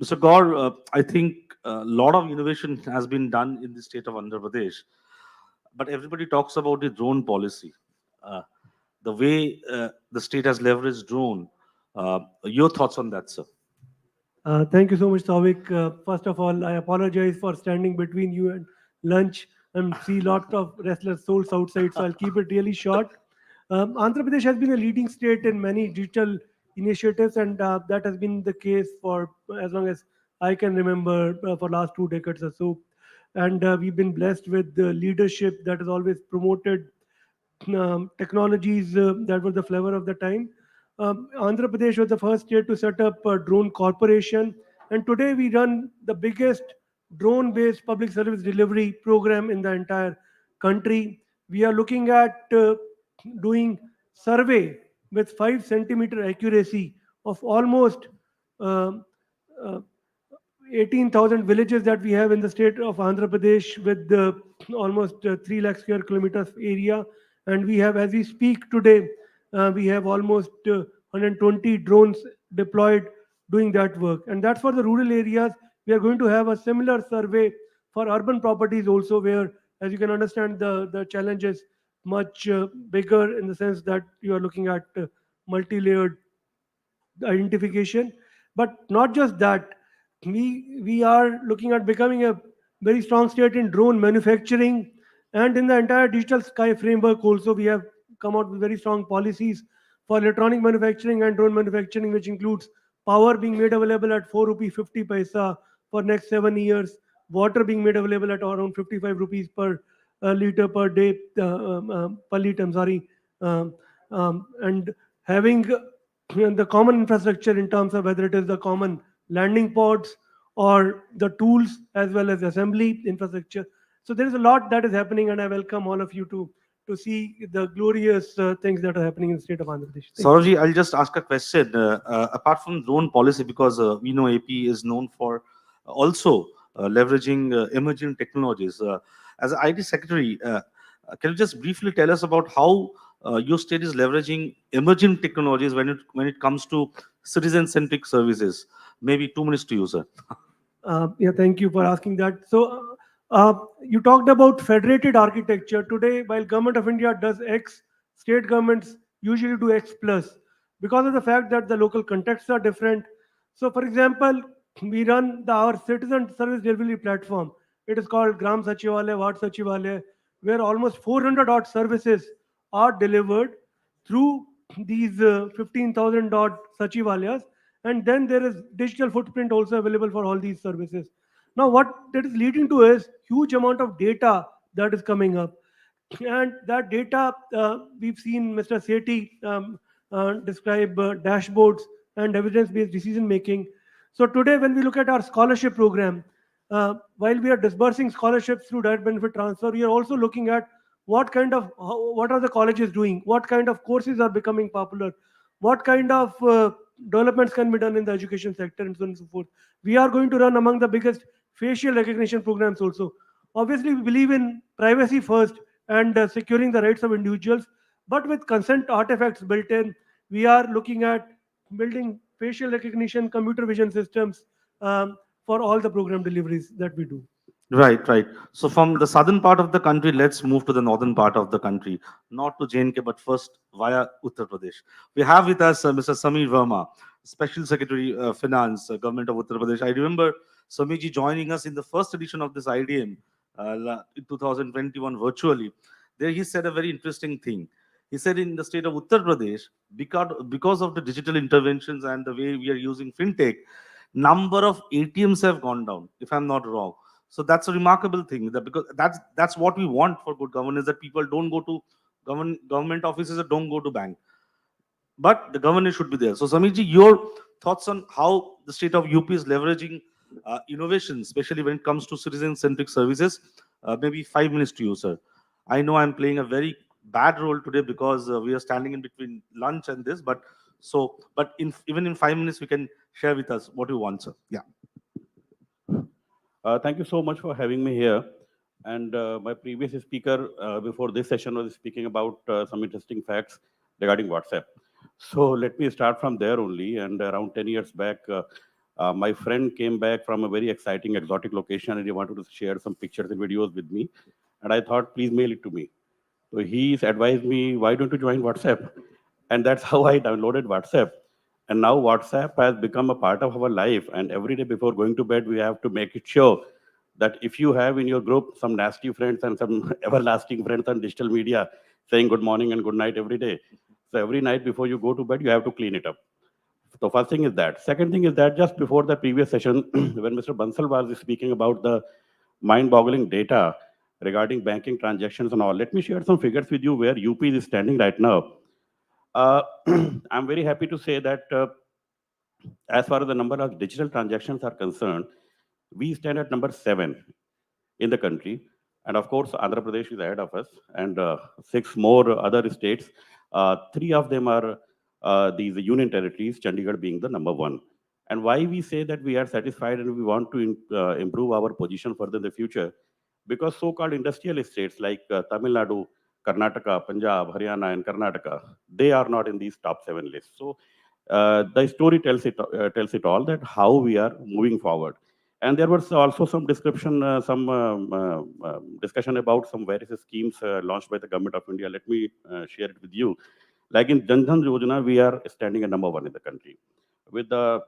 Mr. Gaur, I think a lot of innovation has been done in the state of Andhra Pradesh, but everybody talks about the drone policy. The way the state has leveraged drone. Your thoughts on that, sir? Thank you so much, Tawik. First of all, I apologize for standing between you and lunch and see lot of restless souls outside, so I'll keep it really short. Andhra Pradesh has been a leading state in many digital initiatives, and that has been the case for as long as I can remember, for last 2 decades or so. And we've been blessed with the leadership that has always promoted technologies that were the flavor of the time. Andhra Pradesh was the first state to set up a drone corporation, and today we run the biggest drone-based public service delivery program in the entire country. We are looking at doing survey with 5 centimeter accuracy of almost 18,000 villages that we have in the state of Andhra Pradesh, with almost 3 lakh square kilometers area. And we have, as we speak today, we have almost 120 drones deployed doing that work. And that's for the rural areas. We are going to have a similar survey for urban properties also, where, as you can understand, the challenge is much bigger in the sense that you are looking at multi-layered identification. But not just that, we are looking at becoming a very strong state in drone manufacturing, and in the entire digital sky framework also we have come out with very strong policies for electronic manufacturing and drone manufacturing, which includes power being made available at 4 rupee 50 paisa for next 7 years, water being made available at around 55 rupees per liter per day, per liter, I'm sorry, and having the common infrastructure in terms of whether it is the common landing pods or the tools as well as assembly infrastructure. So there is a lot that is happening, and I welcome all of you to see the glorious things that are happening in the state of Andhra Pradesh. Thank you. Saurabh, I'll just ask a question. Apart from drone policy, because we know AP is known for also leveraging emerging technologies. As an IT secretary, can you just briefly tell us about how your state is leveraging emerging technologies when it comes to citizen-centric services? Maybe 2 minutes to you, sir. Yeah, thank you for asking that. So, you talked about federated architecture. Today, while Government of India does X, state governments usually do X plus, because of the fact that the local contexts are different. So, for example, we run our citizen service delivery platform. It is called Gram Sachivalaya, Vard Sachivalaya, where almost 400 odd services are delivered through these 15,000 odd Sachivalayas, and then there is digital footprint also available for all these services. Now what that is leading to is huge amount of data that is coming up, and that data, we've seen Mr. Sethi describe dashboards and evidence-based decision making. So today when we look at our scholarship program, while we are disbursing scholarships through direct benefit transfer, we are also looking at what are the colleges doing, what kind of courses are becoming popular, what kind of developments can be done in the education sector, and so on and so forth. We are going to run among the biggest facial recognition programs also. Obviously, we believe in privacy first and securing the rights of individuals, but with consent artifacts built in, we are looking at building facial recognition, computer vision systems for all the program deliveries that we do. Right, right. So from the southern part of the country, let's move to the northern part of the country, not to JNK, but first via Uttar Pradesh. We have with us Mr. Sameer Verma, Special Secretary Finance, Government of Uttar Pradesh. I remember Sameerji joining us in the first edition of this IDM in 2021 virtually. There he said a very interesting thing. He said in the state of Uttar Pradesh, because of the digital interventions and the way we are using fintech, number of ATMs have gone down, if I'm not wrong. So that's a remarkable thing, that because that's what we want for good governance, that people don't go to government offices or don't go to bank, but the governance should be there. So Sameerji, your thoughts on how the state of UP is leveraging innovation, especially when it comes to citizen-centric services? Maybe 5 minutes to you, sir. I know I'm playing a very bad role today because we are standing in between lunch and this, but even in 5 minutes, we can share with us what you want, sir. Yeah. Thank you so much for having me here. And my previous speaker before this session was speaking about some interesting facts regarding WhatsApp. So let me start from there only. And around 10 years back, my friend came back from a very exciting exotic location and he wanted to share some pictures and videos with me. And I thought, please mail it to me. So he's advised me, why don't you join WhatsApp? And that's how I downloaded WhatsApp. And now WhatsApp has become a part of our life. And every day before going to bed, we have to make it sure that if you have in your group some nasty friends and some everlasting friends on digital media saying good morning and good night every day, so every night before you go to bed, you have to clean it up. So first thing is that. Second thing is that just before the previous session, when Mr. Bansal was speaking about the mind-boggling data regarding banking transactions and all, let me share some figures with you where UP is standing right now. I'm very happy to say that as far as the number of digital transactions are concerned, we stand at number 7 in the country. And of course, Andhra Pradesh is ahead of us, and 6 more other states. 3 of them are these union territories, Chandigarh being the number 1. And why we say that we are satisfied and we want to improve our position further in the future, because so-called industrial states like Tamil Nadu, Karnataka, Punjab, Haryana, and Karnataka, they are not in these top 7 lists. So the story tells it all, that how we are moving forward. And there was also some description, discussion about some various schemes launched by the government of India. Let me share it with you. Like in Jan Dhan Yojana, we are standing at number 1 in the country with the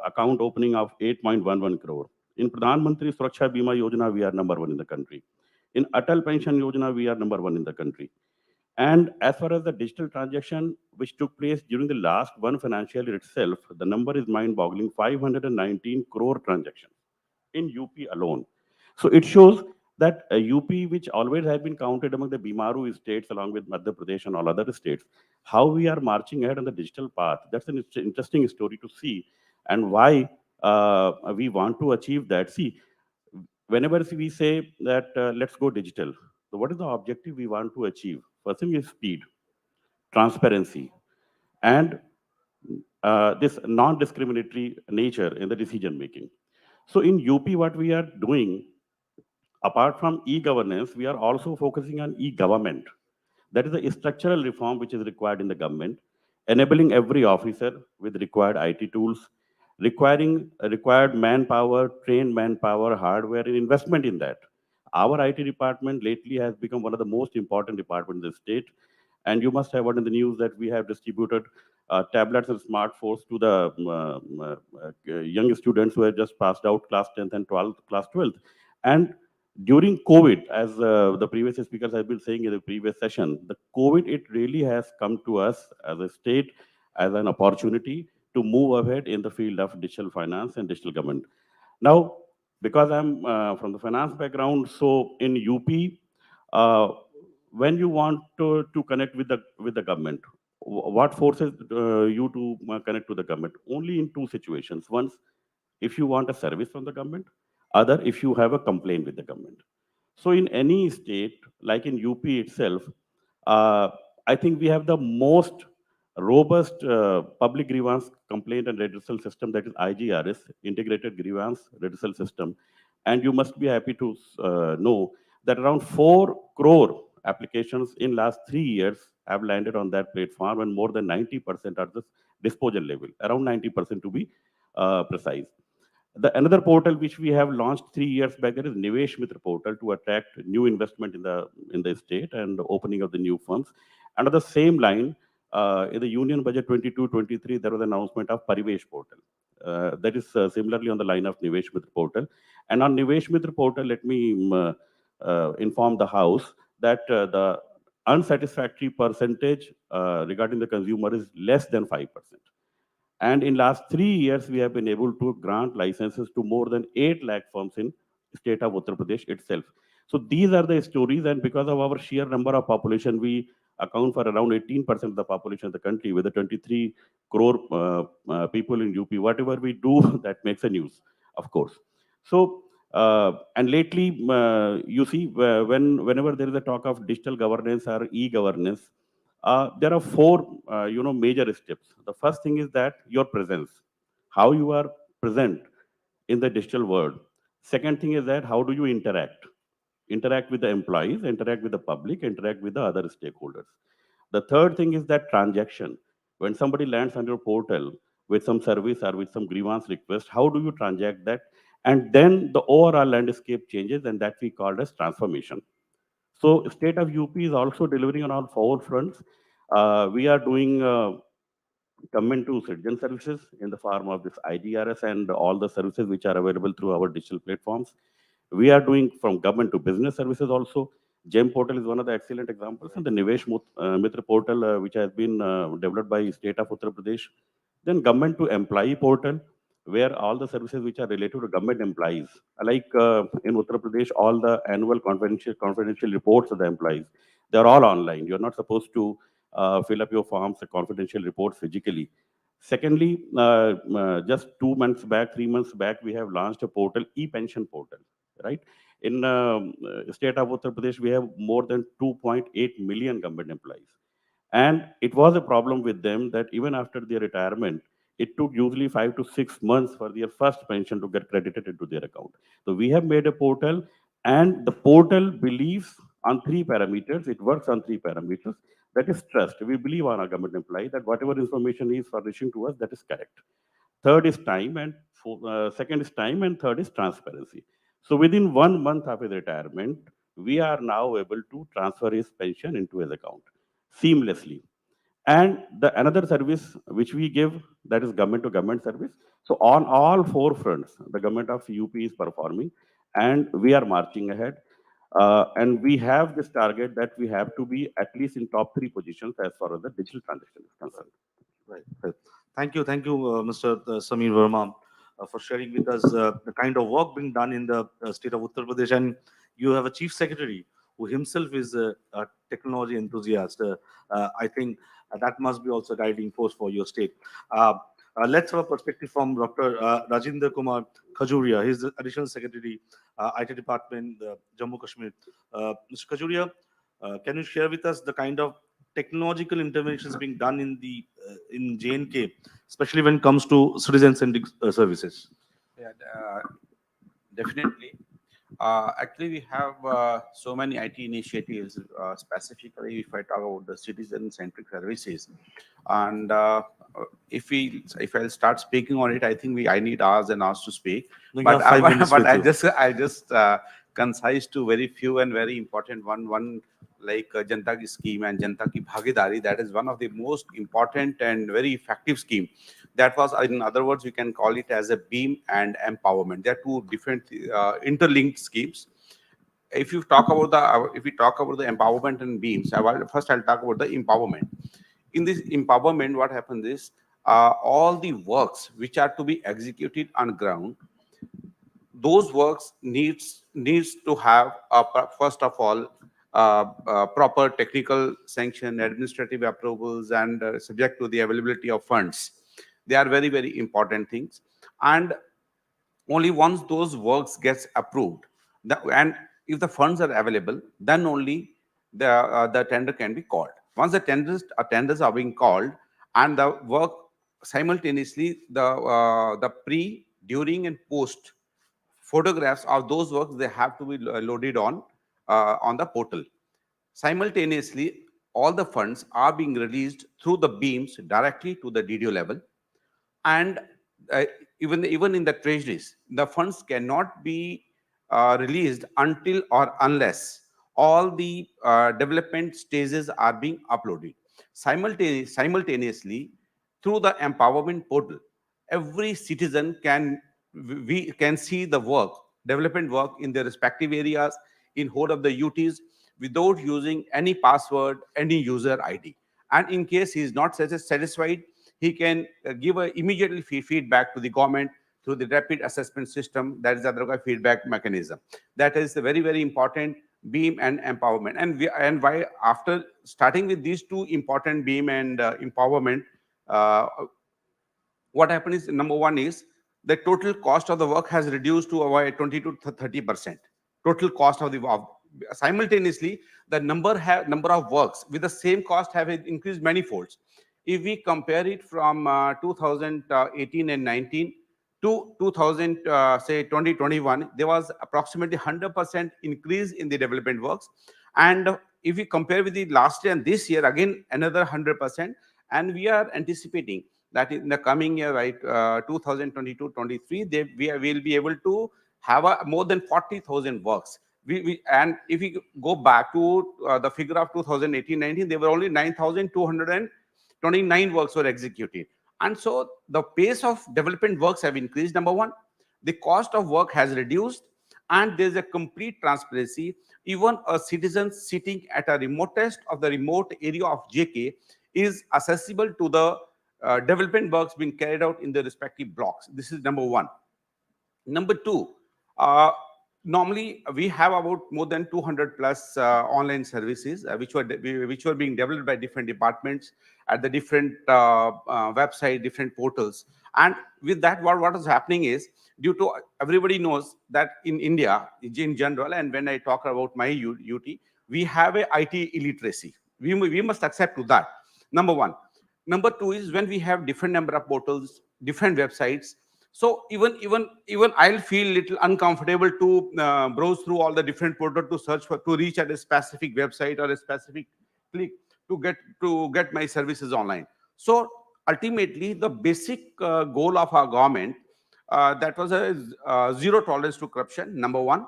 account opening of 8.11 crore. In Pradhan Mantri Suraksha Bima Yojana, we are number 1 in the country. In Atal Pension Yojana, we are number 1 in the country. And as far as the digital transaction which took place during the last one financial year itself, the number is mind-boggling: 519 crore transactions in UP alone. So it shows that UP, which always has been counted among the Bimaru states along with Madhya Pradesh and all other states, how we are marching ahead on the digital path. That's an interesting story to see, and why we want to achieve that. See, whenever we say that let's go digital, so what is the objective we want to achieve? First thing is speed, transparency, and this non-discriminatory nature in the decision making. So in UP, what we are doing, apart from e-governance, we are also focusing on e-government. That is a structural reform which is required in the government, enabling every officer with required IT tools, requiring required manpower, trained manpower, hardware, and investment in that. Our IT department lately has become one of the most important departments in the state. And you must have heard in the news that we have distributed tablets and smartphones to the young students who have just passed out class 10th and 12th, class 12th. And during COVID, as the previous speakers have been saying in the previous session, the COVID, it really has come to us as a state as an opportunity to move ahead in the field of digital finance and digital government. Now, because I'm from the finance background, so in UP, when you want to connect with the government, what forces you to connect to the government? Only in two situations. One, if you want a service from the government; other, if you have a complaint with the government. So in any state, like in UP itself, uh, I think we have the most robust public grievance complaint and redressal system, that is IGRS, Integrated Grievance Redressal System. And you must be happy to know that around 4 crore applications in last 3 years have landed on that platform, and more than 90% are the disposal level, around 90% to be precise. Another portal which we have launched 3 years back, there is Nivesh Mitra portal, to attract new investment in the state and the opening of the new firms. And on the same line, in the Union Budget 22-23, there was an announcement of Parivesh portal. That is similarly on the line of Nivesh Mitra portal. And on Nivesh Mitra portal, let me inform the House that the unsatisfactory percentage regarding the consumer is less than 5%. And in last 3 years, we have been able to grant licenses to more than 8 lakh firms in state of Uttar Pradesh itself. So these are the stories, and because of our sheer number of population, we account for around 18% of the population of the country, with the 23 crore people in UP. Whatever we do, that makes a news, of course. So, and lately, you see, whenever there is a talk of digital governance or e-governance, there are 4, major steps. The first thing is that your presence, how you are present in the digital world. Second thing is that how do you interact with the employees, interact with the public, interact with the other stakeholders. The third thing is that transaction. When somebody lands on your portal with some service or with some grievance request, how do you transact that? And then the overall landscape changes, and that we call as transformation. So state of UP is also delivering on all 4 fronts. We are doing government to citizen services in the form of this IGRS and all the services which are available through our digital platforms. We are doing from government to business services also. GEM portal is one of the excellent examples, and the Nivesh Mitra portal, which has been developed by state of Uttar Pradesh. Then government to employee portal, where all the services which are related to government employees, like in Uttar Pradesh, all the annual confidential reports of the employees, they're all online. You're not supposed to fill up your forms, the confidential reports physically. Secondly, just 2 months back, 3 months back, we have launched a portal, e-pension portal, right? In state of Uttar Pradesh, we have more than 2.8 million government employees. And it was a problem with them that even after their retirement, it took usually 5 to 6 months for their first pension to get credited into their account. So we have made a portal, and the portal believes on 3 parameters. It works on 3 parameters. That is trust. We believe on our government employee that whatever information he is furnishing to us, that is correct. Third is time, and second is time, and third is transparency. So within 1 month after the retirement, we are now able to transfer his pension into his account seamlessly. And the another service which we give, that is government to government service. So on all four fronts, the government of UP is performing, and we are marching ahead. And we have this target that we have to be at least in top 3 positions as far as the digital transaction is concerned. Right. Right. Thank you, Mr. Samir Verma, for sharing with us the kind of work being done in the state of Uttar Pradesh. And you have a chief secretary who himself is a technology enthusiast. I think that must be also a guiding force for your state. Let's have a perspective from Dr. Rajinder Kumar Khajuria. He's the additional secretary, IT department, Jammu Kashmir. Mr. Khajuria, can you share with us the kind of technological interventions being done in J&K, especially when it comes to citizen-centric services? Yeah, definitely. Actually, we have so many IT initiatives, specifically if I talk about the citizen-centric services. And if I'll start speaking on it, I think I need hours and hours to speak. No, you But, have 5 minutes but with you. I just concise to very few and very important one like Janta Ki scheme and Janta Ki Bhagidari. That is one of the most important and very effective scheme. That was, in other words, we can call it as a beam and empowerment. They are two different interlinked schemes. If we talk about the empowerment and beams, first I'll talk about the empowerment. In this empowerment, what happens is all the works which are to be executed on ground, those works needs to have first of all proper technical sanction, administrative approvals, and subject to the availability of funds. They are very, very important things. And only once those works gets approved, and if the funds are available, then only the tender can be called. Once the tenders are being called, and the work simultaneously, the pre, during, and post photographs of those works, they have to be loaded on the portal. Simultaneously, all the funds are being released through the beams directly to the DDO level. And even in the treasuries, the funds cannot be released until or unless all the development stages are being uploaded. Simultaneously, through the empowerment portal, every citizen can see the development work in their respective areas, in whole of the UTs, without using any password, any user ID. And in case he is not satisfied, he can give immediately feedback to the government through the rapid assessment system, that is the other feedback mechanism. That is the very, very important beam and empowerment. And why after starting with these two important beam and empowerment, what happened is, number one is the total cost of the work has reduced to about 20 to 30%. Total cost of the work. Simultaneously, the number of works with the same cost have increased many folds. If we compare it from 2018 and 19 to 2021, there was approximately 100% increase in the development works. And if we compare with the last year and this year, again another 100%. And we are anticipating that in the coming year, right, 2022-23, we will be able to have more than 40,000 works. And if we go back to the figure of 2018-19, there were only 9,229 works were executed. And so the pace of development works have increased, number one. The cost of work has reduced, and there's a complete transparency. Even a citizen sitting at a remotest of the remote area of JK is accessible to the development works being carried out in the respective blocks. This is number one. Number two, normally we have about more than 200 plus online services which were being developed by different departments at the different website, different portals. And with that, what is happening is, due to everybody knows that in India in general, and when I talk about my UT, we have a IT illiteracy. We must accept to that, number one. Number two is, when we have different number of portals, different websites, so even I'll feel little uncomfortable to browse through all the different portals to search to reach at a specific website or a specific click. to get my services online. So ultimately, the basic goal of our government, that was a zero tolerance to corruption, number one.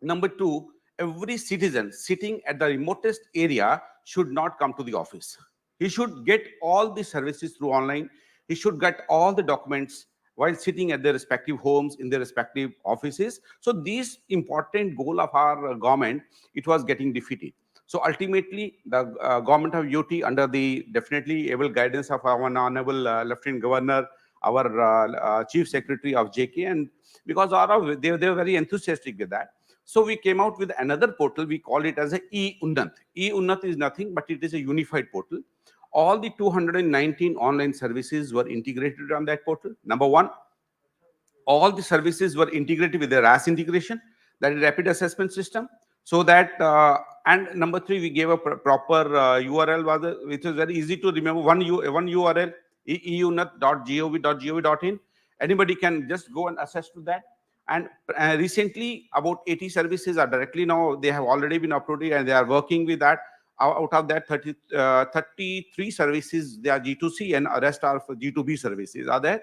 Number two, every citizen sitting at the remotest area should not come to the office. He should get all the services through online. He should get all the documents while sitting at their respective homes, in their respective offices. So these important goal of our government, it was getting defeated. So ultimately, the government of UT, under the definitely able guidance of our honorable Lieutenant Governor, our Chief Secretary of JK, and because they were very enthusiastic with that. So we came out with another portal. We call it as a e-Unnat. E-Unnat is nothing but it is a unified portal. All the 219 online services were integrated on that portal. Number one, all the services were integrated with the RAS integration, that is rapid assessment system. So that, and number three, we gave a proper URL, which is very easy to remember. One URL, eunat.gov.in. Anybody can just go and access to that. And recently, about 80 services are directly now, they have already been uploaded and they are working with that. Out of that, 33 services, they are G2C and the rest are for G2B services are there.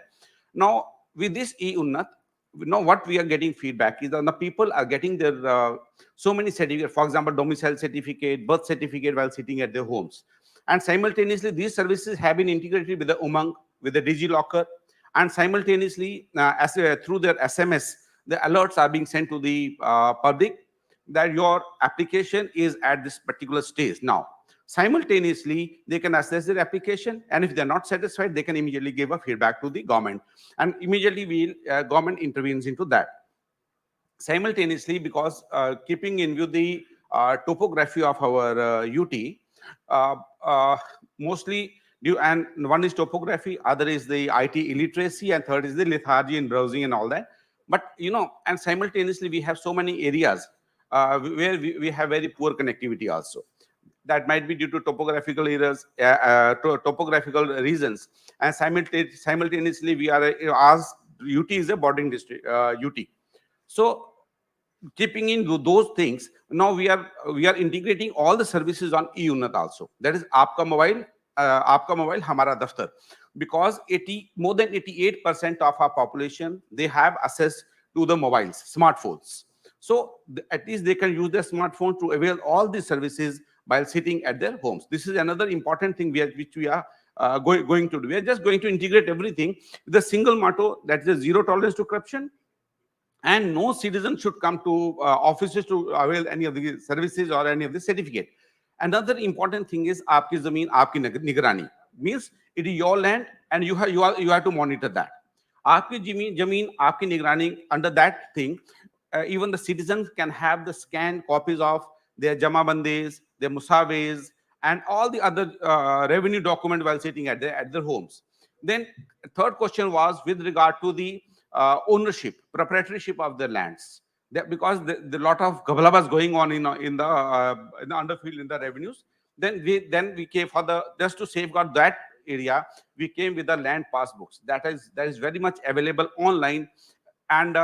Now, with this e-Unnat, now what we are getting feedback is that the people are getting their so many certificates, for example, domicile certificate, birth certificate while sitting at their homes. And simultaneously, these services have been integrated with the Umang, with the DigiLocker, and simultaneously, through their SMS, the alerts are being sent to the public that your application is at this particular stage. Now, simultaneously, they can assess their application, and if they're not satisfied, they can immediately give a feedback to the government, and immediately government intervenes into that. Simultaneously, because keeping in view the topography of our UT, mostly and one is topography, other is the IT illiteracy, and third is the lethargy in browsing and all that. But and simultaneously we have so many areas where we have very poor connectivity also. That might be due to topographical errors, topographical reasons, and simultaneously we are as UT is a bordering district, UT. So keeping in those things, now we are integrating all the services on e-Unnat also. That is Aapka Mobile, Hamara Daftar, because more than 88% of our population, they have access to the mobiles, smartphones. So at least they can use their smartphone to avail all these services while sitting at their homes. This is another important thing which we are going to do. We are just going to integrate everything with a single motto, that is zero tolerance to corruption, and no citizen should come to offices to avail any of the services or any of the certificate. Another important thing is aapki zameen, aapki nigarani. Means it is your land and you have to monitor that. Aapki zameen, aapki nigarani, under that thing, even the citizens can have the scanned copies of their jamabandis, their musaways, and all the other revenue document while sitting at their homes. Then third question was with regard to the ownership, proprietorship of their lands. That because the lot of gabalabas going on in the underfield in the revenues. Then we came for just to safeguard that area, we came with the land passbooks. That is very much available online. And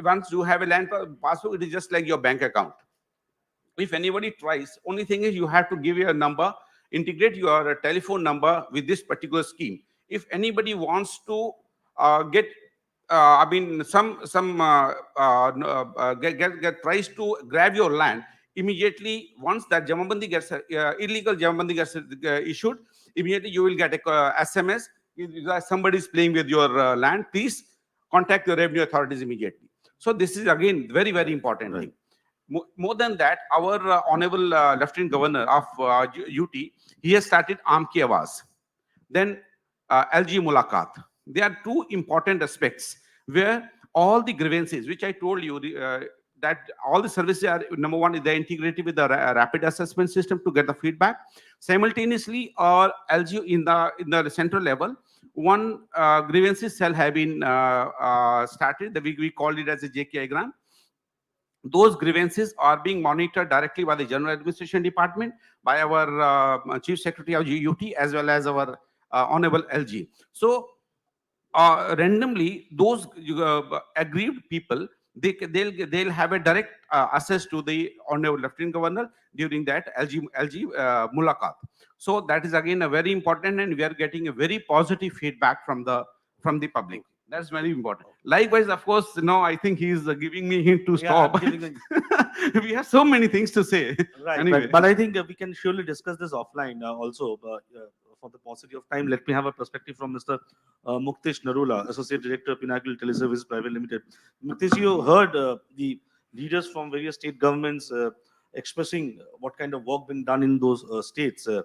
once you have a land passbook, it is just like your bank account. If anybody tries, only thing is you have to give your number, integrate your telephone number with this particular scheme. If anybody wants to get tries to grab your land, immediately once that Jamabandi gets illegal Jamabandi gets issued, immediately you will get a SMS. Somebody is playing with your land. Please contact the revenue authorities immediately. So this is again very important thing. More than that, our honorable Lieutenant Governor of UT, he has started Aam Ki Awaaz. Then LG Mulakat. There are two important aspects where all the grievances, which I told you, that all the services are, number one, they're integrated with the rapid assessment system to get the feedback. Simultaneously, or LG in the central level, one grievances cell have been started. We call it as a JKI grant. Those grievances are being monitored directly by the General Administration Department, by our Chief Secretary of UT, as well as our honorable LG. So randomly, those aggrieved people, they'll have a direct access to the Honorable Lieutenant Governor during that LG Mulakat. So that is again a very important, and we are getting a very positive feedback from the public. That's very important. Likewise, of course, now I think he is giving me hint to stop. We have so many things to say. Right, Anyway. but I think we can surely discuss this offline also. For the paucity of time, let me have a perspective from Mr. Muktesh Narula, Associate Director, Pinnacle Teleservice Private Limited. Muktesh, you heard the leaders from various state governments expressing what kind of work being done in those states. Uh,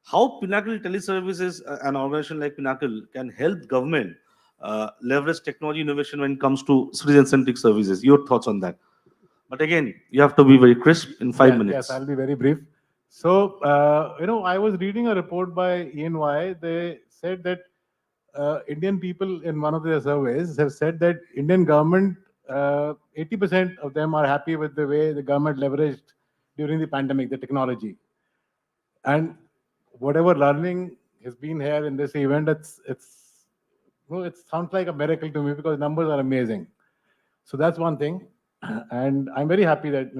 how Pinnacle Teleservices, an organization like Pinnacle, can help government leverage technology innovation when it comes to citizen-centric services? Your thoughts on that? But again, you have to be very crisp in 5 minutes. Yes, I'll be very brief. So, I was reading a report by EY. They said that Indian people in one of their surveys have said that Indian government, 80% of them are happy with the way the government leveraged during the pandemic, the technology. And whatever learning has been here in this event, it sounds like a miracle to me because numbers are amazing. So that's one thing. And I'm very happy that,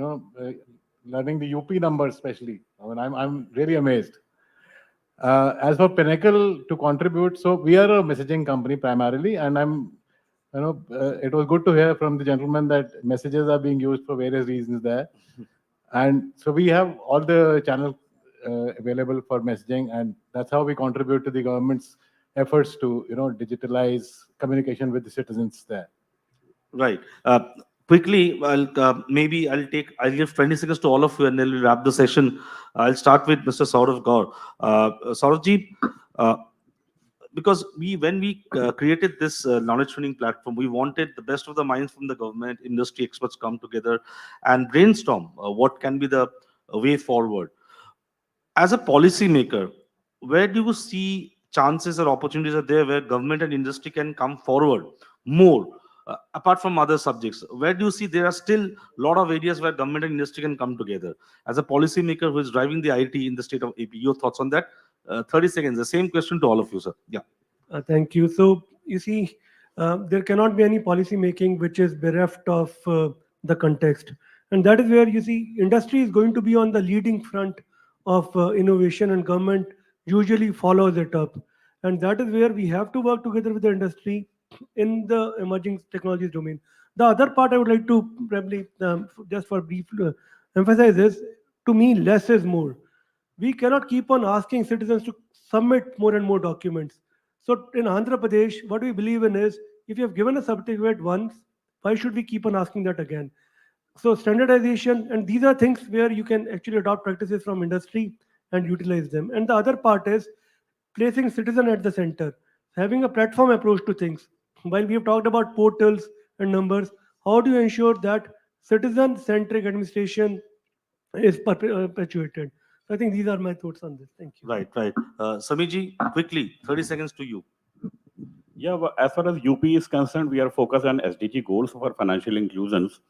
learning the UP numbers especially. I mean, I'm really amazed. As for Pinnacle to contribute, so we are a messaging company primarily, and it was good to hear from the gentleman that messages are being used for various reasons there. And so we have all the channel available for messaging, and that's how we contribute to the government's efforts to, digitalize communication with the citizens there. Right. Quickly, I'll give 20 seconds to all of you and then we'll wrap the session. I'll start with Mr. Saurav Gaur. Sauravji, because when we created this knowledge training platform, we wanted the best of the minds from the government, industry experts come together and brainstorm what can be the way forward. As a policymaker, where do you see chances or opportunities are there where government and industry can come forward more? Apart from other subjects, where do you see there are still a lot of areas where government and industry can come together? As a policymaker who is driving the IT in the state of AP, your thoughts on that? 30 seconds, the same question to all of you, sir. Yeah. Thank you. So, you see, there cannot be any policy making which is bereft of the context. And that is where you see industry is going to be on the leading front of innovation, and government usually follows it up. And that is where we have to work together with the industry in the emerging technologies domain. The other part I would like to probably just for brief emphasize is, to me, less is more. We cannot keep on asking citizens to submit more and more documents. So in Andhra Pradesh, what we believe in is, if you have given a certificate once, why should we keep on asking that again? So standardization, and these are things where you can actually adopt practices from industry and utilize them. And the other part is placing citizen at the center, having a platform approach to things. While we have talked about portals and numbers, how do you ensure that citizen-centric administration is perpetuated? So I think these are my thoughts on this. Thank you. Right. Samiji, quickly, 30 seconds to you. Yeah, well, as far as UP is concerned, we are focused on SDG goals for financial inclusions.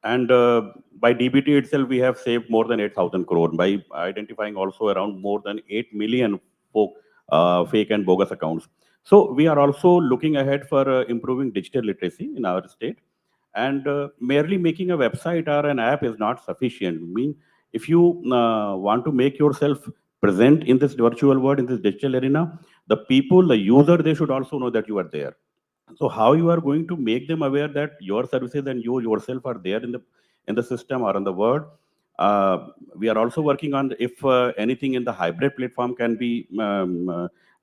And by DBT itself, we have saved more than 8,000 crore by identifying also around more than 8 million fake and bogus accounts. So we are also looking ahead for improving digital literacy in our state. And merely making a website or an app is not sufficient. I mean, if you want to make yourself present in this virtual world, in this digital arena, the people, the user, they should also know that you are there. So how you are going to make them aware that your services and you yourself are there in the system or in the world? We are also working on if anything in the hybrid platform can be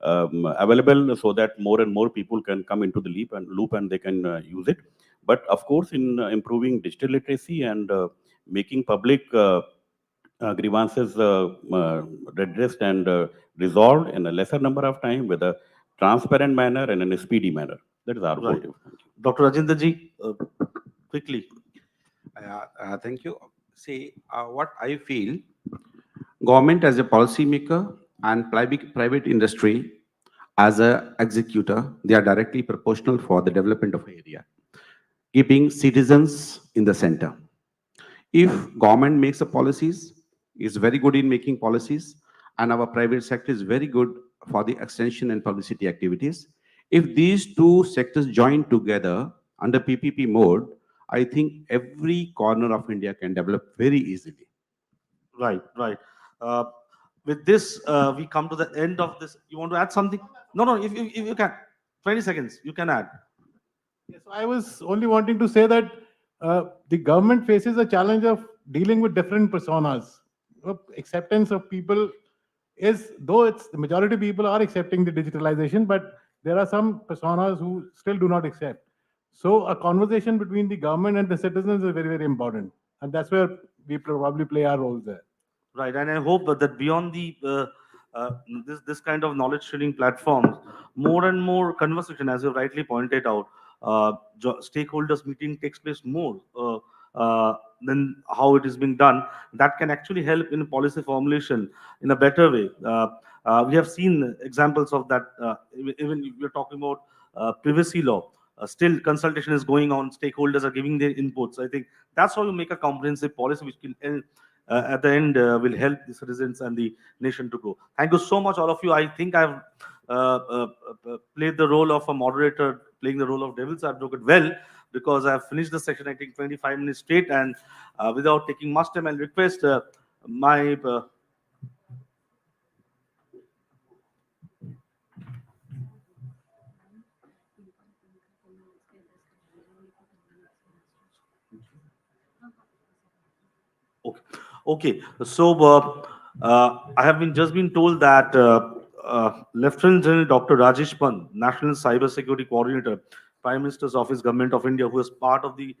available so that more and more people can come into the loop and they can use it. But of course, in improving digital literacy and making public grievances redressed and resolved in a lesser number of time with a transparent manner and in a speedy manner. That is our motive. Dr. Rajendra ji, quickly. Thank you. See, what I feel, government as a policymaker and private industry as a executor, they are directly proportional for the development of an area, keeping citizens in the center. If government makes the policies, is very good in making policies, and our private sector is very good for the extension and publicity activities. If these two sectors join together, under PPP mode, I think every corner of India can develop very easily. Right, right. Uh, with this, we come to the end of this. You want to add something? No, no, if you can. 20 seconds, you can add. Yes, I was only wanting to say that the government faces a challenge of dealing with different personas. Acceptance of people is, though it's the majority of people are accepting the digitalization, but there are some personas who still do not accept. So a conversation between the government and the citizens is very, very important. And that's where we probably play our roles there. Right, and I hope that beyond the this kind of knowledge sharing platforms, more and more conversation, as you rightly pointed out, stakeholders meeting takes place more than how it is being done. That can actually help in policy formulation in a better way. We have seen examples of that. Even if we're talking about privacy law. Still, consultation is going on. Stakeholders are giving their inputs. I think that's how you make a comprehensive policy which can at the end will help the citizens and the nation to grow. Thank you so much, all of you. I think I've played the role of a moderator, playing the role of devil's advocate well, because I've finished the session, I think, 25 minutes straight, and without taking much time, I'll request my Okay. Okay. So I have just been told that Lieutenant General Dr. Rajesh Pant, National Cyber Security Coordinator, Prime Minister's Office, Government of India, who is part of the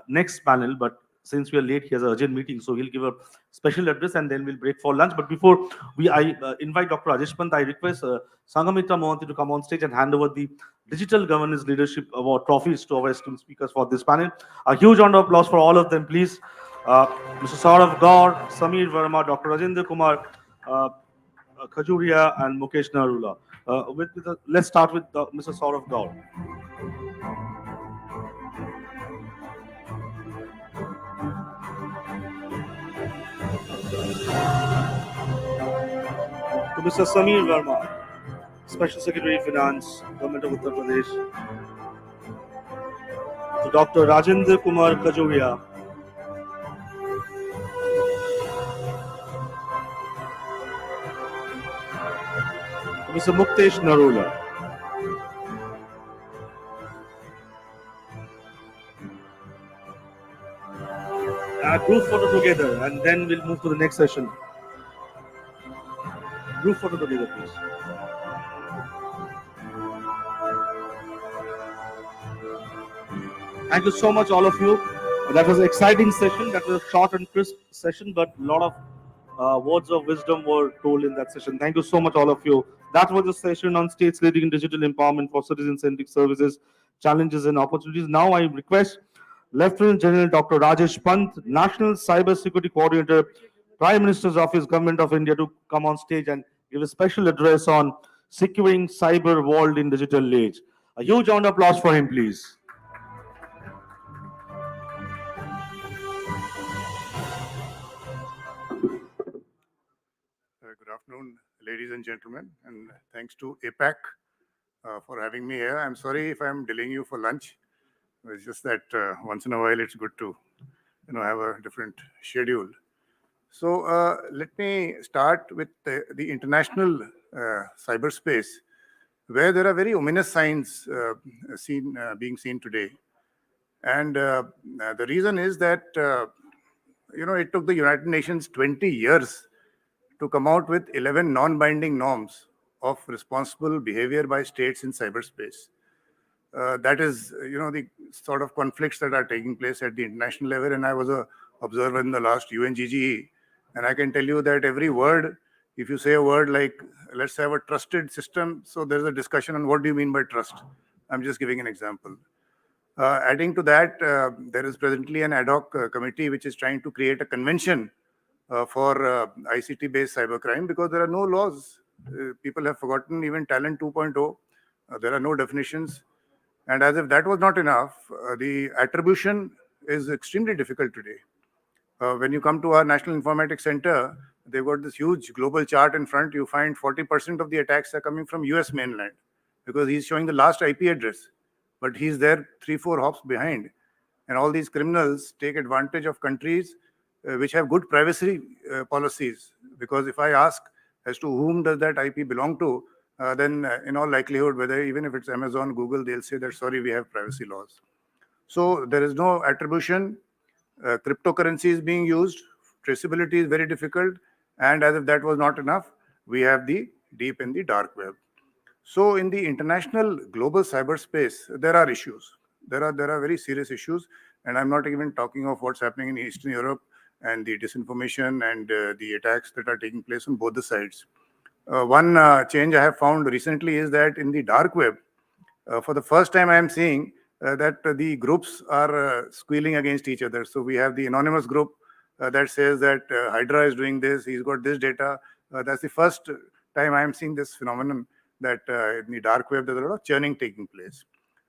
next panel, but since we are late, he has an urgent meeting, so he'll give a special address and then we'll break for lunch. But before I invite Dr. Rajesh Pant, I request Sangamitra Mohanty to come on stage and hand over the Digital Governance Leadership Award trophies to our esteemed speakers for this panel. A huge round of applause for all of them, please. Mr. Saurav Gaur, Samir Verma, Dr. Rajendra Kumar Khajuria, and Mukesh Narula. Let's start with Mr. Saurav Gaur. To Mr. Samir Verma, Special Secretary Finance, Government of Uttar Pradesh. To Dr. Rajendra Kumar Khajuria. To Mr. Mukesh Narula. Group photo together, and then we'll move to the next session. Group photo together, please. Thank you so much, all of you. That was an exciting session. That was a short and crisp session, but a lot of words of wisdom were told in that session. Thank you so much, all of you. That was a session on states leading in digital empowerment for citizen-centric services, challenges and opportunities. Now I request Lieutenant General Dr. Rajesh Pant, National Cyber Security Coordinator, Prime Minister's Office, Government of India, to come on stage and give a special address on securing cyber world in digital age. A huge round of applause for him, please. Good afternoon, ladies and gentlemen, and thanks to APAC for having me here. I'm sorry if I'm delaying you for lunch. It's just that once in a while it's good to, have a different schedule. So let me start with the international cyberspace, where there are very ominous signs being seen today. And the reason is that, it took the United Nations 20 years to come out with 11 non-binding norms of responsible behavior by states in cyberspace. That is, the sort of conflicts that are taking place at the international level. And I was an observer in the last UNGGE. And I can tell you that every word, if you say a word like, let's have a trusted system, so there's a discussion on what do you mean by trust. I'm just giving an example. Adding to that, there is presently an ad hoc committee which is trying to create a convention for ICT-based cybercrime, because there are no laws. People have forgotten even Talent 2.0. There are no definitions. And as if that was not enough, the attribution is extremely difficult today. When you come to our National Informatics Center, they've got this huge global chart in front. You find 40% of the attacks are coming from US mainland, because he's showing the last IP address. but he's there 3-4 hops behind. And all these criminals take advantage of countries which have good privacy policies. Because if I ask as to whom does that IP belong to, then in all likelihood, whether even if it's Amazon, Google, they'll say that, sorry, we have privacy laws. So there is no attribution. Cryptocurrency is being used. Traceability is very difficult. And as if that was not enough, we have the deep in the dark web. So in the international global cyberspace, there are issues. There are very serious issues. And I'm not even talking of what's happening in Eastern Europe and the disinformation and the attacks that are taking place on both the sides. One change I have found recently is that in the dark web, for the first time I am seeing that the groups are squealing against each other. So we have the anonymous group that says that Hydra is doing this, he's got this data. That's the first time I am seeing this phenomenon that in the dark web there's a lot of churning taking place.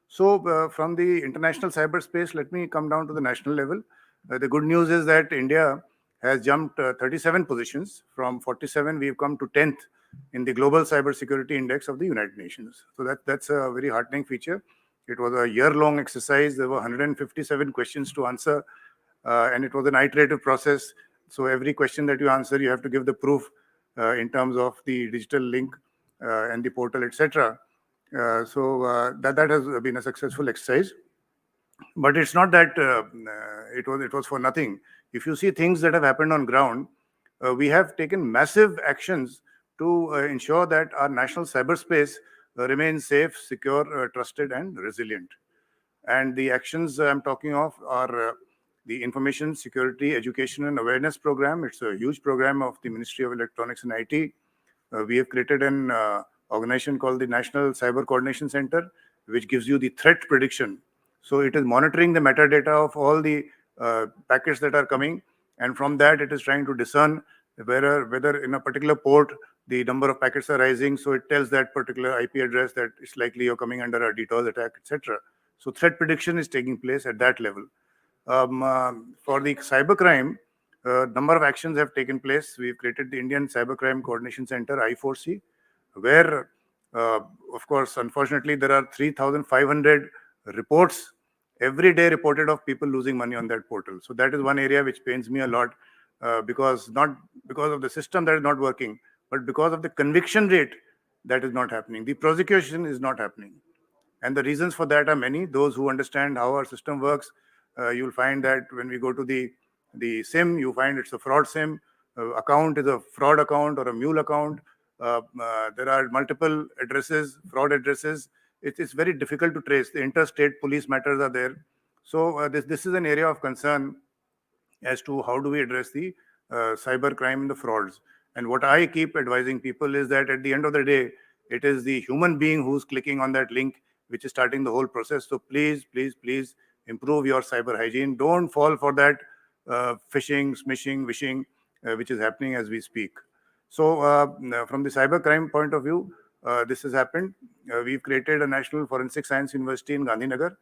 So from the international cyberspace, let me come down to the national level. The good news is that India has jumped 37 positions. From 47, we've come to 10th in the Global Cybersecurity Index of the United Nations. So that's a very heartening feature. It was a year-long exercise. There were 157 questions to answer, and it was an iterative process. So every question that you answer, you have to give the proof in terms of the digital link and the portal, etc. That has been a successful exercise. But it's not that it was for nothing. If you see things that have happened on ground, we have taken massive actions to ensure that our national cyberspace remains safe, secure, trusted, and resilient. And the actions I'm talking of are the Information Security Education and Awareness Program. It's a huge program of the Ministry of Electronics and IT. We have created an organization called the National Cyber Coordination Center, which gives you the threat prediction. So it is monitoring the metadata of all the packets that are coming, and from that it is trying to discern whether in a particular port the number of packets are rising. So it tells that particular IP address that it's likely you're coming under a DDoS attack, etc. So threat prediction is taking place at that level. For the cybercrime, number of actions have taken place. We've created the Indian Cybercrime Coordination Center, I4C, where, of course, unfortunately, there are 3,500 reports every day reported of people losing money on that portal. So that is one area which pains me a lot, because not because of the system that is not working, but because of the conviction rate that is not happening. The prosecution is not happening. And the reasons for that are many. Those who understand how our system works, you'll find that when we go to the SIM, you find it's a fraud SIM. Account is a fraud account or a mule account. There are multiple addresses, fraud addresses. It's very difficult to trace. The interstate police matters are there. So this is an area of concern as to how do we address the cyber crime and the frauds. And what I keep advising people is that at the end of the day, it is the human being who's clicking on that link which is starting the whole process. So please, please, please improve your cyber hygiene. Don't fall for that phishing, smishing, wishing, which is happening as we speak. So from the cyber crime point of view, this has happened. We've created a National Forensic Science University in Gandhinagar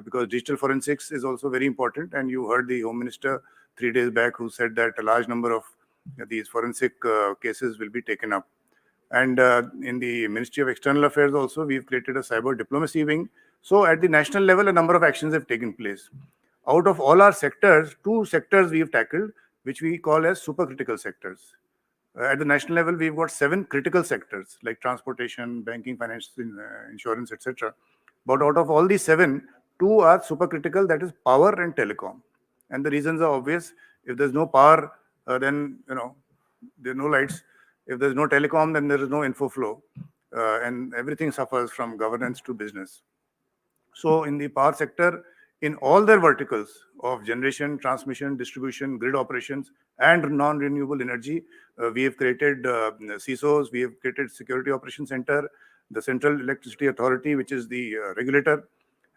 because digital forensics is also very important. And you heard the Home Minister 3 days back who said that a large number of these forensic cases will be taken up. And in the Ministry of External Affairs also, we've created a cyber diplomacy wing. So at the national level, a number of actions have taken place. Out of all our sectors, 2 sectors we've tackled, which we call as supercritical sectors. At the national level, we've got 7 critical sectors like transportation, banking, finance, insurance, etc. But out of all these 7, 2 are supercritical, that is power and telecom. And the reasons are obvious. If there's no power, then there are no lights. If there's no telecom, then there is no info flow, and everything suffers from governance to business. So in the power sector, in all their verticals of generation, transmission, distribution, grid operations, and non-renewable energy, we have created CISOs, we have created Security Operations Center, the Central Electricity Authority, which is the regulator,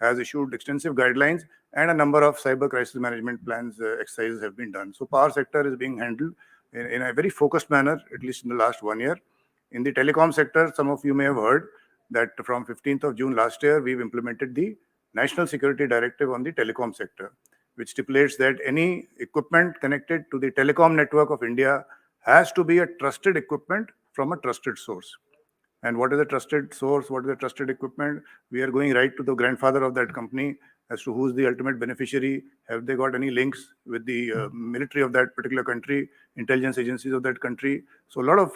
has issued extensive guidelines, and a number of cyber crisis management plans, exercises have been done. So power sector is being handled in a very focused manner, at least in the last 1 year. In the telecom sector, some of you may have heard that from 15th of June last year, we've implemented the National Security Directive on the telecom sector, which stipulates that any equipment connected to the telecom network of India has to be a trusted equipment from a trusted source. And what is a trusted source? What is a trusted equipment? We are going right to the grandfather of that company as to who's the ultimate beneficiary. Have they got any links with the military of that particular country, intelligence agencies of that country? So a lot of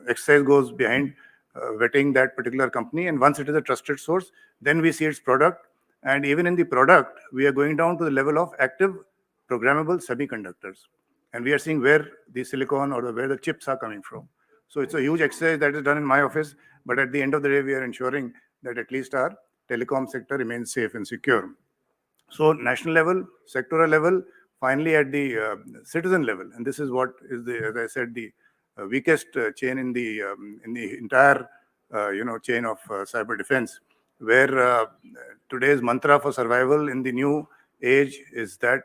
exercise goes behind vetting that particular company. And once it is a trusted source, then we see its product. And even in the product, we are going down to the level of active programmable semiconductors. And we are seeing where the silicon or where the chips are coming from. So it's a huge exercise that is done in my office. But at the end of the day, we are ensuring that at least our telecom sector remains safe and secure. So national level, sectoral level, finally at the citizen level, and this is what is the, as I said, the weakest chain in the entire chain of cyber defense, where today's mantra for survival in the new age is that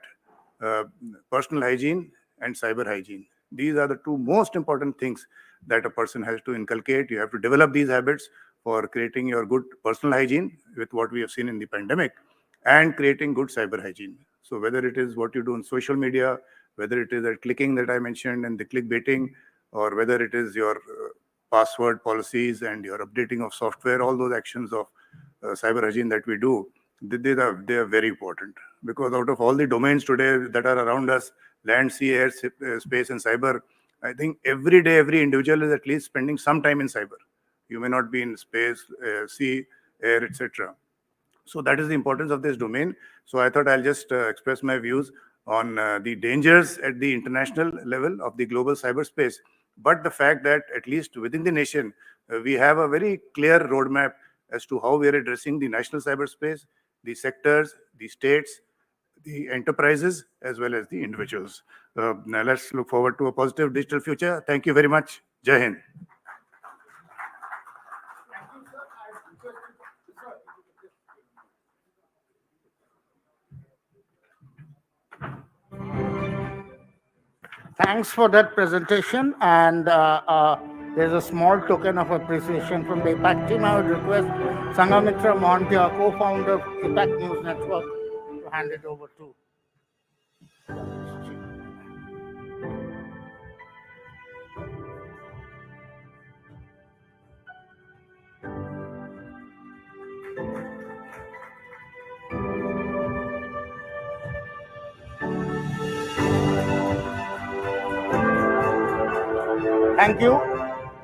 personal hygiene and cyber hygiene. These are the two most important things that a person has to inculcate. You have to develop these habits for creating your good personal hygiene with what we have seen in the pandemic, and creating good cyber hygiene. So whether it is what you do on social media, whether it is that clicking that I mentioned and the clickbaiting, or whether it is your password policies and your updating of software, all those actions of cyber hygiene that we do, they are very important. Because out of all the domains today that are around us, land, sea, air, space, and cyber, I think every day, every individual is at least spending some time in cyber. You may not be in space, sea, air, etc. So that is the importance of this domain. So I thought I'll just express my views on the dangers at the international level of the global cyberspace, but the fact that at least within the nation, we have a very clear roadmap as to how we are addressing the national cyberspace, the sectors, the states, the enterprises, as well as the individuals. Now let's look forward to a positive digital future. Thank you very much. Jai Hind. Thanks for that presentation. And there's a small token of appreciation from the APAC team. I would request Sangamitra Mohanty, our co-founder of APAC News Network, to hand it over to. Thank you.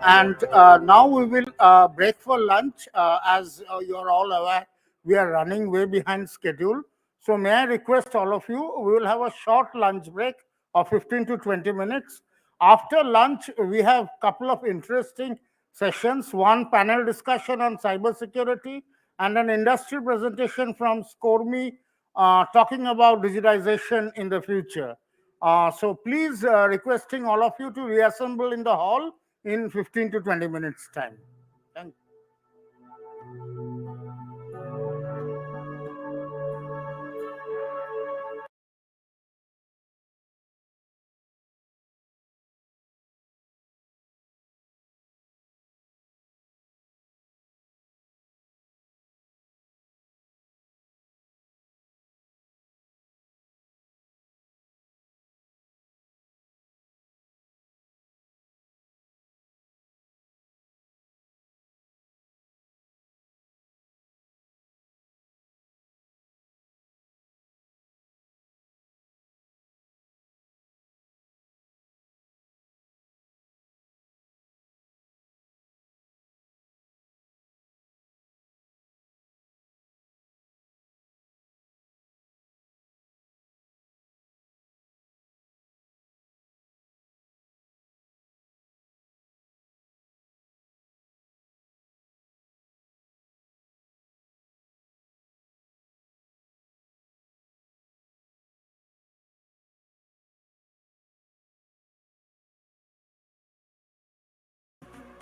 And now we will break for lunch. As you're all aware, we are running way behind schedule. So may I request all of you, we will have a short lunch break of 15 to 20 minutes. After lunch, we have a couple of interesting sessions, one panel discussion on cybersecurity and an industry presentation from ScoreMe talking about digitization in the future. So please requesting all of you to reassemble in the hall in 15 to 20 minutes time. Thank you.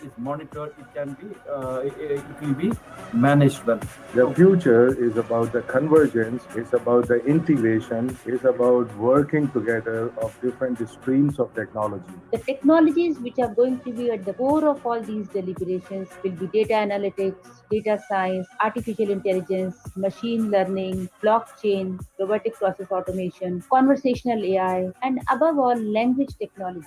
is monitored, it will be managed well. The future is about the convergence, it's about the integration, it's about working together of different streams of technology. The technologies which are going to be at the core of all these deliberations will be data analytics, data science, artificial intelligence, machine learning, blockchain, robotic process automation, conversational AI, and above all, language technology.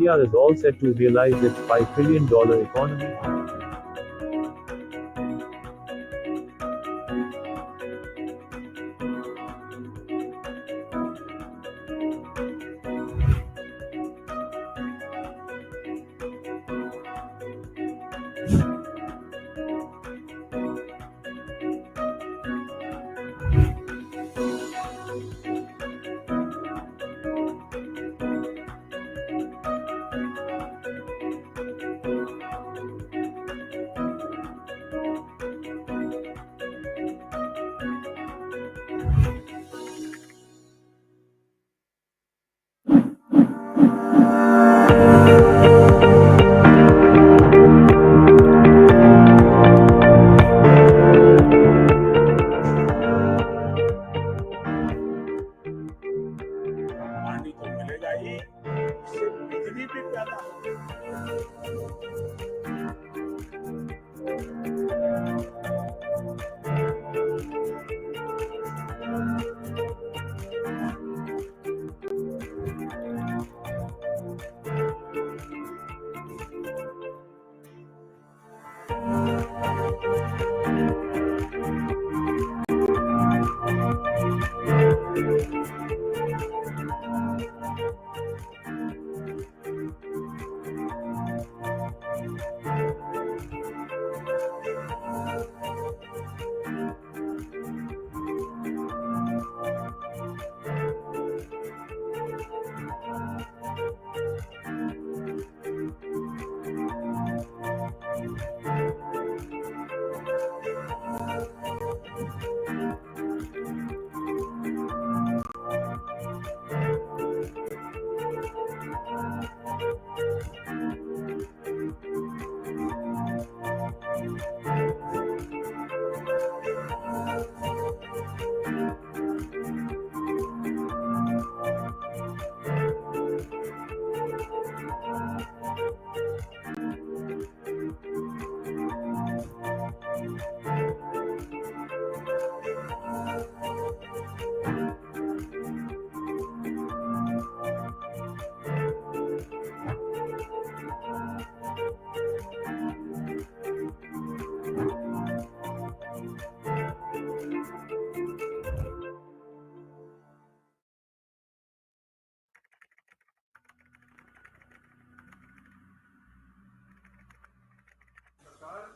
India is all set to realize its $5 trillion economy.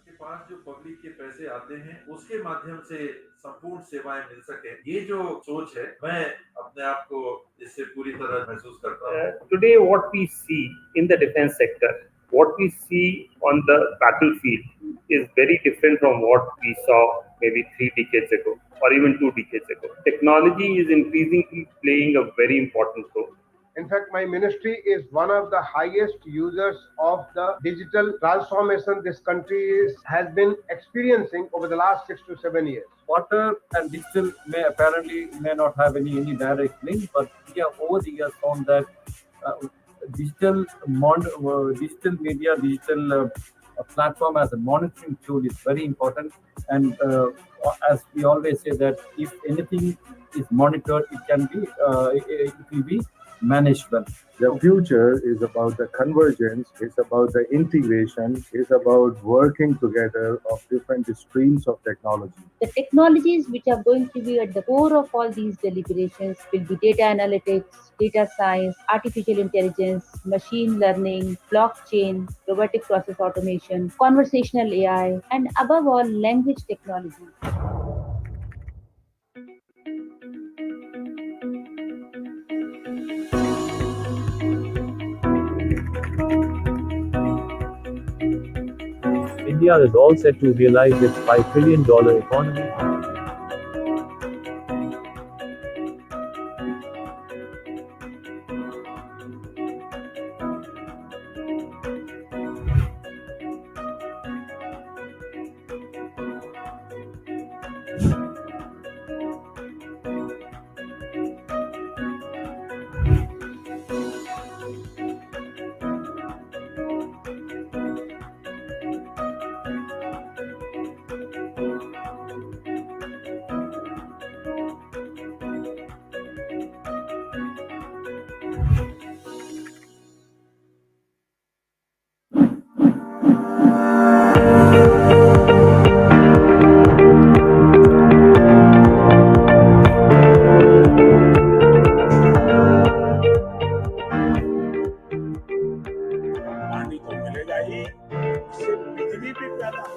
के पास जो public के पैसे आते हैं उसके माध्यम से संपूर्ण सेवाएं मिल सके, ये जो सोच है, मैं अपने आप को इससे पूरी तरह महसूस करता हूँ। Today, what we see in the defense sector, what we see on the battlefield is very different from what we saw maybe 3 decades ago or even 2 decades ago. Technology is increasingly playing a very important role. In fact, my ministry is one of the highest users of the digital transformation this country has been experiencing over the last 6 to 7 years. Water and digital may not have any direct link, but we have over the years found that digital media, digital platform as a monitoring tool is very important. And as we always say that if anything is monitored, it will be managed well. The future is about the convergence, it's about the integration, it's about working together of different streams of technology. The technologies which are going to be at the core of all these deliberations will be data analytics, data science, artificial intelligence, machine learning, blockchain, robotic process automation, conversational AI, and above all, language technology. India is all set to realize its $5 trillion economy. GDP पैदा हो।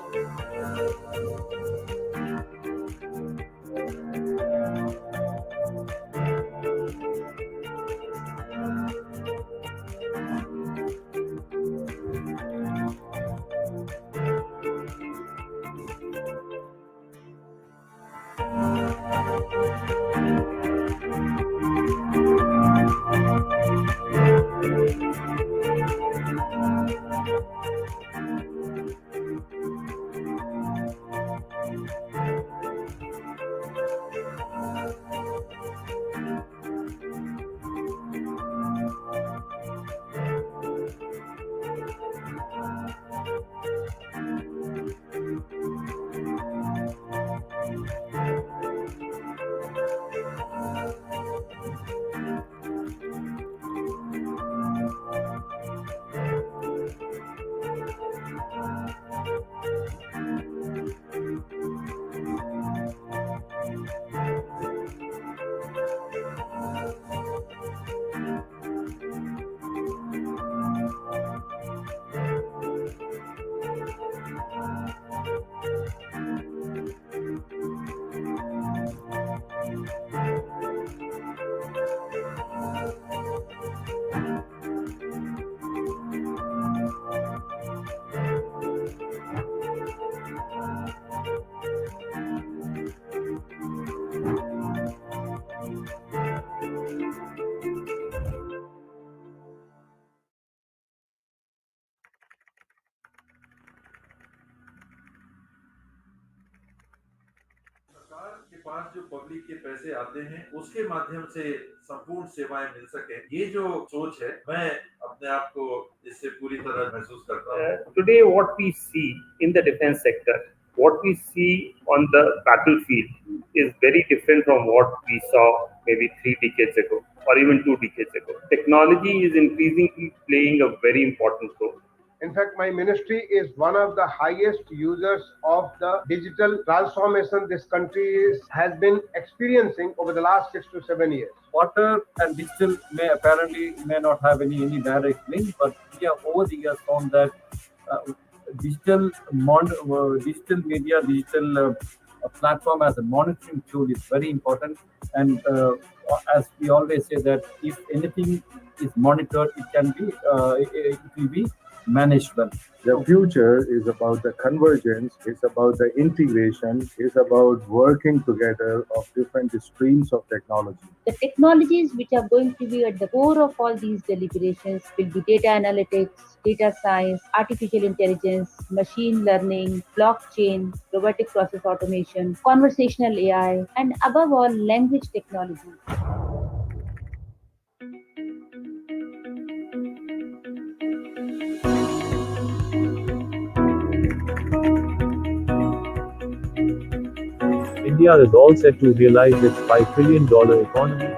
सरकार के पास जो public के पैसे आते हैं उसके माध्यम से संपूर्ण सेवाएं मिल सके, ये जो सोच है, मैं अपने आप को इससे पूरी तरह महसूस करता हूँ। Today, what we see in the defense sector, what we see on the battlefield is very different from what we saw maybe 3 decades ago or even 2 decades ago. Technology is increasingly playing a very important role. In fact, my ministry is one of the highest users of the digital transformation this has been experiencing over the last 6 to 7 years. Water and digital may not have any direct link, but we have over the years found that digital media, digital platform as a monitoring tool is very important. And as we always say that if anything is monitored, it will be managed well. The future is about the convergence, it's about the integration, it's about working together of different streams of technology. The technologies which are going to be at the core of all these deliberations will be data analytics, data science, artificial intelligence, machine learning, blockchain, robotic process automation, conversational AI, and above all, language technology. India is all set to realize its $5 trillion economy.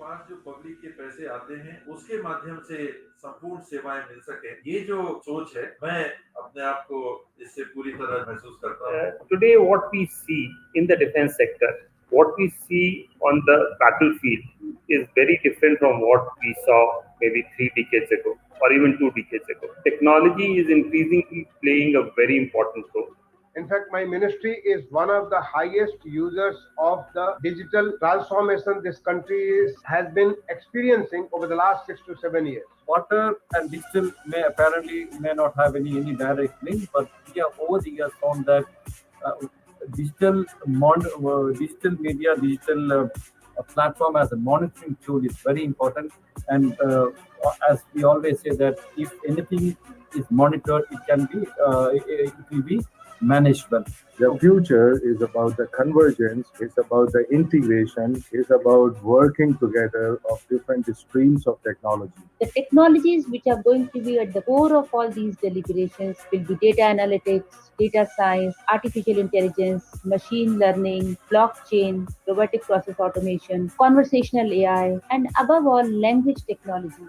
पास जो public के पैसे आते हैं उसके माध्यम से संपूर्ण सेवाएं मिल सके, ये जो सोच है मैं अपने आप को इससे पूरी तरह महसूस करता हूँ। Today, what we see in the defense sector, what we see on the battlefield is very different from what we saw maybe 3 decades ago or even 2 decades ago. Technology is increasingly playing a very important role. In fact, my ministry is one of the highest users of the digital transformation this has been experiencing over the last 6 to 7 years. Water and digital may not have any direct link, but over the years found that digital media, digital platform as a monitoring tool is very important. And as we always say that if anything is monitored, it will be managed well. The future is about the convergence, it's about the integration, it's about working together of different streams of technology. The technologies which are going to be at the core of all these deliberations will be data analytics, data science, artificial intelligence, machine learning, blockchain, robotic process automation, conversational AI, and above all, language technology.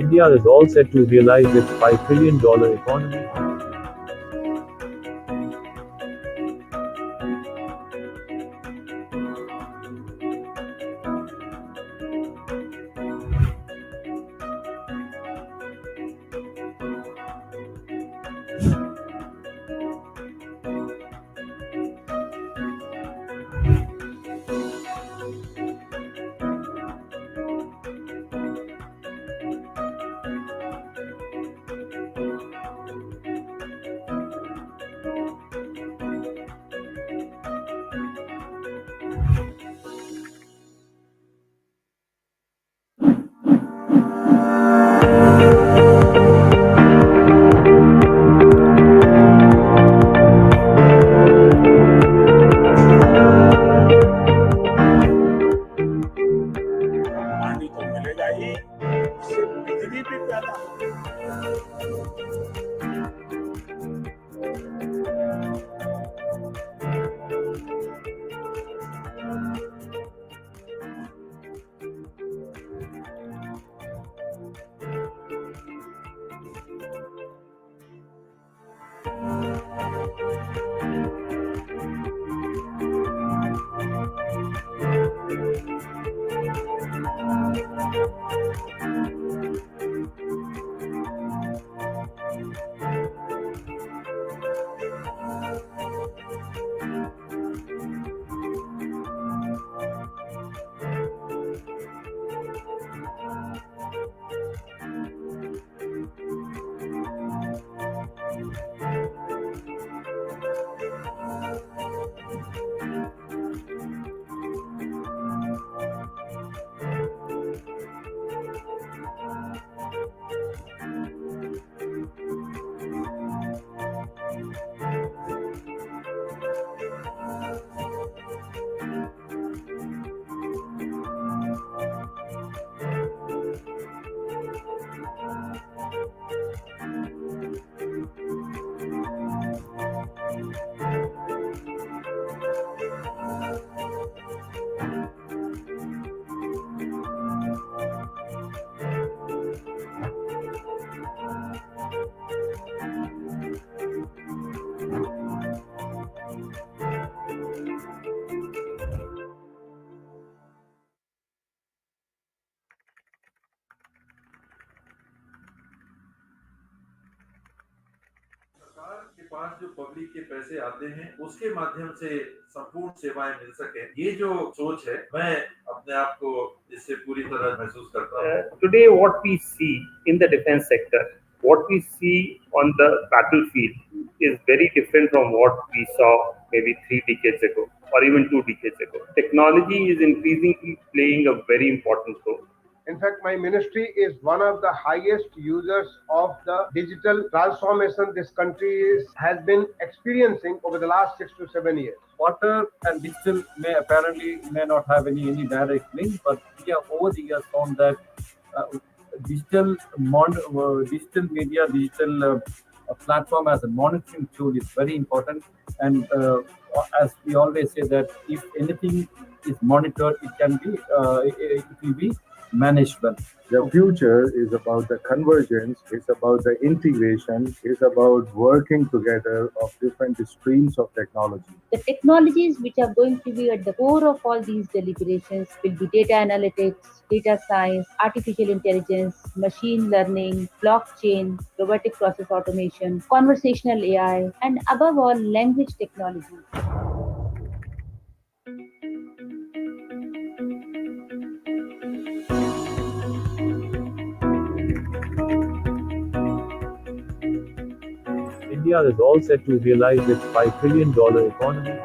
India is all set to realize its $5 trillion economy. सरकार के पास जो public के पैसे आते हैं उसके माध्यम से संपूर्ण सेवाएं मिल सके, ये जो सोच है मैं अपने आप को इससे पूरी तरह महसूस करता हूँ। Today, what we see in the defense sector, what we see on the battlefield is very different from what we saw maybe 3 decades ago or even 2 decades ago. Technology is increasingly playing a very important role. In fact, my ministry is one of the highest users of the digital transformation this has been experiencing over the last 6 to 7 years. Water and digital may not have any direct link, but over the years found that digital media, digital platform as a monitoring tool is very important. And as we always say that if anything is monitored, it can be it will be managed well. The future is about the convergence, it's about the integration, it's about working together of different streams of technology. The technologies which are going to be at the core of all these deliberations will be data analytics, data science, artificial intelligence, machine learning, blockchain, robotic process automation, conversational AI, and above all, language technology. India is all set to realize its $5 trillion economy.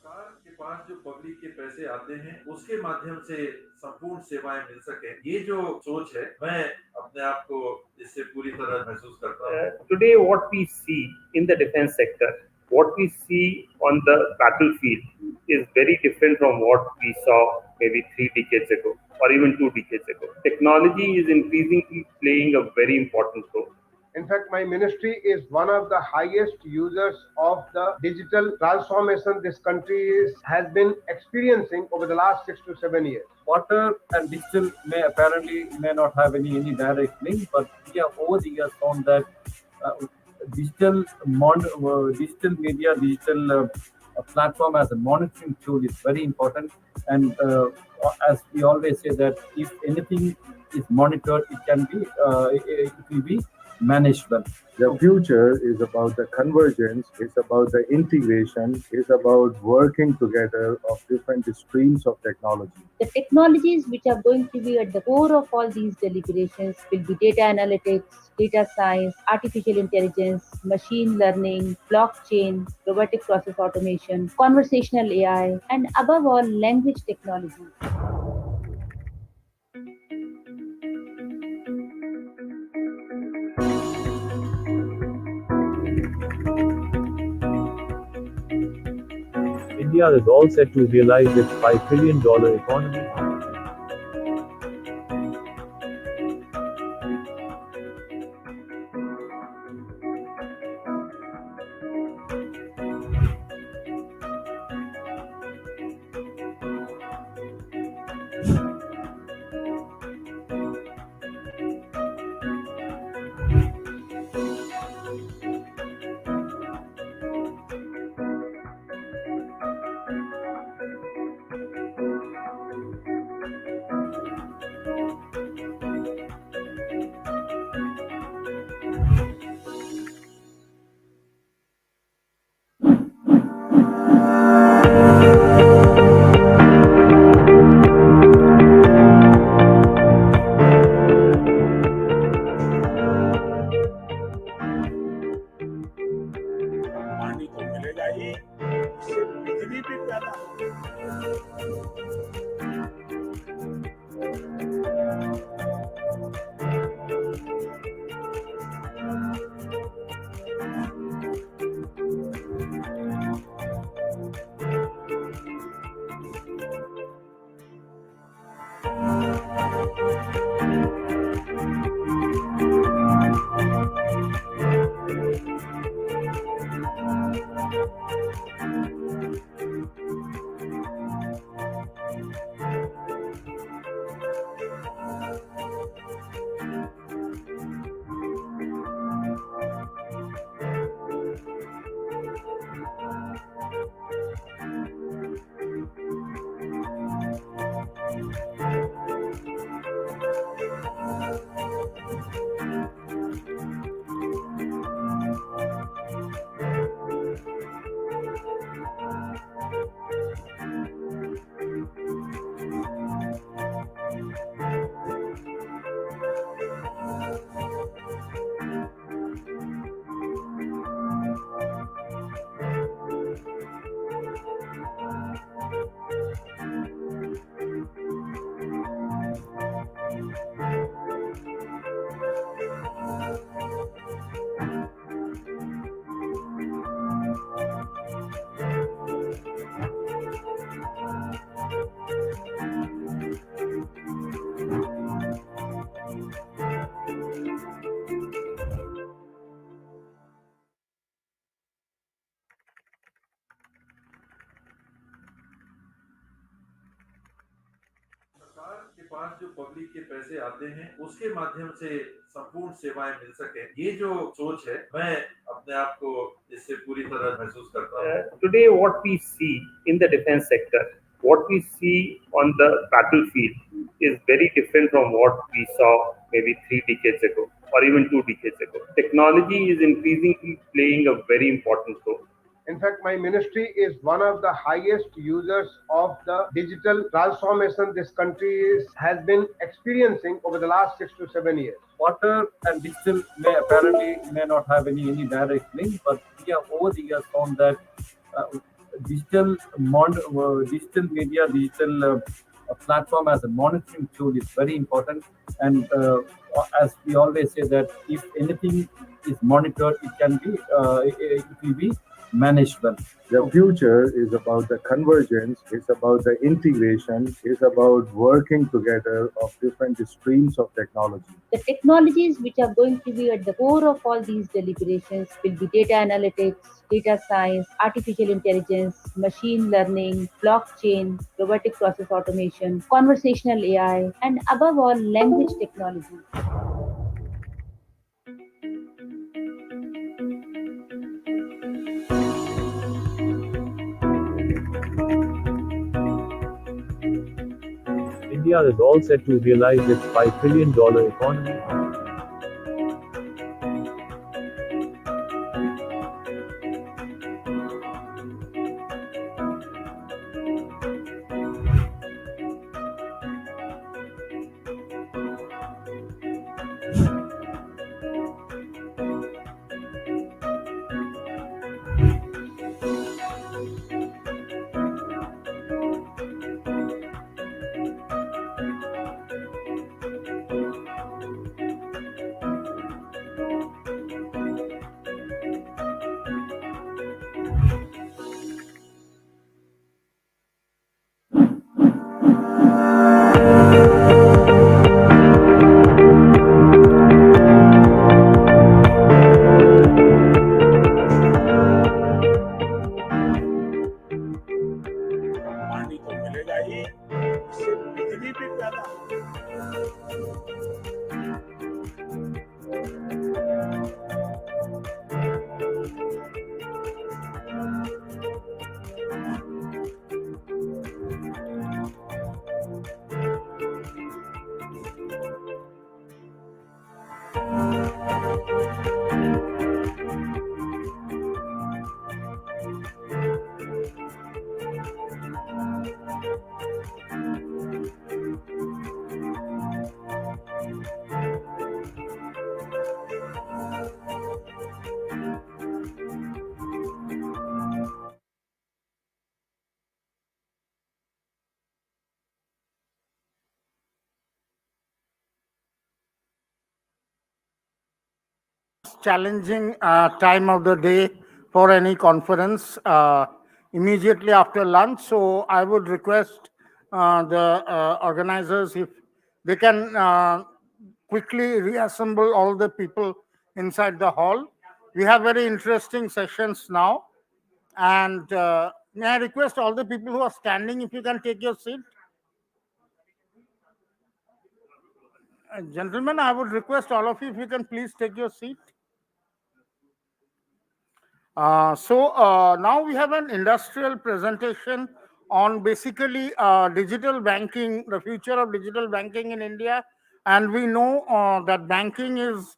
सरकार के पास जो public के पैसे आते हैं उसके माध्यम से संपूर्ण सेवाएं मिल सके, ये जो सोच है, मैं अपने आप को इससे पूरी तरह महसूस करता हूँ। Today, what we see in the defense sector, what we see on the battlefield is very different from what we saw maybe 3 decades ago or even 2 decades ago. Technology is increasingly playing a very important role. In fact, my ministry is one of the highest users of the digital transformation this country has been experiencing over the last 6 to 7 years. Water and digital may not have any direct link, but we have over the years found that digital media, digital platform as a monitoring tool is very important. And as we always say that if anything is monitored, it can be it will be managed well. The future is about the convergence, it's about the integration, it's about working together of different streams of technology. The technologies which are going to be at the core of all these deliberations will be data analytics, data science, artificial intelligence, machine learning, blockchain, robotic process automation, conversational AI, and above all, language technology. India is all set to realize its $5 trillion economy. पानी तो मिलेगा ही, इससे बिजली भी पैदा सरकार के पास जो पब्लिक के पैसे आते हैं उसके माध्यम से संपूर्ण सेवाएं मिल सके, ये जो सोच है, मैं अपने आप को इससे पूरी तरह महसूस करता हूँ। Today, what we see in the defense sector, what we see on the battlefield is very different from what we saw maybe 3 decades ago or even 2 decades ago. Technology is increasingly playing a very important role. In fact, my ministry is one of the highest users of the digital transformation this has been experiencing over the last 6 to 7 years. Water and digital may not have any direct link, but we have over the years found that digital media, digital platform as a monitoring tool is very important. And as we always say that if anything is monitored, it will be managed well. The future is about the convergence, it's about the integration, it's about working together of different streams of technology. The technologies which are going to be at the core of all these deliberations will be data analytics, data science, artificial intelligence, machine learning, blockchain, robotic process automation, conversational AI, and above all, language technology. India is all set to realize its $5 trillion economy. most challenging time of the day for any conference immediately after lunch. So I would request the organizers if they can quickly reassemble all the people inside the hall. We have very interesting sessions now. And may I request all the people who are standing, if you can take your seat. Gentlemen, I would request all of you if you can please take your seat. So now we have an industrial presentation on basically digital banking, the future of digital banking in India. And we know that banking is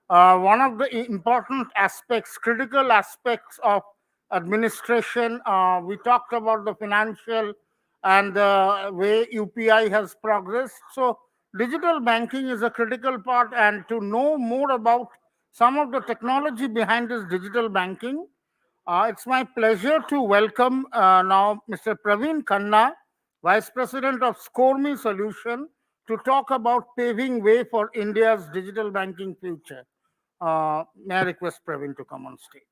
one of the important aspects, critical aspects of administration. We talked about the financial and the way UPI has progressed. So digital banking is a critical part. And to know more about some of the technology behind this digital banking, it's my pleasure to welcome now Mr. Praveen Khanna, Vice President of ScoreMe Solution, to talk about paving way for India's digital banking future. May I request Praveen to come on stage?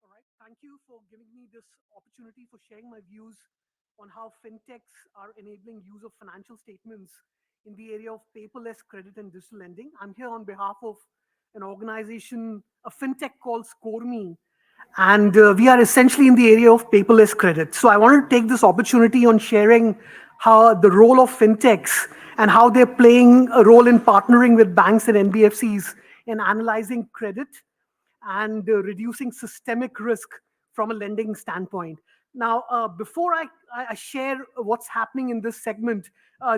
All right. Thank you for giving me this opportunity for sharing my views on how fintechs are enabling use of financial statements in the area of paperless credit and digital lending. I'm here on behalf of an organization, a fintech called ScoreMe, and we are essentially in the area of paperless credit. So I wanted to take this opportunity on sharing how the role of fintechs and how they're playing a role in partnering with banks and NBFCs in analyzing credit and reducing systemic risk from a lending standpoint. Now, before I share what's happening in this segment,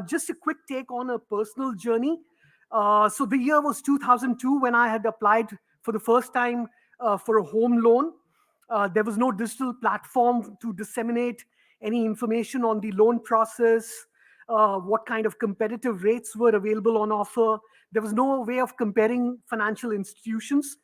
just a quick take on a personal journey. So the year was 2002 when I had applied for the first time for a home loan. There was no digital platform to disseminate any information on the loan process, what kind of competitive rates were available on offer. There was no way of comparing financial institutions.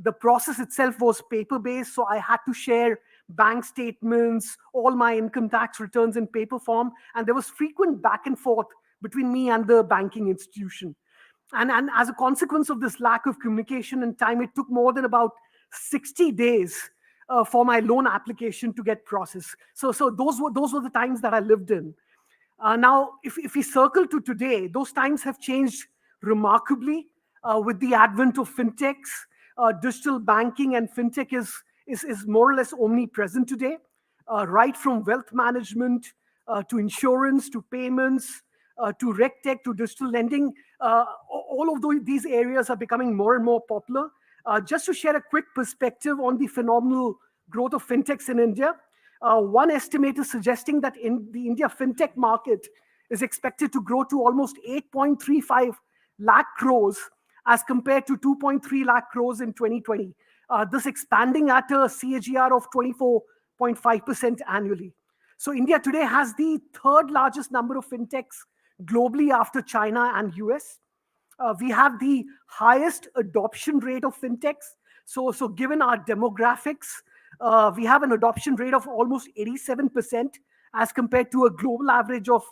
The process itself was paper-based, so I had to share bank statements, all my income tax returns in paper form, and there was frequent back and forth between me and the banking institution. And as a consequence of this lack of communication and time, it took more than about 60 days for my loan application to get processed. So those were the times that I lived in. Now, if we circle to today, those times have changed remarkably with the advent of fintechs. Digital banking and fintech is more or less omnipresent today, right from wealth management to insurance to payments to RegTech to digital lending. All of these areas are becoming more and more popular. Just to share a quick perspective on the phenomenal growth of fintechs in India, one estimate is suggesting that in the India fintech market is expected to grow to almost 8.35 lakh crores as compared to 2.3 lakh crores in 2020. This expanding at a CAGR of 24.5% annually. So India today has the third largest number of fintechs globally after China and US. We have the highest adoption rate of fintechs. So given our demographics, we have an adoption rate of almost 87% as compared to a global average of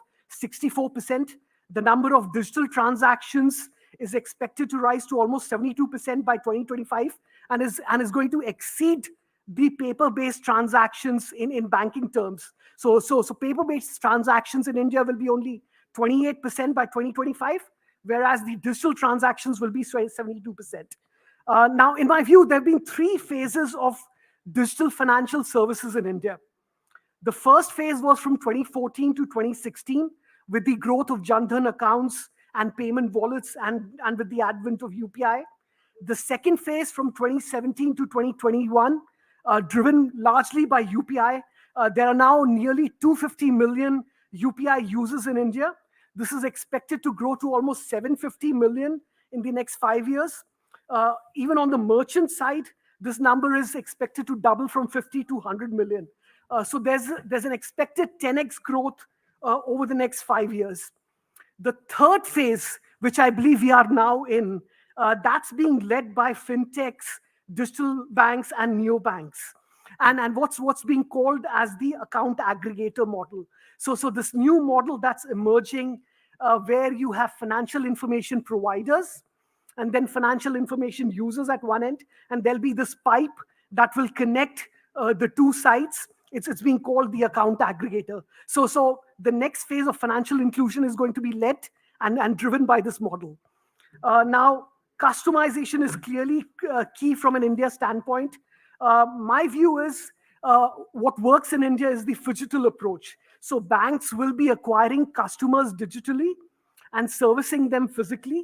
64%. The number of digital transactions is expected to rise to almost 72% by 2025 and is going to exceed the paper-based transactions in banking terms. So paper-based transactions in India will be only 28% by 2025, whereas the digital transactions will be 72%. Now, in my view, there have been three phases of digital financial services in India. The first phase was from 2014 to 2016 with the growth of Jan Dhan accounts and payment wallets and with the advent of UPI. The second phase from 2017 to 2021, driven largely by UPI. There are now nearly 250 million UPI users in India. This is expected to grow to almost 750 million in the next 5 years. Even on the merchant side, this number is expected to double from 50 to 100 million. So there's an expected 10x growth over the next 5 years. The third phase, which I believe we are now in, that's being led by fintechs, digital banks, and neobanks. And what's being called as the account aggregator model. So this new model that's emerging, where you have financial information providers and then financial information users at one end, and there'll be this pipe that will connect the two sides. It's being called the account aggregator. So the next phase of financial inclusion is going to be led and driven by this model. Now, customization is clearly key from an India standpoint. My view is what works in India is the phygital approach. So banks will be acquiring customers digitally and servicing them physically.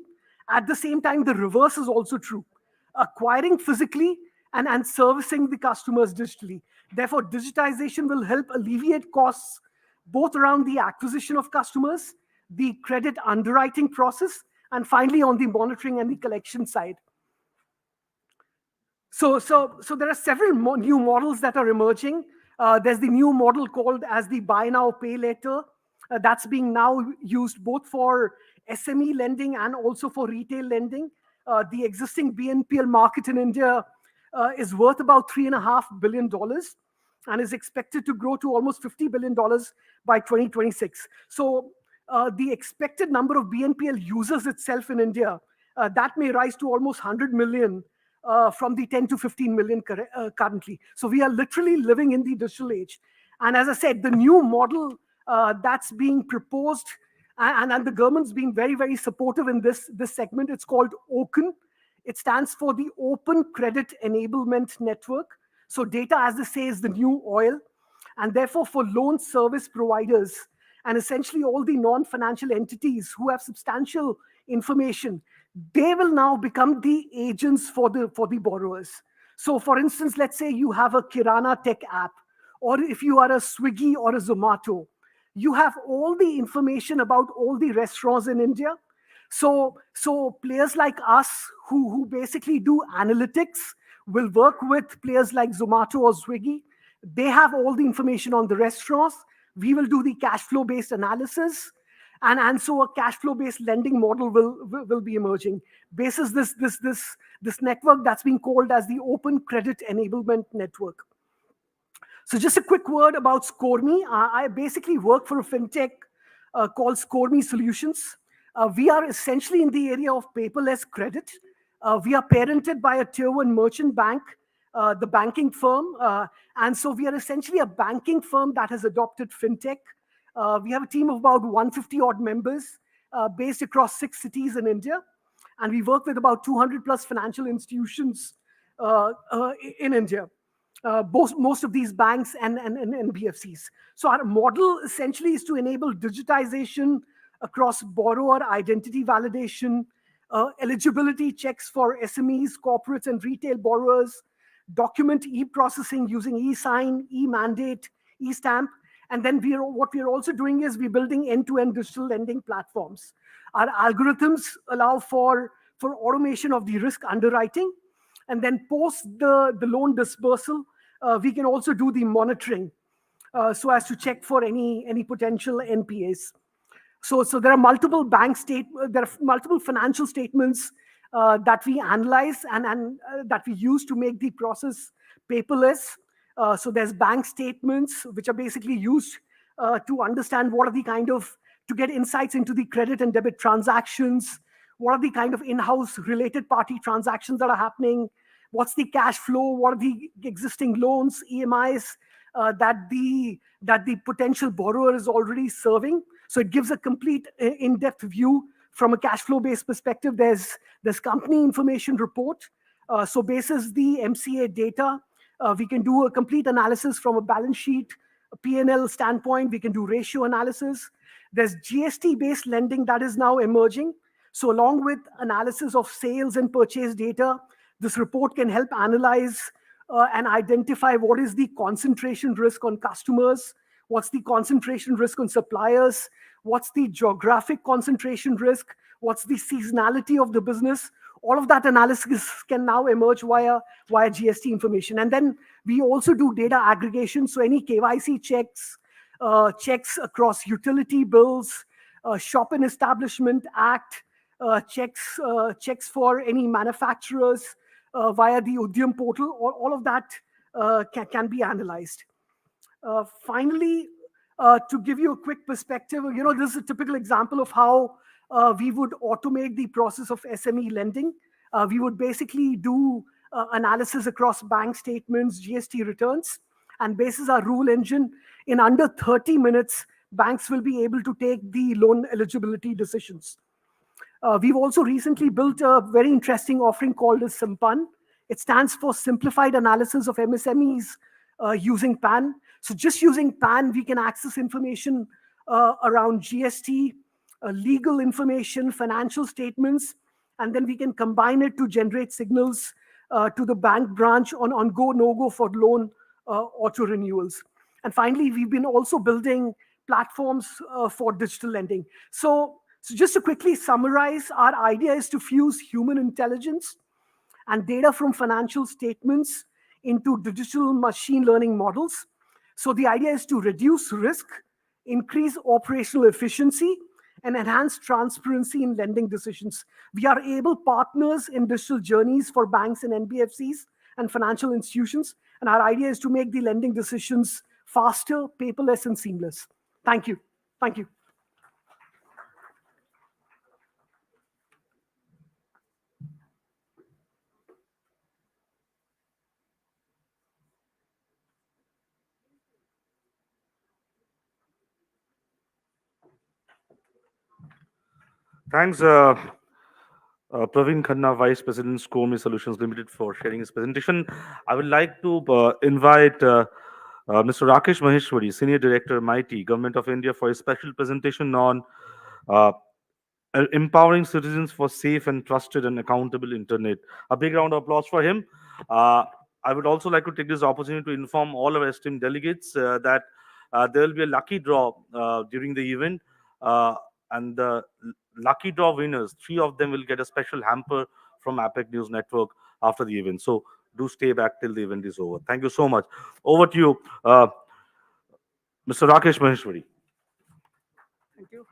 At the same time, the reverse is also true. Acquiring physically and servicing the customers digitally. Therefore, digitization will help alleviate costs both around the acquisition of customers, the credit underwriting process, and finally on the monitoring and the collection side. So there are several new models that are emerging. There's the new model called as the buy now, pay later. That's being now used both for SME lending and also for retail lending. The existing BNPL market in India is worth about $3.5 billion and is expected to grow to almost $50 billion by 2026. So the expected number of BNPL users itself in India, that may rise to almost 100 million from the 10 to 15 million currently. So we are literally living in the digital age. And as I said, the new model that's being proposed, and the government's been very, very supportive in this segment. It's called OCEN. It stands for the Open Credit Enablement Network. So data, as they say, is the new oil. And therefore, for loan service providers and essentially all the non-financial entities who have substantial information, they will now become the agents for the borrowers. So for instance, let's say you have a Kirana tech app, or if you are a Swiggy or a Zomato, you have all the information about all the restaurants in India. So players like us who basically do analytics will work with players like Zomato or Swiggy. They have all the information on the restaurants. We will do the cash flow based analysis. And so a cash flow based lending model will be emerging. Basis this network that's being called as the Open Credit Enablement Network. So just a quick word about ScoreMe. I basically work for a fintech called ScoreMe Solutions. We are essentially in the area of paperless credit. We are parented by a tier 1 merchant bank, the banking firm. And so we are essentially a banking firm that has adopted fintech. We have a team of about 150 odd members based across 6 cities in India. And we work with about 200 plus financial institutions in India. Most of these banks and NBFCs. So our model essentially is to enable digitization across borrower identity validation, eligibility checks for SMEs, corporates, and retail borrowers, document e-processing using e-sign, e-mandate, e-stamp. And then what we are also doing is we're building end-to-end digital lending platforms. Our algorithms allow for automation of the risk underwriting. And then post the loan dispersal, we can also do the monitoring so as to check for any potential NPAs. So there are multiple multiple financial statements that we analyze and that we use to make the process paperless. So there's bank statements, which are basically used to understand what are the to get insights into the credit and debit transactions, what are the kind of in-house related party transactions that are happening, what's the cash flow, what are the existing loans, EMIs that the potential borrower is already serving. So it gives a complete in-depth view from a cash flow based perspective. There's company information report. So basis the MCA data, we can do a complete analysis from a balance sheet, a P&L standpoint. We can do ratio analysis. There's GST-based lending that is now emerging. So along with analysis of sales and purchase data, this report can help analyze and identify what is the concentration risk on customers, what's the concentration risk on suppliers, what's the geographic concentration risk, what's the seasonality of the business. all of that analysis can now emerge via GST information. And then we also do data aggregation. So any KYC checks, checks across utility bills, Shop and Establishment Act, checks for any manufacturers via the Udyam portal, all of that can be analyzed. Finally, to give you a quick perspective, this is a typical example of how we would automate the process of SME lending. We would basically do analysis across bank statements, GST returns, and basis our rule engine, in under 30 minutes, banks will be able to take the loan eligibility decisions. We've also recently built a very interesting offering called as Simpan. It stands for Simplified Analysis of MSMEs using PAN. So just using PAN, we can access information around GST, legal information, financial statements, and then we can combine it to generate signals to the bank branch on go, no-go for loan auto renewals. And finally, we've been also building platforms for digital lending. So just to quickly summarize, our idea is to fuse human intelligence and data from financial statements into digital machine learning models. So the idea is to reduce risk, increase operational efficiency, and enhance transparency in lending decisions. We are able partners in digital journeys for banks and NBFCs and financial institutions. And our idea is to make the lending decisions faster, paperless, and seamless. Thank you. Thank you. Thanks, Praveen Khanna, Vice President, Scorme Solutions Limited, for sharing his presentation. I would like to invite Mr. Rakesh Maheshwari, Senior Director, MIT, Government of India, for a special presentation on empowering citizens for safe and trusted and accountable internet. A big round of applause for him. I would also like to take this opportunity to inform all our esteemed delegates that there will be a lucky draw during the event, and the lucky draw winners, 3 of them will get a special hamper from APAC News Network after the event. So do stay back till the event is over. Thank you so much. Over to you, Mr. Rakesh Maheshwari. Thank you.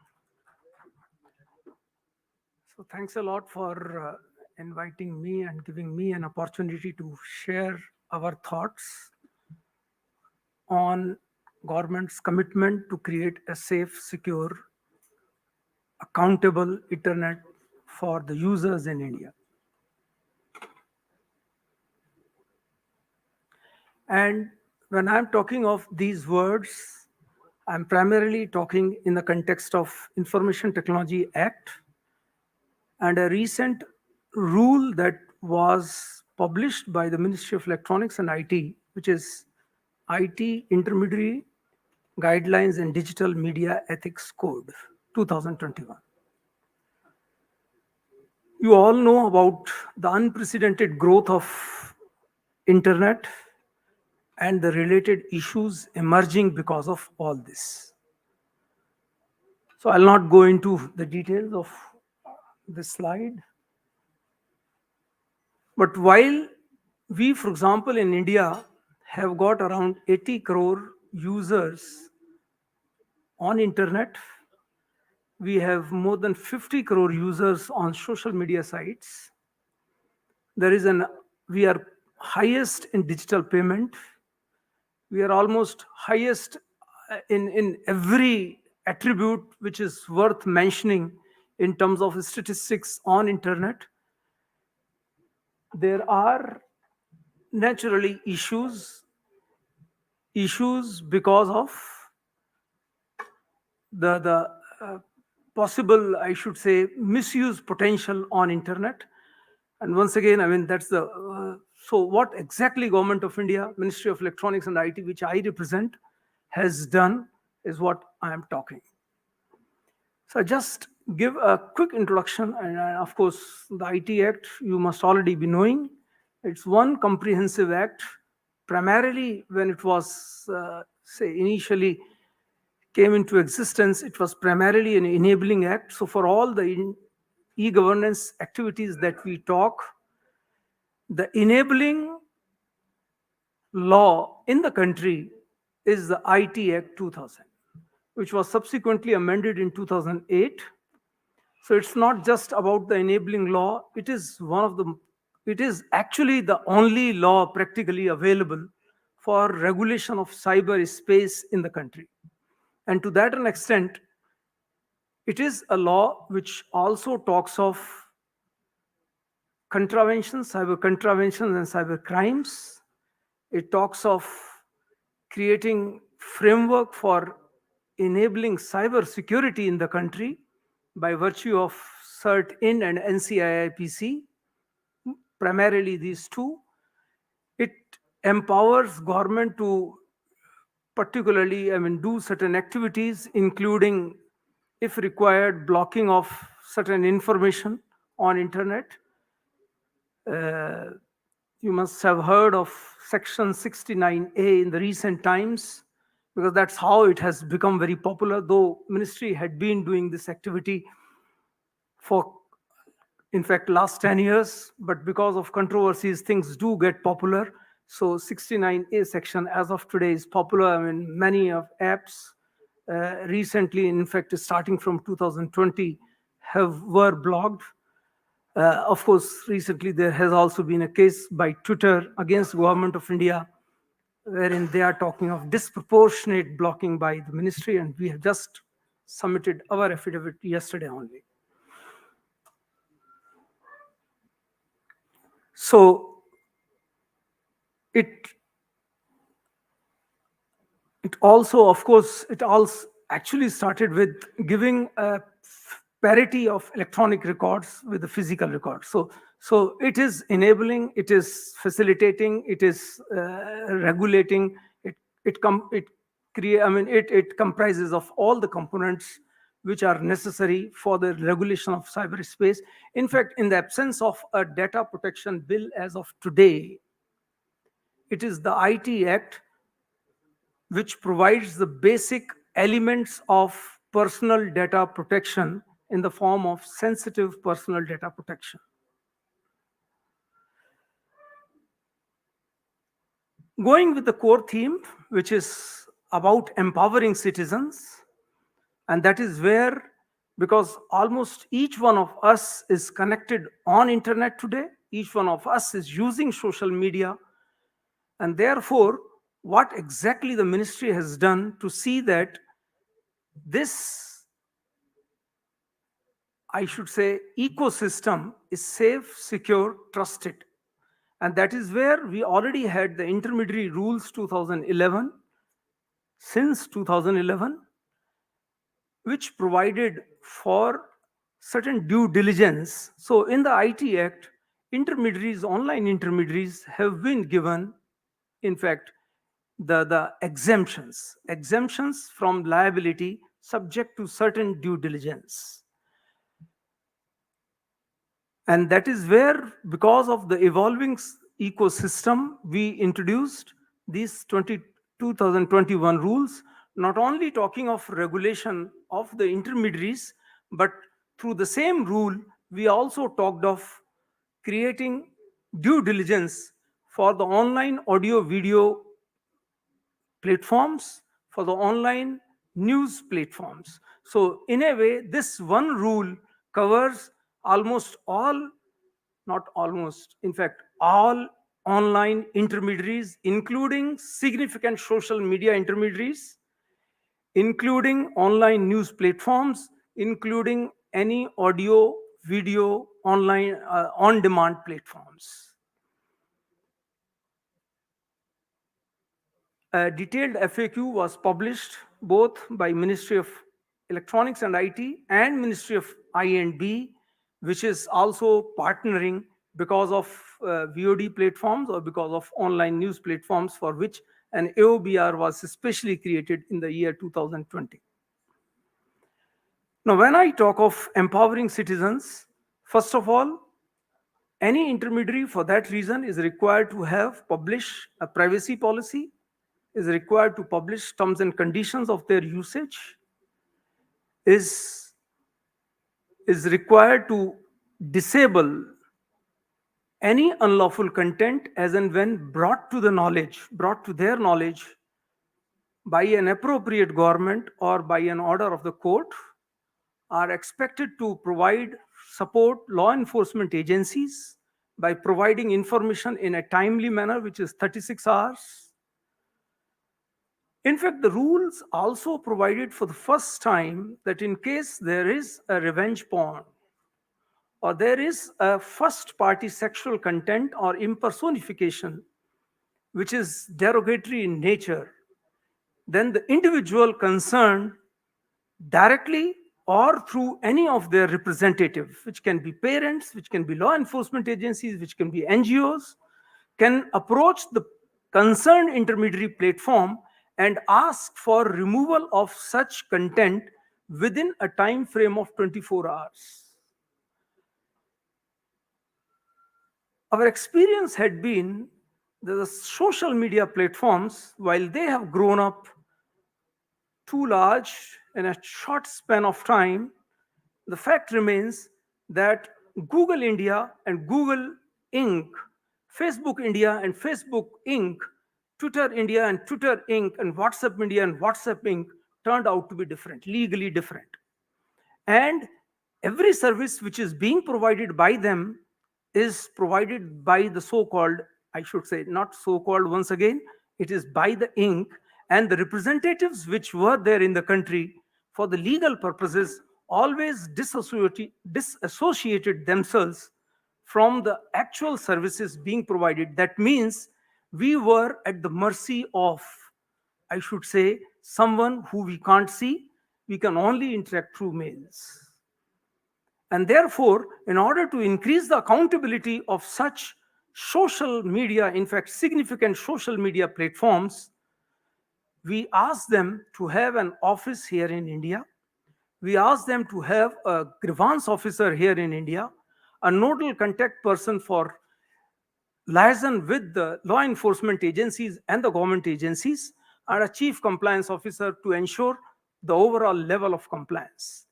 So thanks a lot for inviting me and giving me an opportunity to share our thoughts on government's commitment to create a safe, secure, accountable internet for the users in India. And when I'm talking of these words, I'm primarily talking in the context of Information Technology Act and a recent rule that was published by the Ministry of Electronics and IT, which is IT Intermediary Guidelines and Digital Media Ethics Code 2021. You all know about the unprecedented growth of internet and the related issues emerging because of all this. So I'll not go into the details of this slide. But while we, for example, in India have got around 80 crore users on internet, we have more than 50 crore users on social media sites. We are highest in digital payment. We are almost highest in every attribute which is worth mentioning in terms of statistics on internet. There are naturally issues because of the possible, I should say, misuse potential on internet. And once again, I mean, that's the so what exactly Government of India, Ministry of Electronics and IT, which I represent, has done is what I am talking. So I just give a quick introduction, and of course, the IT Act you must already be knowing. It's one comprehensive act. Primarily, when it was say initially came into existence, it was primarily an enabling act. So for all the e-governance activities that we talk, the enabling law in the country is the IT Act 2000, which was subsequently amended in 2008. So it's not just about the enabling law. It is actually the only law practically available for regulation of cyberspace in the country. And to that an extent, it is a law which also talks of contraventions, cyber contraventions and cyber crimes. It talks of creating framework for enabling cyber security in the country by virtue of CERT-In and NCIIPC, primarily these two. It empowers government to particularly, do certain activities, including, if required, blocking of certain information on internet. You must have heard of Section 69A in the recent times, because that's how it has become very popular, though ministry had been doing this activity for, in fact, last 10 years, but because of controversies, things do get popular. So 69A section as of today is popular. Many of apps recently, in fact, starting from 2020, were blocked. Of course, recently there has also been a case by Twitter against Government of India, wherein they are talking of disproportionate blocking by the ministry, and we have just submitted our affidavit yesterday only. So it also, of course, it also actually started with giving a parity of electronic records with the physical records. So it is enabling, it is facilitating, it is regulating. It comprises of all the components which are necessary for the regulation of cyberspace. In fact, in the absence of a data protection bill as of today, it is the IT Act which provides the basic elements of personal data protection in the form of sensitive personal data protection. Going with the core theme, which is about empowering citizens, and that is where, because almost each one of us is connected on internet today, each one of us is using social media, and therefore, what exactly the ministry has done to see that this, I should say, ecosystem is safe, secure, trusted. And that is where we already had the intermediary rules 2011, since 2011, which provided for certain due diligence. So in the IT Act, intermediaries, online intermediaries have been given, in fact, the exemptions from liability subject to certain due diligence. And that is where, because of the evolving ecosystem, we introduced these 2021 rules, not only talking of regulation of the intermediaries, but through the same rule, we also talked of creating due diligence for the online audio video platforms, for the online news platforms. So in a way, this one rule covers almost all, not almost, in fact, all online intermediaries, including significant social media intermediaries, including online news platforms, including any audio, video, online, on-demand platforms. A detailed FAQ was published both by Ministry of Electronics and IT and Ministry of I&B, which is also partnering because of VOD platforms or because of online news platforms, for which an AOBR was specially created in the year 2020. Now, when I talk of empowering citizens, first of all, any intermediary for that reason is required to publish a privacy policy, is required to publish terms and conditions of their usage, is required to disable any unlawful content as and when brought to their knowledge by an appropriate government or by an order of the court, are expected to provide support law enforcement agencies by providing information in a timely manner, which is 36 hours. In fact, the rules also provided for the first time that in case there is a revenge porn or there is a first party sexual content or impersonification which is derogatory in nature, then the individual concerned directly or through any of their representatives, which can be parents, which can be law enforcement agencies, which can be NGOs, can approach the concerned intermediary platform and ask for removal of such content within a time frame of 24 hours. Our experience had been that the social media platforms, while they have grown up too large in a short span of time, the fact remains that Google India and Google Inc., Facebook India and Facebook Inc., Twitter India and Twitter Inc., and WhatsApp India and WhatsApp Inc. turned out to be different, legally different. And every service which is being provided by them is provided by the so-called, I should say, not so-called once again, it is by the Inc. And the representatives which were there in the country for the legal purposes always disassociated themselves from the actual services being provided. That means we were at the mercy of, I should say, someone who we can't see. We can only interact through mails. And therefore, in order to increase the accountability of such social media, in fact, significant social media platforms, we asked them to have an office here in India. We asked them to have a grievance officer here in India, a nodal contact person for liaison with the law enforcement agencies and the government agencies, and a chief compliance officer to ensure the overall level of compliance.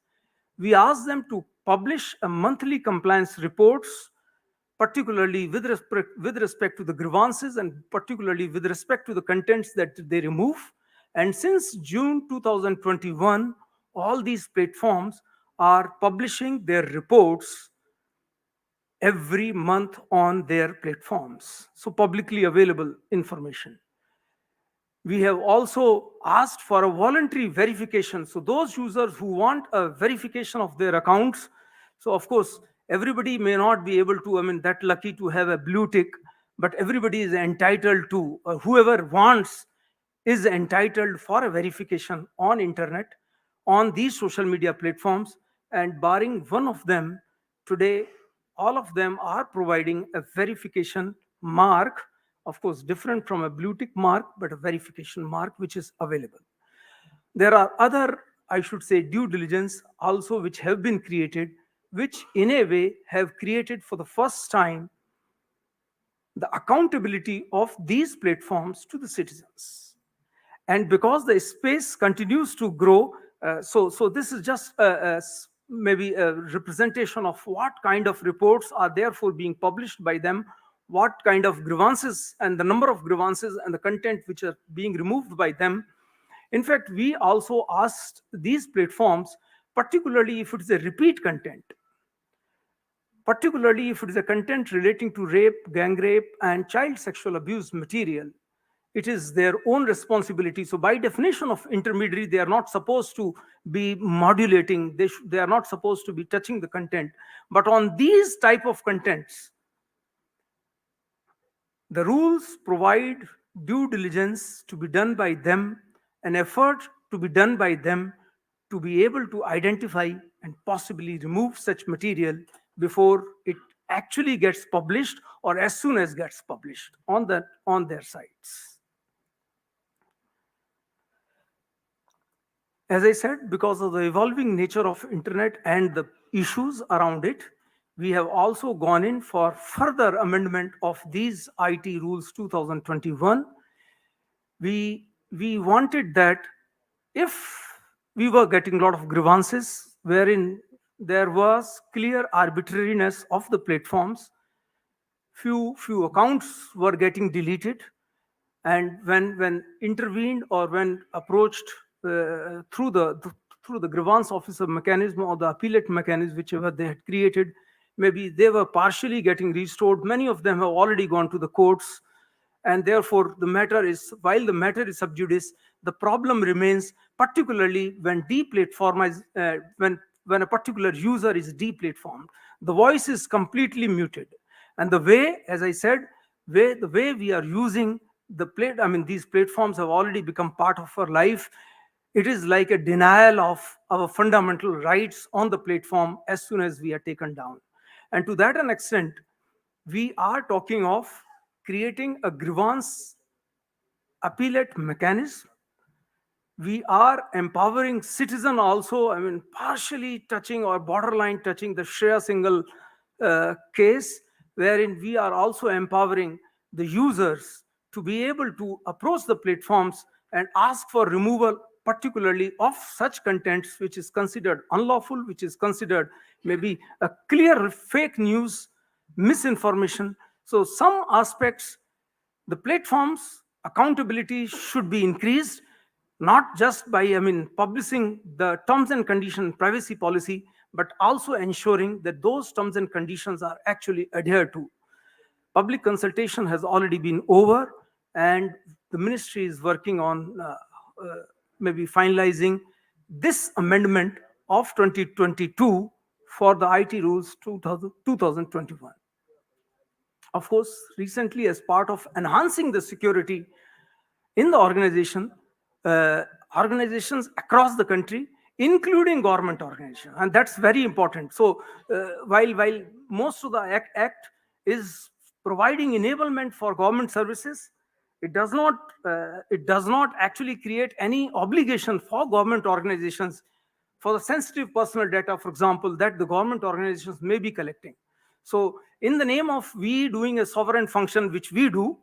We asked them to publish a monthly compliance reports, particularly with respect to the grievances and particularly with respect to the contents that they remove. And since June 2021, all these platforms are publishing their reports every month on their platforms, so publicly available information. We have also asked for a voluntary verification. So those users who want a verification of their accounts, so of course, everybody may not be able to, that lucky to have a blue tick, but everybody is entitled to, whoever wants is entitled for a verification on internet, on these social media platforms, and barring one of them, today, all of them are providing a verification mark, of course, different from a blue tick mark, but a verification mark which is available. There are other, I should say, due diligence also which have been created, which in a way have created for the first time the accountability of these platforms to the citizens. And because the space continues to grow, so this is just maybe a representation of what kind of reports are therefore being published by them, what kind of grievances and the number of grievances and the content which are being removed by them. In fact, we also asked these platforms, particularly if it is a repeat content, particularly if it is a content relating to rape, gang rape, and child sexual abuse material, it is their own responsibility. So by definition of intermediary, they are not supposed to be modulating, they are not supposed to be touching the content. But on these type of contents, the rules provide due diligence to be done by them, an effort to be done by them to be able to identify and possibly remove such material before it actually gets published or as soon as gets published on their sites. As I said, because of the evolving nature of internet and the issues around it, we have also gone in for further amendment of these IT rules 2021. We wanted that if we were getting a lot of grievances wherein there was clear arbitrariness of the platforms. Few accounts were getting deleted, and when intervened or when approached through the grievance officer mechanism or the appellate mechanism, whichever they had created, maybe they were partially getting restored. Many of them have already gone to the courts, and therefore the matter is, while the matter is sub judice, the problem remains, particularly when when a particular user is deplatformed. The voice is completely muted, and the way, as I said, the way we are using these platforms have already become part of our life. It is like a denial of our fundamental rights on the platform as soon as we are taken down. And to that an extent, we are talking of creating a grievance appellate mechanism. We are empowering citizen also, partially touching or borderline touching the Shreya Singhal case, wherein we are also empowering the users to be able to approach the platforms and ask for removal, particularly of such contents which is considered unlawful, which is considered maybe a clear fake news, misinformation. So some aspects, the platforms accountability should be increased, not just by publishing the terms and condition privacy policy, but also ensuring that those terms and conditions are actually adhered to. Public consultation has already been over, and the ministry is working on maybe finalizing this amendment of 2022 for the IT rules 2021. Of course, recently, as part of enhancing the security in the organization, organizations across the country, including government organizations, and that's very important. So while most of the act is providing enablement for government services, it does not actually create any obligation for government organizations for the sensitive personal data, for example, that the government organizations may be collecting. So in the name of we doing a sovereign function, which we do,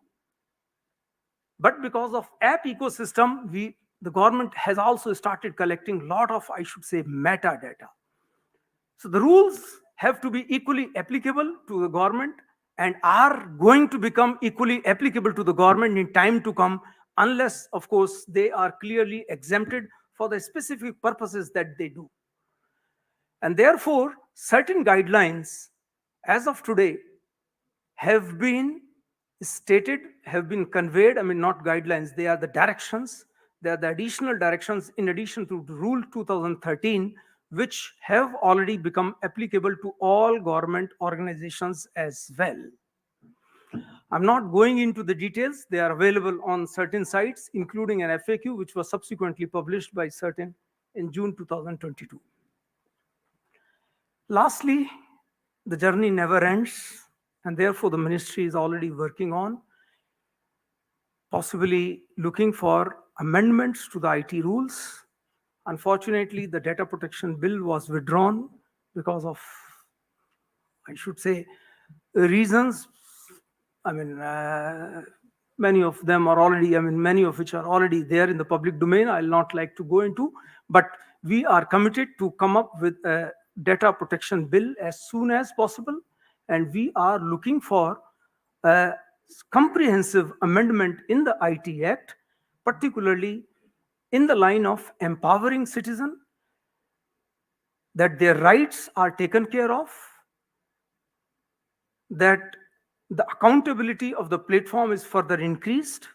but because of app ecosystem, the government has also started collecting a lot of, I should say, metadata. So the rules have to be equally applicable to the government and are going to become equally applicable to the government in time to come, unless, of course, they are clearly exempted for the specific purposes that they do. And therefore, certain guidelines, as of today, have been stated, have been conveyed. Not guidelines, they are the directions. They are the additional directions in addition to the Rule 2013, which have already become applicable to all government organizations as well. I'm not going into the details. They are available on certain sites, including an FAQ, which was subsequently published by certain in June 2022. Lastly, the journey never ends, and therefore the ministry is already working on possibly looking for amendments to the IT rules. Unfortunately, the data protection bill was withdrawn because of, I should say, reasons. Many of them are already, many of which are already there in the public domain. I'll not like to go into, but we are committed to come up with a data protection bill as soon as possible, and we are looking for a comprehensive amendment in the IT Act, particularly in the line of empowering citizens, that their rights are taken care of, that the accountability of the platform is further increased,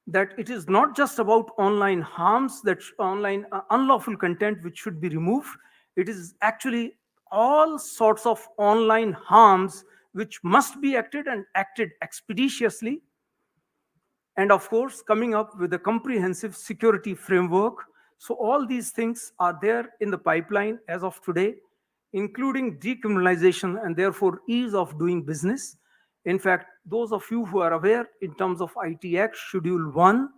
that it is not just about online harms, that online unlawful content which should be removed. It is actually all sorts of online harms which must be acted and acted expeditiously. And of course, coming up with a comprehensive security framework. So all these things are there in the pipeline as of today, including decriminalization and therefore ease of doing business. In fact, those of you who are aware in terms of IT Act Schedule 1,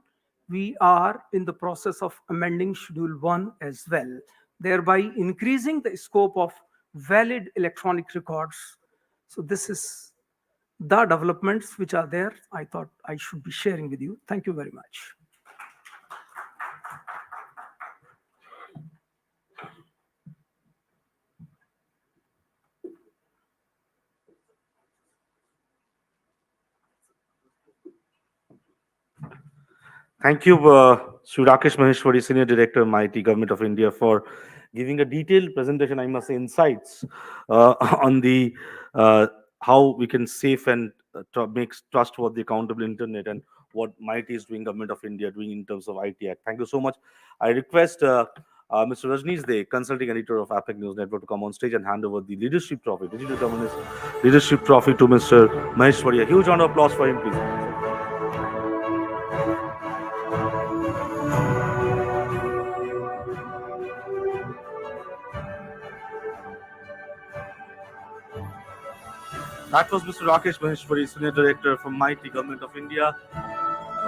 we are in the process of amending Schedule 1 as well, thereby increasing the scope of valid electronic records. So this is the developments which are there. I thought I should be sharing with you. Thank you very much. Thank you, Sri Rakesh Maheshwari, Senior Director, MIT, Government of India, for giving a detailed presentation, I must say, insights on the how we can safe and make trustworthy, accountable internet, and what MIT is doing, Government of India doing in terms of IT Act. Thank you so much. I request Mr. Rajneesh De, Consulting Editor of APAC News Network, to come on stage and hand over the Leadership Trophy, Digital Governance Leadership Trophy, to Mr. Maheshwari. A huge round of applause for him, please. That was Mr. Rakesh Maheshwari, Senior Director from MIT, Government of India.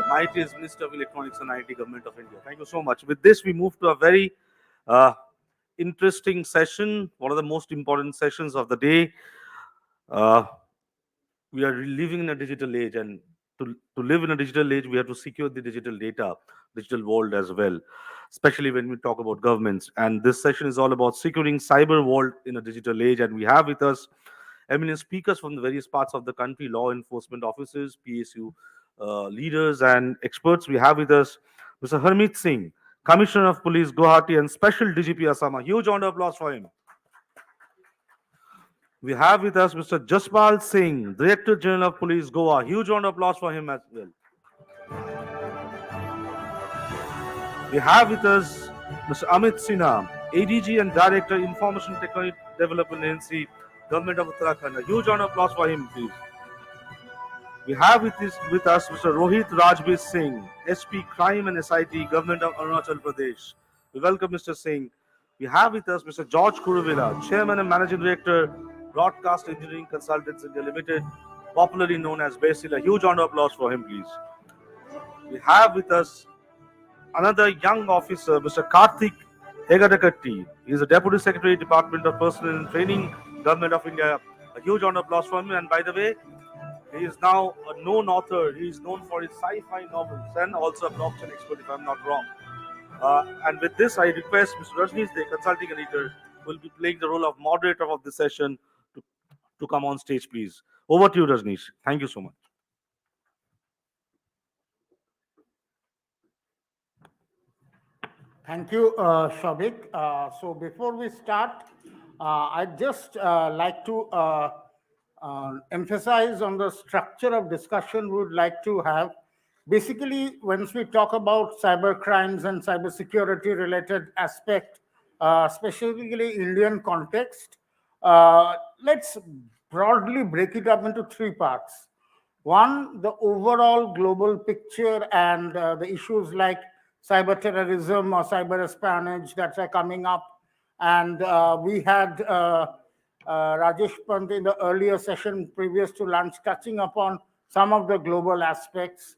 MIT is Minister of Electronics and IT, Government of India. Thank you so much. With this, we move to a very interesting session, one of the most important sessions of the day. We are living in a digital age, and to live in a digital age, we have to secure the digital data, digital world as well, especially when we talk about governments. And this session is all about securing cyber world in a digital age. And we have with us eminent speakers from the various parts of the country, law enforcement officers, PSU leaders, and experts. We have with us Mr. Harmeet Singh, Commissioner of Police, Guwahati, and Special DGP Assam. A huge round of applause for him. We have with us Mr. Jaspal Singh, Director General of Police, Goa. Huge round of applause for him as well. We have with us Mr. Amit Sinha, ADG and Director, Information Technology Development Agency, Government of Uttarakhand. A huge round of applause for him, please. We have with us Mr. Rohit Rajbir Singh, SP Crime and SIT, Government of Arunachal Pradesh. We welcome Mr. Singh. We have with us Mr. George Kuruvilla, Chairman and Managing Director, Broadcast Engineering Consultants India Limited, popularly known as Basil. A huge round of applause for him, please. We have with us another young officer, Mr. Karthik Hegadakatti. He is the Deputy Secretary, Department of Personnel and Training, Government of India. A huge round of applause for him. And by the way, he is now a known author. He is known for his sci-fi novels and also a blockchain expert, if I'm not wrong. And with this, I request Mr. Rajneesh, the consulting editor, will be playing the role of moderator of this session to come on stage, please. Over to you, Rajneesh. Thank you so much. Thank you, Shobik. So before we start, I'd just like to emphasize on the structure of discussion we would like to have. Basically, once we talk about cyber crimes and cyber security related aspect, specifically Indian context, let's broadly break it up into three parts. One, the overall global picture and the issues like cyber terrorism or cyber espionage that are coming up. And we had Rajesh Pant in the earlier session previous to lunch touching upon some of the global aspects.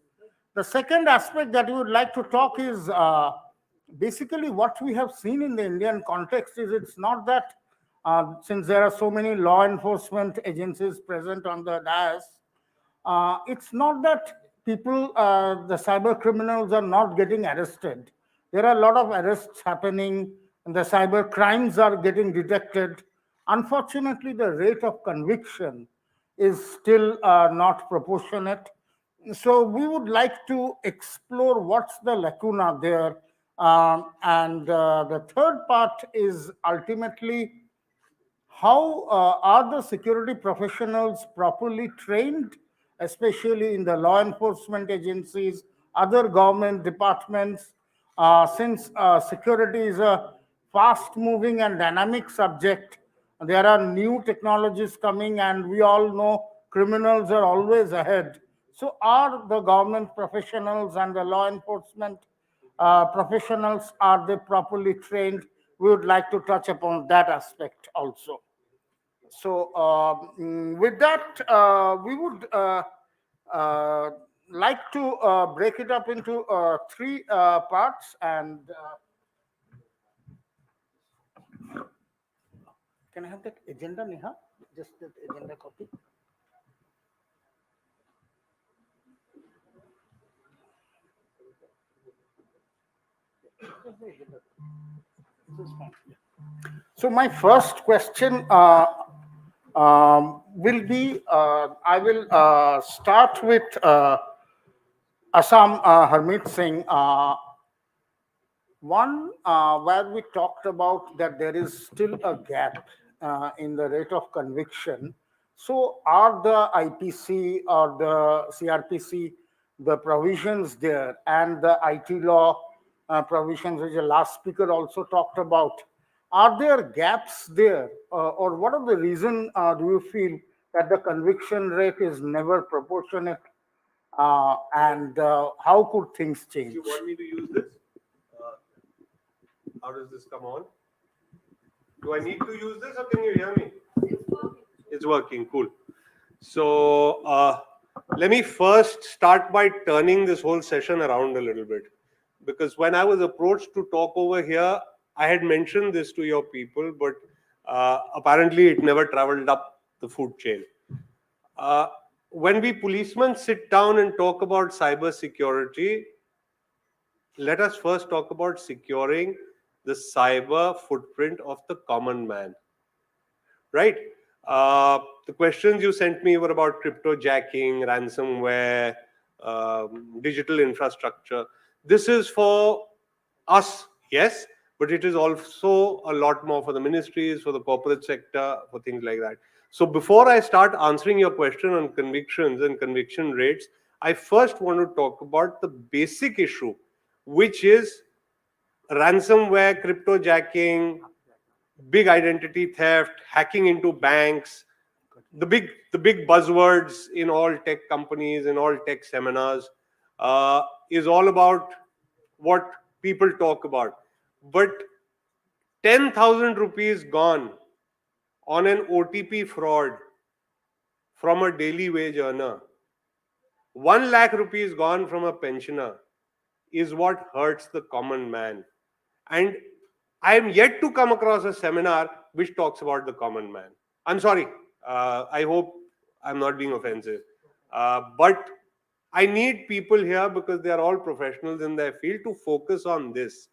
The second aspect that we would like to talk is basically what we have seen in the Indian context is it's not that since there are so many law enforcement agencies present on the dais, it's not that people, the cyber criminals are not getting arrested. There are a lot of arrests happening and the cyber crimes are getting detected. Unfortunately, the rate of conviction is still not proportionate. So we would like to explore what's the lacuna there. And the third part is ultimately how are the security professionals properly trained, especially in the law enforcement agencies, other government departments, since security is a fast-moving and dynamic subject. There are new technologies coming, and we all know criminals are always ahead. So are the government professionals and the law enforcement professionals, are they properly trained? We would like to touch upon that aspect also. So with that, we would like to break it up into three parts. And can I have that agenda, Neha? Just that agenda copy. So my first question will be, I will start with Assam, Harmeet Singh, one where we talked about that there is still a gap in the rate of conviction. So are the IPC or the CRPC, the provisions there and the IT law provisions which the last speaker also talked about, are there gaps there or what are the reason do you feel that the conviction rate is never proportionate and how could things change? Do you want me to use this? How does this come on? Do I need to use this or can you hear me? It's working, cool. So let me first start by turning this whole session around a little bit. Because when I was approached to talk over here, I had mentioned this to your people, but apparently it never traveled up the food chain. When we policemen sit down and talk about cyber security, let us first talk about securing the cyber footprint of the common man, right? The questions you sent me were about cryptojacking, ransomware, digital infrastructure. This is for us, yes, but it is also a lot more for the ministries, for the corporate sector, for things like that. So before I start answering your question on convictions and conviction rates, I first want to talk about the basic issue, which is ransomware, cryptojacking, big identity theft, hacking into banks, the big buzzwords in all tech companies, in all tech seminars, is all about what people talk about. But 10,000 rupees gone on an OTP fraud from a daily wage earner, 1 lakh rupees gone from a pensioner is what hurts the common man. And I am yet to come across a seminar which talks about the common man. I'm sorry. I hope I'm not being offensive. But I need people here because they are all professionals in their field to focus on this.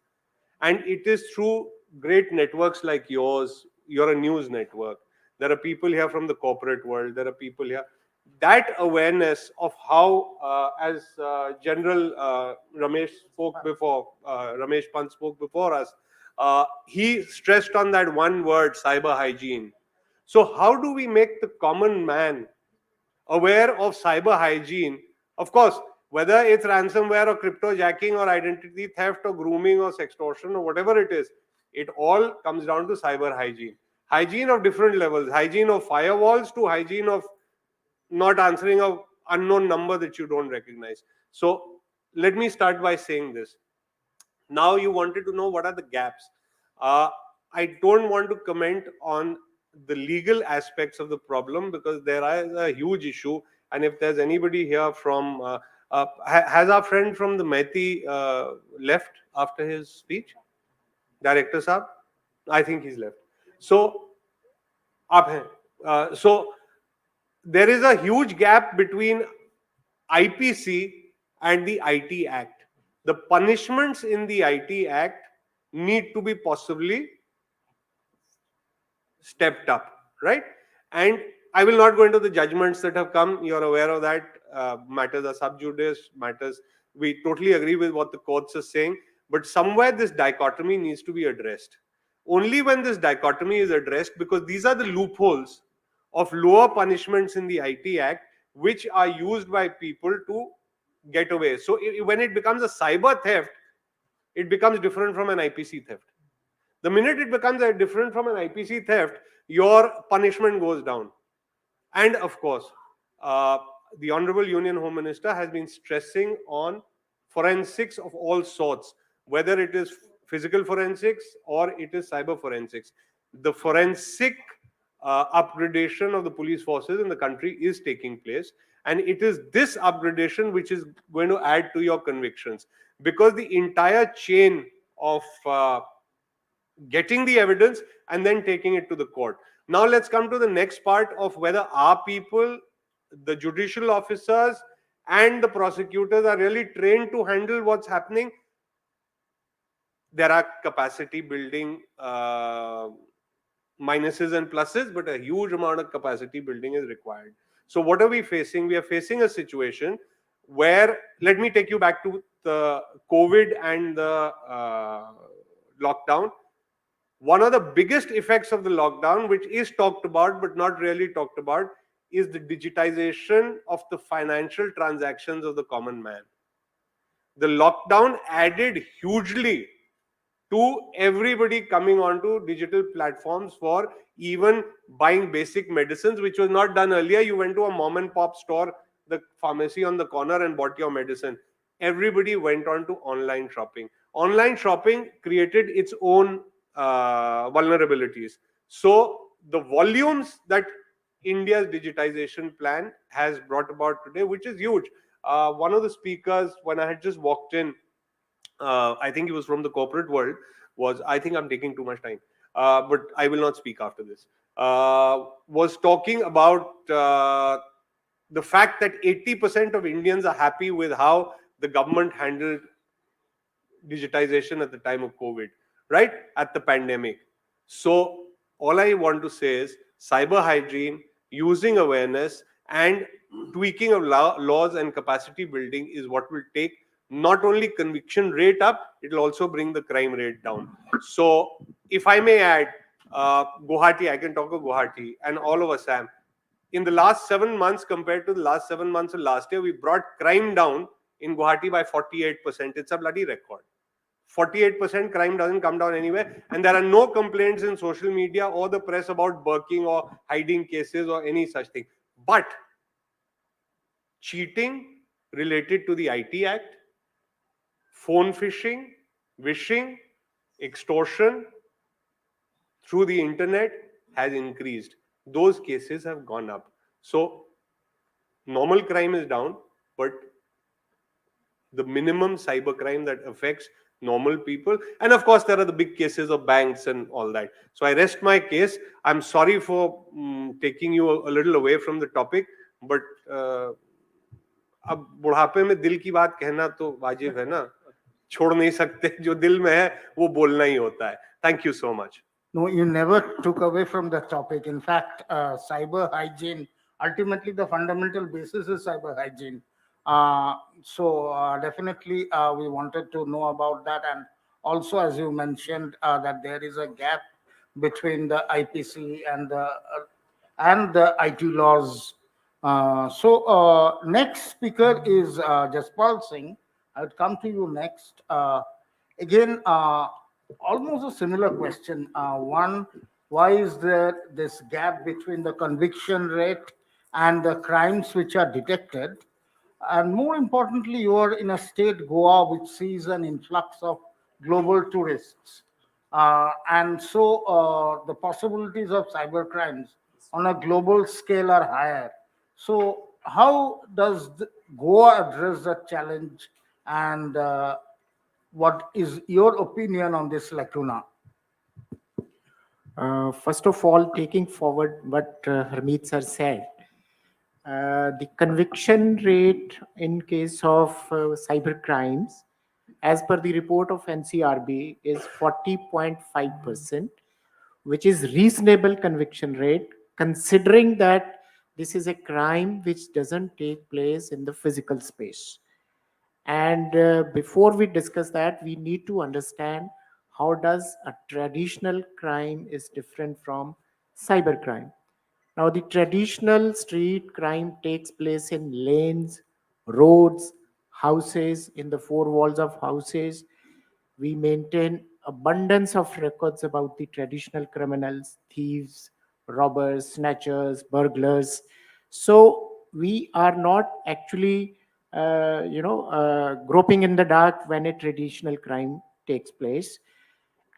And it is through great networks like yours. You're a news network. There are people here from the corporate world. There are people here. That awareness of how, as General Ramesh spoke before, Ramesh Pant spoke before us, he stressed on that one word, cyber hygiene. So how do we make the common man aware of cyber hygiene? Of course, whether it's ransomware or cryptojacking or identity theft or grooming or sextortion or whatever it is, it all comes down to cyber hygiene. Hygiene of different levels, hygiene of firewalls to hygiene of not answering an unknown number that you don't recognize. So let me start by saying this. Now you wanted to know what are the gaps. I don't want to comment on the legal aspects of the problem because there is a huge issue. And if there's anybody here from, has our friend from the Methi left after his speech? Director Saab? I think he's left. So, so there is a huge gap between IPC and the IT Act. The punishments in the IT Act need to be possibly stepped up, right? And I will not go into the judgments that have come. You're aware of that. Matters are sub judice, matters. We totally agree with what the courts are saying. But somewhere this dichotomy needs to be addressed. Only when this dichotomy is addressed, because these are the loopholes of lower punishments in the IT Act, which are used by people to get away. So when it becomes a cyber theft, it becomes different from an IPC theft. The minute it becomes different from an IPC theft, your punishment goes down. And of course, the Honorable Union Home Minister has been stressing on forensics of all sorts, whether it is physical forensics or it is cyber forensics. The forensic upgradation of the police forces in the country is taking place. And it is this upgradation which is going to add to your convictions, because the entire chain of getting the evidence and then taking it to the court. Now let's come to the next part of whether our people, the judicial officers and the prosecutors are really trained to handle what's happening. There are capacity building minuses and pluses, but a huge amount of capacity building is required. So what are we facing? We are facing a situation where, let me take you back to the COVID and the lockdown. One of the biggest effects of the lockdown, which is talked about but not really talked about, is the digitization of the financial transactions of the common man. The lockdown added hugely to everybody coming onto digital platforms for even buying basic medicines, which was not done earlier. You went to a mom and pop store, the pharmacy on the corner, and bought your medicine. Everybody went on to online shopping. Online shopping created its own vulnerabilities. So the volumes that India's digitization plan has brought about today, which is huge. One of the speakers, when I had just walked in, I think he was from the corporate world, was, I think I'm taking too much time, but I will not speak after this, was talking about the fact that 80% of Indians are happy with how the government handled digitization at the time of COVID, right? At the pandemic. So all I want to say is cyber hygiene, using awareness, and tweaking of laws and capacity building is what will take not only conviction rate up, it will also bring the crime rate down. So if I may add, Guwahati, I can talk of Guwahati and all of Assam. In the last 7 months compared to the last 7 months of last year, we brought crime down in Guwahati by 48%. It's a bloody record. 48% crime doesn't come down anywhere, and there are no complaints in social media or the press about burking or hiding cases or any such thing. But cheating related to the IT Act, phone phishing, wishing, extortion through the internet has increased. Those cases have gone up. So normal crime is down, but the minimum cyber crime that affects normal people, and of course there are the big cases of banks and all that. So I rest my case. I'm sorry for taking you a little away from the topic, but अब बुढ़ापे में दिल की बात कहना तो वाजिब है ना, छोड़ नहीं सकते, जो दिल में है वो बोलना ही होता है. Thank you so much. No, you never took away from the topic. In fact, cyber hygiene, ultimately the fundamental basis is cyber hygiene. So definitely we wanted to know about that. And also, as you mentioned, that there is a gap between the IPC and the IT laws. So next speaker is Jaspal Singh. I'll come to you next. Again, almost a similar question. One, why is there this gap between the conviction rate and the crimes which are detected? And more importantly, you are in a state, Goa, which sees an influx of global tourists. And so the possibilities of cyber crimes on a global scale are higher. So how does Goa address that challenge, and what is your opinion on this lacuna? First of all, taking forward what Harmeet sir said, the conviction rate in case of cyber crimes, as per the report of NCRB, is 40.5%, which is reasonable conviction rate, considering that this is a crime which doesn't take place in the physical space. And before we discuss that, we need to understand how does a traditional crime is different from cyber crime. Now, the traditional street crime takes place in lanes, roads, houses, in the four walls of houses. We maintain abundance of records about the traditional criminals, thieves, robbers, snatchers, burglars. So we are not actually groping in the dark when a traditional crime takes place.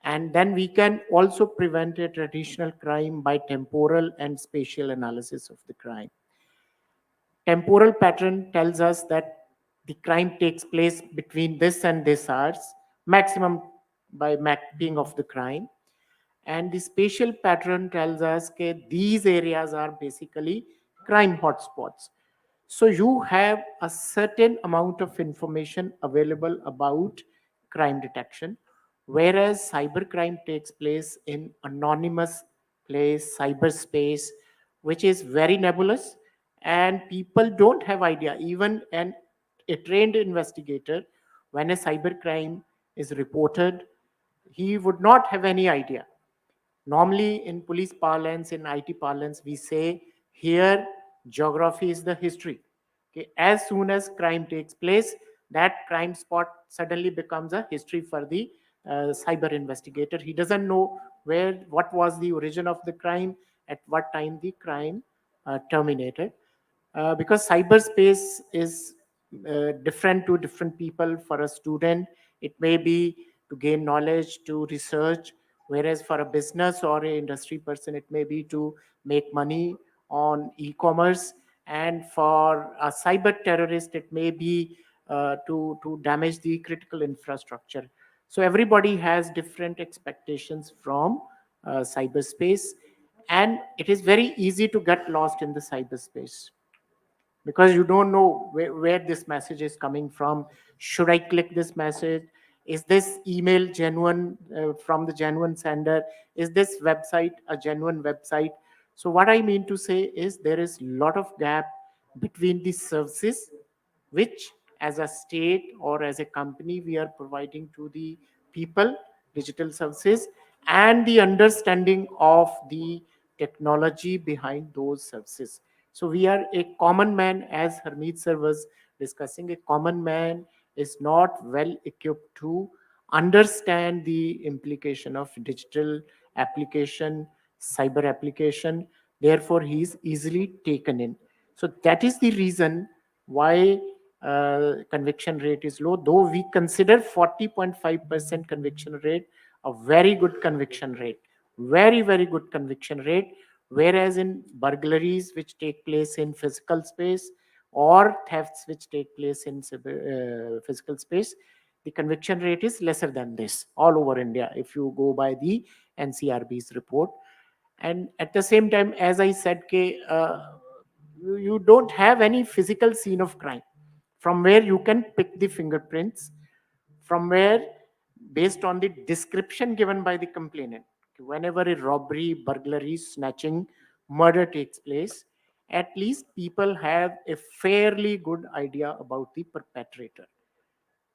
And then we can also prevent a traditional crime by temporal and spatial analysis of the crime. Temporal pattern tells us that the crime takes place between this and this hours, maximum by mapping of the crime. And the spatial pattern tells us that these areas are basically crime hotspots. So you have a certain amount of information available about crime detection, whereas cybercrime takes place in anonymous place, cyberspace, which is very nebulous, and people don't have idea. Even an a trained investigator, when a cybercrime is reported, he would not have any idea. Normally, in police parlance, in IT parlance, we say here geography is the history. Okay? As soon as crime takes place, that crime spot suddenly becomes a history for the cyber investigator. He doesn't know what was the origin of the crime, at what time the crime terminated. Because cyberspace is different to different people. For a student, it may be to gain knowledge, to research, whereas for a business or a industry person, it may be to make money on e-commerce, and for a cyber terrorist, it may be to damage the critical infrastructure. So everybody has different expectations from cyberspace, and it is very easy to get lost in the cyberspace because you don't know where this message is coming from. Should I click this message? Is this email genuine from the genuine sender? Is this website a genuine website? So what I mean to say is there is a lot of gap between the services which as a state or as a company we are providing to the people, digital services, and the understanding of the technology behind those services. So we are a common man, as Harmeet sir was discussing. A common man is not well equipped to understand the implication of digital application, cyber application. Therefore, he is easily taken in. So that is the reason why conviction rate is low, though we consider 40.5% conviction rate a very good conviction rate, very, very good conviction rate. Whereas in burglaries which take place in physical space or thefts which take place in physical space, the conviction rate is lesser than this all over India if you go by the NCRB's report. And at the same time, as I said, you don't have any physical scene of crime from where you can pick the fingerprints, from where, based on the description given by the complainant, whenever a robbery, burglary, snatching, murder takes place, at least people have a fairly good idea about the perpetrator.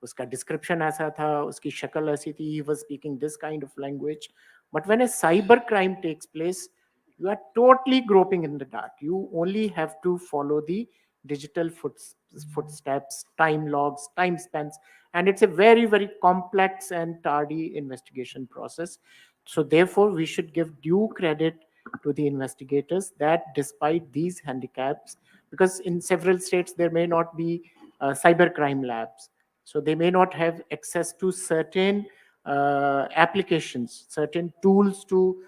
उसका description ऐसा था, उसकी शक्ल ऐसी थी, he was speaking this kind of language. But when a cyber crime takes place, you are totally groping in the dark. You only have to follow the digital footsteps, time logs, time spans, and it's a very, very complex and tardy investigation process. So therefore, we should give due credit to the investigators that despite these handicaps, because in several states there may not be cyber crime labs, so they may not have access to certain applications, certain tools to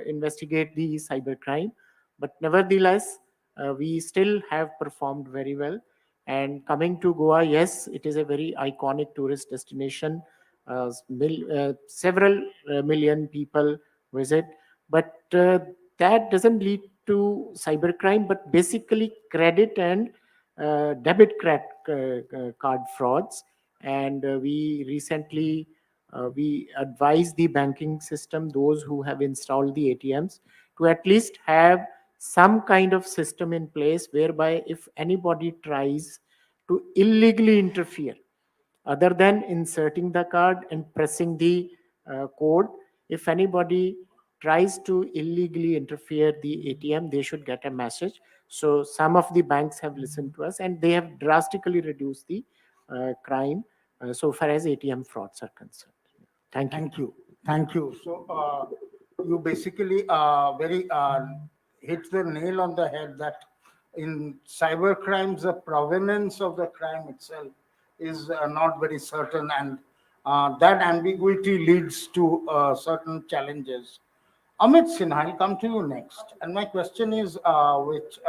investigate the cybercrime. But nevertheless, we still have performed very well. And coming to Goa, yes, it is a very iconic tourist destination. Several million people visit, but that doesn't lead to cybercrime, but basically credit and debit card frauds. And we recently we advise the banking system, those who have installed the ATMs, to at least have some kind of system in place whereby if anybody tries to illegally interfere, other than inserting the card and pressing the code, if anybody tries to illegally interfere the ATM, they should get a message. So some of the banks have listened to us and they have drastically reduced the crime so far as ATM frauds are concerned. Thank you. Thank you. Thank you. So you basically very hit the nail on the head that in cyber crimes, the provenance of the crime itself is not very certain, and that ambiguity leads to certain challenges. Amit Sinha, I'll come to you next. And my question is, which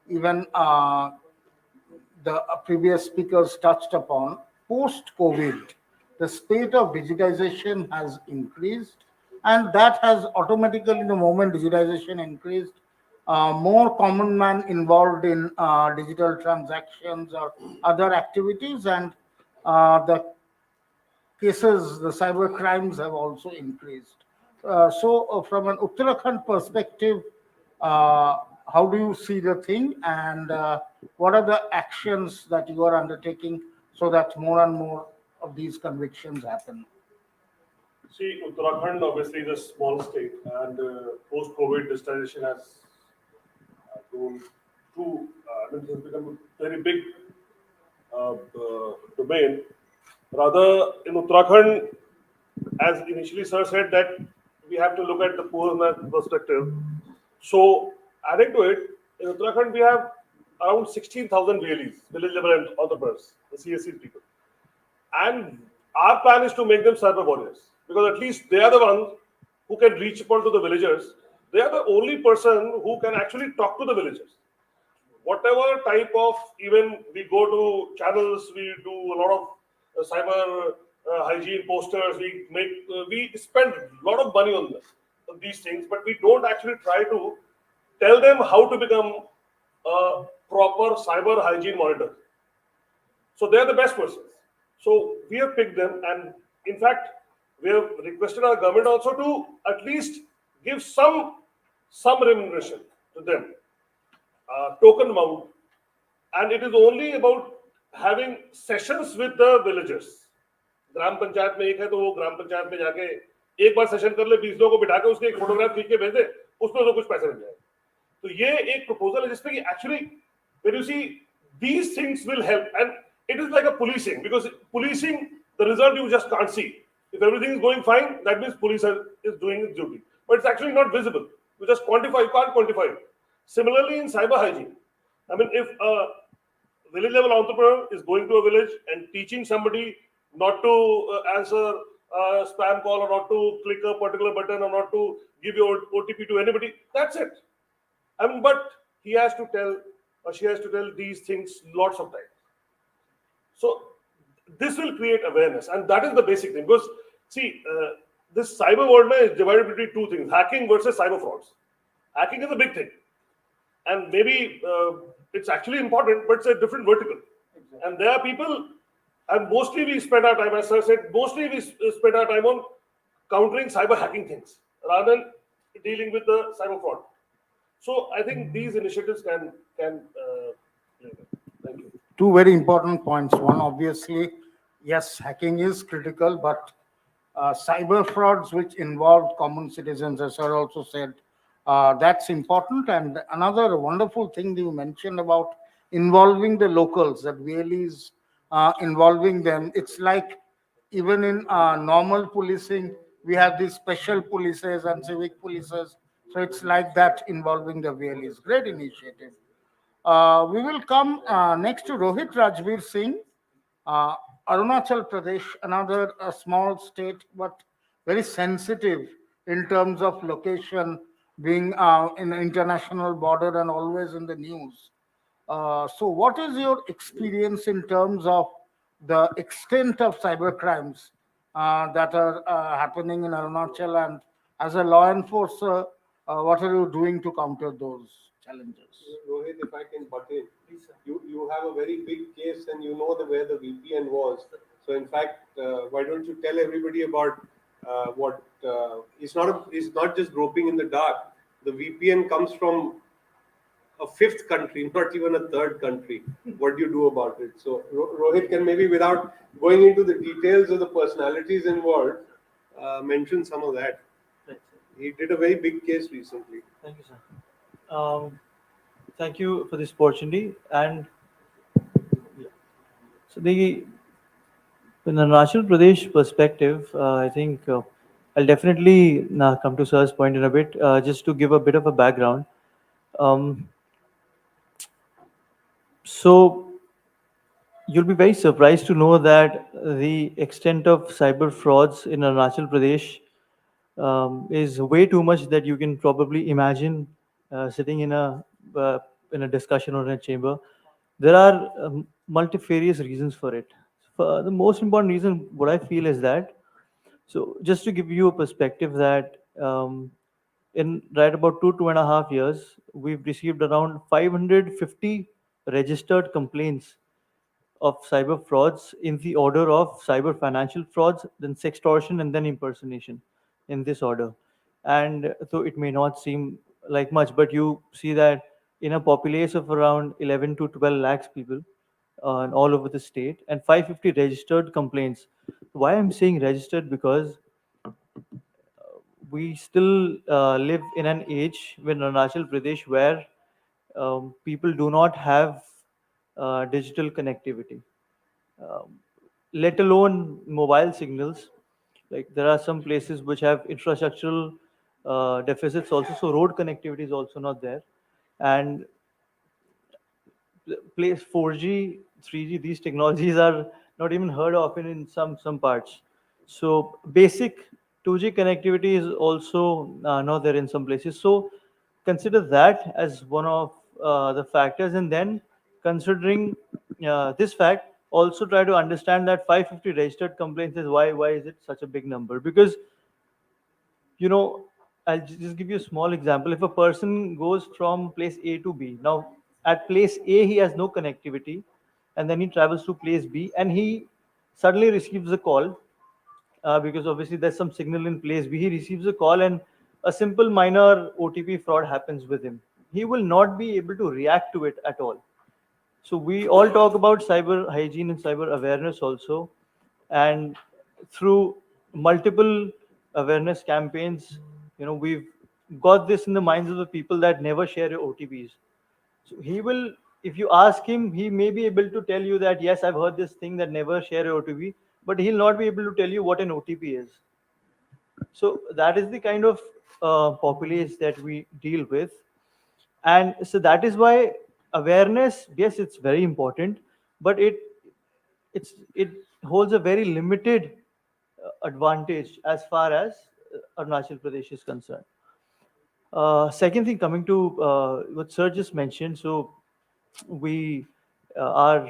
even the previous speakers touched upon, post-COVID, the state of digitization has increased, and that has automatically, the moment digitization increased, more common man involved in digital transactions or other activities, and the cases, the cyber crimes have also increased. So from an Uttarakhand perspective, how do you see the thing, and what are the actions that you are undertaking so that more and more of these convictions happen? See, Uttarakhand obviously is a small state, and post-COVID digitization has grown to, it has become a very big domain. Rather, in Uttarakhand, as initially Sir said, that we have to look at the poor man's perspective. So, adding to it, in Uttarakhand, we have around 16,000 VLEs, village level entrepreneurs, the CSC people. And our plan is to make them cyber warriors, because at least they are the ones who can reach upon to the villagers. They are the only person who can actually talk to the villagers. Whatever type of, even we go to channels, we do a lot of cyber hygiene posters, we spend a lot of money on this, on these things, but we don't actually try to tell them how to become a proper cyber hygiene monitor. So they are the best persons. So we have picked them, and in fact, we have requested our government also to at least give some remuneration to them, token amount, and it is only about having sessions with the villagers. ग्राम पंचायत में एक है तो वो ग्राम पंचायत में जाके एक बार session कर ले, 20 लोगों को बिठा के उसके एक फोटोग्राफ खींच के भेज दे, उसमें तो कुछ पैसे मिल जाए. तो ये एक प्रपोजल है जिसमें कि actually when you see these things will help, and it is like a policing, because policing, the result you just can't see. If everything is going fine, that means police is doing its duty, but it's actually not visible. You just quantify, you can't quantify it. Similarly in cyber hygiene, I mean, if a village level entrepreneur is going to a village and teaching somebody not to answer a spam call, or not to click a particular button, or not to give your OTP to anybody, that's it. I mean, but he has to tell, or she has to tell these things lots of times. So this will create awareness, and that is the basic thing. Because see, this cyber world is divided between two things: hacking versus cyber frauds. Hacking is a big thing, and maybe it's actually important, but it's a different vertical. Exactly. And there are people, and mostly we spend our time, as Sir said, mostly we spend our time on countering cyber hacking things rather than dealing with the cyber fraud. So I think these initiatives can thank you. Two very important points. One, obviously, yes, hacking is critical, but cyber frauds which involve common citizens, as Sir also said, that's important. And another wonderful thing that you mentioned about involving the locals, that really is involving them. It's like even in normal policing, we have these special polices and civic polices. So it's like that involving the VLEs. Great initiative. We will come next to Rohit Rajveer Singh, Arunachal Pradesh, another small state, but very sensitive in terms of location, being in an international border and always in the news. So what is your experience in terms of the extent of cyber crimes that are happening in Arunachal, and as a law enforcer, what are you doing to counter those challenges? Rohit, if I can butt in, you have a very big case, and you know where the VPN was. So in fact, why don't you tell everybody about what it's not just groping in the dark. The VPN comes from a fifth country, not even a third country. What do you do about it? So Rohit can maybe, without going into the details of the personalities involved, mention some of that. He did a very big case recently. Thank you, sir. Thank you for this opportunity. And so in the Arunachal Pradesh perspective, I think I'll definitely come to Sir's point in a bit, just to give a bit of a background. So you'll be very surprised to know that the extent of cyber frauds in Arunachal Pradesh is way too much that you can probably imagine sitting in a discussion or in a chamber. There are multifarious reasons for it. The most important reason, what I feel, is that, so just to give you a perspective, that in right about 2.5 years, we've received around 550 registered complaints of cyber frauds in the order of cyber financial frauds, then sextortion, and then impersonation, in this order. And so it may not seem like much, but you see that in a populace of around 11 to 12 lakhs people and all over the state, and 550 registered complaints. Why I'm saying registered? Because we still live in an age in Arunachal Pradesh where people do not have digital connectivity, um, let alone mobile signals. Like there are some places which have infrastructural deficits also, so road connectivity is also not there, and place 4G, 3G, these technologies are not even heard of in some parts. So basic 2G connectivity is also not there in some places. So consider that as one of the factors, and then considering this fact, also try to understand that 550 registered complaints is why is it such a big number? Because you know, I'll just give you a small example. If a person goes from place A to B, now at place A he has no connectivity, and then he travels to place B, and he suddenly receives a call because obviously there's some signal in place B. He receives a call, and a simple minor OTP fraud happens with him. He will not be able to react to it at all. So we all talk about cyber hygiene and cyber awareness also, and through multiple awareness campaigns, we've got this in the minds of the people that never share your OTPs. So he will, if you ask him, he may be able to tell you that yes, I've heard this thing that never share your OTP, but he'll not be able to tell you what an OTP is. So that is the kind of populace that we deal with, and so that is why awareness, yes, it's very important, but it holds a very limited advantage as far as Arunachal Pradesh is concerned. Second thing, coming to what Sir just mentioned, so we are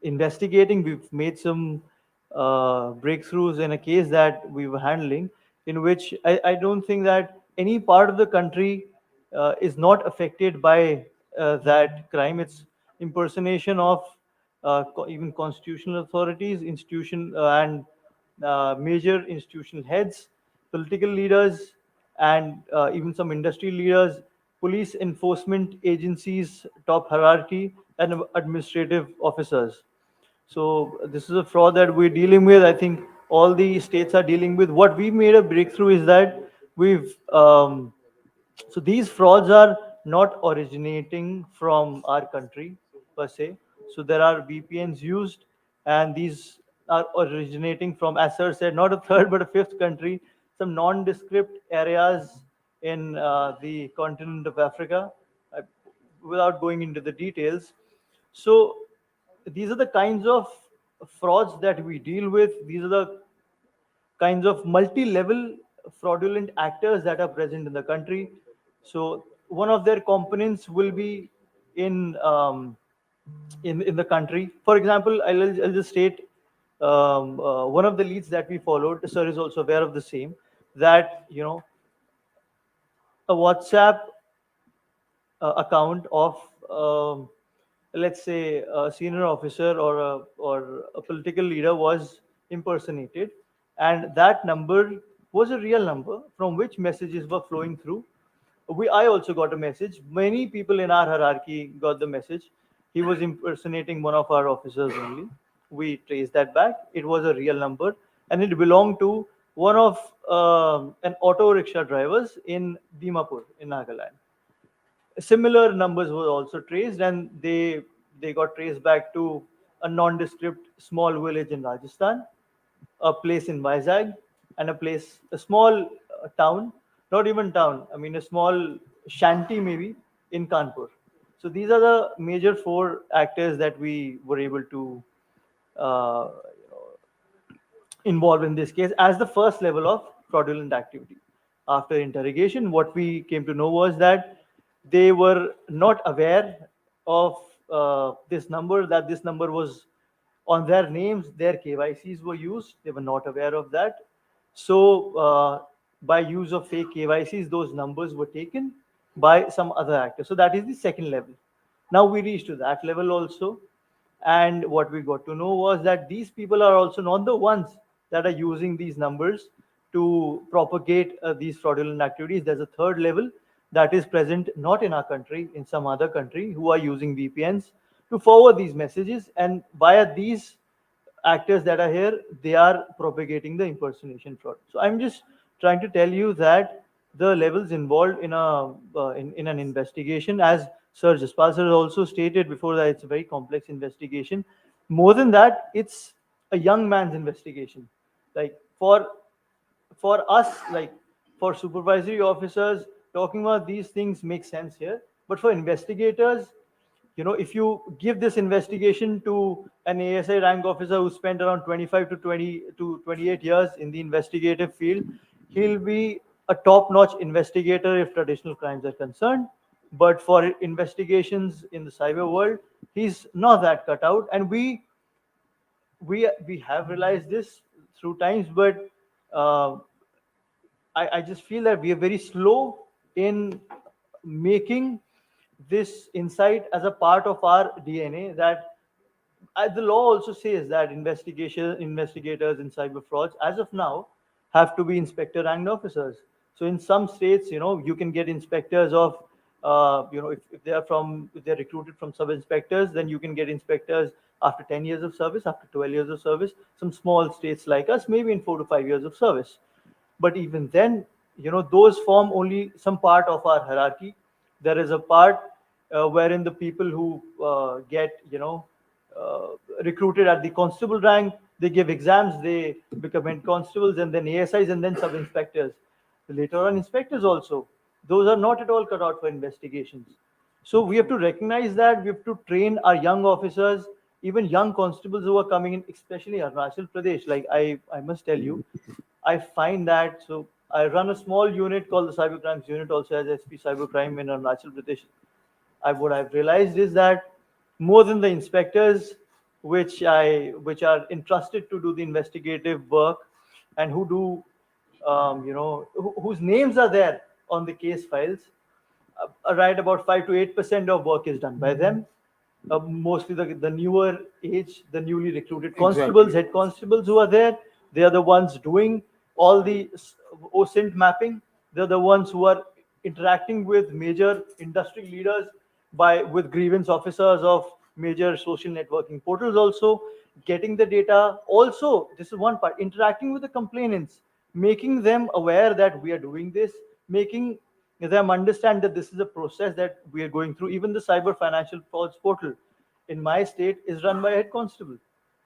investigating. We've made some breakthroughs in a case that we were handling, in which I don't think that any part of the country is not affected by that crime. It's impersonation of even constitutional authorities, institution and major institutional heads, political leaders, and even some industry leaders, police enforcement agencies, top hierarchy, and administrative officers. So this is a fraud that we're dealing with. I think all the states are dealing with. What we made a breakthrough is that we've so these frauds are not originating from our country per se. So there are VPNs used, and these are originating from, as Sir said, not a third but a fifth country, some nondescript areas in the continent of Africa, uh, without going into the details. So these are the kinds of frauds that we deal with. These are the kinds of multi-level fraudulent actors that are present in the country. So one of their components will be in in the country. For example, I'll just state one of the leads that we followed. Sir is also aware of the same. That a WhatsApp account of let's say a senior officer or a political leader was impersonated, and that number was a real number from which messages were flowing through. I also got a message. Many people in our hierarchy got the message. He was impersonating one of our officers only. We traced that back. It was a real number, and it belonged to one of an auto rickshaw drivers in Dimapur in Nagaland. Similar numbers were also traced, and they got traced back to a nondescript small village in Rajasthan, a place in Vizag, and a small town, not even town, I mean a small shanty maybe in Kanpur. So these are the major four actors that we were able to uh, involved in this case as the first level of fraudulent activity. After interrogation, what we came to know was that they were not aware of this number, that this number was on their names, their KYCs were used, they were not aware of that. So, by use of fake KYCs, those numbers were taken by some other actor. So, that is the second level. Now, we reached to that level also. And what we got to know was that these people are also not the ones that are using these numbers to propagate these fraudulent activities. There's a third level, that is present not in our country, in some other country, who are using VPNs to forward these messages, and via these actors that are here, they are propagating the impersonation fraud. So I'm just trying to tell you that the levels involved in in an investigation, as Sir Jaspal sir also stated before, that it's a very complex investigation. More than that, it's a young man's investigation. Like for us, like for supervisory officers, talking about these things makes sense here. But for investigators, if you give this investigation to an ASI rank officer who spent around 25 to 20 to 28 years in the investigative field, he'll be a top-notch investigator if traditional crimes are concerned. But for investigations in the cyber world, he's not that cut out. And we have realized this through times, but uh, I just feel that we are very slow in making this insight as a part of our DNA. That the law also says that investigators in cyber frauds, as of now, have to be inspector ranked officers. So in some states, you can get inspectors of, if they're recruited from sub inspectors, then you can get inspectors after 10 years of service, after 12 years of service. Some small states like us, maybe in 4 to 5 years of service. But even then, those form only some part of our hierarchy. There is a part wherein the people who get uh, recruited at the constable rank, they give exams, they become head constables, and then ASIs, and then sub inspectors. Later on, inspectors also. Those are not at all cut out for investigations. So we have to recognize that we have to train our young officers, even young constables who are coming in, especially Arunachal Pradesh. Like I must tell you, I find that, so I run a small unit called the Cybercrimes Unit, also as SP Cybercrime in Arunachal Pradesh. What I've realized is that more than the inspectors, which are entrusted to do the investigative work, and who do, whose names are there on the case files, right about 5 to 8% of work is done by them. Mostly the newer age, the newly recruited constables, Exactly. head constables who are there, they are the ones doing all the OSINT mapping. They're the ones who are interacting with major industry leaders, with grievance officers of major social networking portals, also getting the data. Also, this is one part, interacting with the complainants, making them aware that we are doing this, making them understand that this is a process that we are going through. Even the cyber financial frauds portal in my state is run by a head constable,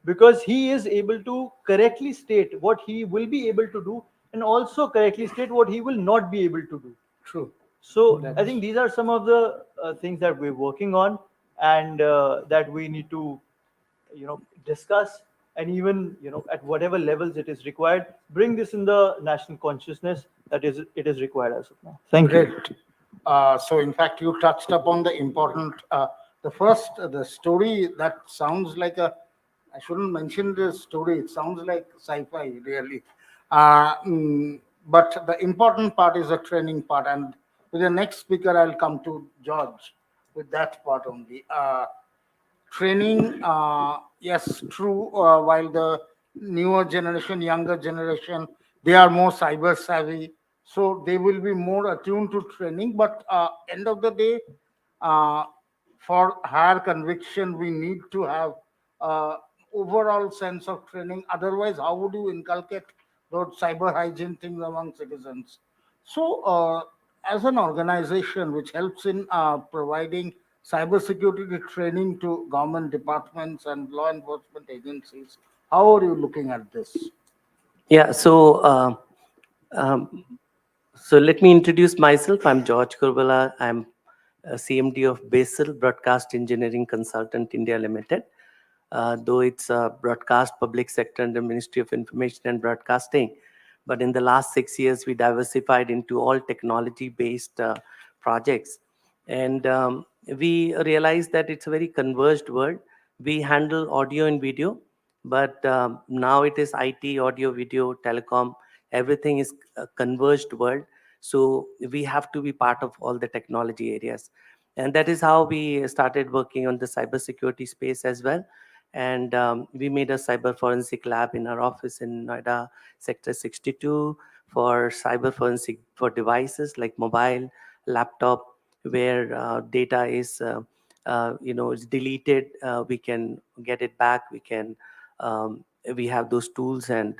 because he is able to correctly state what he will be able to do, and also correctly state what he will not be able to do. True. So I That's think these are some of the things that we're working on, and that we need to discuss, and even at whatever levels it is required, bring this in the national consciousness that it is required as of now. Thank you. great. So in fact, you touched upon the important, the story that sounds like I shouldn't mention this story. It sounds like sci-fi, really. But the important part is the training part. And with the next speaker, I'll come to George with that part only. Training, yes, true. While the newer generation, younger generation, they are more cyber savvy, so they will be more attuned to training. But end of the day, uh, for higher conviction, we need to have overall sense of training. Otherwise, how would you inculcate those cyber hygiene things among citizens? So, as an organization which helps in providing cybersecurity training to government departments and law enforcement agencies, how are you looking at this? Yeah, um, so let me introduce myself. I'm George Kurvala. I'm CMD of Basel Broadcast Engineering Consultant India Limited. Though it's a broadcast public sector under Ministry of Information and Broadcasting, but in the last 6 years, we diversified into all technology-based projects. And we realized that it's a very converged world. We handle audio and video, but now it is IT, audio, video, telecom, everything is a converged world. So we have to be part of all the technology areas. And that is how we started working on the cybersecurity space as well. And we made a cyber forensic lab in our office in Noida, Sector 62, for cyber forensic for devices like mobile, laptop where data is is deleted, we can get it back. We have those tools and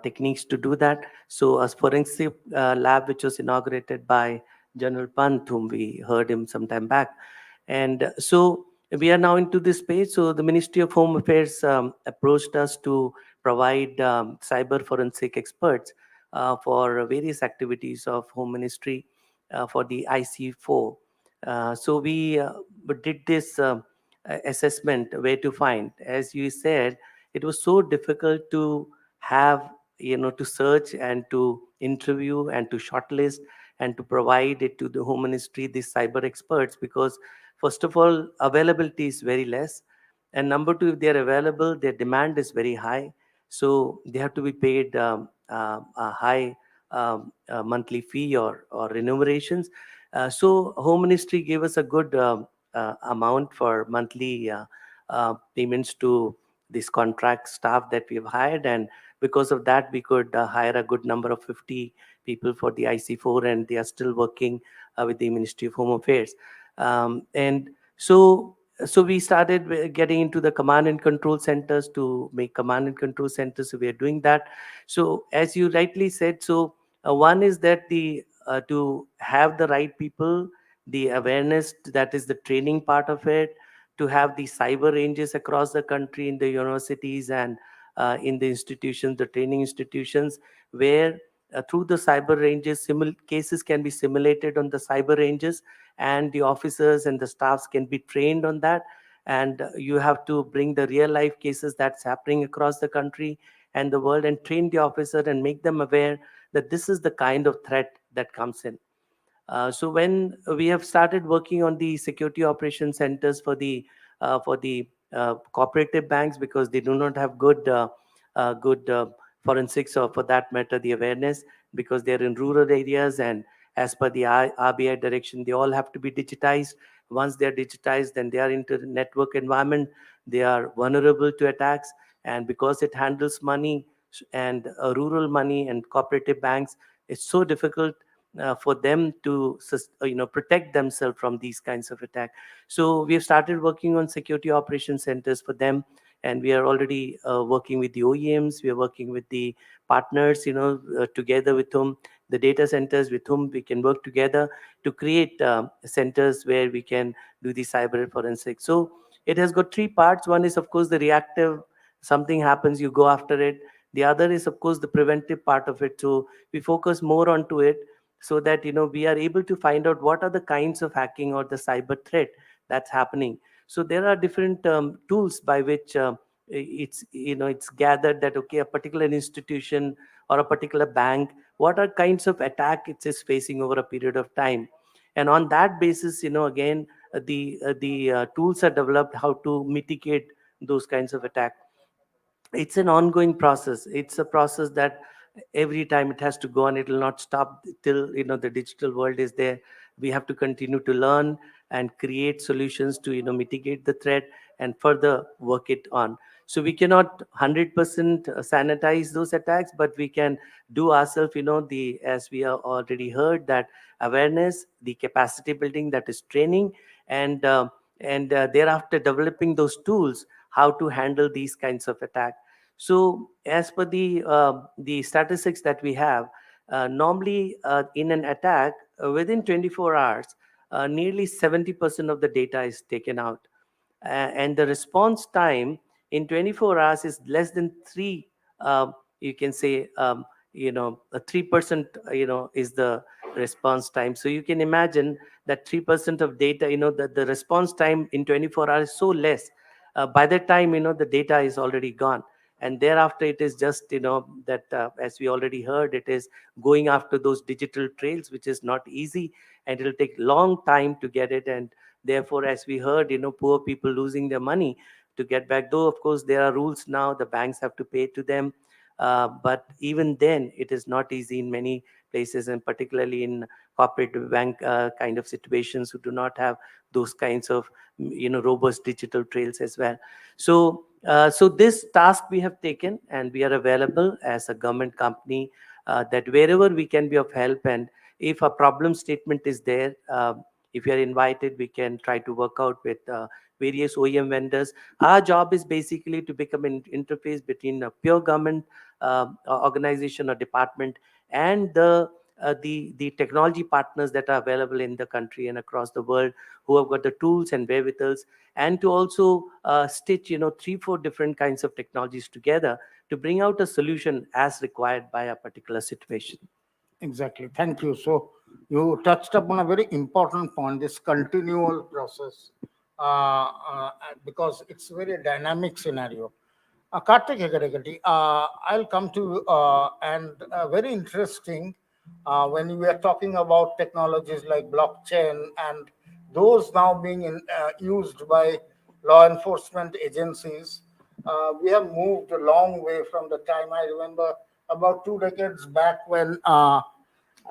techniques to do that. So a forensic lab which was inaugurated by General Pant, whom we heard him some time back. And so we are now into this space. So the Ministry of Home Affairs approached us to provide cyber forensic experts for various activities of Home Ministry for the IC4. So we did this assessment where to find. As you said, it was so difficult to have, to search and to interview and to shortlist and to provide it to the Home Ministry, these cyber experts, because first of all, availability is very less. And number two, if they are available, their demand is very high. So they have to be paid a high monthly fee or remunerations. So Home Ministry gave us a good amount for monthly payments to this contract staff that we've hired. And because of that, we could hire a good number of 50 people for the IC4, and they are still working with the Ministry of Home Affairs. And so we started getting into the command and control centers to make command and control centers. So we are doing that. So as you rightly said, so one is that the to have the right people, the awareness, that is the training part of it, to have the cyber ranges across the country in the universities and in the institutions, the training institutions, where through the cyber ranges, cases can be simulated on the cyber ranges, and the officers and the staffs can be trained on that. And you have to bring the real life cases that's happening across the country and the world, and train the officer and make them aware that this is the kind of threat that comes in. So when we have started working on the security operation centers for the cooperative banks, because they do not have good forensics, or for that matter the awareness, because they're in rural areas, and as per the RBI direction, they all have to be digitized. Once they are digitized, then they are into the network environment, they are vulnerable to attacks. And because it handles money and rural money and cooperative banks, it's so difficult for them to protect themselves from these kinds of attack. So we have started working on security operation centers for them, and we are already working with the OEMs. We are working with the partners, together with whom, the data centers with whom we can work together to create centers where we can do the cyber forensics. So it has got three parts. One is, of course, the reactive. Something happens, you go after it. The other is, of course, the preventive part of it. So we focus more onto it, so that we are able to find out what are the kinds of hacking or the cyber threat that's happening. So there are different tools by which it's gathered that, okay, a particular institution or a particular bank, what are kinds of attack it is facing over a period of time. And on that basis, again, the tools are developed how to mitigate those kinds of attack. It's an ongoing process. It's a process that every time it has to go on. It will not stop till the digital world is there. We have to continue to learn and create solutions to mitigate the threat and further work it on. So we cannot 100% sanitize those attacks, but we can do ourselves, as we are already heard, that awareness, the capacity building, that is training, and thereafter developing those tools how to handle these kinds of attack. So as per the statistics that we have, normally in an attack, within 24 hours, nearly 70% of the data is taken out. And the response time in 24 hours is less than 3, you can say, 3%, is the response time. So you can imagine that 3% of data, the response time in 24 hours is so less. By that time, the data is already gone. And thereafter, it is just, that as we already heard, it is going after those digital trails, which is not easy, and it will take long time to get it. And therefore, as we heard, poor people losing their money to get back. Though, of course, there are rules now, the banks have to pay to them. But even then, it is not easy in many places, and particularly in cooperative bank kind of situations who do not have those kinds of robust digital trails as well. So this task we have taken, and we are available as a government company, that wherever we can be of help, and if a problem statement is there, if you are invited, we can try to work out with various OEM vendors. Our job is basically to become an interface between a pure government organization or department and the technology partners that are available in the country and across the world, who have got the tools and wherewithals, and to also stitch 3-4 different kinds of technologies together to bring out a solution as required by a particular situation. Exactly. Thank you. So you touched upon a very important point, this continual process, because it's a very dynamic scenario. Karthik Hegadegati, I'll come to you, and very interesting when we are talking about technologies like blockchain and those now being used by law enforcement agencies. We have moved a long way from the time. I remember about 2 decades back when I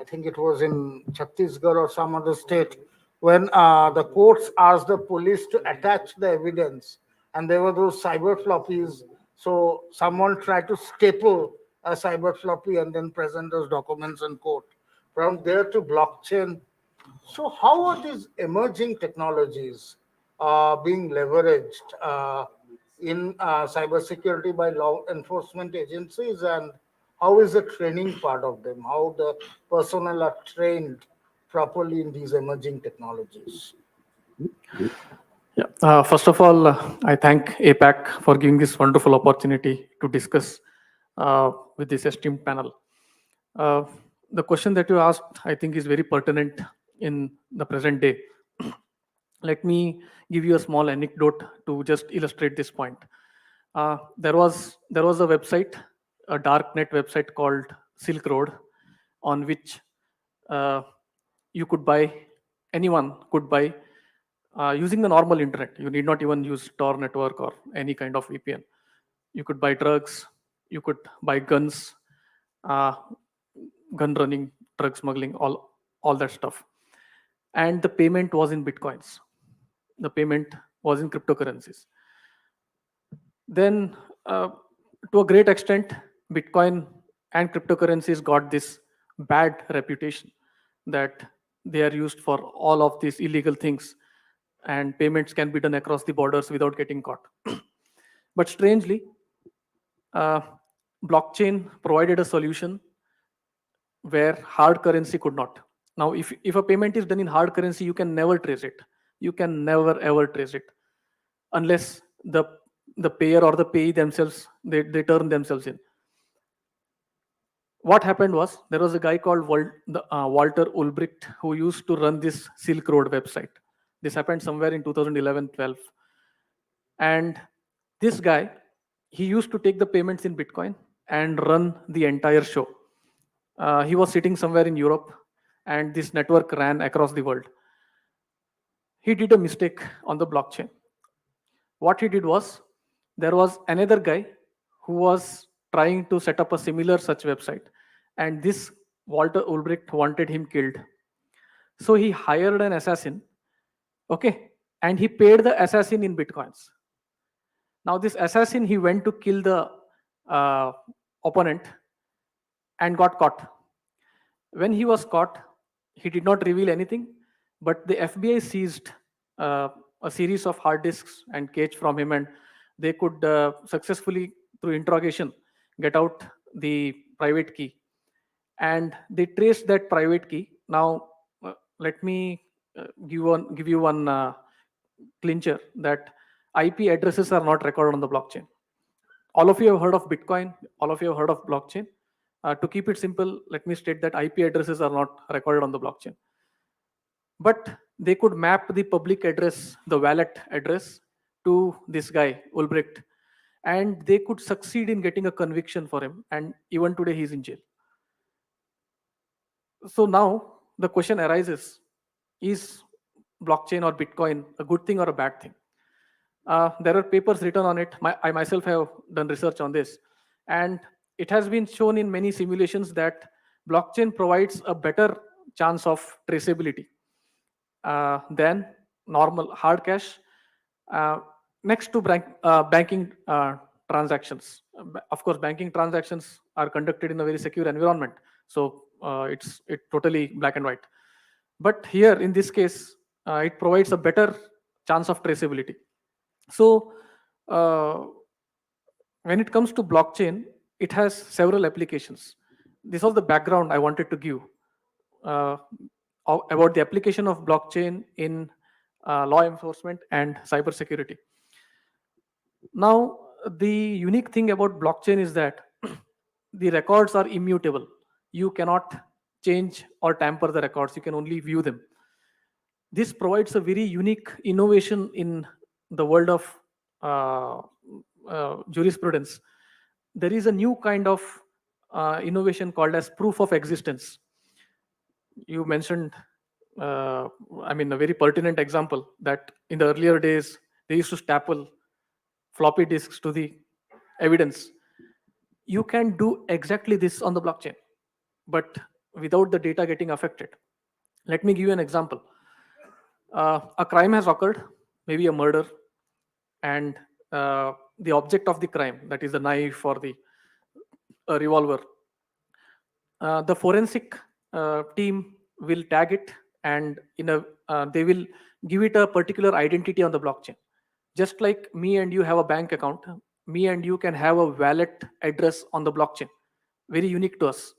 think it was in Chhattisgarh or some other state, when the courts asked the police to attach the evidence, and there were those cyber floppies. So someone tried to staple a cyber floppy and then present those documents in court. From there to blockchain. So how are these emerging technologies being leveraged in cybersecurity by law enforcement agencies, and how is the training part of them? How the personnel are trained properly in these emerging technologies? Yeah. First of all, I thank APAC for giving this wonderful opportunity to discuss with this esteemed panel. The question that you asked, I think, is very pertinent in the present day. Let me give you a small anecdote to just illustrate this point. There was a website, a dark net website called Silk Road, on which you could buy, anyone could buy using the normal internet. You need not even use Tor network or any kind of VPN. You could buy drugs, you could buy guns, gun running, drug smuggling, all that stuff. And the payment was in Bitcoins. The payment was in cryptocurrencies. Then, to a great extent, Bitcoin and cryptocurrencies got this bad reputation that they are used for all of these illegal things, and payments can be done across the borders without getting caught. But strangely, blockchain provided a solution where hard currency could not. Now, if a payment is done in hard currency, you can never trace it. You can never ever trace it unless the payer or the payee themselves, they turn themselves in. What happened was, there was a guy called Walter Ulbricht who used to run this Silk Road website. This happened somewhere in 2011-12. And this guy, he used to take the payments in Bitcoin and run the entire show. He was sitting somewhere in Europe, and this network ran across the world. He did a mistake on the blockchain. What he did was, there was another guy who was trying to set up a similar such website, and this Walter Ulbricht wanted him killed. So he hired an assassin, okay, and he paid the assassin in Bitcoins. Now this assassin, he went to kill the opponent and got caught. When he was caught, he did not reveal anything, but the FBI seized a series of hard disks and cache from him, and they could successfully, through interrogation, get out the private key. And they traced that private key. Now, let me give you one clincher, that IP addresses are not recorded on the blockchain. All of you have heard of Bitcoin. All of you have heard of blockchain. To keep it simple, let me state that IP addresses are not recorded on the blockchain. But they could map the public address, the wallet address, to this guy, Ulbricht. And they could succeed in getting a conviction for him. And even today, he's in jail. So now the question arises, is blockchain or Bitcoin a good thing or a bad thing? There are papers written on it. I myself have done research on this. And it has been shown in many simulations that blockchain provides a better chance of traceability than normal hard cash. Next to banking transactions. Of course, banking transactions are conducted in a very secure environment. So it's totally black and white. But here in this case, it provides a better chance of traceability. So when it comes to blockchain, it has several applications. This was the background I wanted to give about the application of blockchain in law enforcement and cybersecurity. Now, the unique thing about blockchain is that the records are immutable. You cannot change or tamper the records, you can only view them. This provides a very unique innovation in the world of jurisprudence. There is a new kind of innovation called as proof of existence. You mentioned, I mean, a very pertinent example that in the earlier days, they used to staple floppy disks to the evidence. You can do exactly this on the blockchain, but without the data getting affected. Let me give you an example. A crime has occurred, maybe a murder, and the object of the crime, that is the knife or the revolver, the forensic team will tag it, and they will give it a particular identity on the blockchain. Just like me and you have a bank account, me and you can have a wallet address on the blockchain, very unique to us.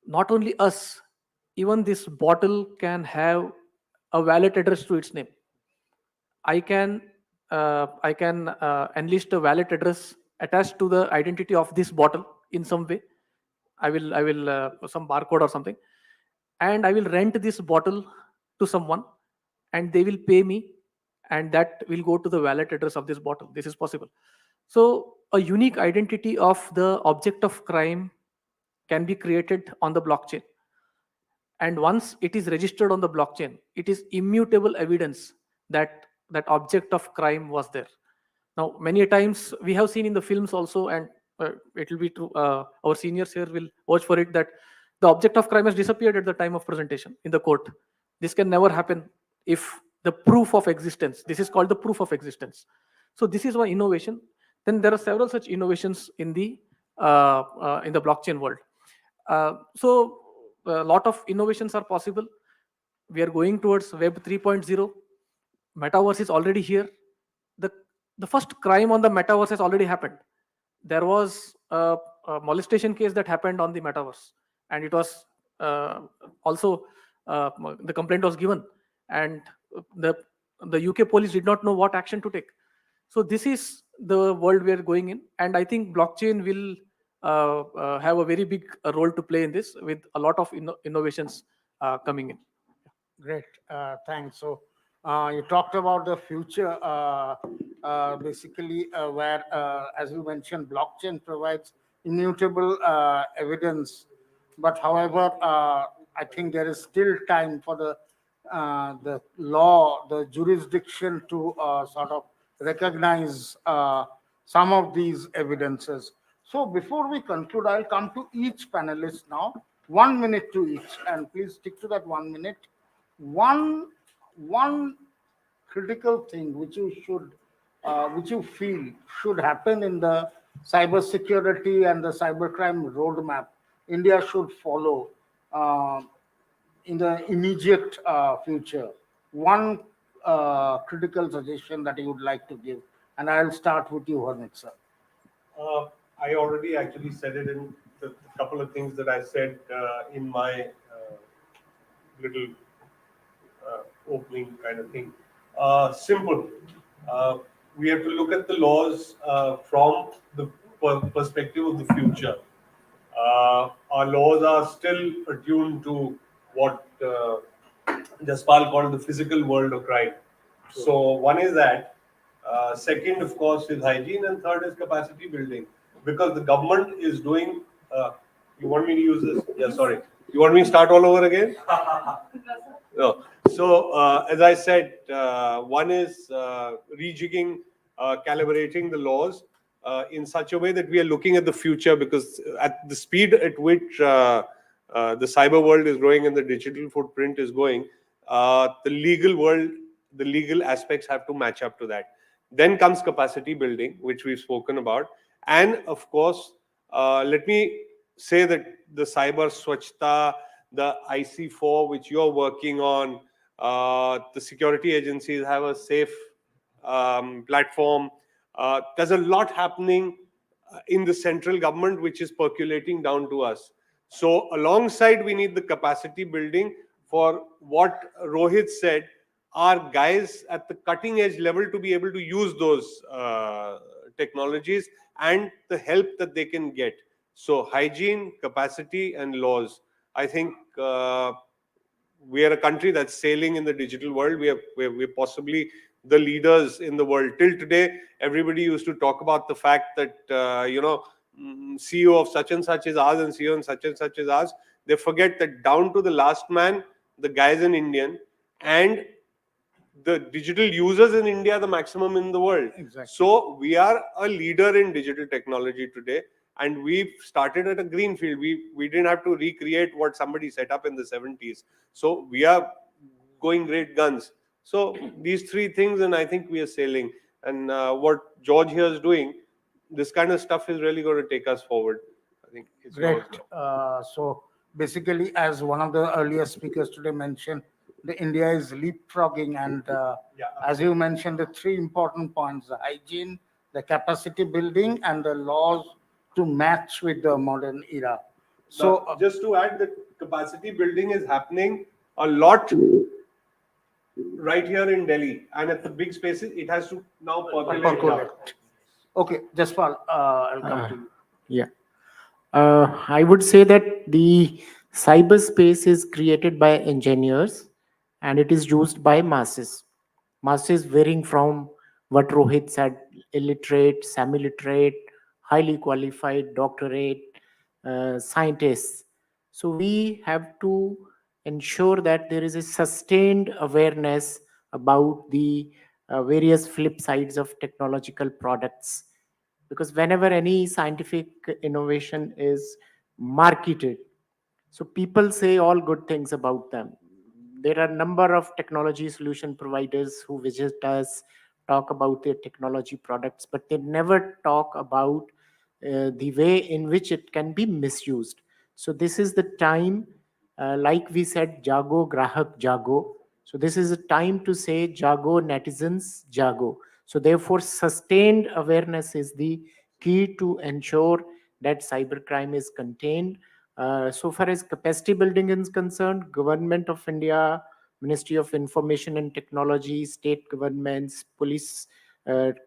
Not only us, even this bottle can have a wallet address to its name. I can enlist a wallet address attached to the identity of this bottle in some way. I will some barcode or something, and I will rent this bottle to someone, and they will pay me, and that will go to the wallet address of this bottle. This is possible. So a unique identity of the object of crime can be created on the blockchain, and once it is registered on the blockchain, it is immutable evidence that that object of crime was there. Now, many a times we have seen in the films also, and it will be true, our seniors here will watch for it, that the object of crime has disappeared at the time of presentation in the court. This can never happen if the proof of existence, this is called the proof of existence. So this is one innovation. Then there are several such innovations in the blockchain world. So a lot of innovations are possible. We are going towards Web 3.0. Metaverse is already here. The first crime on the metaverse has already happened. There was a molestation case that happened on the metaverse, and it was also the complaint was given, and the UK police did not know what action to take. So this is the world we are going in, and I think blockchain will have a very big role to play in this, with a lot of innovations coming in. Great, thanks. So you talked about the future, basically where, as you mentioned, blockchain provides immutable evidence. But however, I think there is still time for the law, the jurisdiction to sort of recognize some of these evidences. So before we conclude, I'll come to each panelist now. 1 minute to each, and please stick to that 1 minute. One critical thing which you feel should happen in the cybersecurity and the cybercrime roadmap India should follow in the immediate future. One critical suggestion that you would like to give, and I'll start with you, Harmeet sir. I already actually said it in the couple of things that I said in my little opening kind of thing. Simple. We have to look at the laws from the perspective of the future. Our laws are still attuned to what Jaspal called the physical world of crime. So one is that. Second, of course, is hygiene, and third is capacity building. Because the government is doing. You want me to use this? Yeah, sorry. You want me to start all over again? No. So, as I said, one is rejigging, calibrating the laws in such a way that we are looking at the future, because at the speed at which the cyber world is growing and the digital footprint is going, the legal world, the legal aspects have to match up to that. Then comes capacity building, which we've spoken about. And of course, let me say that the cyber swachhta, the IC4 which you're working on, the security agencies have a safe platform. There's a lot happening in the central government which is percolating down to us. So alongside, we need the capacity building for what Rohit said, our guys at the cutting edge level to be able to use those technologies and the help that they can get. So hygiene, capacity, and laws. I think we are a country that's sailing in the digital world. We're possibly the leaders in the world. Till today, everybody used to talk about the fact that CEO of such and such is ours and CEO and such is ours. They forget that down to the last man, the guy is an Indian, and the digital users in India are the maximum in the world. Exactly. So we are a leader in digital technology today, and we've started at a green field. We didn't have to recreate what somebody set up in the 70s. So we are going great guns. So these three things, and I think we are sailing. And what George here is doing, this kind of stuff is really going to take us forward. I think it's Great. yours. So basically, as one of the earlier speakers today mentioned, the India is leapfrogging, and as you mentioned, the three important points: the hygiene, the capacity building, and the laws to match with the modern era. So just to add, that capacity building is happening a lot right here in Delhi, and at the big spaces, it has to now percolate down. Okay, Jaspal, I'll come to you. Yeah. I would say that the cyberspace is created by engineers and it is used by masses. Masses varying from what Rohit said, illiterate, semi-literate, highly qualified, doctorate, scientists. So we have to ensure that there is a sustained awareness about the various flip sides of technological products, because whenever any scientific innovation is marketed, so people say all good things about them. There are a number of technology solution providers who visit us, talk about their technology products, but they never talk about the way in which it can be misused. So this is the time, like we said, jago grahak jago. So this is a time to say jago netizens jago. So therefore, sustained awareness is the key to ensure that cybercrime is contained. So far as capacity building is concerned, Government of India, Ministry of Information and Technology, state governments, police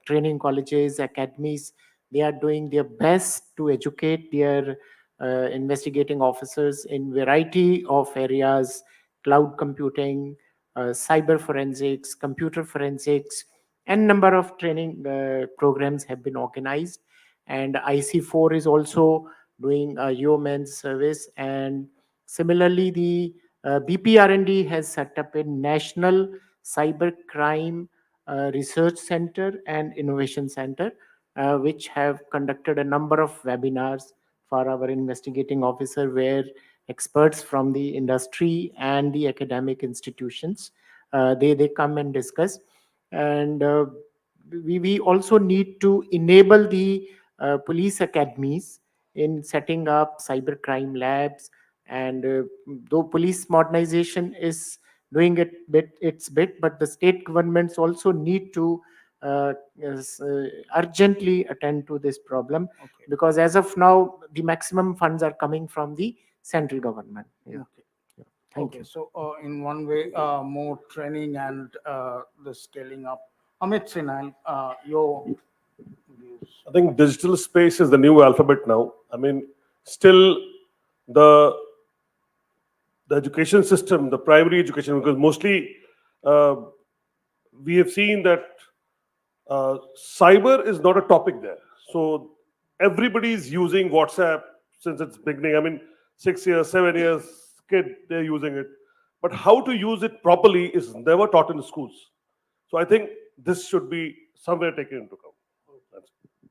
training colleges, academies, they are doing their best to educate their investigating officers in variety of areas: cloud computing, cyber forensics, computer forensics, and number of training programs have been organized. And IC4 is also doing a yeoman's service. And similarly, the BPRND has set up a National Cyber Crime Research Center and Innovation Center, which have conducted a number of webinars for our investigating officer, where experts from the industry and the academic institutions, they come and discuss. And we also need to enable the police academies in setting up cybercrime labs. And though police modernization is doing its bit, but the state governments also need to urgently attend to this problem, because as of now, the maximum funds are coming from the central government. Thank you. So in one way, more training and the scaling up. Amit Sinha, your views. I think digital space is the new alphabet now. I mean, still the education system, the primary education, because mostly we have seen that cyber is not a topic there. So everybody is using WhatsApp since its beginning. I mean, 6 years, 7 years, kid, they're using it. But how to use it properly is never taught in the schools. So I think this should be somewhere taken into account.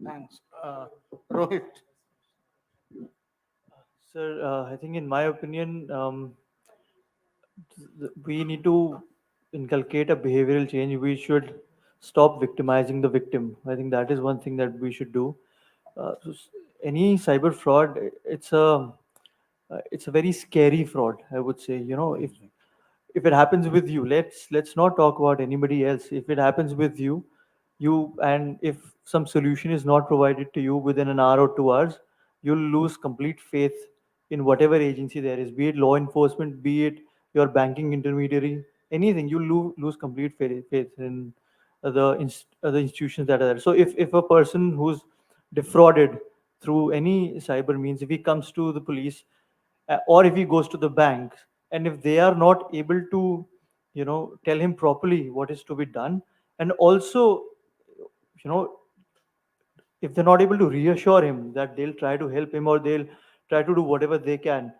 Thanks. Rohit. Sir, I think in my opinion, we need to inculcate a behavioral change. We should stop victimizing the victim. I think that is one thing that we should do. any cyber fraud, it's a very scary fraud, I would say. If it happens with you, let's not talk about anybody else. If it happens with you, and if some solution is not provided to you within an hour or 2 hours, you'll lose complete faith in whatever agency there is, be it law enforcement, be it your banking intermediary, anything. You lose complete faith in the institutions that are there. So if a person who's defrauded through any cyber means, if he comes to the police, or if he goes to the bank, and if they are not able to tell him properly what is to be done, and also you know if they're not able to reassure him that they'll try to help him or they'll try to do whatever they can,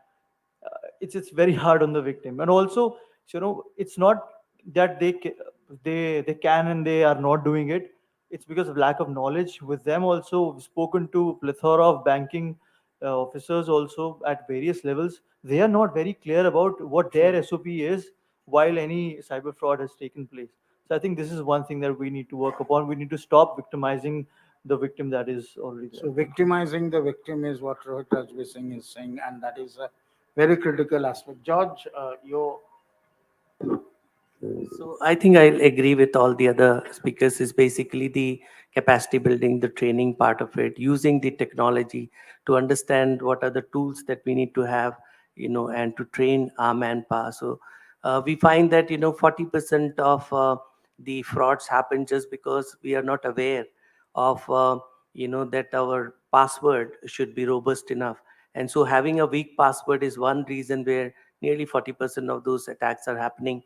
it's very hard on the victim. And also, it's not that they can and they are not doing it. It's because of lack of knowledge with them. Also, we've spoken to plethora of banking officers also at various levels. They are not very clear about what their SOP is while any cyber fraud has taken place. So I think this is one thing that we need to work upon. We need to stop victimizing the victim that is already there. So victimizing the victim is what Rohit Rajvi Singh is saying, and that is a very critical aspect. George, So I think I'll agree with all the other speakers. Is basically the capacity building, the training part of it, using the technology to understand what are the tools that we need to have, and to train our manpower. So we find that 40% of the frauds happen just because we are not aware of that our password should be robust enough. And so having a weak password is one reason where nearly 40% of those attacks are happening.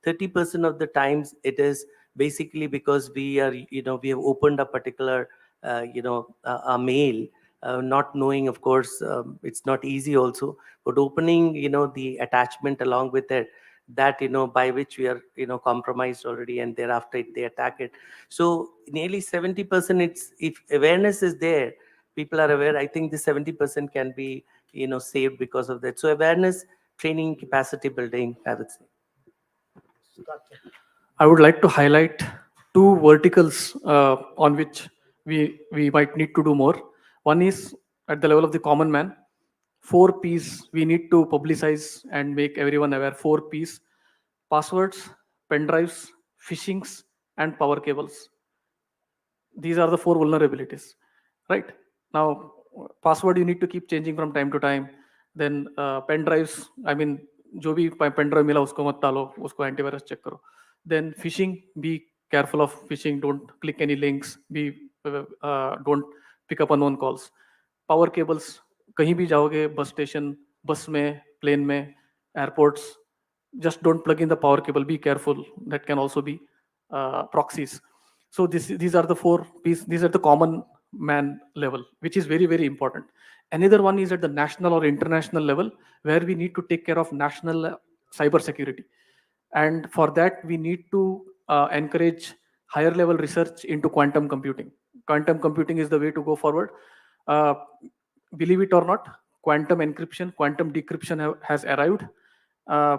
30% of the times it is basically because we have opened a particular a mail, not knowing, of course, it's not easy also, but opening the attachment along with it, that by which we are compromised already, and thereafter they attack it. So nearly 70%, it's, if awareness is there, people are aware, I think the 70% can be saved because of that. So awareness, training, capacity building, I would say. I would like to highlight two verticals on which we might need to do more. One is at the level of the common man. 4 P's we need to publicize and make everyone aware. 4 P's: passwords, pen drives, phishings, and power cables. These are the 4 vulnerabilities, right? Now, password you need to keep changing from time to time. Then pen drives, I mean, जो भी pen drive मिला उसको मत डालो, उसको antivirus check करो. Then phishing, be careful of phishing. Don't click any links. Don't pick up unknown calls. Power cables, कहीं भी जाओगे, bus station, bus में, plane में, airports, just don't plug in the power cable. Be careful. That can also be proxies. So these are the 4 P's. These are the common man level, which is very, very important. Another one is at the national or international level, where we need to take care of national cyber security. And for that, we need to encourage higher level research into quantum computing. Quantum computing is the way to go forward. Believe it or not, quantum encryption, quantum decryption has arrived.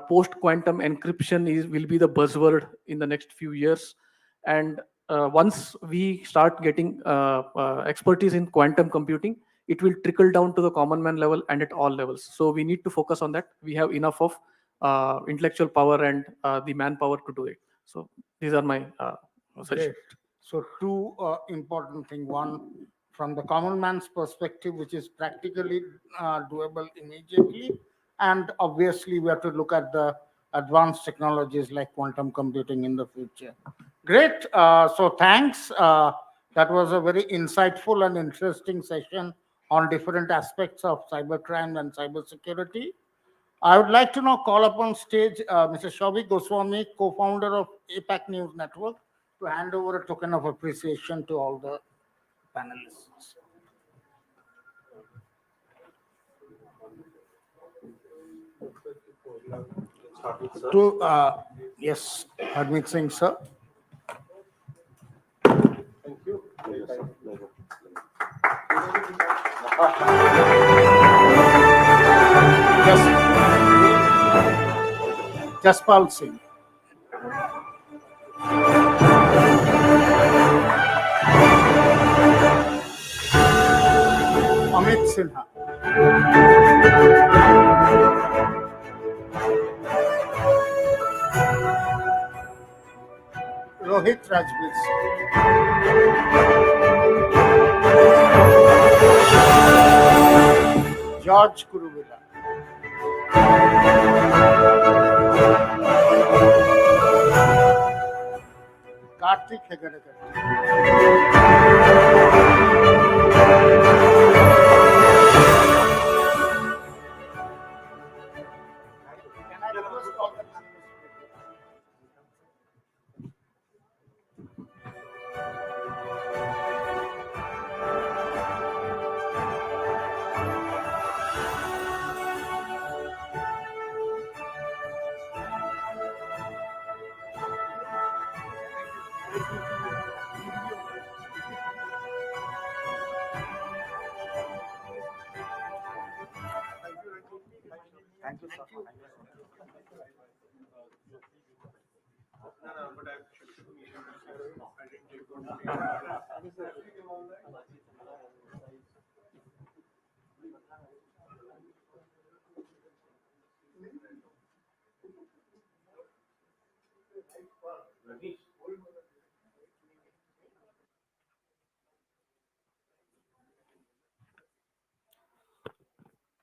Post-quantum encryption will be the buzzword in the next few years. And once we start getting expertise in quantum computing, it will trickle down to the common man level and at all levels. So we need to focus on that. We have enough of intellectual power and the manpower to do it. So these are my suggestions. So 2 important things. One, from the common man's perspective, which is practically doable immediately. And obviously, we have to look at the advanced technologies like quantum computing in the future. Great. So thanks. That was a very insightful and interesting session on different aspects of cybercrime and cybersecurity. I would like to now call upon stage Mr. Shobhik Goswami, co-founder of APAC News Network, to hand over a token of appreciation to all the panelists. To yes, Harmeet Singh, sir. Thank you. Jaspal Singh. Amit Sinha. Rohit Rajbir Singh. George Kuruvilla. Karthik Hegadekar. Can I request all the Thank you, sir.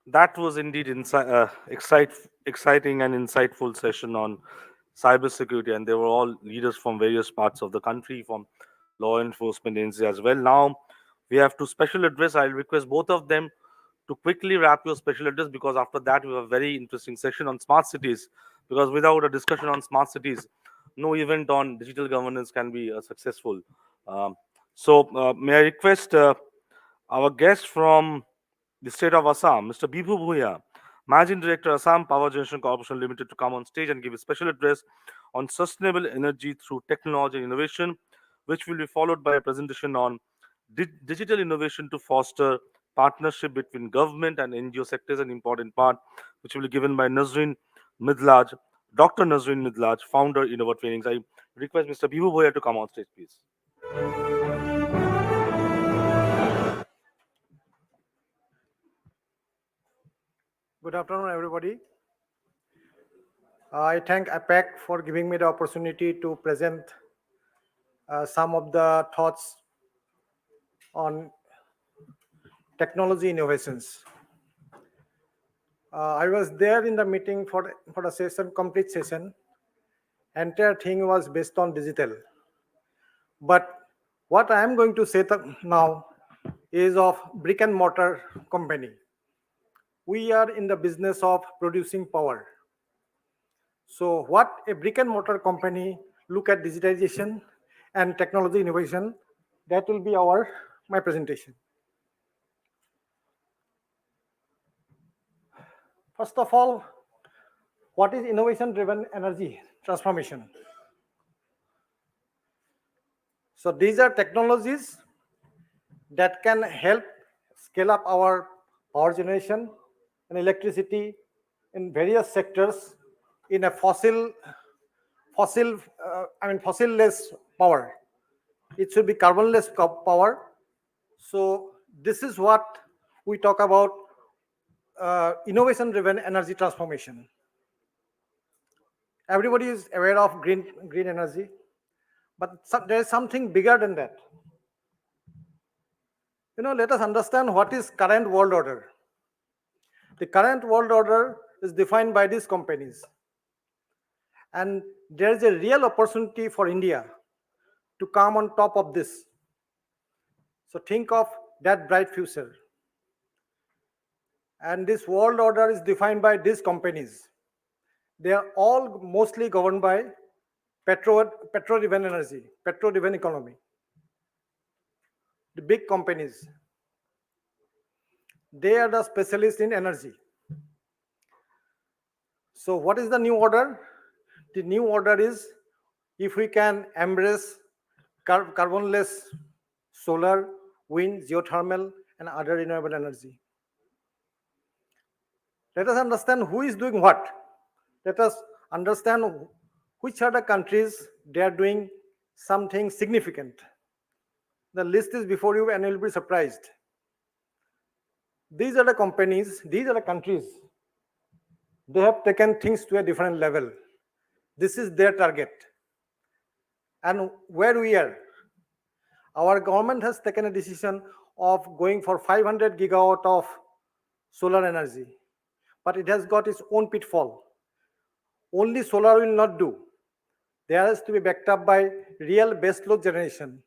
That was indeed exciting and insightful session on cybersecurity, and they were all leaders from various parts of the country, from law enforcement agencies as well. Now we have two special address. I'll request both of them to quickly wrap your special address, because after that we have a very interesting session on smart cities. Because without a discussion on smart cities, no event on digital governance can be successful. Um, may I request our guest from the state of Assam, Mr. Bibhu Bhuya, Managing Director, Assam Power Generation Corporation Limited, to come on stage and give a special address on sustainable energy through technology and innovation, which will be followed by a presentation on digital innovation to foster partnership between government and NGO sectors, an important part, which will be given by Nazreen Midlaj, Dr. Nazreen Midlaj, founder, Innova Trainings. I request Mr. Bibhu Bhuya to come on stage, please. Good afternoon, everybody. I thank APAC for giving me the opportunity to present some of the thoughts on technology innovations. I was there in the meeting for the session, complete session. Entire thing was based on digital. But what I am going to say now is of brick and mortar company. We are in the business of producing power. So what a brick and mortar company look at digitization and technology innovation, that will be my presentation. First of all, what is innovation-driven energy transformation? So these are technologies that can help scale up our power generation and electricity in various sectors in a fossil-less power. It should be carbonless power. So this is what we talk about innovation-driven energy transformation. Everybody is aware of green energy, but there is something bigger than that. Let us understand what is current world order. The current world order is defined by these companies. And there is a real opportunity for India to come on top of this. So think of that bright future. And this world order is defined by these companies. They are all mostly governed by petrol-driven energy, petrol-driven economy. The big companies, they are the specialists in energy. So what is the new order? The new order is, if we can embrace carbonless solar, wind, geothermal, and other renewable energy. Let us understand who is doing what. Let us understand which are the countries they are doing something significant. The list is before you and you'll be surprised. These are the companies, these are the countries. They have taken things to a different level. This is their target. And where we are, our government has taken a decision of going for 500 gigawatt of solar energy, but it has got its own pitfall. Only solar will not do. There has to be backed up by real baseload generation.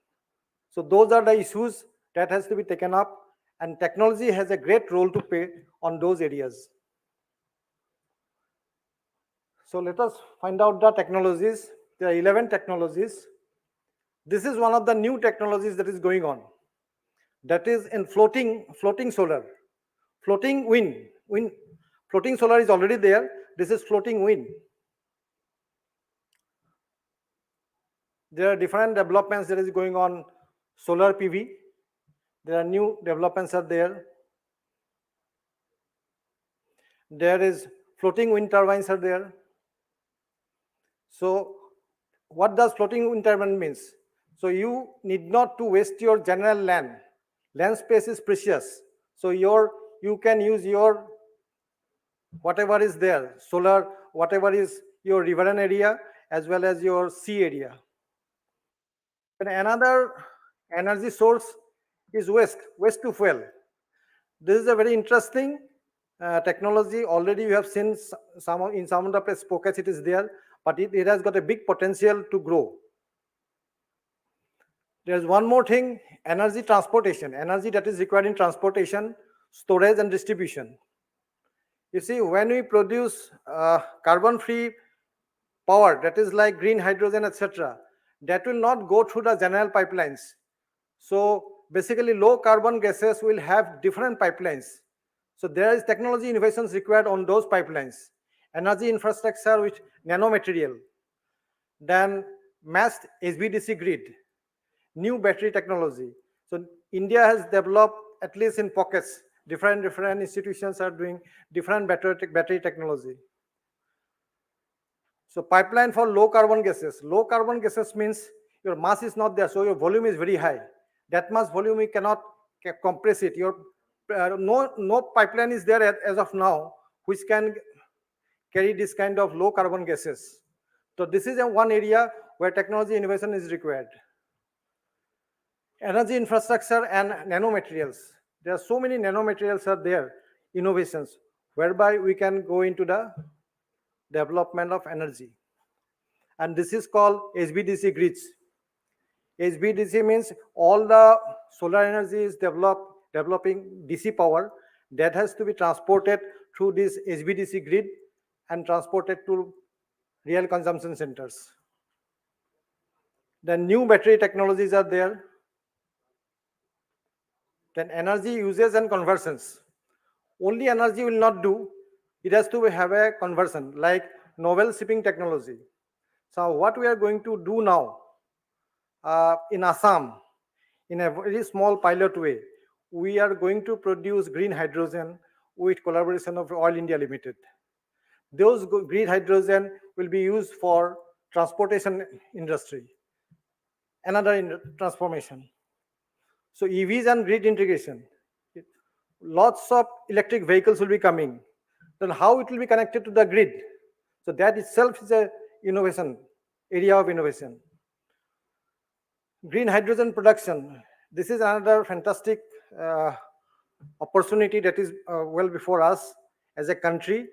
So those are the issues that has to be taken up, and technology has a great role to play on those areas. So let us find out the technologies. There are 11 technologies. This is one of the new technologies that is going on. That is in floating solar, floating wind. Floating solar is already there. This is floating wind. There are different developments that is going on. Solar PV. There are new developments are there. There is floating wind turbines are there. So what does floating wind turbine means? So you need not to waste your general land. Land space is precious. So you can use your whatever is there, solar, whatever is your riverine area as well as your sea area. And another energy source is waste to fuel. This is a very interesting technology. Already you have seen in some of the pockets it is there, but it has got a big potential to grow. There's one more thing, energy transportation, energy that is required in transportation, storage and distribution. You see, when we produce carbon-free power, that is like green hydrogen, etc., that will not go through the general pipelines. So basically low carbon gases will have different pipelines. So there is technology innovations required on those pipelines. Energy infrastructure with nanomaterial. Then massed HVDC grid. New battery technology. So India has developed, at least in pockets, different institutions are doing different battery technology. So pipeline for low carbon gases. Low carbon gases means your mass is not there, so your volume is very high. That much volume you cannot compress it. Your no pipeline is there as of now which can carry this kind of low carbon gases. So this is one area where technology innovation is required. Energy infrastructure and nanomaterials. There are so many nanomaterials are there, innovations, whereby we can go into the development of energy. And this is called HVDC grids. HVDC means all the solar energy is developing DC power that has to be transported through this HVDC grid and transported to real consumption centers. Then new battery technologies are there. Then energy uses and conversions. Only energy will not do. It has to have a conversion like novel shipping technology. So what we are going to do now in Assam, in a very small pilot way, we are going to produce green hydrogen with collaboration of Oil India Limited. Those green hydrogen will be used for transportation industry. Another transformation. So EVs and grid integration. Lots of electric vehicles will be coming. Then how it will be connected to the grid? So that itself is a innovation, area of innovation. Green hydrogen production. This is another fantastic opportunity that is well before us as a country.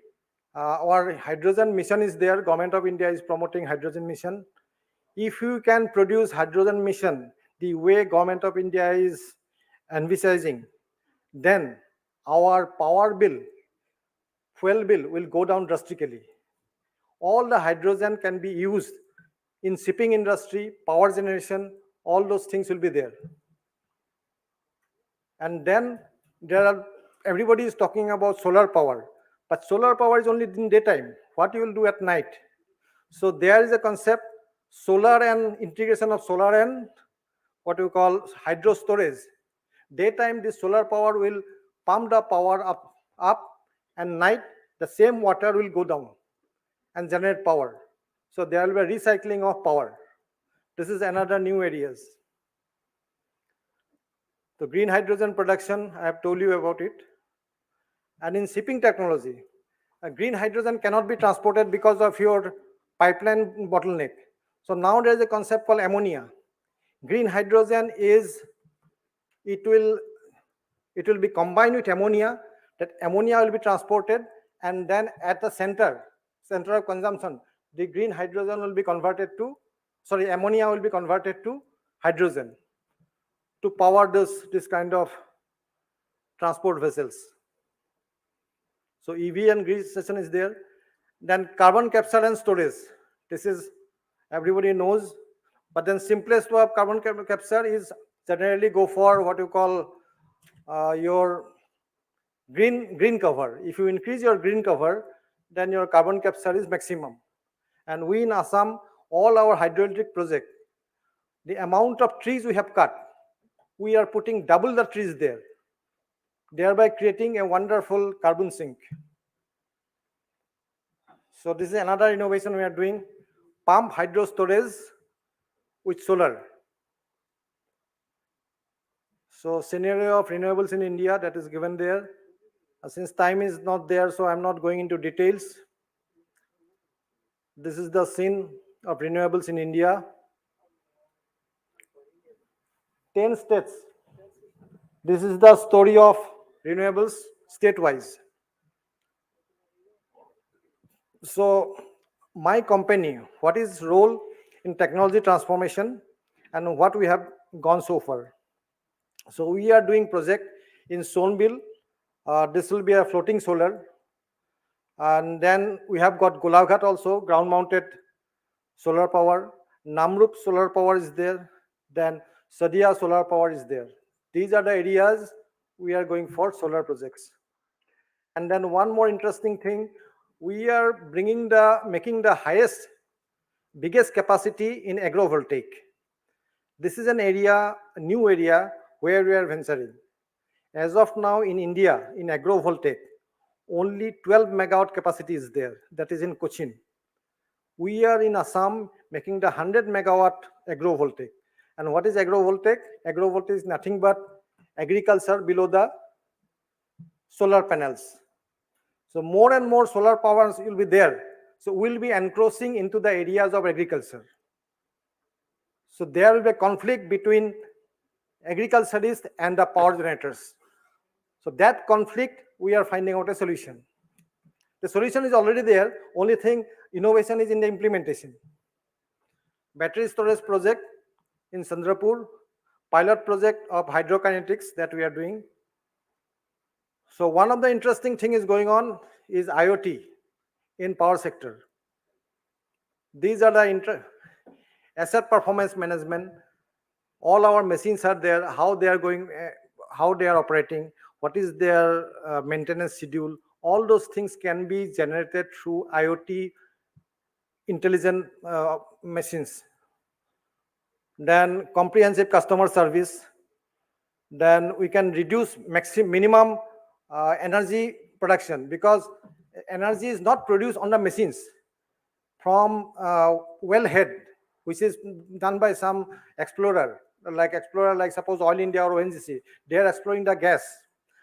Our hydrogen mission is there. Government of India is promoting hydrogen mission. If you can produce hydrogen mission the way Government of India is envisaging, then our power bill, fuel bill will go down drastically. All the hydrogen can be used in shipping industry, power generation, all those things will be there. And then everybody is talking about solar power, but solar power is only in daytime. What you will do at night? So there is a concept, solar and integration of solar and what we call hydro storage. Daytime, this solar power will pump the power up, and night the same water will go down and generate power. So there will be recycling of power. This is another new areas. The green hydrogen production, I have told you about it. And in shipping technology, green hydrogen cannot be transported because of your pipeline bottleneck. So now there is a concept called ammonia. Green hydrogen it will be combined with ammonia. That ammonia will be transported, and then at the center of consumption, the green hydrogen will be converted to, ammonia will be converted to hydrogen to power this kind of transport vessels. So EV and green station is there. Then carbon capture and storage. This is everybody knows, but then simplest way of carbon capture is generally go for what you call your green cover. If you increase your green cover, then your carbon capture is maximum. And we in Assam, all our hydroelectric project, the amount of trees we have cut, we are putting double the trees there, thereby creating a wonderful carbon sink. So this is another innovation we are doing, pump hydro storage with solar. So scenario of renewables in India, that is given there. Since time is not there, so I'm not going into details. This is the scene of renewables in India. 10 states. This is the story of renewables state-wise. So my company, what is role in technology transformation and what we have gone so far. So we are doing project in Sonbil. This will be a floating solar. And then we have got Golaghat also, ground mounted solar power. Namrup solar power is there. Then Sadia solar power is there. These are the areas we are going for solar projects. And then one more interesting thing, we are making the highest, biggest capacity in agrovoltaic. This is an area, a new area where we are venturing. As of now in India, in agrovoltaic, only 12 megawatt capacity is there. That is in Cochin. We are in Assam making the 100 megawatt agrovoltaic. And what is agrovoltaic? Agrovoltaic is nothing but agriculture below the solar panels. So more and more solar powers will be there. So we'll be encroaching into the areas of agriculture. So there will be a conflict between agriculturists and the power generators. So that conflict, we are finding out a solution. The solution is already there. Only thing, innovation is in the implementation. Battery storage project in Chandrapur, pilot project of hydrokinetics that we are doing. So one of the interesting thing is going on is IoT in power sector. These are the asset performance management. All our machines are there, how they are going, how they are operating, what is their maintenance schedule. All those things can be generated through IoT intelligent machines. Then comprehensive customer service. Then we can reduce minimum energy production, because energy is not produced on the machines from wellhead, which is done by some explorer, like suppose Oil India or ONGC. They are exploring the gas.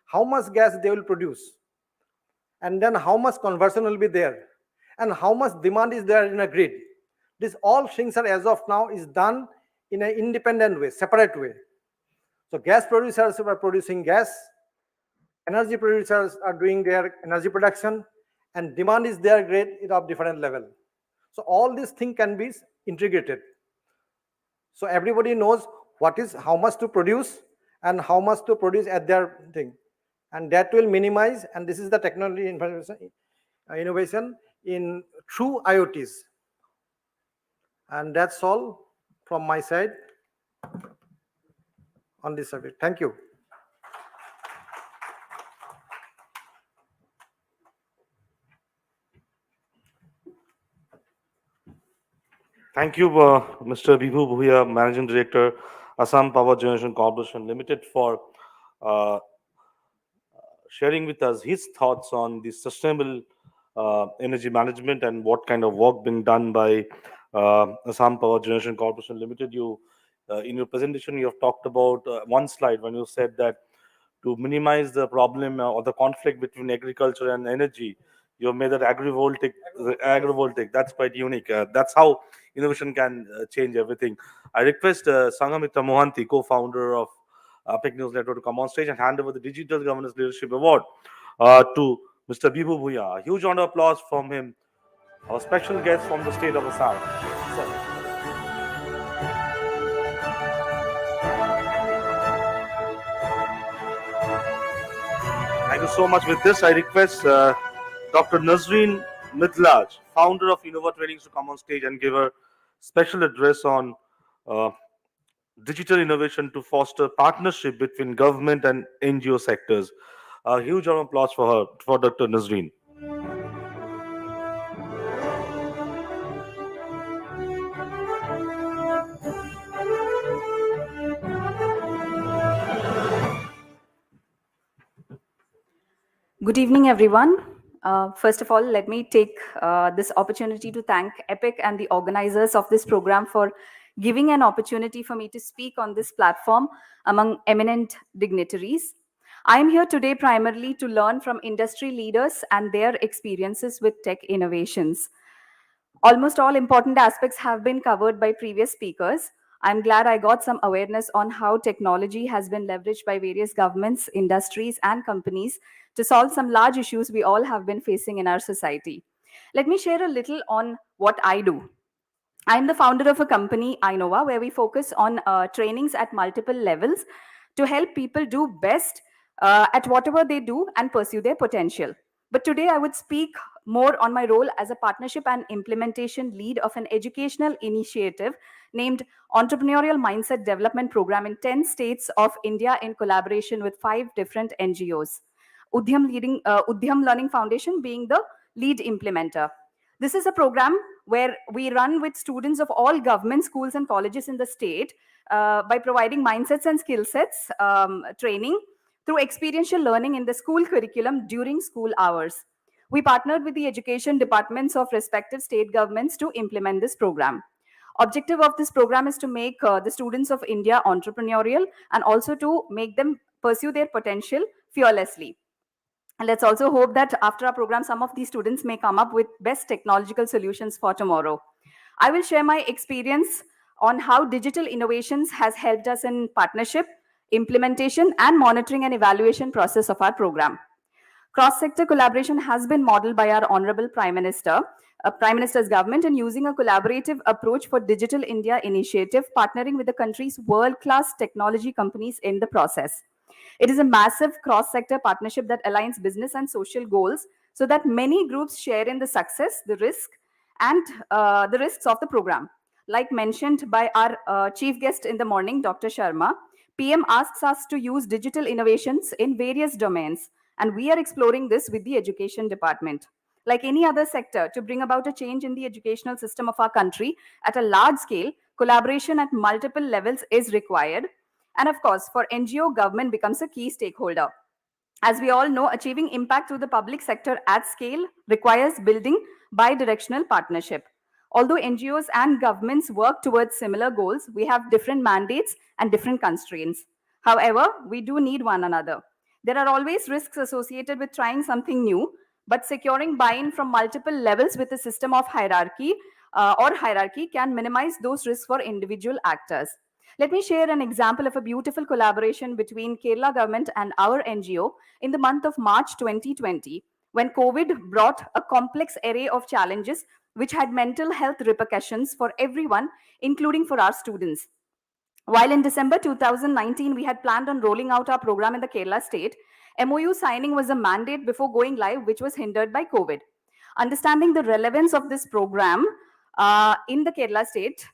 How much gas they will produce, and then how much conversion will be there, and how much demand is there in a grid. These all things are as of now is done in an independent way, separate way. So gas producers are producing gas, energy producers are doing their energy production, and demand is their grid of different level. So all these things can be integrated. So everybody knows how much to produce and how much to produce at their thing. And that will minimize, and this is the technology innovation in true IoTs. And that's all from my side on this subject. Thank you. Thank you, Mr. Bibhu Bhuya, Managing Director, Assam Power Generation Corporation Limited, for sharing with us his thoughts on the sustainable energy management and what kind of work being done by Assam Power Generation Corporation Limited. In your presentation, you have talked about one slide when you said that to minimize the problem or the conflict between agriculture and energy. You made that agrivoltaic. That's quite unique. That's how innovation can change everything. I request Sangamitra Mohanty, co-founder of APAC News Network, to come on stage and hand over the Digital Governance Leadership Award to Mr. Bibu Bhuya. A huge round of applause from him, our special guest from the state of Assam. Sir. Thank you so much. With this, I request Dr. Nazreen Midlaj, founder of Innova Trainings, to come on stage and give a special address on digital innovation to foster partnership between government and NGO sectors. A huge round of applause for her, for Dr. Nazreen. Good evening, everyone. First of all, let me take this opportunity to thank APAC and the organizers of this program for giving an opportunity for me to speak on this platform among eminent dignitaries. I am here today primarily to learn from industry leaders and their experiences with tech innovations. Almost all important aspects have been covered by previous speakers. I'm glad I got some awareness on how technology has been leveraged by various governments, industries, and companies to solve some large issues we all have been facing in our society. Let me share a little on what I do. I'm the founder of a company, Innova, where we focus on trainings at multiple levels to help people do best at whatever they do and pursue their potential. But today I would speak more on my role as a partnership and implementation lead of an educational initiative named Entrepreneurial Mindset Development Program in 10 states of India in collaboration with 5 different NGOs. Udhyam Learning Foundation being the lead implementer. This is a program where we run with students of all government schools and colleges in the state by providing mindsets and skill sets training through experiential learning in the school curriculum during school hours. We partnered with the education departments of respective state governments to implement this program. Objective of this program is to make the students of India entrepreneurial and also to make them pursue their potential fearlessly. And let's also hope that after our program, some of these students may come up with best technological solutions for tomorrow. I will share my experience on how digital innovations has helped us in partnership, implementation, and monitoring and evaluation process of our program. Cross-sector collaboration has been modeled by our Honorable Prime Minister, Prime Minister's government, in using a collaborative approach for Digital India initiative, partnering with the country's world-class technology companies in the process. It is a massive cross-sector partnership that aligns business and social goals so that many groups share in the success, the risk, and the risks of the program. Like mentioned by our chief guest in the morning, Dr. Sharma, PM asks us to use digital innovations in various domains, and we are exploring this with the education department. Like any other sector, to bring about a change in the educational system of our country at a large scale, collaboration at multiple levels is required. And of course, for NGO, government becomes a key stakeholder. As we all know, achieving impact through the public sector at scale requires building bi-directional partnership. Although NGOs and governments work towards similar goals, we have different mandates and different constraints. However, we do need one another. There are always risks associated with trying something new, but securing buy-in from multiple levels with a system of hierarchy can minimize those risks for individual actors. Let me share an example of a beautiful collaboration between Kerala government and our NGO in the month of March 2020, when COVID brought a complex array of challenges which had mental health repercussions for everyone, including for our students. While in December 2019, we had planned on rolling out our program in the Kerala state, MOU signing was a mandate before going live, which was hindered by COVID. Understanding the relevance of this program in the Kerala state,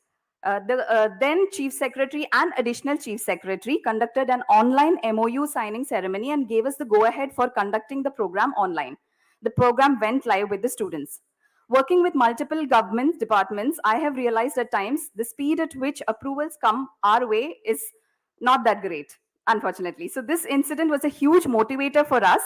the then Chief Secretary and Additional Chief Secretary conducted an online MOU signing ceremony and gave us the go-ahead for conducting the program online. The program went live with the students. Working with multiple government departments, I have realized at times the speed at which approvals come our way is not that great, unfortunately. So this incident was a huge motivator for us.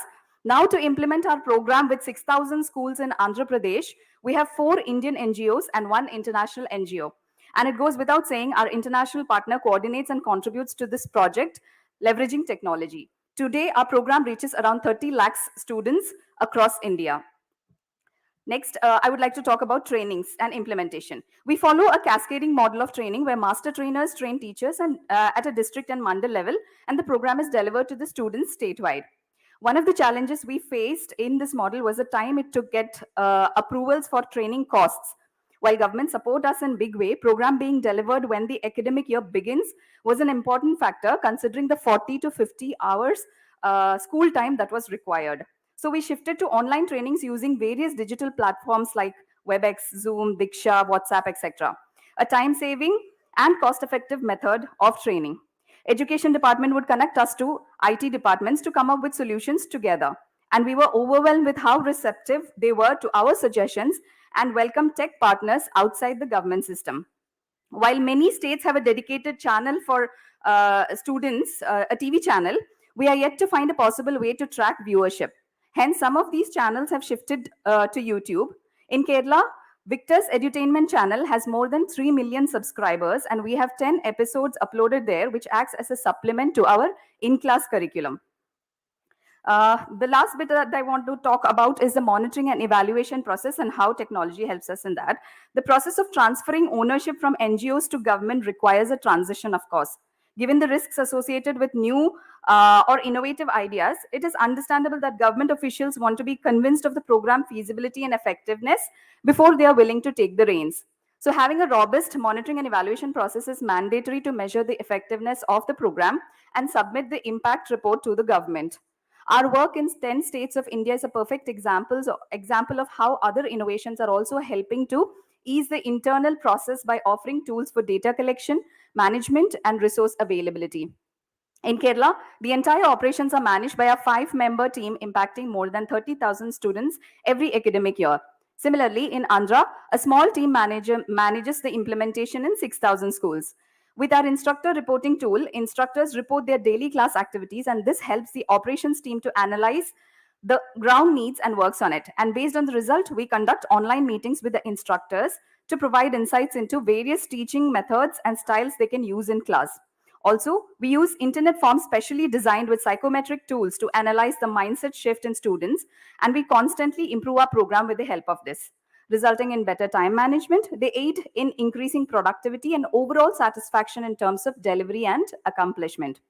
Now to implement our program with 6,000 schools in Andhra Pradesh, we have 4 Indian NGOs and 1 international NGO. And it goes without saying, our international partner coordinates and contributes to this project, leveraging technology. Today, our program reaches around 30 lakhs students across India. Next, I would like to talk about trainings and implementation. We follow a cascading model of training where master trainers train teachers and at a district and mandal level, and the program is delivered to the students statewide. One of the challenges we faced in this model was the time it took to get approvals for training costs. While government support us in big way, program being delivered when the academic year begins was an important factor considering the 40 to 50 hours school time that was required. So we shifted to online trainings using various digital platforms like WebEx, Zoom, Diksha, WhatsApp, etc. A time-saving and cost-effective method of training. Education department would connect us to IT departments to come up with solutions together. And we were overwhelmed with how receptive they were to our suggestions and welcome tech partners outside the government system. While many states have a dedicated channel for students, a TV channel, we are yet to find a possible way to track viewership. Hence, some of these channels have shifted to YouTube. In Kerala, Victor's Edutainment channel has more than 3 million subscribers, and we have 10 episodes uploaded there, which acts as a supplement to our in-class curriculum. The last bit that I want to talk about is the monitoring and evaluation process and how technology helps us in that. The process of transferring ownership from NGOs to government requires a transition, of course. Given the risks associated with new or innovative ideas, it is understandable that government officials want to be convinced of the program feasibility and effectiveness before they are willing to take the reins. So having a robust monitoring and evaluation process is mandatory to measure the effectiveness of the program and submit the impact report to the government. Our work in 10 states of India is a perfect example of how other innovations are also helping to ease the internal process by offering tools for data collection, management, and resource availability. In Kerala, the entire operations are managed by a 5-member team impacting more than 30,000 students every academic year. Similarly, in Andhra, a small team manages the implementation in 6,000 schools. With our instructor reporting tool, instructors report their daily class activities, and this helps the operations team to analyze the ground needs and works on it. And based on the result, we conduct online meetings with the instructors to provide insights into various teaching methods and styles they can use in class. Also, we use internet forms specially designed with psychometric tools to analyze the mindset shift in students, and we constantly improve our program with the help of this, resulting in better time management. They aid in increasing productivity and overall satisfaction in terms of delivery and accomplishment.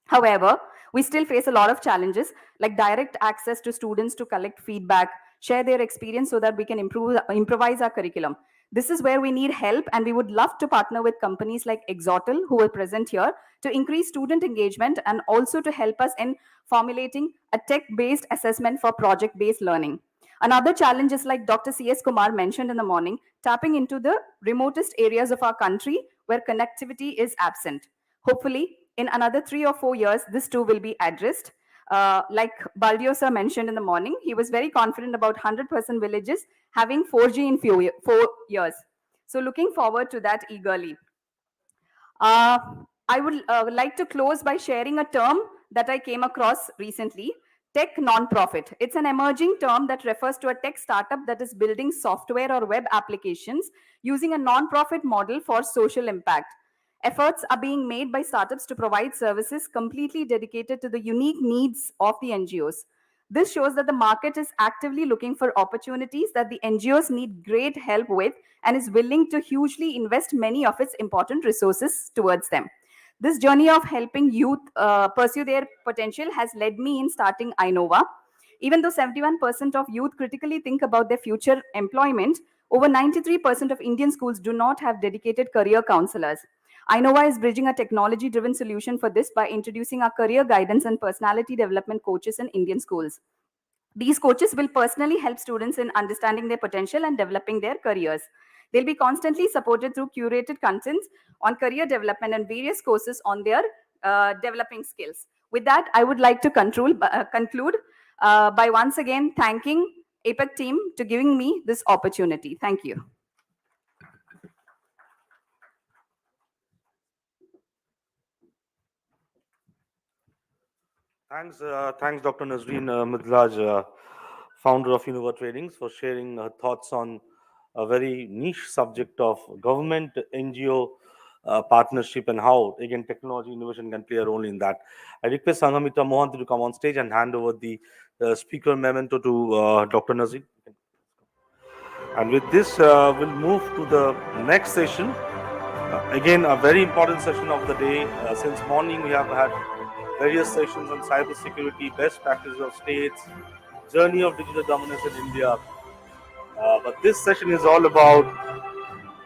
However, we still face a lot of challenges like direct access to students to collect feedback, share their experience so that we can improvise our curriculum. This is where we need help, and we would love to partner with companies like Exotel, who are present here, to increase student engagement and also to help us in formulating a tech-based assessment for project-based learning. Another challenge is, like Dr. C.S. Kumar mentioned in the morning, tapping into the remotest areas of our country where connectivity is absent. Hopefully, in another 3 or 4 years, this too will be addressed. Like Baldio sir mentioned in the morning, he was very confident about 100% villages having 4G in 4 years. So looking forward to that eagerly. I would like to close by sharing a term that I came across recently, tech non-profit. It's an emerging term that refers to a tech startup that is building software or web applications using a non-profit model for social impact. Efforts are being made by startups to provide services completely dedicated to the unique needs of the NGOs. This shows that the market is actively looking for opportunities that the NGOs need great help with and is willing to hugely invest many of its important resources towards them. This journey of helping youth pursue their potential has led me in starting Innova. Even though 71% of youth critically think about their future employment, over 93% of Indian schools do not have dedicated career counselors. Innova is bridging a technology-driven solution for this by introducing our career guidance and personality development coaches in Indian schools. These coaches will personally help students in understanding their potential and developing their careers. They'll be constantly supported through curated contents on career development and various courses on their developing skills. With that, I would like to conclude by once again thanking APAC team to giving me this opportunity. Thank you. Thanks, Dr. Nazreen Midlaj, founder of Innova Trainings, for sharing her thoughts on a very niche subject of government NGO partnership and how, again, technology innovation can play a role in that. I request Sanghamitra Mohanty to come on stage and hand over the speaker memento to Dr. Nazir. And with this, we'll move to the next session. Again, a very important session of the day. Since morning, we have had various sessions on cybersecurity, best practices of states, journey of digital governance in India. But this session is all about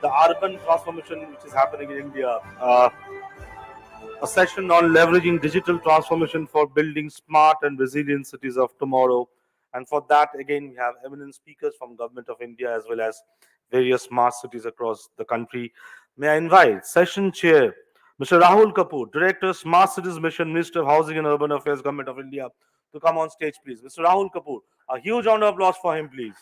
the urban transformation which is happening in India. A session on leveraging digital transformation for building smart and resilient cities of tomorrow. And for that, again, we have eminent speakers from Government of India as well as various smart cities across the country. May I invite session chair, Mr. Rahul Kapoor, Director, Smart Cities Mission, Minister of Housing and Urban Affairs, Government of India, to come on stage, please. Mr. Rahul Kapoor, a huge round of applause for him, please.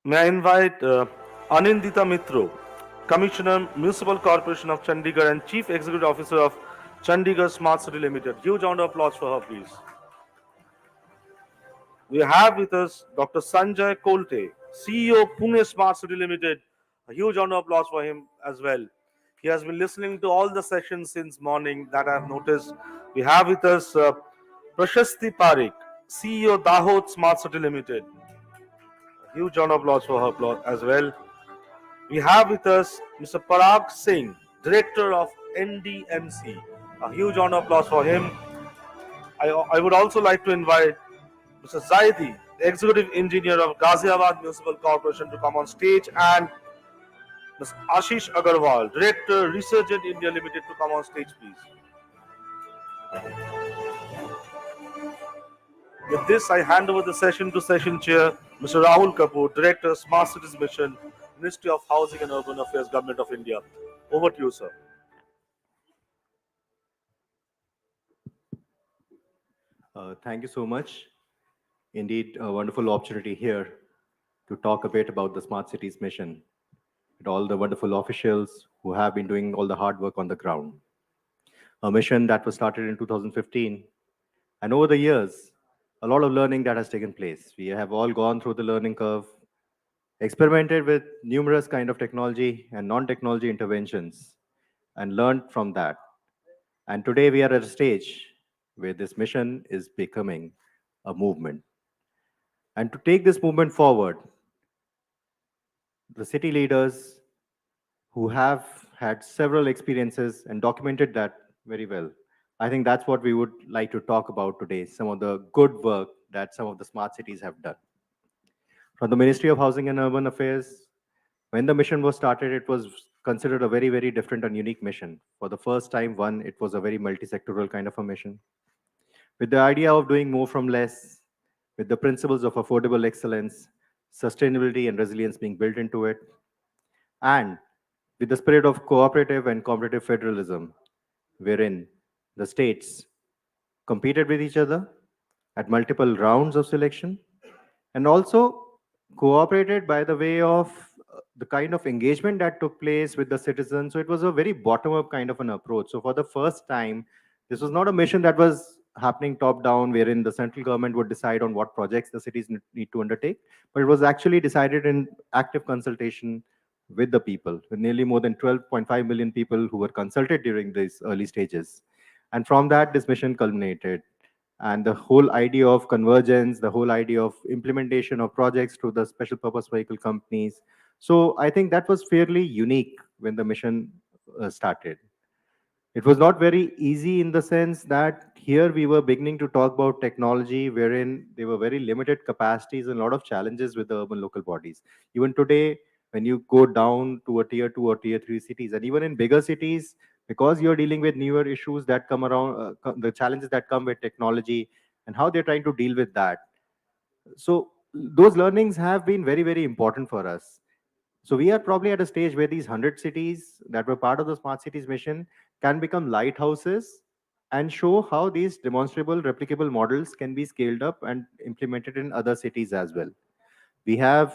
May I invite Anindita Mitro, Commissioner, Municipal Corporation of Chandigarh and Chief Executive Officer of Chandigarh Smart City Limited. Huge round of applause for her, please. We have with us Dr. Sanjay Kolte, CEO Pune Smart City Limited. A huge round of applause for him as well. He has been listening to all the sessions since morning that I have noticed. We have with us Prashasti Parekh, CEO Dahod Smart City Limited. A huge round of applause for her as well. We have with us Mr. Parag Singh, Director of NDMC. A huge round of applause for him. I would also like to invite Mr. Zaidi, Executive Engineer of Ghaziabad Municipal Corporation, to come on stage, and Mr. Ashish Agarwal, Director, Resurgent India Limited, to come on stage, please. With this, I hand over the session to Session Chair, Mr. Rahul Kapoor, Director, Smart Cities Mission, Ministry of Housing and Urban Affairs, Government of India. Over to you, sir. Thank you so much. Indeed, a wonderful opportunity here to talk a bit about the Smart Cities mission and all the wonderful officials who have been doing all the hard work on the ground. A mission that was started in 2015, and over the years, a lot of learning that has taken place. We have all gone through the learning curve, experimented with numerous kind of technology and non-technology interventions, and learned from that. And today we are at a stage where this mission is becoming a movement. And to take this movement forward, the city leaders who have had several experiences and documented that very well, I think that's what we would like to talk about today, some of the good work that some of the smart cities have done. From the Ministry of Housing and Urban Affairs, when the mission was started, it was considered a very, very different and unique mission. For the first time, it was a very multi-sectoral kind of a mission. With the idea of doing more from less, with the principles of affordable excellence, sustainability and resilience being built into it, and with the spirit of cooperative and competitive federalism, wherein the states competed with each other at multiple rounds of selection, and also cooperated by the way of the kind of engagement that took place with the citizens. So it was a very bottom-up kind of an approach. So for the first time, this was not a mission that was happening top-down, wherein the central government would decide on what projects the cities need to undertake, but it was actually decided in active consultation with the people, with nearly more than 12.5 million people who were consulted during these early stages. And from that, this mission culminated. And the whole idea of convergence, the whole idea of implementation of projects through the special purpose vehicle companies. So I think that was fairly unique when the mission started. It was not very easy in the sense that here we were beginning to talk about technology wherein there were very limited capacities and a lot of challenges with the urban local bodies. Even today, when you go down to a tier 2 or tier 3 cities, and even in bigger cities, because you're dealing with newer issues that come around, the challenges that come with technology and how they're trying to deal with that. So those learnings have been very, very important for us. So we are probably at a stage where these 100 cities that were part of the Smart Cities mission can become lighthouses and show how these demonstrable, replicable models can be scaled up and implemented in other cities as well. We have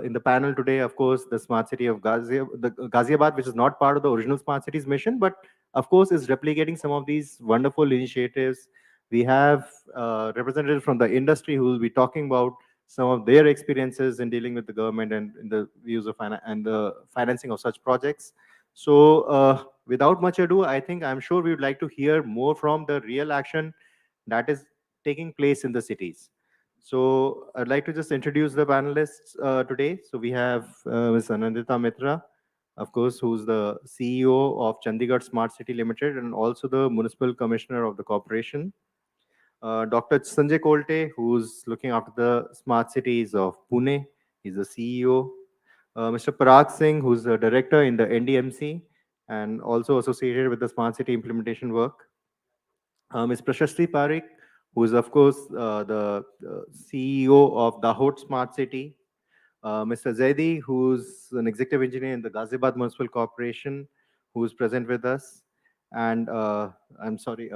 in the panel today, of course, the Smart City of Ghaziabad, which is not part of the original Smart Cities mission, but of course is replicating some of these wonderful initiatives. We have representatives from the industry who will be talking about some of their experiences in dealing with the government and in the views of and the financing of such projects. So without much ado, I think I'm sure we would like to hear more from the real action that is taking place in the cities. So I'd like to just introduce the panelists today. So we have Ms. Anandita Mitra, of course, who's the CEO of Chandigarh Smart City Limited and also the Municipal Commissioner of the corporation. Dr. Sanjay Kolte, who's looking after the smart cities of Pune. He's the CEO. Mr. Parag Singh, who's the director in the NDMC and also associated with the smart city implementation work. Ms. Prashasti Parikh, who is, of course, the CEO of Dahod Smart City. Mr. Zaidi, who's an executive engineer in the Ghaziabad Municipal Corporation, who's present with us. And I'm sorry,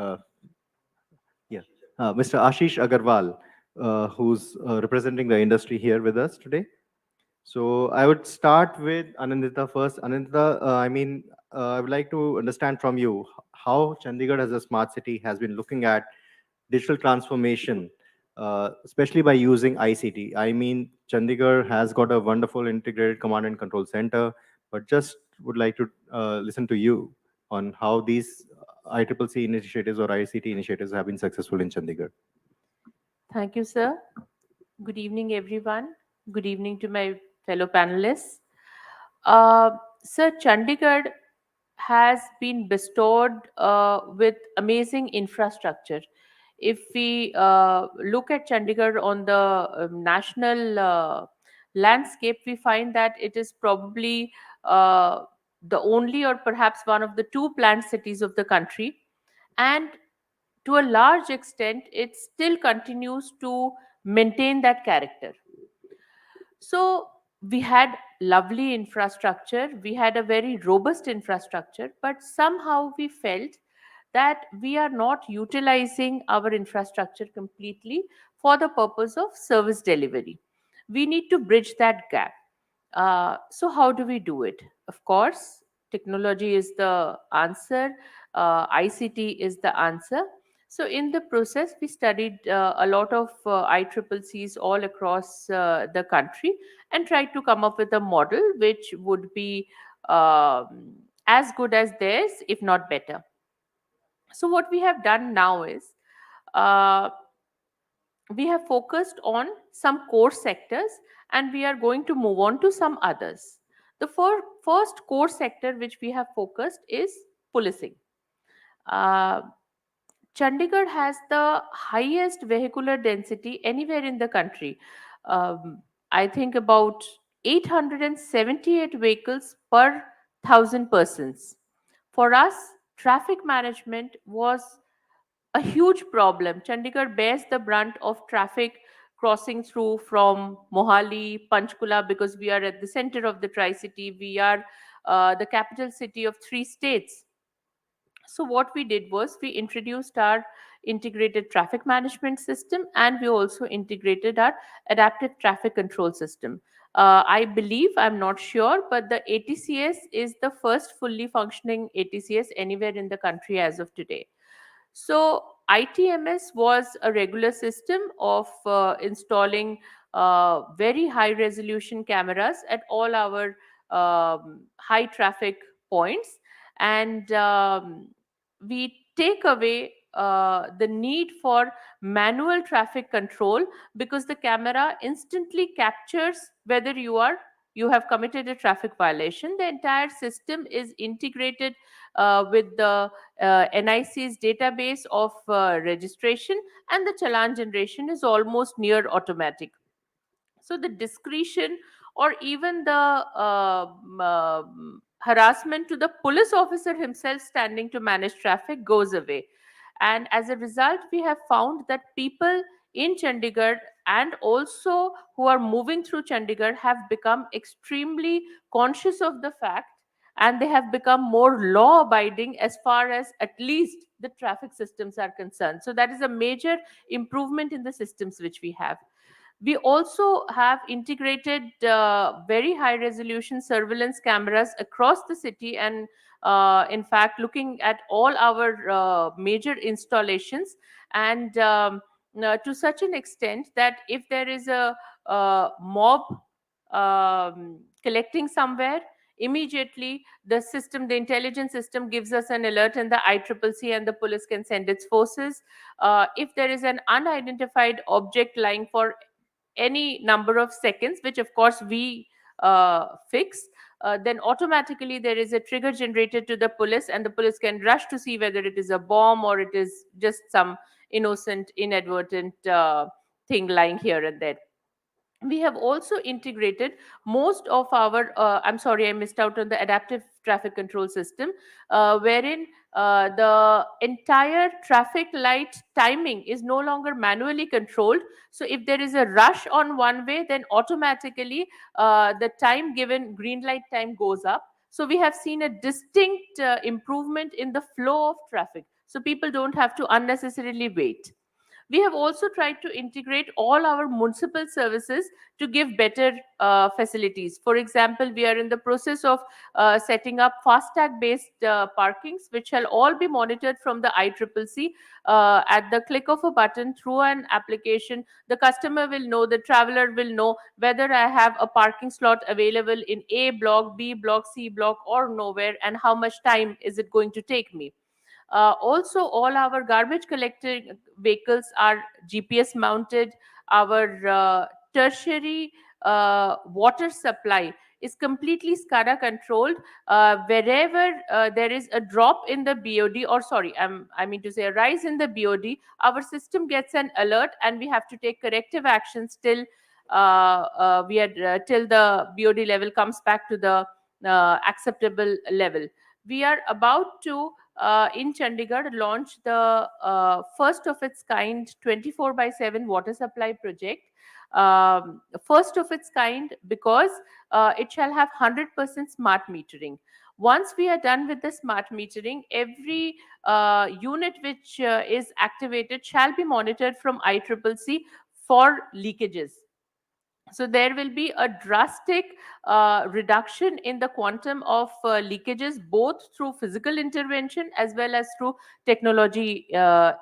Mr. Ashish Agarwal, who's representing the industry here with us today. So I would start with Anandita first. Anandita, I would like to understand from you how Chandigarh as a smart city has been looking at digital transformation, especially by using ICT. I mean, Chandigarh has got a wonderful integrated command and control center, but just would like to listen to you on how these ICCC initiatives or ICT initiatives have been successful in Chandigarh. Thank you, sir. Good evening, everyone. Good evening to my fellow panelists. Sir, Chandigarh has been bestowed with amazing infrastructure. If we look at Chandigarh on the national landscape, we find that it is probably the only or perhaps one of the two planned cities of the country. And to a large extent, it still continues to maintain that character. So we had lovely infrastructure, we had a very robust infrastructure, but somehow we felt that we are not utilizing our infrastructure completely for the purpose of service delivery. We need to bridge that gap. So how do we do it? Of course, technology is the answer, ICT is the answer. So in the process, we studied a lot of ICCCs all across the country and tried to come up with a model which would be as good as theirs, if not better. So what we have done now is uh, we have focused on some core sectors and we are going to move on to some others. The first core sector which we have focused is policing. Uh, Chandigarh has the highest vehicular density anywhere in the country. I think about 878 vehicles per 1,000 persons. For us, traffic management was a huge problem. Chandigarh bears the brunt of traffic crossing through from Mohali, Panchkula, because we are at the center of the Tri-City. We are the capital city of 3 states. So what we did was we introduced our integrated traffic management system and we also integrated our adaptive traffic control system. I believe, I'm not sure, but the ATCS is the first fully functioning ATCS anywhere in the country as of today. So ITMS was a regular system of installing very high resolution cameras at all our high traffic points, and we take away the need for manual traffic control because the camera instantly captures whether you have committed a traffic violation. The entire system is integrated with the NIC's database of registration, and the challan generation is almost near automatic. So the discretion or even the harassment to the police officer himself standing to manage traffic goes away. And as a result, we have found that people in Chandigarh and also who are moving through Chandigarh have become extremely conscious of the fact, and they have become more law abiding as far as at least the traffic systems are concerned. So that is a major improvement in the systems which we have. We also have integrated very high resolution surveillance cameras across the city, and in fact looking at all our major installations, and to such an extent that if there is a mob collecting somewhere, immediately the intelligence system gives us an alert, and the ICCC and the police can send its forces. If there is an unidentified object lying for any number of seconds, which of course we fix, then automatically there is a trigger generated to the police, and the police can rush to see whether it is a bomb or it is just some innocent, inadvertent thing lying here and there. We have also integrated most of our I'm sorry, I missed out on the adaptive traffic control system, wherein the entire traffic light timing is no longer manually controlled. So if there is a rush on one way, then automatically the time given, green light time, goes up. So we have seen a distinct improvement in the flow of traffic, so people don't have to unnecessarily wait. We have also tried to integrate all our municipal services to give better facilities. For example, we are in the process of setting up FASTag based parkings, which shall all be monitored from the ICCC at the click of a button through an application. The customer will know, the traveler will know whether I have a parking slot available in A block, B block, C block, or nowhere, and how much time is it going to take me. Also, all our garbage collecting vehicles are GPS mounted. Our tertiary water supply is completely SCADA controlled. Wherever there is a drop in the BOD, or sorry, I mean to say a rise in the BOD, our system gets an alert, and we have to take corrective actions till till the BOD level comes back to the acceptable level. We are about to in Chandigarh launch the first of its kind 24/7 water supply project. First of its kind because it shall have 100% smart metering. Once we are done with the smart metering, every unit which is activated shall be monitored from ICCC for leakages. So there will be a drastic reduction in the quantum of leakages, both through physical intervention as well as through technology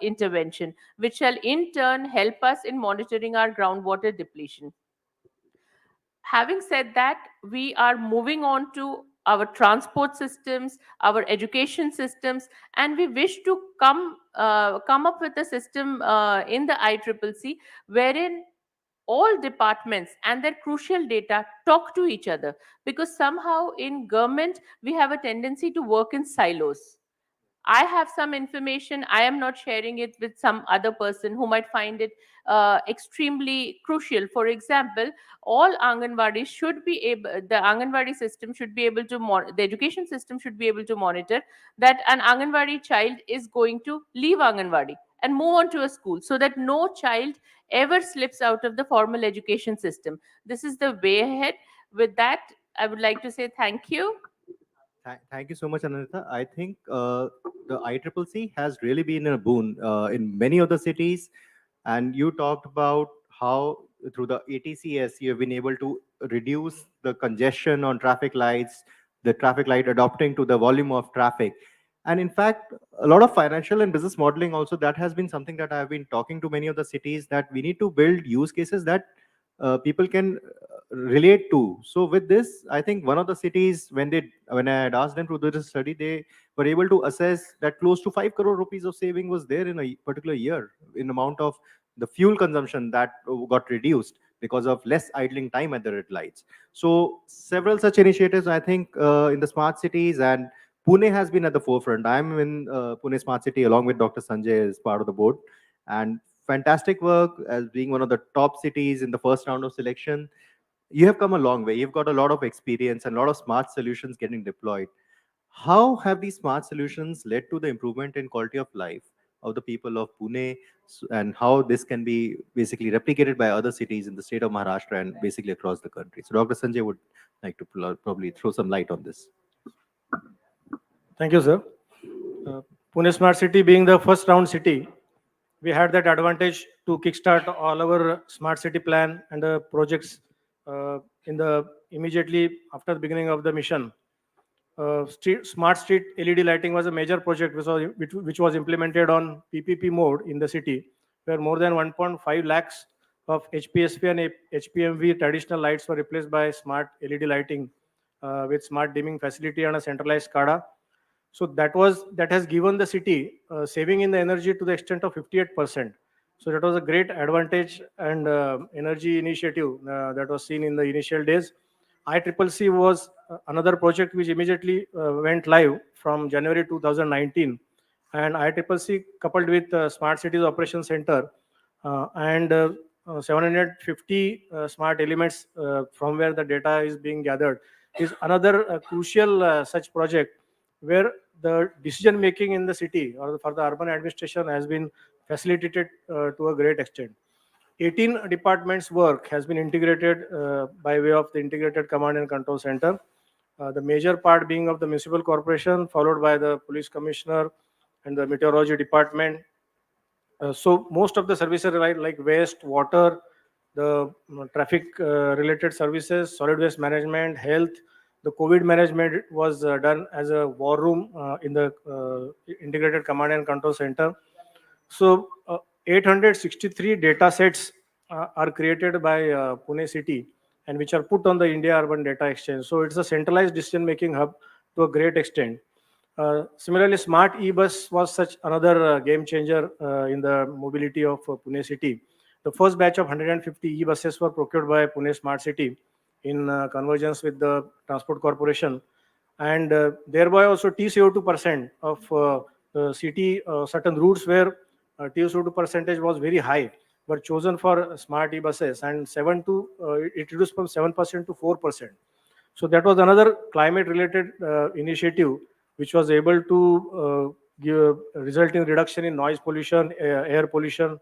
intervention, which shall in turn help us in monitoring our groundwater depletion. Having said that, we are moving on to our transport systems, our education systems, and we wish to come up with a system in the ICCC wherein all departments and their crucial data talk to each other, because somehow in government we have a tendency to work in silos. I have some information, I am not sharing it with some other person who might find it extremely crucial. For example, all Anganwadi should be able, the Anganwadi system should be able to, the education system should be able to monitor that an Anganwadi child is going to leave Anganwadi and move on to a school, so that no child ever slips out of the formal education system. This is the way ahead. With that, I would like to say thank you. Thank you so much, Anita. I think the ICCC has really been a boon in many of the cities. And you talked about how through the ATCS, you have been able to reduce the congestion on traffic lights, the traffic light adapting to the volume of traffic. And in fact, a lot of financial and business modeling also, that has been something that I've been talking to many of the cities, that we need to build use cases that people can relate to. So with this, I think one of the cities, when I had asked them to do this study, they were able to assess that close to 5 crore rupees of saving was there in a particular year in amount of the fuel consumption that got reduced because of less idling time at the red lights. So several such initiatives, I think, in the smart cities, and Pune has been at the forefront. I'm in Pune Smart City along with Dr. Sanjay as part of the board, and fantastic work as being one of the top cities in the first round of selection. You have come a long way. You've got a lot of experience and a lot of smart solutions getting deployed. How have these smart solutions led to the improvement in quality of life of the people of Pune, and how this can be basically replicated by other cities in the state of Maharashtra and basically across the country? So Dr. Sanjay would like to probably throw some light on this. Thank you, sir. Pune Smart City being the first round city, we had that advantage to kickstart all our smart city plan and the projects in the immediately after the beginning of the mission. Smart street LED lighting was a major project which was implemented on PPP mode in the city, where more than 1.5 lakhs of HPSV and HPMV traditional lights were replaced by smart LED lighting with smart dimming facility and a centralized SCADA. So that has given the city saving in the energy to the extent of 58%. So that was a great advantage and energy initiative that was seen in the initial days. ICCC was another project which immediately went live from January 2019, and ICCC coupled with Smart Cities Operation Center and 750 smart elements from where the data is being gathered is another crucial such project where the decision making in the city or for the urban administration has been facilitated to a great extent. 18 departments work has been integrated by way of the integrated command and control center. The major part being of the municipal corporation, followed by the police commissioner and the meteorology department. So most of the services like waste, water, the traffic related services, solid waste management, health, the COVID management was done as a war room in the integrated command and control center. So 863 data sets are created by Pune city and which are put on the India Urban Data Exchange. So it's a centralized decision making hub to a great extent. Similarly, Smart E-Bus was such another game changer in the mobility of Pune city. The first batch of 150 E-buses were procured by Pune Smart City in convergence with the Transport Corporation, and thereby also TCO2% of the city, certain routes where TCO2 percentage was very high were chosen for smart e-buses, and it reduced from 7% to 4%. So that was another climate related initiative which was able to result in reduction in noise pollution, air pollution.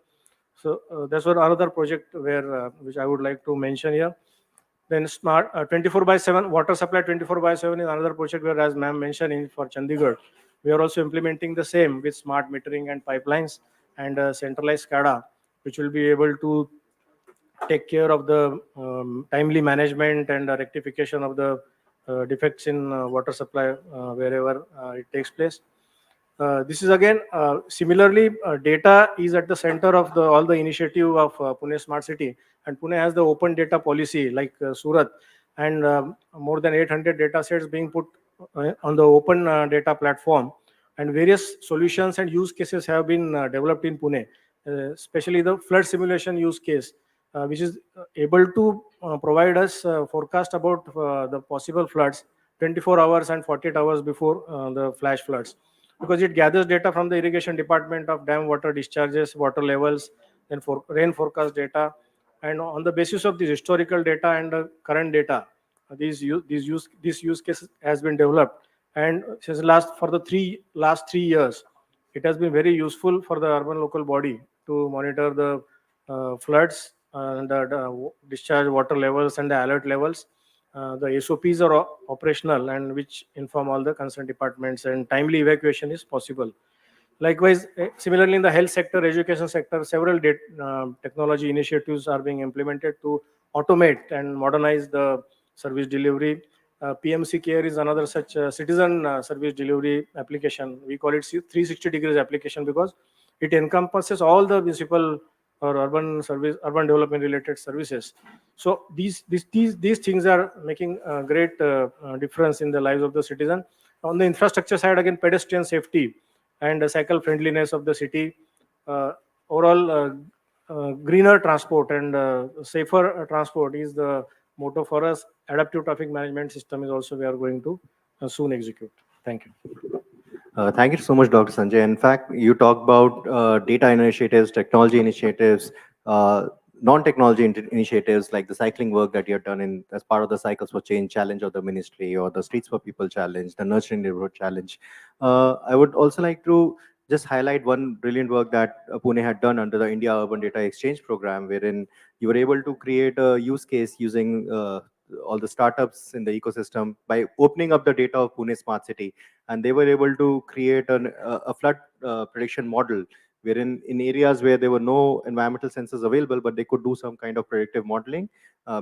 So that's one another project where which I would like to mention here. Then smart 24/7 water supply 24/7 is another project where, as ma'am mentioned, for Chandigarh, we are also implementing the same with smart metering and pipelines and centralized SCADA, which will be able to take care of the timely management and rectification of the defects in water supply wherever it takes place. This is again similarly data is at the center of all the initiative of Pune Smart City, and Pune has the open data policy like Surat, and more than 800 data sets being put on the open data platform, and various solutions and use cases have been developed in Pune, especially the flood simulation use case, which is able to provide us forecast about the possible floods 24 hours and 48 hours before the flash floods, because it gathers data from the irrigation department of dam water discharges, water levels, then for rain forecast data, and on the basis of this historical data and current data, this use case has been developed, and since for the last 3 years, it has been very useful for the urban local body to monitor the floods and the discharge water levels and the alert levels. The SOPs are operational and which inform all the concerned departments, and timely evacuation is possible. Likewise, similarly in the health sector, education sector, several technology initiatives are being implemented to automate and modernize the service delivery. PMC Care is another such citizen service delivery application. We call it 360 degrees application because it encompasses all the municipal or urban development related services. So these things are making a great difference in the lives of the citizen. On the infrastructure side, again, pedestrian safety and cycle friendliness of the city, overall greener transport and safer transport is the motto for us. Adaptive traffic management system is also we are going to soon execute. Thank you. Thank you so much, Dr. Sanjay. In fact, you talked about data initiatives, technology initiatives, non-technology initiatives like the cycling work that you have done as part of the Cycles for Change challenge of the ministry, or the Streets for People challenge, the Nurturing Neighborhood challenge. I would also like to just highlight one brilliant work that Pune had done under the India Urban Data Exchange program, wherein you were able to create a use case using all the startups in the ecosystem by opening up the data of Pune Smart City, and they were able to create a flood prediction model wherein in areas where there were no environmental sensors available, but they could do some kind of predictive modeling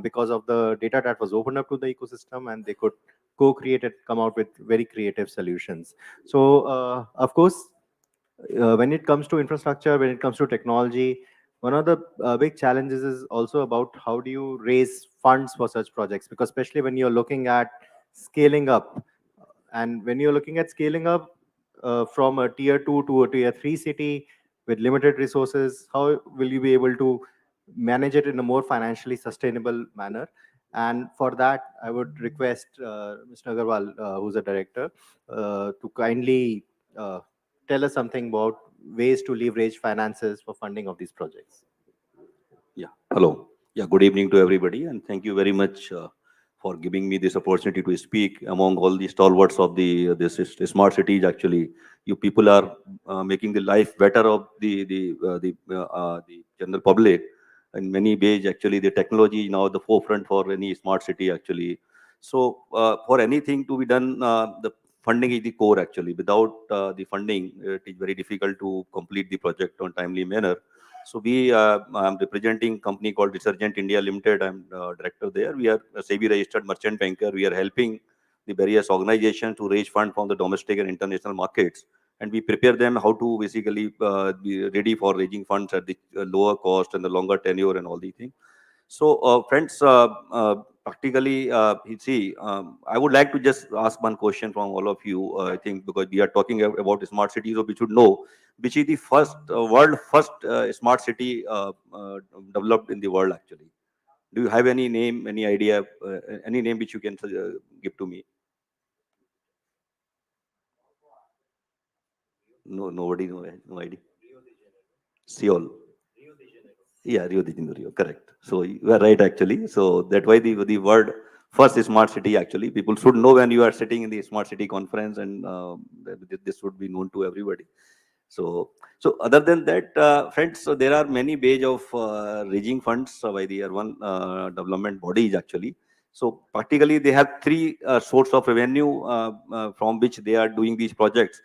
because of the data that was opened up to the ecosystem, and they could co-create and come out with very creative solutions. So of course, when it comes to infrastructure, when it comes to technology, one of the big challenges is also about how do you raise funds for such projects, because especially when you're looking at scaling up, and when you're looking at scaling up from a tier 2 to a tier 3 city with limited resources, how will you be able to manage it in a more financially sustainable manner? And for that, I would request Mr. Agarwal, who's a director, to kindly tell us something about ways to leverage finances for funding of these projects. Yeah, hello. Yeah, good evening to everybody, and thank you very much for giving me this opportunity to speak among all the stalwarts of the this smart cities. Actually, you people are making the life better of the general public in many ways. Actually, the technology is now the forefront for any smart city. Actually, so for anything to be done, the funding is the core. Actually, without the funding, it is very difficult to complete the project on timely manner. So I'm representing company called Resurgent India Limited. I'm director there. We are a SEBI registered merchant banker. We are helping the various organizations to raise funds from the domestic and international markets, and we prepare them how to basically be ready for raising funds at the lower cost and the longer tenure and all these things. So, friends, practically, you see, I would like to just ask one question from all of you. I think because we are talking about smart cities, so we should know which is the first world first smart city developed in the world. Actually, do you have any name, any idea, any name which you can give to me? No, nobody, no idea. Seoul. Yeah, Rio de Janeiro, correct. So you are right, actually. So that's why the word first smart city, actually. People should know when you are sitting in the smart city conference, and this should be known to everybody. So other than that, friends, so there are many ways of raising funds by the urban development bodies, actually. So practically, they have three sources of revenue from which they are doing these projects.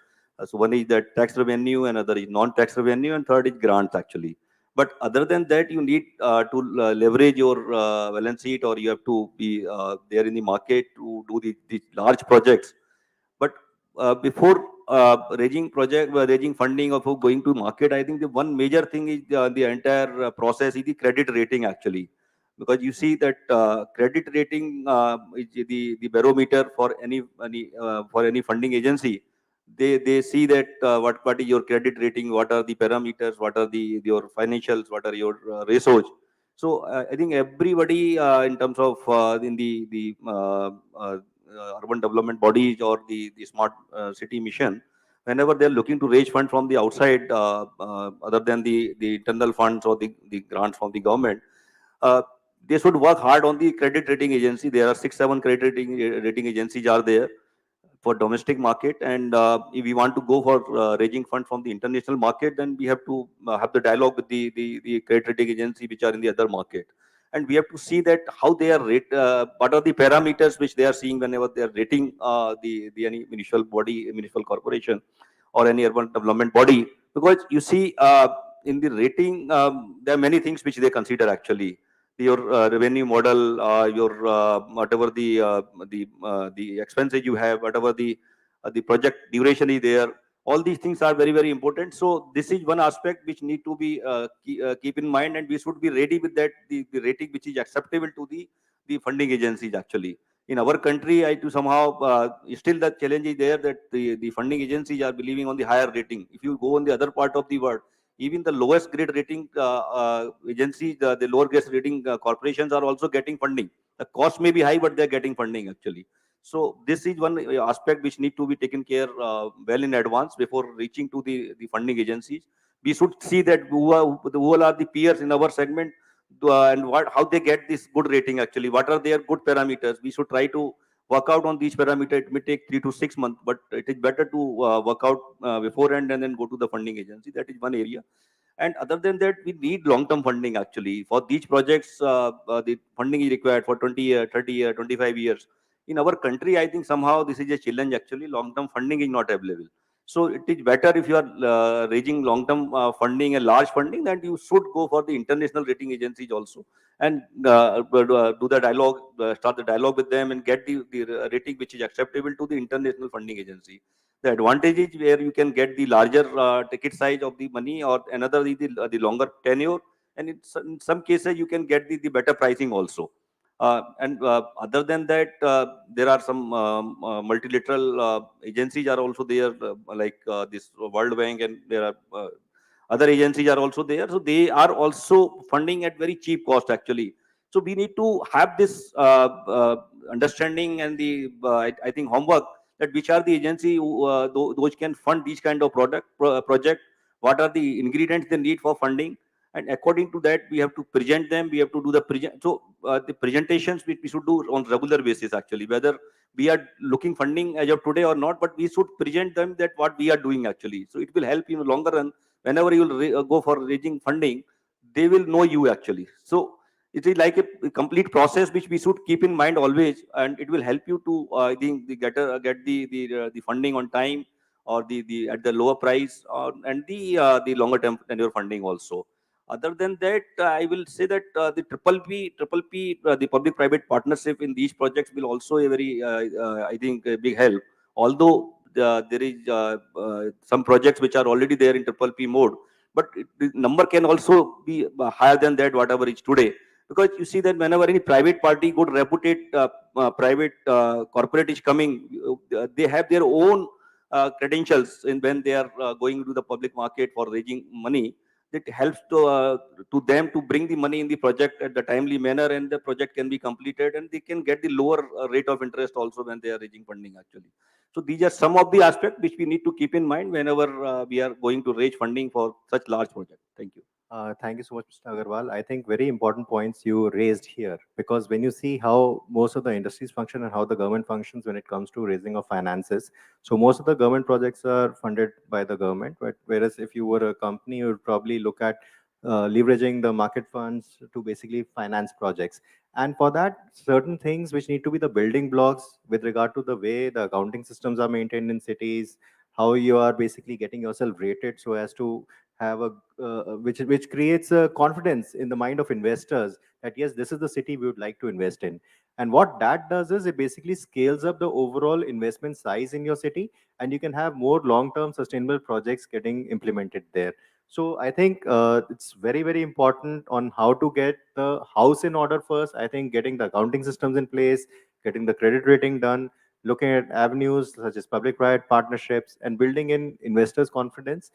So one is the tax revenue, another is non-tax revenue, and third is grants, actually. But other than that, you need to leverage your balance sheet, or you have to be there in the market to do the large projects. But before raising funding or for going to market, I think the one major thing is the entire process is the credit rating, actually, because you see that credit rating is the barometer for any funding agency. They see that what is your credit rating, what are the parameters, what are the your financials, what are your ratios. So I think everybody in terms of in urban development bodies or the smart city mission, whenever they're looking to raise fund from the outside, other than the internal funds or the grants from the government, uh, they should work hard on the credit rating agency. There are 6 7 credit rating agencies are there for domestic market, and if we want to go for raising fund from the international market, then we have to have the dialogue with the credit rating agency which are in the other market, and we have to see that how they are rate, what are the parameters which they are seeing whenever they are rating the any municipal body, municipal corporation, or any urban development body. Because you see, in the rating, there are many things which they consider, actually. Your revenue model, your whatever the expenses you have, whatever the project duration is there, all these things are very very important. So this is one aspect which need to be keep in mind, and we should be ready with that, the rating which is acceptable to the funding agencies, actually. In our country, I to somehow still the challenge is there that the funding agencies are believing on the higher rating. If you go on the other part of the world, even the lowest grade rating agencies, the lower grade rating corporations are also getting funding. The cost may be high, but they're getting funding, actually. So this is one aspect which need to be taken care well in advance before reaching to the funding agencies. We should see that who are the peers in our segment, and how they get this good rating, actually. What are their good parameters? We should try to work out on these parameters. It may take 3 to 6 months, but it is better to work out beforehand and then go to the funding agency. That is one area. And other than that, we need long-term funding, actually. For these projects, the funding is required for 20 years, 30 years, 25 years. In our country, I think somehow this is a challenge, actually. Long-term funding is not available. So it is better if you are raising long-term funding and large funding, that you should go for the international rating agencies also, and do the dialogue, start the dialogue with them, and get the rating which is acceptable to the international funding agency. The advantage is where you can get the larger ticket size of the money, or another is the longer tenure, and in some cases you can get the better pricing also. And other than that, there are some multilateral agencies are also there, like this World Bank, and there are other agencies are also there. So they are also funding at very cheap cost actually. So we need to have this understanding and the I think homework, that which are the agency who, those can fund these kind of project, what are the ingredients they need for funding, and according to that we have to present them, we have to do the the presentations which we should do on regular basis actually, whether we are looking funding as of today or not, but we should present them that what we are doing actually. So it will help in the longer run. Whenever you will go for raising funding, they will know you actually. So it is like a complete process which we should keep in mind always, and it will help you to I think get the funding on time, or the at the lower price, and the longer term tenure funding also. Other than that, I will say that the triple P, the public-private partnership in these projects will also a very, I think, a big help. Although there is some projects which are already there in triple P mode, but the number can also be higher than that, whatever is today. Because you see that whenever any private party, good reputed private corporate is coming, they have their own credentials in when they are going to the public market for raising money. It helps to them to bring the money in the project at the timely manner, and the project can be completed, and they can get the lower rate of interest also when they are raising funding actually. So these are some of the aspects which we need to keep in mind whenever we are going to raise funding for such large projects. Thank you. Thank you so much, Mr. Agarwal. I think very important points you raised here, because when you see how most of the industries function and how the government functions when it comes to raising of finances, so most of the government projects are funded by the government, but whereas if you were a company, you would probably look at leveraging the market funds to basically finance projects. And for that, certain things which need to be the building blocks with regard to the way the accounting systems are maintained in cities, how you are basically getting yourself rated so as to have a which creates a confidence in the mind of investors that yes, this is the city we would like to invest in. And what that does is it basically scales up the overall investment size in your city, and you can have more long-term sustainable projects getting implemented there. So I think it's very, very important on how to get the house in order first. I think getting the accounting systems in place, getting the credit rating done, looking at avenues such as public-private partnerships, and building in investors' confidence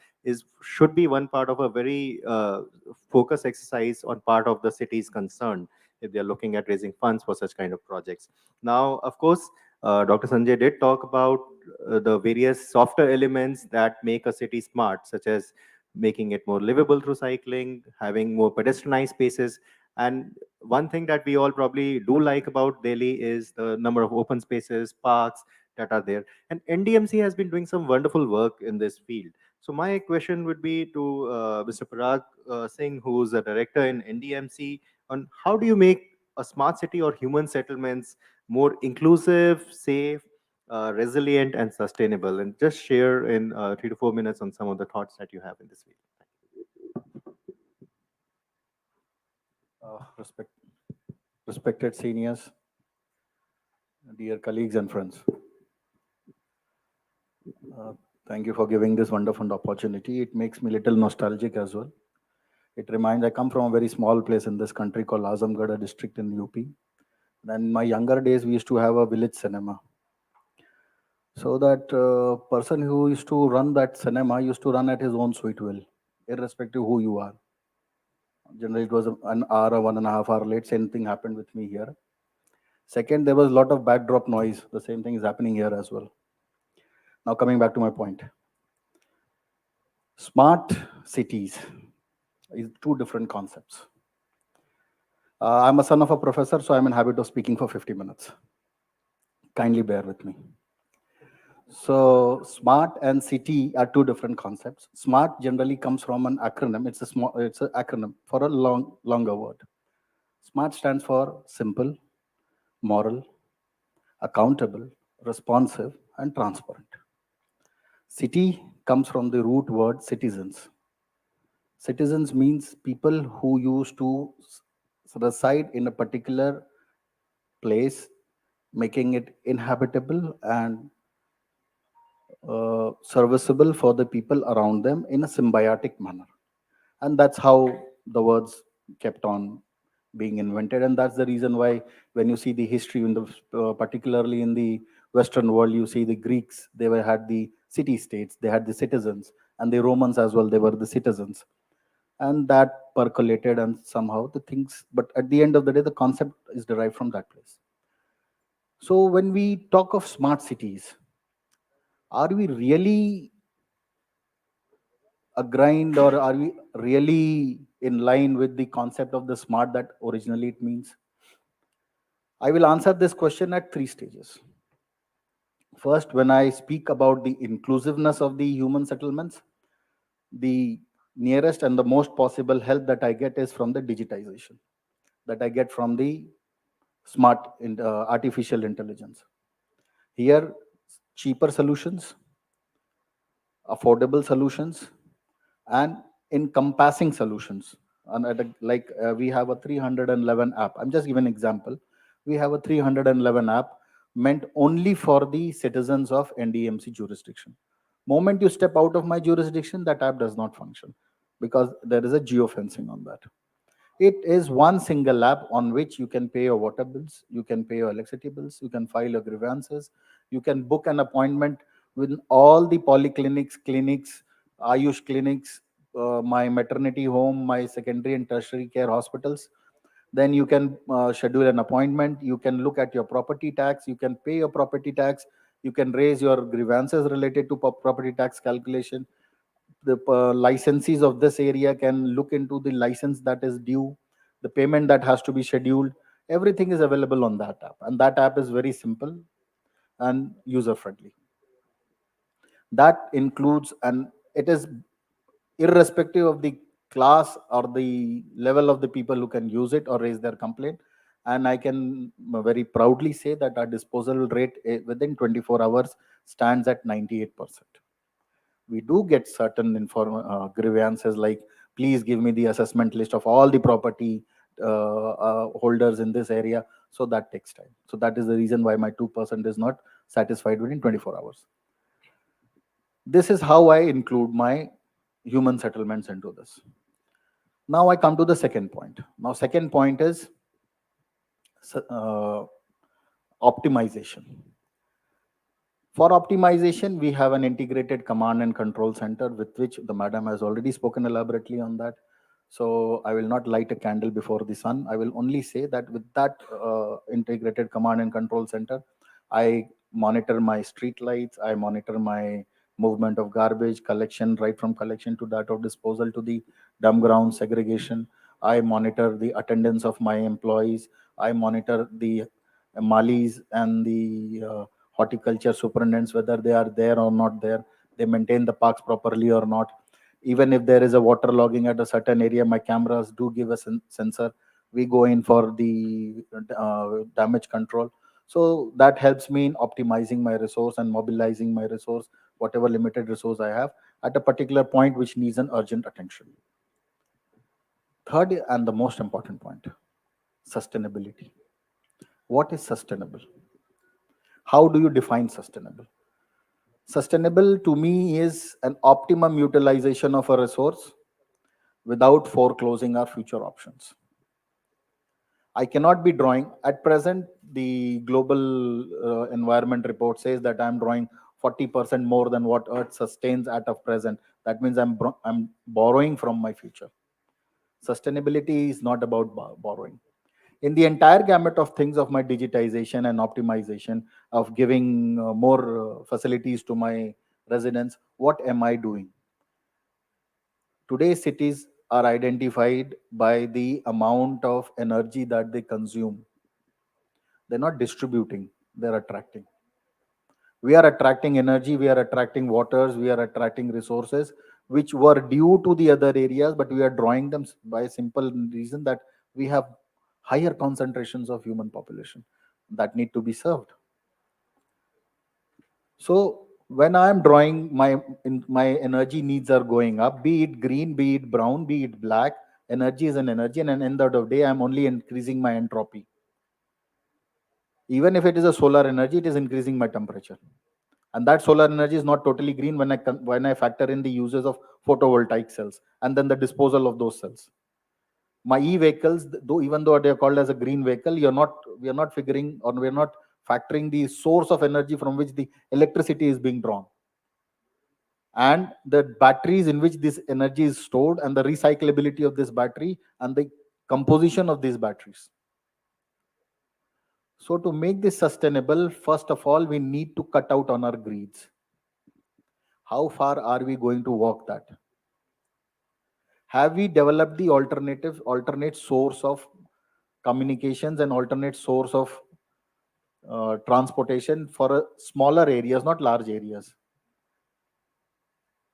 should be one part of a very focused exercise on part of the city's concern if they are looking at raising funds for such kind of projects. Now, of course, Dr. Sanjay did talk about the various softer elements that make a city smart, such as making it more livable through cycling, having more pedestrianized spaces. And one thing that we all probably do like about Delhi is the number of open spaces, parks that are there. And NDMC has been doing some wonderful work in this field. So my question would be to Mr. Parag Singh, who's a director in NDMC, on how do you make a smart city or human settlements more inclusive, safe, resilient, and sustainable? And just share in 3 to 4 minutes on some of the thoughts that you have in this field. Respected seniors, dear colleagues and friends. Thank you for giving this wonderful opportunity. It makes me a little nostalgic as well. It reminds, I come from a very small place in this country called Azamgarh, a district in UP. And in my younger days, we used to have a village cinema. So that person who used to run that cinema used to run at his own sweet will, irrespective who you are. Generally, it was an hour or 1.5 hour late. Same thing happened with me here. Second, there was a lot of backdrop noise. The same thing is happening here as well. Now, coming back to my point. Smart cities is two different concepts. I'm a son of a professor, so I'm in habit of speaking for 50 minutes. Kindly bear with me. So smart and city are two different concepts. Smart generally comes from an acronym. It's an acronym for a longer word. SMART stands for simple, moral, accountable, responsive, and transparent. City comes from the root word citizens. Citizens means people who used to reside in a particular place, making it inhabitable and serviceable for the people around them in a symbiotic manner. And that's how the words kept on being invented. And that's the reason why when you see the history in the particularly in the Western world, you see the Greeks, had the city states, they had the citizens, and the Romans as well, they were the citizens. And that percolated and somehow the things, but at the end of the day, the concept is derived from that place. So when we talk of smart cities, are we really agreed, or are we really in line with the concept of the smart that originally it means? I will answer this question at 3 stages. First, when I speak about the inclusiveness of the human settlements, the nearest and the most possible help that I get is from the digitization, that I get from the smart artificial intelligence. Here, cheaper solutions, affordable solutions, and encompassing solutions. And we have a 311 app. I'm just giving an example. We have a 311 app meant only for the citizens of NDMC jurisdiction. Moment you step out of my jurisdiction, that app does not function because there is a geofencing on that. It is one single app on which you can pay your water bills, you can pay your electricity bills, you can file your grievances, you can book an appointment with all the polyclinics, clinics, Ayush clinics, my maternity home, my secondary and tertiary care hospitals. Then you can schedule an appointment, you can look at your property tax, you can pay your property tax, you can raise your grievances related to property tax calculation. The licensees of this area can look into the license that is due, the payment that has to be scheduled. Everything is available on that app, and that app is very simple and user friendly. That includes, and it is irrespective of the class or the level of the people who can use it or raise their complaint. And I can very proudly say that our disposal rate within 24 hours stands at 98%. We do get certain grievances like, please give me the assessment list of all the property holders in this area. So that takes time. So that is the reason why my 2% is not satisfied within 24 hours. This is how I include my human settlements into this. Now I come to the second point. Now second point is optimization. For optimization, we have an integrated command and control center with which the madam has already spoken elaborately on that. So I will not light a candle before the sun. I will only say that with that integrated command and control center, I monitor my street lights, I monitor my movement of garbage, collection, right from collection to that of disposal to the dump ground segregation. I monitor the attendance of my employees. I monitor the malis and the horticulture superintendents, whether they are there or not there. They maintain the parks properly or not. Even if there is a water logging at a certain area, my cameras do give a sensor. We go in for the damage control. So that helps me in optimizing my resource and mobilizing my resource, whatever limited resource I have, at a particular point which needs an urgent attention. Third and the most important point, sustainability. What is sustainable? How do you define sustainable? Sustainable to me is an optimum utilization of a resource without foreclosing our future options. I cannot be drawing, at present, the global environment report says that I'm drawing 40% more than what Earth sustains at of present. That means I'm borrowing from my future. Sustainability is not about borrowing. In the entire gamut of things of my digitization and optimization, of giving more facilities to my residents, what am I doing? Today, cities are identified by the amount of energy that they consume. They're not distributing, they're attracting. We are attracting energy, we are attracting waters, we are attracting resources which were due to the other areas, but we are drawing them by a simple reason that we have higher concentrations of human population that need to be served. So when I am drawing, my energy needs are going up, be it green, be it brown, be it black. Energy is an energy, and at the end of the day, I'm only increasing my entropy. Even if it is a solar energy, it is increasing my temperature. And that solar energy is not totally green when I factor in the uses of photovoltaic cells and then the disposal of those cells. My e-vehicles, though even though they are called as a green vehicle, we are not figuring, or we are not factoring the source of energy from which the electricity is being drawn, and the batteries in which this energy is stored, and the recyclability of this battery, and the composition of these batteries. So to make this sustainable, first of all, we need to cut out on our greeds. How far are we going to walk that? Have we developed the alternate source of communications and alternate source of transportation for smaller areas, not large areas?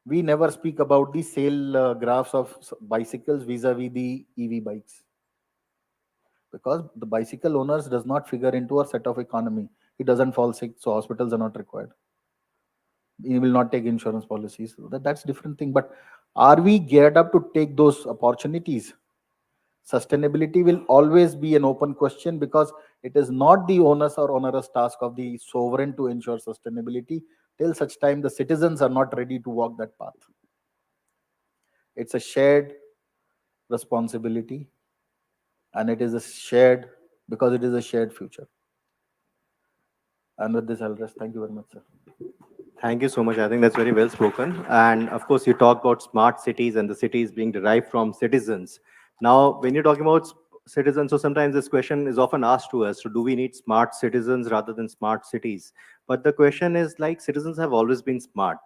We never speak about the sale graphs of bicycles vis-a-vis the EV bikes, because the bicycle owners does not figure into our set of economy. He doesn't fall sick, so hospitals are not required. He will not take insurance policies. That's different thing. But are we geared up to take those opportunities? Sustainability will always be an open question, because it is not the onus or onerous task of the sovereign to ensure sustainability till such time the citizens are not ready to walk that path. It's a shared responsibility, and it is a shared, because it is a shared future. And with this, I'll rest. Thank you very much, sir. Thank you so much. I think that's very well spoken. And of course, you talk about smart cities and the cities being derived from citizens. Now, when you're talking about citizens, so sometimes this question is often asked to us, so do we need smart citizens rather than smart cities? But the question is, like, citizens have always been smart.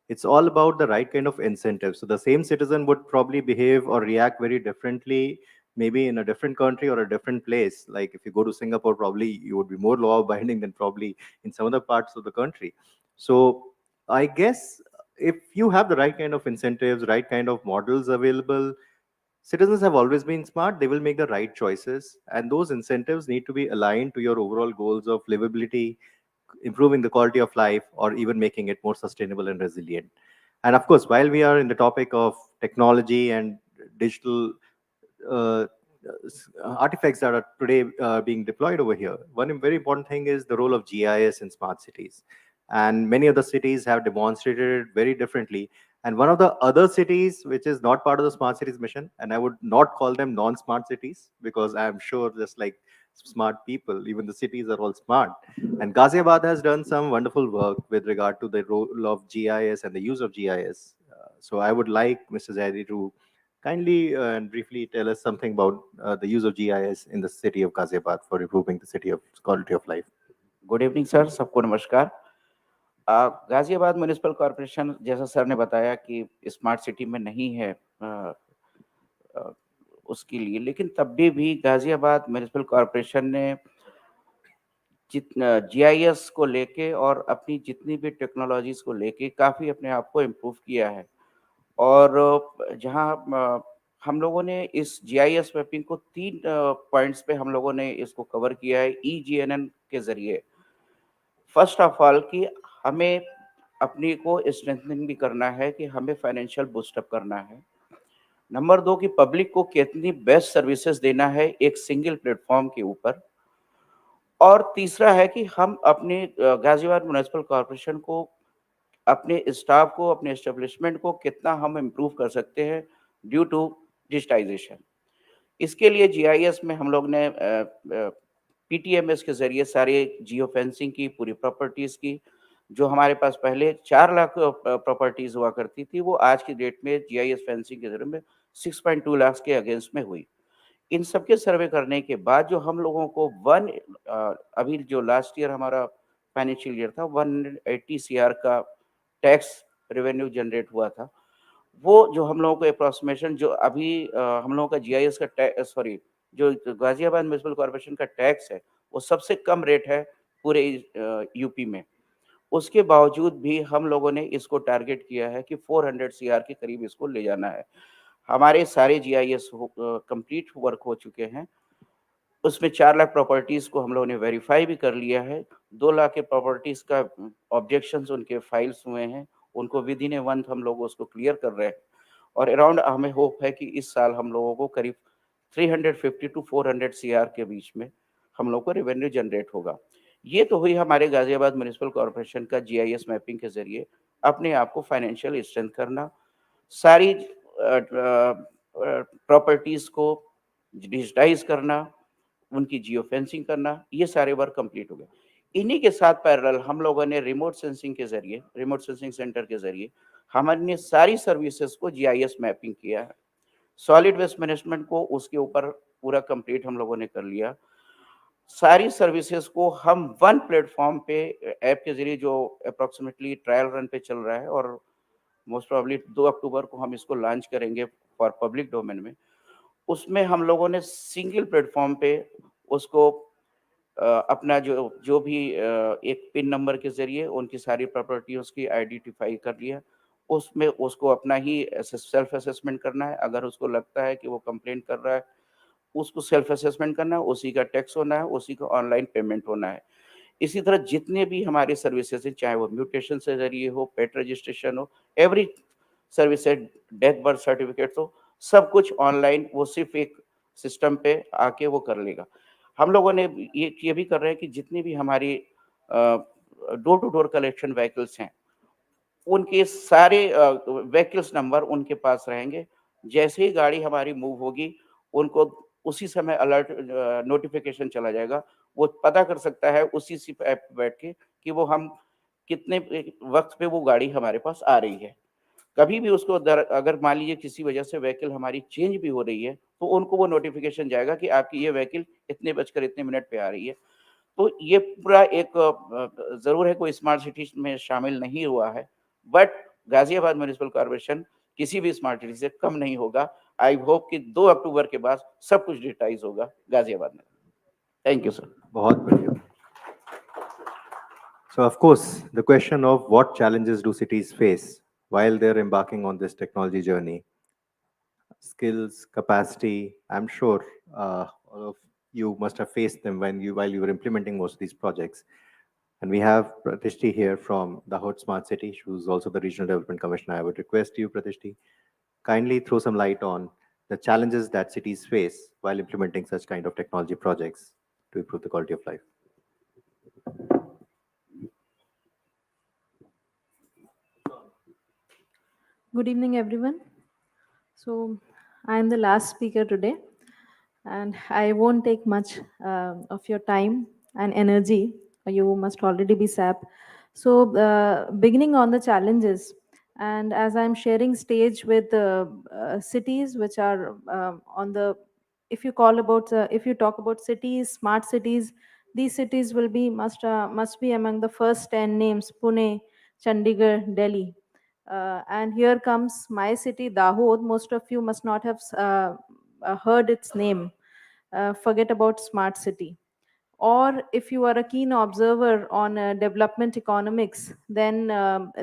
It's all about the right kind of incentive. So the same citizen would probably behave or react very differently, maybe in a different country or a different place. Like if you go to Singapore, probably you would be more law abiding than probably in some other parts of the country. So I guess if you have the right kind of incentives, right kind of models available, citizens have always been smart. They will make the right choices, and those incentives need to be aligned to your overall goals of livability, improving the quality of life, or even making it more sustainable and resilient. And of course, while we are in the topic of technology and digital uh, artifacts that are today being deployed over here, one very important thing is the role of GIS in smart cities. And many of the cities have demonstrated it very differently. And one of the other cities, which is not part of the smart cities mission, and I would not call them non-smart cities, because I'm sure just like smart people, even the cities are all smart. And Ghaziabad has done some wonderful work with regard to the role of GIS and the use of GIS. So I would like Mr. Zaidi to kindly and briefly tell us something about the use of GIS in the city of Ghaziabad for improving the city of quality of life. Good evening sir, सबको नमस्कार। Ghaziabad municipal corporation, जैसा sir ने बताया कि smart city में नहीं है उसके लिए, लेकिन तब भी गाजियाबाद म्यूनिसिपल कॉरपोरेशन ने जितना जीआईएस को लेके और अपनी जितनी भी टेक्नोलॉजीज को लेके काफ़ी अपने आप को इम्प्रूव किया है। और जहाँ हम लोगों ने इस जीआईएस मैपिंग को 3 पॉइंट्स पे हम लोगों ने इसको कवर किया है ईजीएनएन के ज़रिए। फर्स्ट ऑफ ऑल कि हमें अपनी को स्ट्रेंथनिंग भी करना है, कि हमें फाइनेंशियल बूस्टअप करना है। नंबर 2 कि पब्लिक को कितनी बेस्ट सर्विसेज देना है एक सिंगल प्लेटफॉर्म के ऊपर। और तीसरा है कि हम अपने गाजियाबाद म्युनिसिपल कॉर्पोरेशन को, अपने स्टाफ को, अपने एस्टेब्लिशमेंट को कितना हम इम्प्रूव कर सकते हैं ड्यू टू डिजिटाइजेशन। इसके लिए जीआईएस में हम लोग ने पीटीएमएस के ज़रिए सारे जियो फेंसिंग की, पूरी प्रॉपर्टीज़ की, जो हमारे पास पहले 4 लाख प्रॉपर्टीज़ हुआ करती थी, वो आज की डेट में जीआईएस फेंसिंग के ज़रिए में 6.2 लाख के अगेंस्ट में हुई। इन सबके सर्वे करने के बाद जो हम लोगों को अभी जो लास्ट ईयर हमारा फाइनेंशियल ईयर था 180 सीआर का टैक्स रेवेन्यू जनरेट हुआ था, वो जो हम लोगों को अप्रॉक्सीमेशन जो अभी हम लोगों का जीआईएस का जो गाजियाबाद म्युनिसिपल कॉर्पोरेशन का टैक्स है वो सबसे कम रेट है पूरे यूपी में। उसके बावजूद भी हम लोगों ने इसको टारगेट किया है कि 400 सीआर के करीब इसको ले जाना है। हमारे सारे जीआईएस कंप्लीट वर्क हो चुके हैं। उसमें 4 लाख प्रॉपर्टीज़ को हम लोगों ने वेरीफाई भी कर लिया है। 2 लाख के प्रॉपर्टीज़ का ऑब्जेक्शंस उनके फाइल्स हुए हैं, उनको विद इन ए मंथ हम लोग उसको क्लियर कर रहे हैं। और अराउंड हमें होप है कि इस साल हम लोगों को करीब 350 टू 400 सीआर के बीच में हम लोग को रेवेन्यू जनरेट होगा। ये तो हुई हमारे गाजियाबाद म्युनिसिपल कॉर्पोरेशन का जीआईएस मैपिंग के ज़रिए अपने आप को फाइनेंशियल स्ट्रेंथ करना, सारी प्रॉपर्टीज़ को डिजिटाइज करना, उनकी जियो फेंसिंग करना, ये सारे वर्क कंप्लीट हो गए। इन्हीं के साथ पैरेलल हम लोगों ने रिमोट सेंसिंग के ज़रिए, रिमोट सेंसिंग सेंटर के ज़रिए हमने सारी सर्विसेज को जीआईएस मैपिंग किया है। सॉलिड वेस्ट मैनेजमेंट को उसके ऊपर पूरा कंप्लीट हम लोगों ने कर लिया। सारी सर्विसेज को हम वन प्लेटफॉर्म पे ऐप के ज़रिए, जो अप्रॉक्सीमेटली ट्रायल रन पे चल रहा है और मोस्ट प्रोबेबली 2 अक्टूबर को हम इसको लॉन्च करेंगे फॉर पब्लिक डोमेन में। उसमें हम लोगों ने सिंगल प्लेटफॉर्म पे उसको अपना जो जो भी एक पिन नंबर के ज़रिए उनकी सारी प्रॉपर्टीज़ की आइडेंटिफाई कर लिया। उसमें उसको अपना ही सेल्फ असेसमेंट करना है। अगर उसको लगता है कि वो कंप्लेंट कर रहा है, उसको सेल्फ असेसमेंट करना है, उसी का टैक्स होना है, उसी का ऑनलाइन पेमेंट होना है। इसी तरह जितने भी हमारी सर्विसेज हैं, चाहे वो म्यूटेशन से ज़रिए हो, पेट रजिस्ट्रेशन हो, एवरी सर्विस है, डेथ बर्थ सर्टिफिकेट हो, सब कुछ ऑनलाइन वो सिर्फ एक सिस्टम पे आके वो कर लेगा। हम लोगों ने ये भी कर रहे हैं कि जितनी भी हमारी door to door collection vehicles हैं, उनके सारे व्हीकल्स नंबर उनके पास रहेंगे। जैसे ही गाड़ी हमारी मूव होगी, उनको उसी समय अलर्ट नोटिफिकेशन चला जाएगा। वो पता कर सकता है उसी सी ऐप पे बैठ के कि वो हम कितने वक़्त पे वो गाड़ी हमारे पास आ रही है। कभी भी उसको अगर मान लीजिए किसी वजह से व्हीकल हमारी चेंज भी हो रही है, तो उनको वो नोटिफिकेशन जाएगा कि आपकी ये व्हीकल इतने बजकर इतने मिनट पे आ रही है। तो ये पूरा एक ज़रूर है कोई स्मार्ट सिटी में शामिल नहीं हुआ है, बट गाज़ियाबाद म्युनिसिपल कॉर्पोरेशन किसी भी स्मार्ट सिटी से कम नहीं होगा। आई होप कि 2 अक्टूबर के बाद सब कुछ डिजिटाइज़ होगा गाज़ियाबाद में। Thank you sir. बहुत बढ़िया. So of course, the question of what challenges do cities face while they're embarking on this technology journey, skills, capacity, I'm sure all of you must have faced them while you were implementing most of these projects. And we have Pratishti here from Dahod Smart City, who's also the Regional Development Commissioner. I would request you, Pratishti, kindly throw some light on the challenges that cities face while implementing such kind of technology projects to improve the quality of life. Good evening, everyone. So, I am the last speaker today, and I won't take much of your time and energy. You must already be SAP. So, beginning on the challenges, and as I'm sharing stage with cities which are on the, if you call about, if you talk about cities, smart cities, these cities will be must be among the first 10 names: Pune, Chandigarh, Delhi. And here comes my city, Dahod. Most of you must not have heard its name. Forget about smart city. Or if you are a keen observer on development economics, then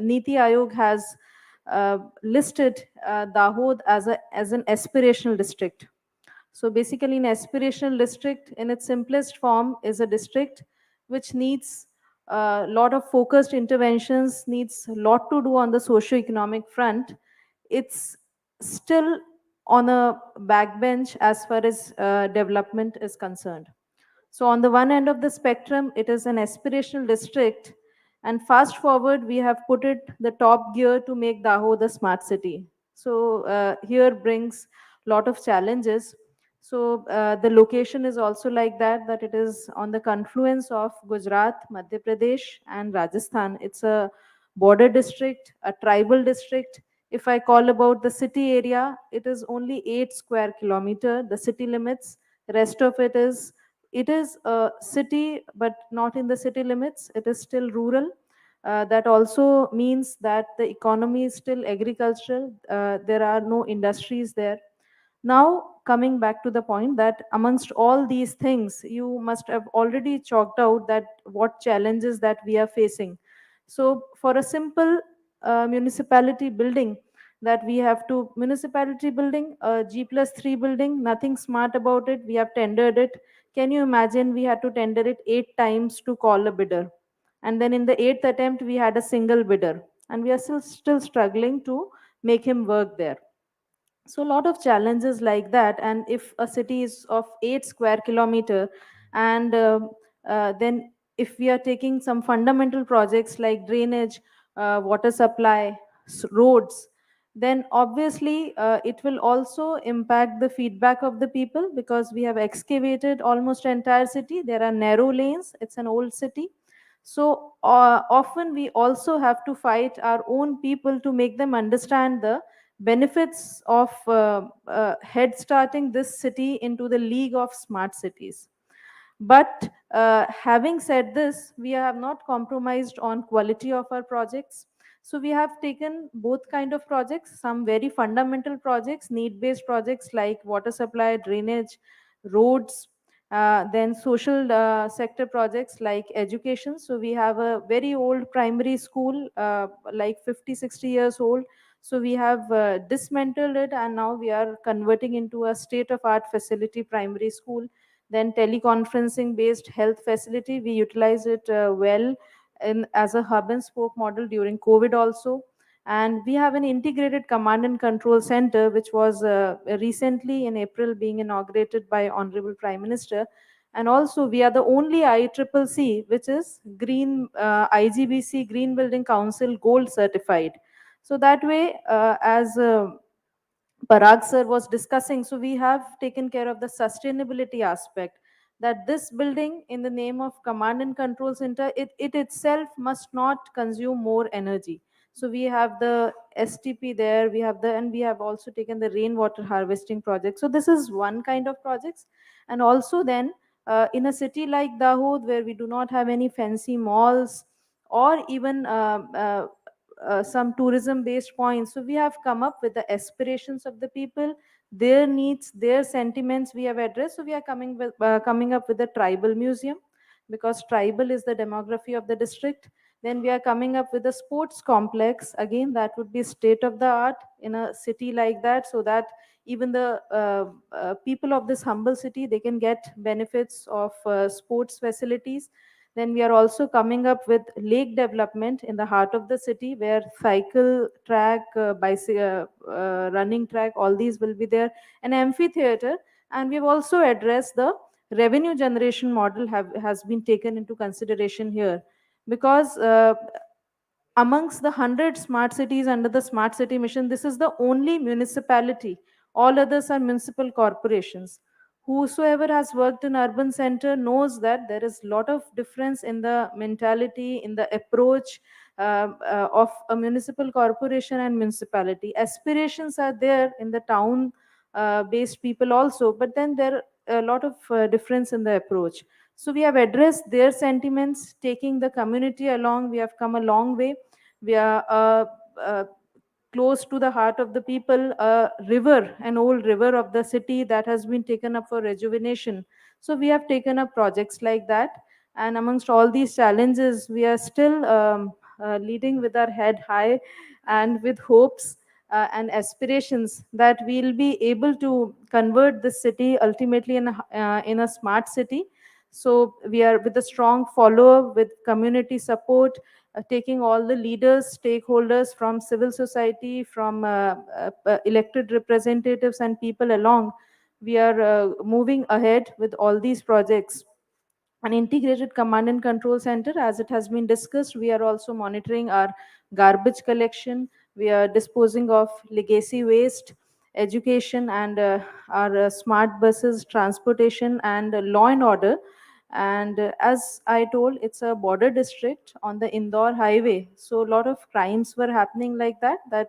Niti Aayog has listed Dahod as an aspirational district. So basically, an aspirational district in its simplest form is a district which needs a lot of focused interventions, needs a lot to do on the socio-economic front. It's still on a backbench as far as development is concerned. So on the one end of the spectrum, it is an aspirational district, and fast forward, we have put it the top gear to make Dahod a smart city. So here brings lot of challenges. So the location is also like that it is on the confluence of Gujarat, Madhya Pradesh, and Rajasthan. It's a border district, a tribal district. If I call about the city area, it is only 8 square kilometer, the city limits. Rest of it is a city, but not in the city limits. It is still rural. That also means that the economy is still agricultural. There are no industries there. Now, coming back to the point that amongst all these things, you must have already chalked out that what challenges that we are facing. So, for a simple municipality building, that we have to municipality building, G+3 building, nothing smart about it. We have tendered it. Can you imagine we had to tender it 8 times to call a bidder? And then in the 8th attempt, we had a single bidder. And we are still struggling to make him work there. So a lot of challenges like that. And if a city is of 8 square kilometer, and then if we are taking some fundamental projects like drainage, water supply, roads, then obviously it will also impact the feedback of the people, because we have excavated almost entire city. There are narrow lanes. It's an old city. So often we also have to fight our own people to make them understand the benefits of head starting this city into the league of smart cities. But having said this, we have not compromised on quality of our projects. So we have taken both kind of projects, some very fundamental projects, need-based projects like water supply, drainage, roads, then social sector projects like education. So we have a very old primary school, like 50, 60 years old. So we have dismantled it, and now we are converting into a state-of-art facility primary school. Then teleconferencing based health facility, we utilize it well in as a hub and spoke model during COVID also. And we have an integrated command and control center, which was recently in April being inaugurated by Honorable Prime Minister. And also we are the only ICCC which is green IGBC Green Building Council Gold certified. So that way, as Parag sir was discussing, so we have taken care of the sustainability aspect, that this building in the name of command and control center, it itself must not consume more energy. So we have the STP there, we have and we have also taken the rainwater harvesting project. So this is one kind of projects. And also then in a city like Dahod, where we do not have any fancy malls or even some tourism based points, so we have come up with the aspirations of the people, their needs, their sentiments we have addressed. So we are coming up with a tribal museum, because tribal is the demography of the district. Then we are coming up with a sports complex, again that would be state of the art in a city like that, so that even the people of this humble city, they can get benefits of sports facilities. Then we are also coming up with lake development in the heart of the city, where cycle track, bicycle, running track, all these will be there, an amphitheater. And we've also addressed the revenue generation model has been taken into consideration here, because amongst the 100 smart cities under the smart city mission, this is the only municipality. All others are municipal corporations. Whosoever has worked in urban center knows that there is a lot of difference in the mentality, in the approach of a municipal corporation and municipality. Aspirations are there in the town based people also, but then there are a lot of difference in the approach. So we have addressed their sentiments, taking the community along. We have come a long way. We are close to the heart of the people, a river, an old river of the city that has been taken up for rejuvenation. So we have taken up projects like that. And amongst all these challenges, we are still leading with our head high and with hopes and aspirations that we'll be able to convert this city ultimately in a smart city. So we are with a strong follow-up, with community support, taking all the leaders, stakeholders from civil society, from elected representatives and people along. We are moving ahead with all these projects. An integrated command and control center, as it has been discussed, we are also monitoring our garbage collection. We are disposing of legacy waste, education, and our smart buses, transportation, and law and order. And as I told, it's a border district on the Indore highway, so a lot of crimes were happening like that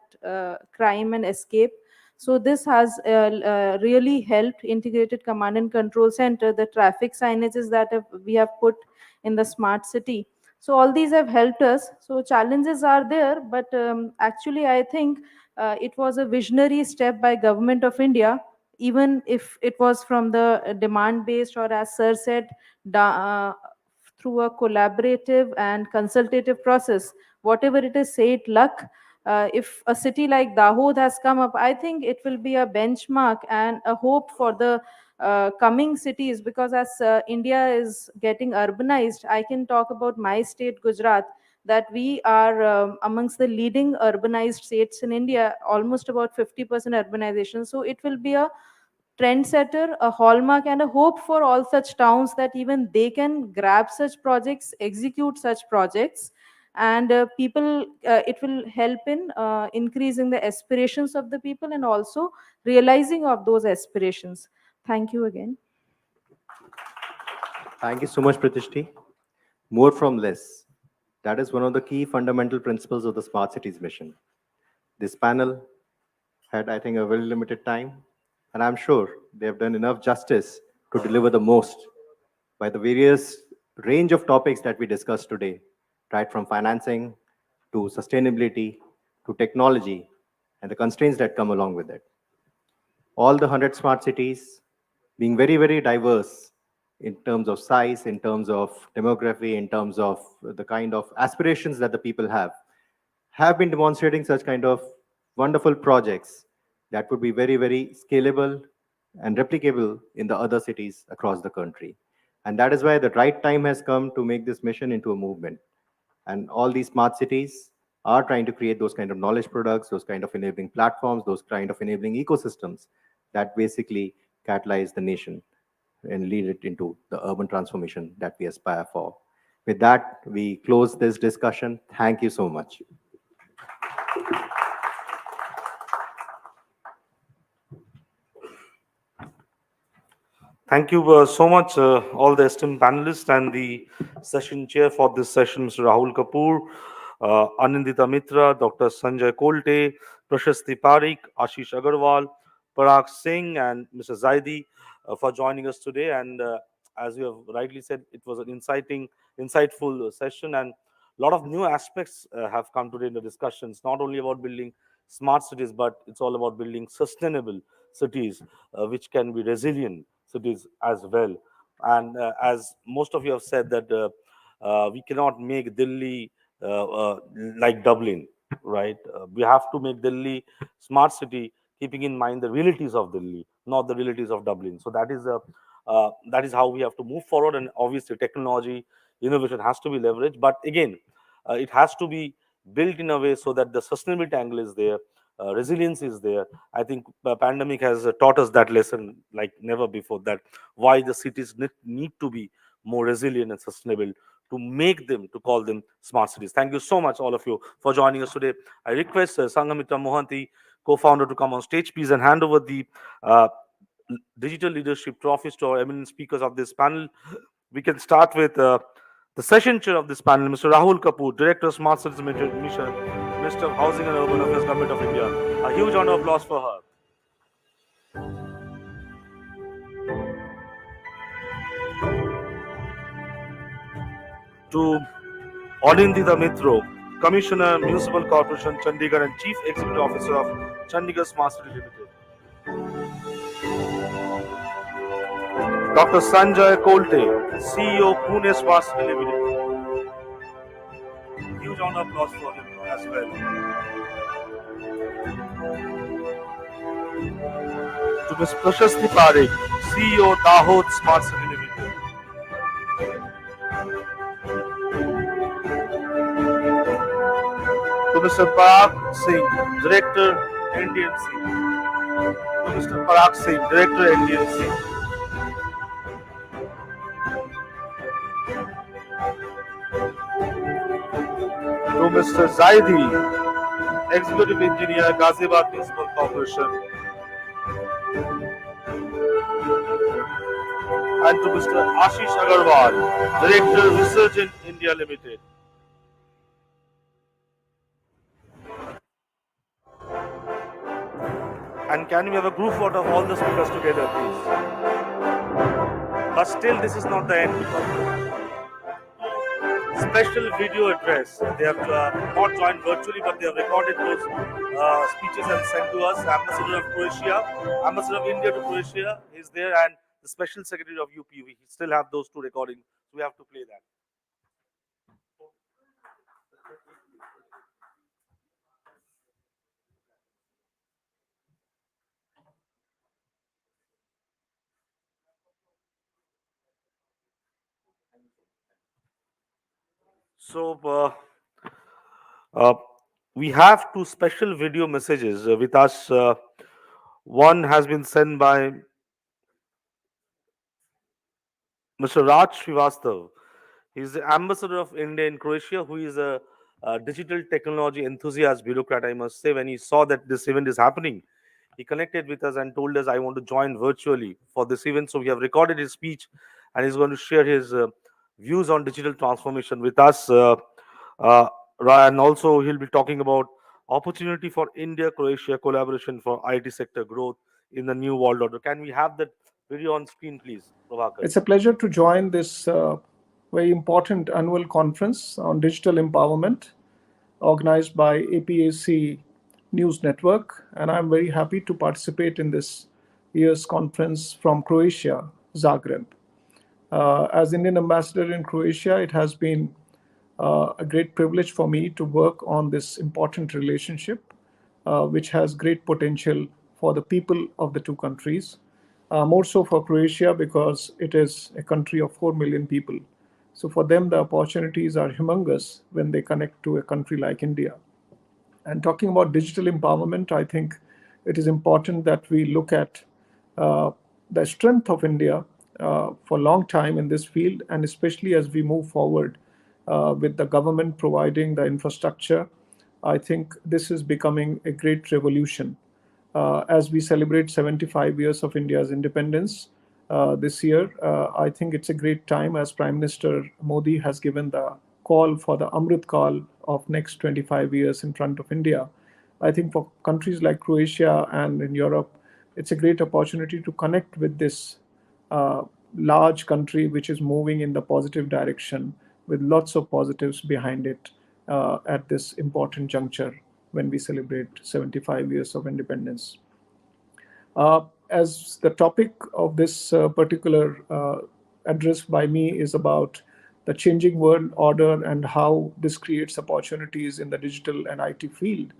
crime and escape. So this has really helped integrated command and control center, the traffic signages that we have put in the smart city. So all these have helped us. So challenges are there, but actually I think it was a visionary step by government of India, even if it was from the demand based, or as sir said, through a collaborative and consultative process. Whatever it is, say it luck. If a city like Dahod has come up, I think it will be a benchmark and a hope for the coming cities, because as India is getting urbanized, I can talk about my state, Gujarat, that we are amongst the leading urbanized states in India, almost about 50% urbanization. So it will be a trendsetter, a hallmark, and a hope for all such towns, that even they can grab such projects, execute such projects, and it will help in increasing the aspirations of the people and also realizing of those aspirations. Thank you again. Thank you so much, Pratishti. More from less. That is one of the key fundamental principles of the Smart Cities mission. This panel had, I think, a very limited time, and I'm sure they have done enough justice to deliver the most by the various range of topics that we discussed today, right from financing to sustainability to technology and the constraints that come along with it. All the 100 smart cities being very, very diverse in terms of size, in terms of demography, in terms of the kind of aspirations that the people have been demonstrating such kind of wonderful projects that would be very, very scalable and replicable in the other cities across the country. And that is why the right time has come to make this mission into a movement. And all these smart cities are trying to create those kind of knowledge products, those kind of enabling platforms, those kind of enabling ecosystems that basically catalyze the nation and lead it into the urban transformation that we aspire for. With that, we close this discussion. Thank you so much. Thank you so much, all the esteemed panelists and the session chair for this session, Mr. Rahul Kapoor, Anindita Mitra, Dr. Sanjay Kolte, Prashasti Parikh, Ashish Agarwal, Parag Singh, and Mr. Zaidi for joining us today. And as you have rightly said, it was an insightful session, and a lot of new aspects have come today in the discussions, not only about building smart cities, but it's all about building sustainable cities which can be resilient cities as well. And as most of you have said, that we cannot make Delhi like Dublin, right? We have to make Delhi smart city, keeping in mind the realities of Delhi, not the realities of Dublin. So that is how we have to move forward. And obviously, technology innovation has to be leveraged. But again, it has to be built in a way so that the sustainability angle is there, resilience is there. I think the pandemic has taught us that lesson like never before, that why the cities need to be more resilient and sustainable to make them, to call them smart cities. Thank you so much, all of you, for joining us today. I request Sangamitra Mohanty, co-founder, to come on stage, please, and hand over the uh, digital leadership trophies to our eminent speakers of this panel. We can start with the session chair of this panel, Mr. Rahul Kapoor, Director of Smart Cities Mission, Minister of Housing and Urban Affairs, Government of India. A huge round of applause for her. To Anindita Mitro, Commissioner, Municipal Corporation, Chandigarh, and Chief Executive Officer of Chandigarh Smart City Limited. Dr. Sanjay Kolte, CEO, Pune Smart City Limited. Huge round of applause for him as well. To Ms. Prashasti Parikh, CEO, Dahod Smart City Limited. To Mr. Parag Singh, Director, NDMC. To Mr. Parag Singh, Director, NDMC. To Mr. Zaidi, Executive Engineer, Ghaziabad Municipal Corporation. And to Mr. Ashish Agarwal, Director, Research in India Limited. And can we have a group photo of all the speakers together, please? But still, this is not the end, because special video address. They have not joined virtually, but they have recorded those speeches and sent to us. Ambassador of Croatia, Ambassador of India to Croatia is there, and the Special Secretary of UP. We still have those two recordings, so we have to play that. So we have two special video messages with us. One has been sent by Mr. Raj Srivastav. He's the ambassador of India in Croatia, who is a digital technology enthusiast bureaucrat, I must say, when he saw that this event is happening, he connected with us and told us, I want to join virtually for this event. So we have recorded his speech and he's going to share his views on digital transformation with us. Uh, and also, he'll be talking about opportunity for India Croatia collaboration for IT sector growth in the new world order. Can we have that video on screen, please, Prabhakar? It's a pleasure to join this very important annual conference on digital empowerment organized by APAC News Network. And I'm very happy to participate in this year's conference from Croatia, Zagreb. As Indian ambassador in Croatia, it has been a great privilege for me to work on this important relationship, which has great potential for the people of the two countries. More so for Croatia because it is a country of 4 million people. So for them, the opportunities are humongous when they connect to a country like India. And talking about digital empowerment, I think it is important that we look at the strength of India for a long time in this field, and especially as we move forward with the government providing the infrastructure. I think this is becoming a great revolution. As we celebrate 75 years of India's independence this year, I think it's a great time as Prime Minister Modi has given the call for the Amrit Call of next 25 years in front of India. I think for countries like Croatia and in Europe, it's a great opportunity to connect with this large country which is moving in the positive direction with lots of positives behind it at this important juncture when we celebrate 75 years of independence. As the topic of this particular address by me is about the changing world order and how this creates opportunities in the digital and IT field,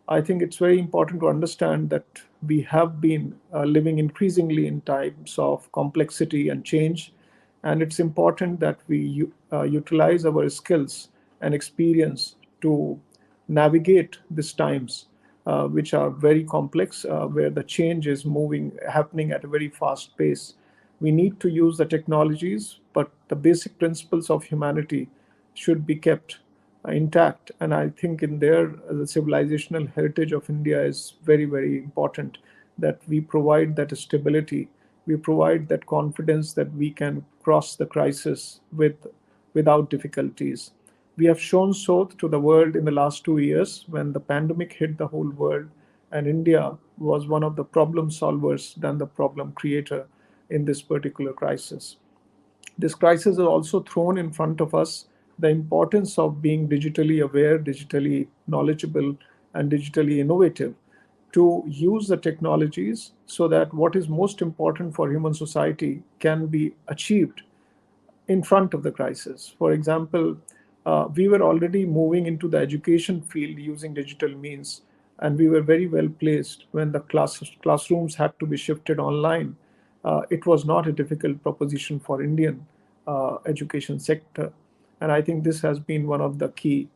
I think it's very important to understand that we have been living increasingly in times of complexity and change, and it's important that we utilize our skills and experience to navigate these times, which are very complex, where the change is happening at a very fast pace. We need to use the technologies, but the basic principles of humanity should be kept intact. And I think in there, the civilizational heritage of India is very, very important, that we provide that stability, we provide that confidence that we can cross the crisis without difficulties. We have shown so to the world in the last 2 years when the pandemic hit the whole world, and India was one of the problem solvers than the problem creator in this particular crisis. This crisis has also thrown in front of us the importance of being digitally aware, digitally knowledgeable, and digitally innovative to use the technologies so that what is most important for human society can be achieved in front of the crisis. For example, we were already moving into the education field using digital means, and we were very well placed when the classrooms had to be shifted online. It was not a difficult proposition for Indian education sector, and I think this has been one of the key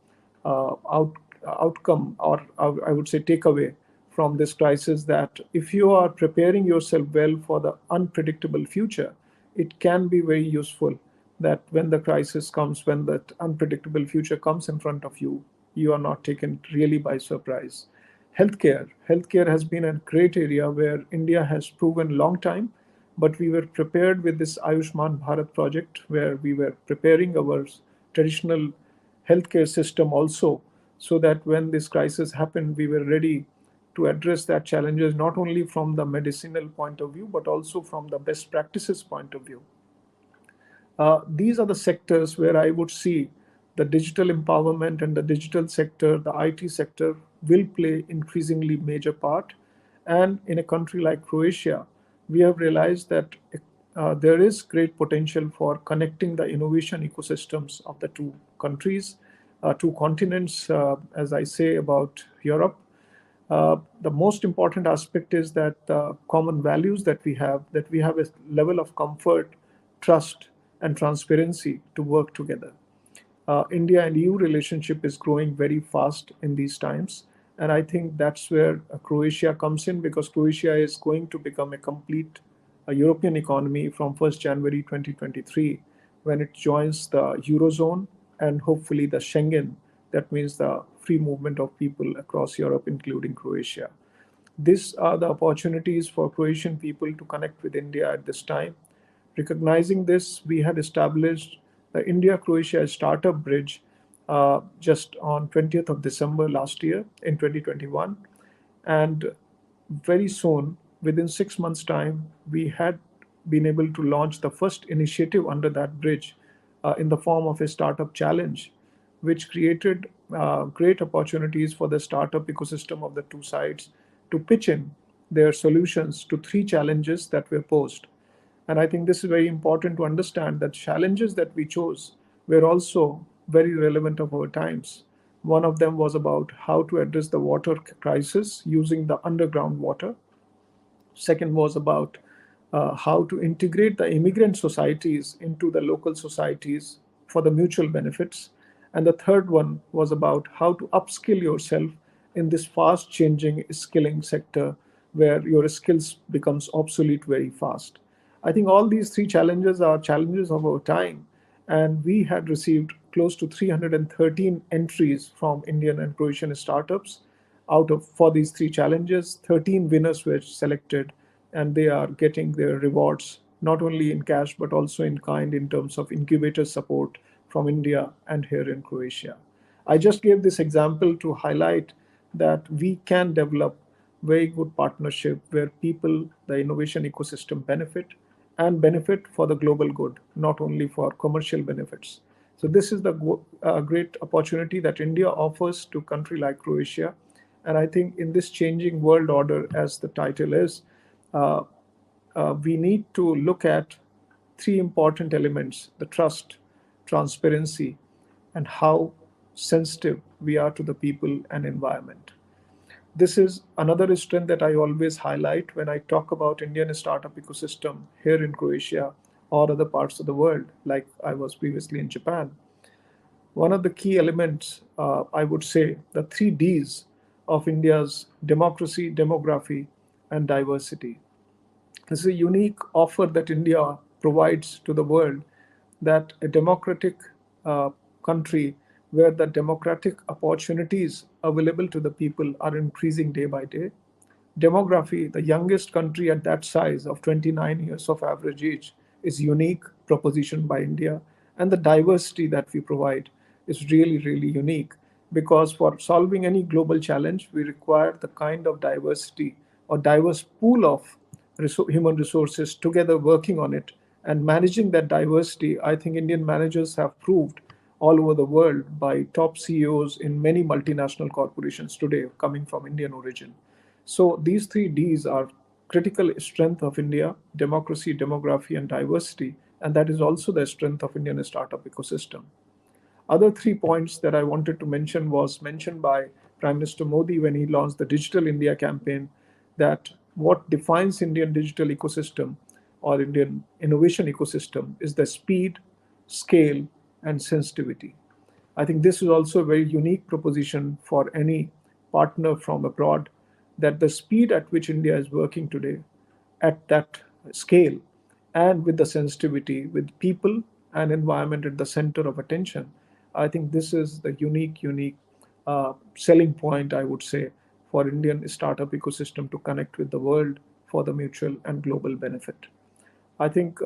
outcome, or I would say takeaway from this crisis, that if you are preparing yourself well for the unpredictable future, it can be very useful that when the crisis comes, when that unpredictable future comes in front of you, you are not taken really by surprise. Healthcare has been a great area where India has proven long time, but we were prepared with this Ayushman Bharat project, where we were preparing our traditional healthcare system also, so that when this crisis happened, we were ready to address that challenges, not only from the medicinal point of view, but also from the best practices point of view. These are the sectors where I would see the digital empowerment and the digital sector, the IT sector will play increasingly major part. And in a country like Croatia, we have realized that there is great potential for connecting the innovation ecosystems of the two countries, two continents, as I say about Europe. The most important aspect is that the common values that we have a level of comfort, trust, and transparency to work together. India and EU relationship is growing very fast in these times, and I think that's where Croatia comes in, because Croatia is going to become a complete European economy from 1st January 2023, when it joins the Eurozone and hopefully the Schengen That means the free movement of people across Europe, including Croatia. These are the opportunities for Croatian people to connect with India at this time. Recognizing this, we had established the India-Croatia Startup Bridge just on 20th of December last year in 2021. And very soon, within 6 months' time, we had been able to launch the first initiative under that bridge in the form of a startup challenge, which created great opportunities for the startup ecosystem of the two sides to pitch in their solutions to three challenges that were posed. And I think this is very important to understand that challenges that we chose were also very relevant of our times. One of them was about how to address the water crisis using the underground water. Second was about how to integrate the immigrant societies into the local societies for the mutual benefits. And the third one was about how to upskill yourself in this fast changing skilling sector where your skills becomes obsolete very fast. I think all these three challenges are challenges of our time, and we had received close to 313 entries from Indian and Croatian startups. Out of for these three challenges, 13 winners were selected, and they are getting their rewards not only in cash but also in kind in terms of incubator support from India and here in Croatia. I just gave this example to highlight that we can develop very good partnership where people, the innovation ecosystem benefit and benefit for the global good, not only for commercial benefits. So this is the great opportunity that India offers to a country like Croatia. And I think in this changing world order, as the title is, uh, we need to look at three important elements: the trust, transparency, and how sensitive we are to the people and environment. This is another strength that I always highlight when I talk about Indian startup ecosystem here in Croatia or other parts of the world, like I was previously in Japan. One of the key elements, I would say, the three Ds of India's democracy, demography, and diversity. This is a unique offer that India provides to the world, that a democratic uh, country where the democratic opportunities available to the people are increasing day by day. Demography, the youngest country at that size of 29 years of average age, is unique proposition by India. And the diversity that we provide is really, really unique, because for solving any global challenge, we require the kind of diversity or diverse pool of human resources together working on it and managing that diversity. I think Indian managers have proved all over the world by top CEOs in many multinational corporations today coming from Indian origin. So these three Ds are critical strength of India: democracy, demography, and diversity. And that is also the strength of Indian startup ecosystem. Other 3 points that I wanted to mention was mentioned by Prime Minister Modi when he launched the Digital India campaign, that what defines Indian digital ecosystem or Indian innovation ecosystem is the speed, scale, and sensitivity. I think this is also a very unique proposition for any partner from abroad, that the speed at which India is working today at that scale and with the sensitivity, with people and environment at the center of attention, I think this is the unique selling point, I would say, for Indian startup ecosystem to connect with the world for the mutual and global benefit. I think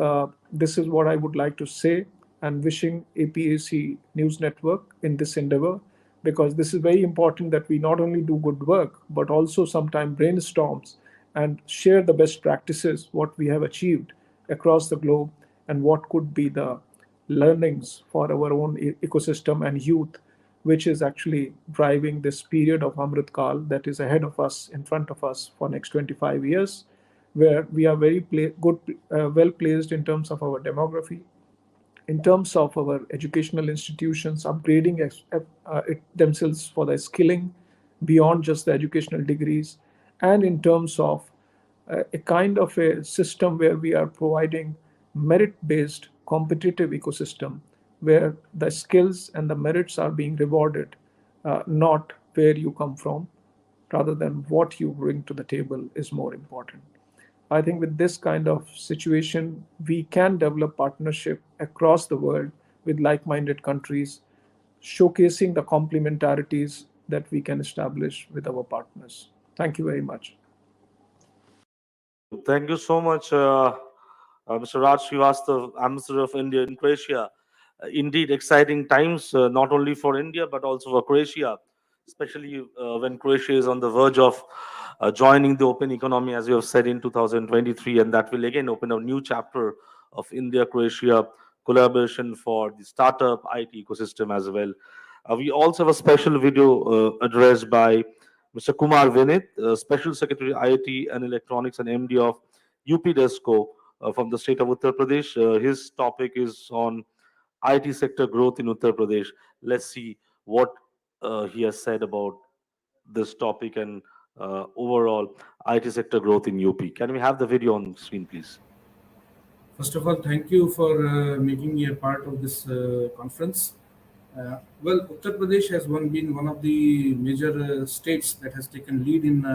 this is what I would like to say, and wishing APAC News Network in this endeavor, because this is very important that we not only do good work, but also sometimes brainstorms and share the best practices, what we have achieved across the globe, and what could be the learnings for our own ecosystem and youth, which is actually driving this period of Amrit Kal that is ahead of us, in front of us for next 25 years, where we are very well placed in terms of our demography, in terms of our educational institutions upgrading themselves for the skilling beyond just the educational degrees, and in terms of a kind of a system where we are providing merit-based competitive ecosystem where the skills and the merits are being rewarded, not where you come from, rather than what you bring to the table is more important. I think with this kind of situation, we can develop partnership across the world with like-minded countries, showcasing the complementarities that we can establish with our partners. Thank you very much. Thank you so much, Mr. Raj Srivastav, Ambassador of India in Croatia. Indeed, exciting times, not only for India, but also for Croatia, especially when Croatia is on the verge of joining the open economy, as you have said, in 2023. And that will again open a new chapter of India-Croatia collaboration for the startup IT ecosystem as well. We also have a special video addressed by Mr. Kumar Vinit, Special Secretary IT and Electronics and MD of UPDESCO from the state of Uttar Pradesh. His topic is on IT sector growth in Uttar Pradesh. Let's see what he has said about this topic and overall IT sector growth in UP. Can we have the video on screen, please? First of all, thank you for making me a part of this conference. Well, Uttar Pradesh has been one of the major states that has taken lead in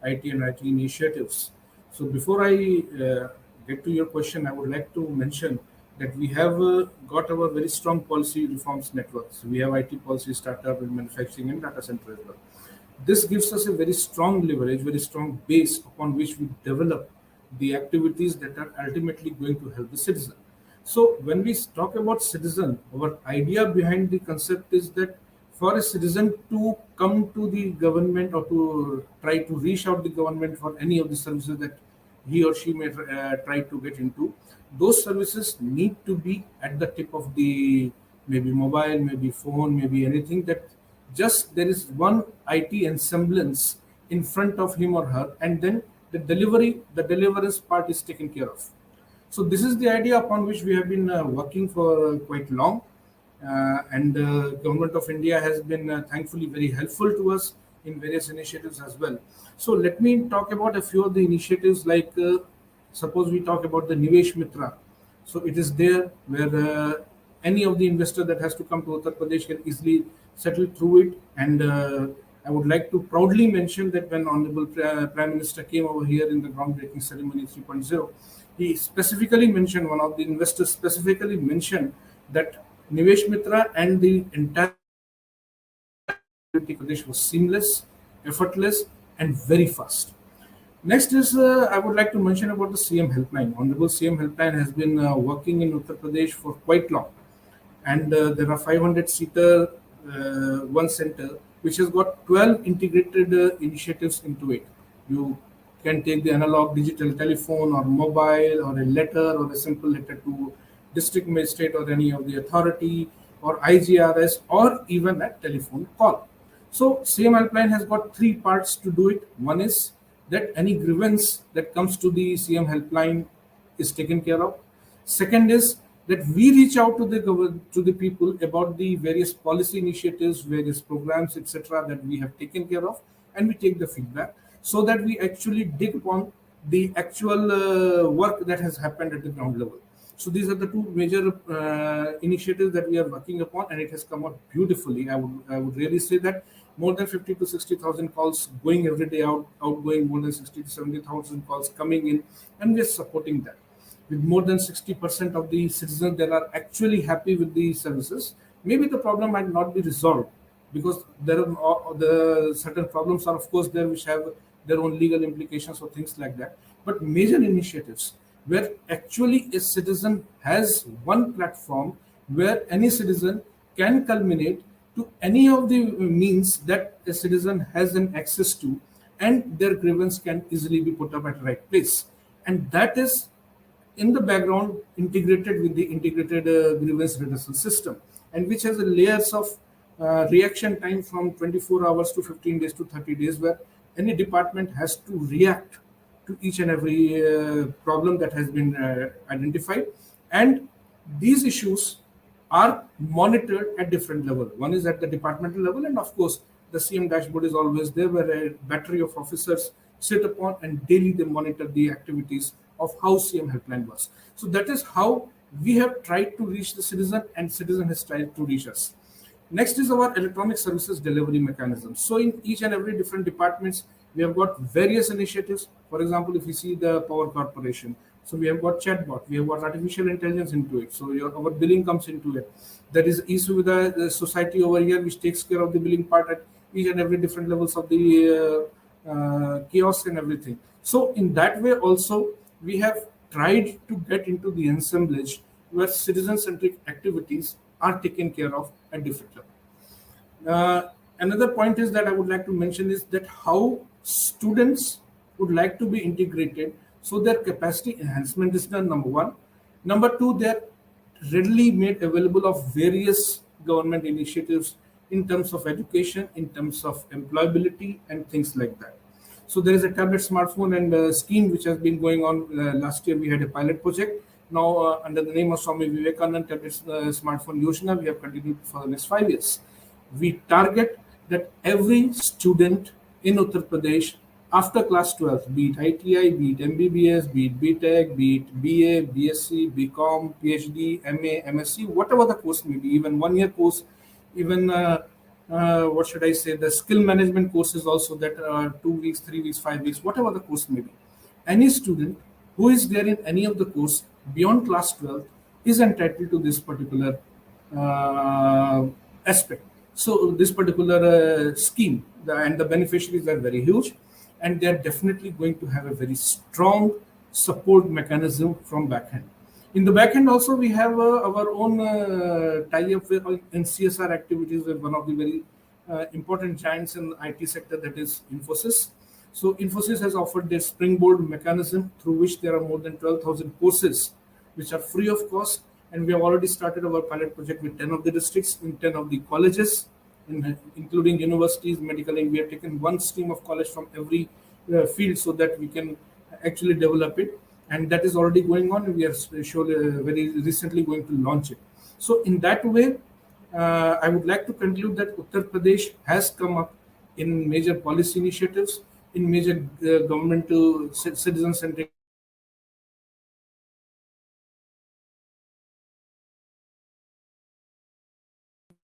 IT and IT initiatives. So before I get to your question, I would like to mention that we have got our very strong policy reforms networks. We have IT policy, startup, and manufacturing and data center as well. This gives us a very strong leverage, very strong base upon which we develop the activities that are ultimately going to help the citizen. So when we talk about citizen, our idea behind the concept is that for a citizen to come to the government or to try to reach out the government for any of the services that he or she may try to get into, those services need to be at the tip of the maybe mobile, maybe phone, maybe anything, that just there is one IT ensemblance in front of him or her, and then the deliverance part is taken care of. So this is the idea upon which we have been working for quite long, and the government of India has been thankfully very helpful to us in various initiatives as well. So let me talk about a few of the initiatives, like suppose we talk about the Nivesh Mitra. So it is there where any of the investor that has to come to Uttar Pradesh can easily settle through it. And I would like to proudly mention that when Honorable Prime Minister came over here in the groundbreaking ceremony 3.0, he specifically mentioned, one of the investors specifically mentioned that Nivesh Mitra and the entire Pradesh was seamless, effortless, and very fast. Next is, I would like to mention about the CM Helpline. Honorable CM Helpline has been working in Uttar Pradesh for quite long. And there are 500-seater one center, which has got 12 integrated initiatives into it. You can take the analog digital telephone or mobile or a letter or a simple letter to district magistrate or any of the authority or IGRS or even a telephone call. So CM Helpline has got three parts to do it. One is that any grievance that comes to the CM Helpline is taken care of. Second is that we reach out to the people about the various policy initiatives, various programs, etc., that we have taken care of, and we take the feedback so that we actually dig upon the actual work that has happened at the ground level. So these are the two major initiatives that we are working upon, and it has come out beautifully. I would really say that more than 50 to 60,000 calls going every day outgoing, more than 60 to 70,000 calls coming in, and we are supporting that. With more than 60% of the citizens that are actually happy with the services, maybe the problem might not be resolved, because there are the certain problems are of course there which have their own legal implications or things like that. But major initiatives where actually a citizen has one platform where any citizen can culminate to any of the means that a citizen has an access to, and their grievance can easily be put up at the right place. And that is in the background integrated with the integrated grievance redressal system, and which has a layers of reaction time from 24 hours to 15 days to 30 days, where any department has to react to each and every problem that has been identified. And these issues are monitored at different level. One is at the departmental level, and of course the CM dashboard is always there, where a battery of officers sit upon and daily they monitor the activities of how CM Helpline works. So that is how we have tried to reach the citizen, and citizen has tried to reach us. Next is our electronic services delivery mechanism. So in each and every different departments, we have got various initiatives. For example, if you see the Power Corporation, So we have got chatbot, we have got artificial intelligence into it. So our billing comes into it. There is issue with the society over here, which takes care of the billing part at each and every different levels of the kiosk and everything. So in that way also, we have tried to get into the assemblage where citizen-centric activities are taken care of at different levels. Another point is that I would like to mention is that how students would like to be integrated, so their capacity enhancement is done, number one. Number two, they're readily made available of various government initiatives in terms of education, in terms of employability and things like that. So there is a tablet smartphone and scheme which has been going on. Last year we had a pilot project. Now under the name of Swami Vivekananda tablet smartphone Yojana, we have continued for the next 5 years. We target that every student in Uttar Pradesh after class 12, be it ITI, be it MBBS, be it BTech, be it BA, BSc, BCom, PhD, MA, MSc, whatever the course may be, even 1 year course, even what should I say, the skill management courses also that are 2 weeks, 3 weeks, 5 weeks, whatever the course may be. Any student who is there in any of the course beyond class 12 is entitled to this particular aspect. So this particular scheme and the beneficiaries are very huge, and they are definitely going to have a very strong support mechanism from back end. In the back end also, we have our own tie-up in CSR activities with one of the very important giants in the IT sector, that is Infosys. So Infosys has offered their springboard mechanism through which there are more than 12,000 courses which are free of cost. And we have already started our pilot project with 10 of the districts, in 10 of the colleges, including universities, medical, and we have taken one stream of college from every field so that we can actually develop it. And that is already going on. We are very recently going to launch it. So in that way, I would like to conclude that Uttar Pradesh has come up in major policy initiatives, in major government to citizen-centric.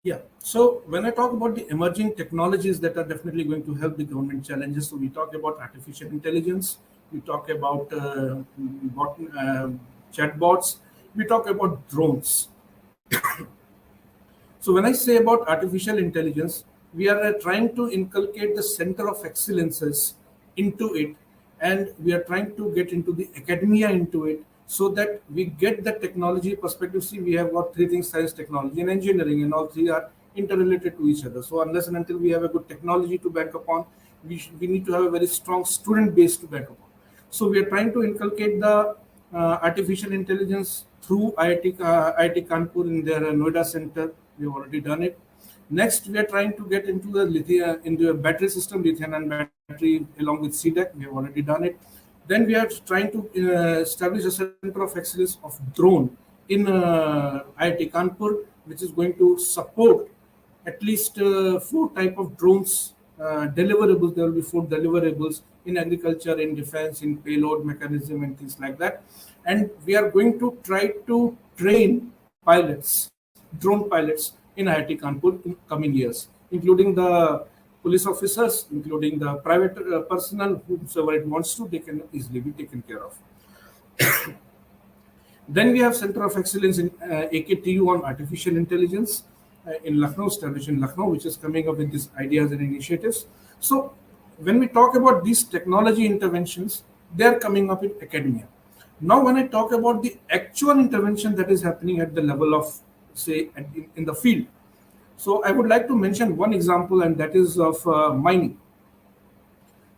Yeah. So when I talk about the emerging technologies that are definitely going to help the government challenges, so we talk about artificial intelligence, we talk about chatbots, we talk about drones. So when I say about artificial intelligence, we are trying to inculcate the center of excellences into it, and we are trying to get into the academia into it, so that we get the technology perspective. See, we have got three things: science, technology, and engineering, and all three are interrelated to each other. So unless and until we have a good technology to bank upon, we need to have a very strong student base to bank upon. So we are trying to inculcate the artificial intelligence through IIT Kanpur in their Noida center. We have already done it. Next, we are trying to get into the lithium, into a battery system, lithium-ion battery, along with CDEC. We have already done it. Then we are trying to establish a center of excellence of drone in IIT Kanpur, which is going to support at least 4 type of drones deliverables. There will be 4 deliverables in agriculture, in defense, in payload mechanism, and things like that. And we are going to try to train pilots, drone pilots in IIT Kanpur in coming years, including the police officers, including the private personnel, whosoever it wants to, they can easily be taken care of. Then we have Center of Excellence in AKTU on Artificial Intelligence in Lucknow, established in Lucknow, which is coming up with these ideas and initiatives. So when we talk about these technology interventions, they are coming up in academia. Now, when I talk about the actual intervention that is happening at the level of, say, in the field, so I would like to mention one example, and that is of mining.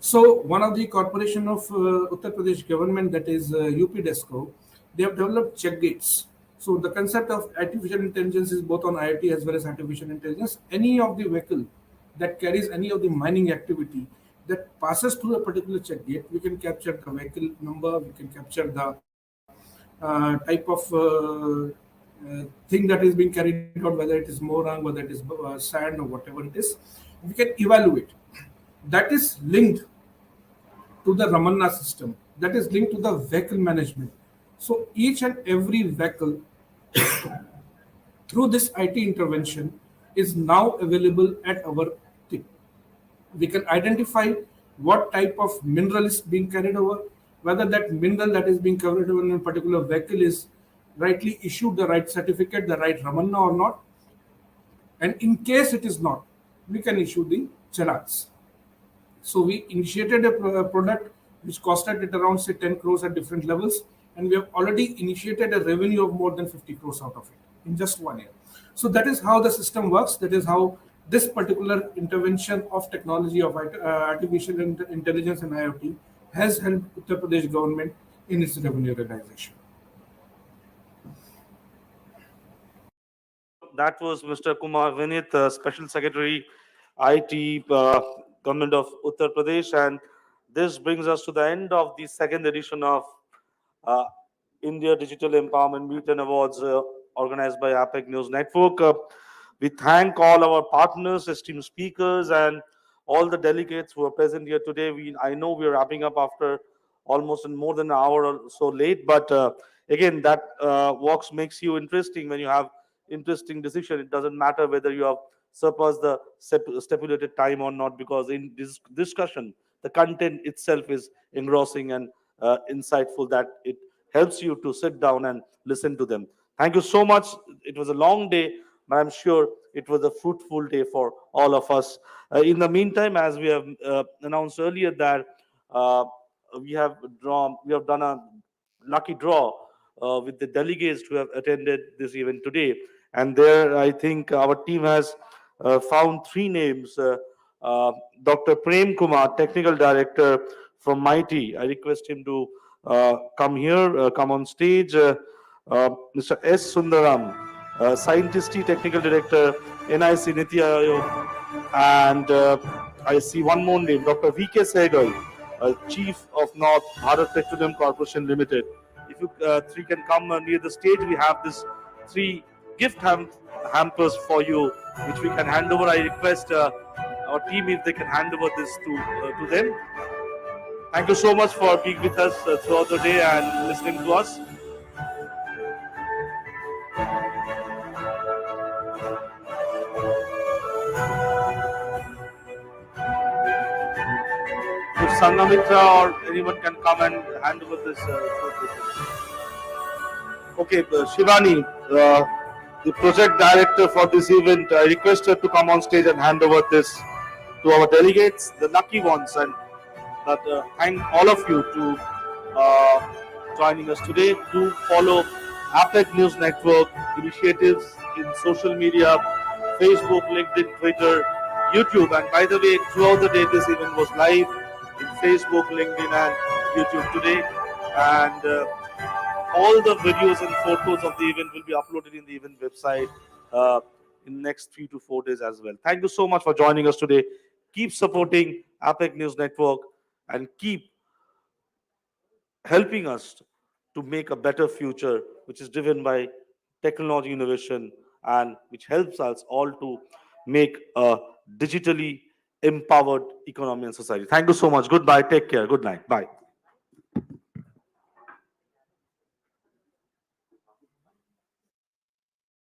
So one of the corporation of Uttar Pradesh government, that is UPDESCO, they have developed check gates. So the concept of artificial intelligence is both on IoT as well as artificial intelligence. Any of the vehicle that carries any of the mining activity that passes through a particular check gate, we can capture the vehicle number, we can capture the type of thing that is being carried out, whether it is morang, whether it is sand, or whatever it is. We can evaluate. That is linked to the Ramanna system. That is linked to the vehicle management. So each and every vehicle through this IT intervention is now available at our tip. We can identify what type of mineral is being carried over, whether that mineral that is being covered in a particular vehicle is rightly issued the right certificate, the right Ramanna or not. And in case it is not, we can issue the challans. So we initiated a product which costed at around say 10 crores at different levels, and we have already initiated a revenue of more than 50 crores out of it in just 1 year. So that is how the system works. That is how this particular intervention of technology of artificial intelligence and IoT has helped Uttar Pradesh government in its revenue realization. That was Mr. Kumar Vinith, Special Secretary, IT, Government of Uttar Pradesh. And this brings us to the end of the second edition of uh, India Digital Empowerment Meet and Awards organized by APAC News Network. We thank all our partners, esteemed speakers, and all the delegates who are present here today. I know we are wrapping up after almost in more than an hour or so late, but again, that walks makes you interesting when you have interesting decision. It doesn't matter whether you have surpassed the stipulated time or not, because in this discussion, the content itself is engrossing and insightful, that it helps you to sit down and listen to them. Thank you so much. It was a long day, but I'm sure it was a fruitful day for all of us. In the meantime, as we have announced earlier, that uh, we have done a lucky draw with the delegates who have attended this event today. And there, I think our team has found three names. Dr. Prem Kumar, Technical Director from Mighty. I request him to come here, come on stage. Mr. S. Sundaram, Scientist, Technical Director, NIC Niti Aayog. And I see one more name, Dr. V.K. Sehgal, Chief of North Bharat Petroleum Corporation Limited. If you three can come near the stage, we have this three gift hampers for you, which we can hand over. I request our team if they can hand over this to them. Thank you so much for being with us throughout the day and listening to us. If Sangamitra or anyone can come and hand over this. Okay, Shivani, the project director for this event, I request her to come on stage and hand over this to our delegates, the lucky ones, and that thank all of you to joining us today. To follow APAC News Network initiatives in social media, Facebook, LinkedIn, Twitter, YouTube. And by the way, throughout the day, this event was live in Facebook, LinkedIn, and YouTube today. And all the videos and photos of the event will be uploaded in the event website in the next 3 to 4 days as well. Thank you so much for joining us today. Keep supporting APAC News Network and keep helping us to make a better future, which is driven by technology innovation and which helps us all to make a digitally empowered economy and society. Thank you so much. Goodbye. Take care. Good night. Bye.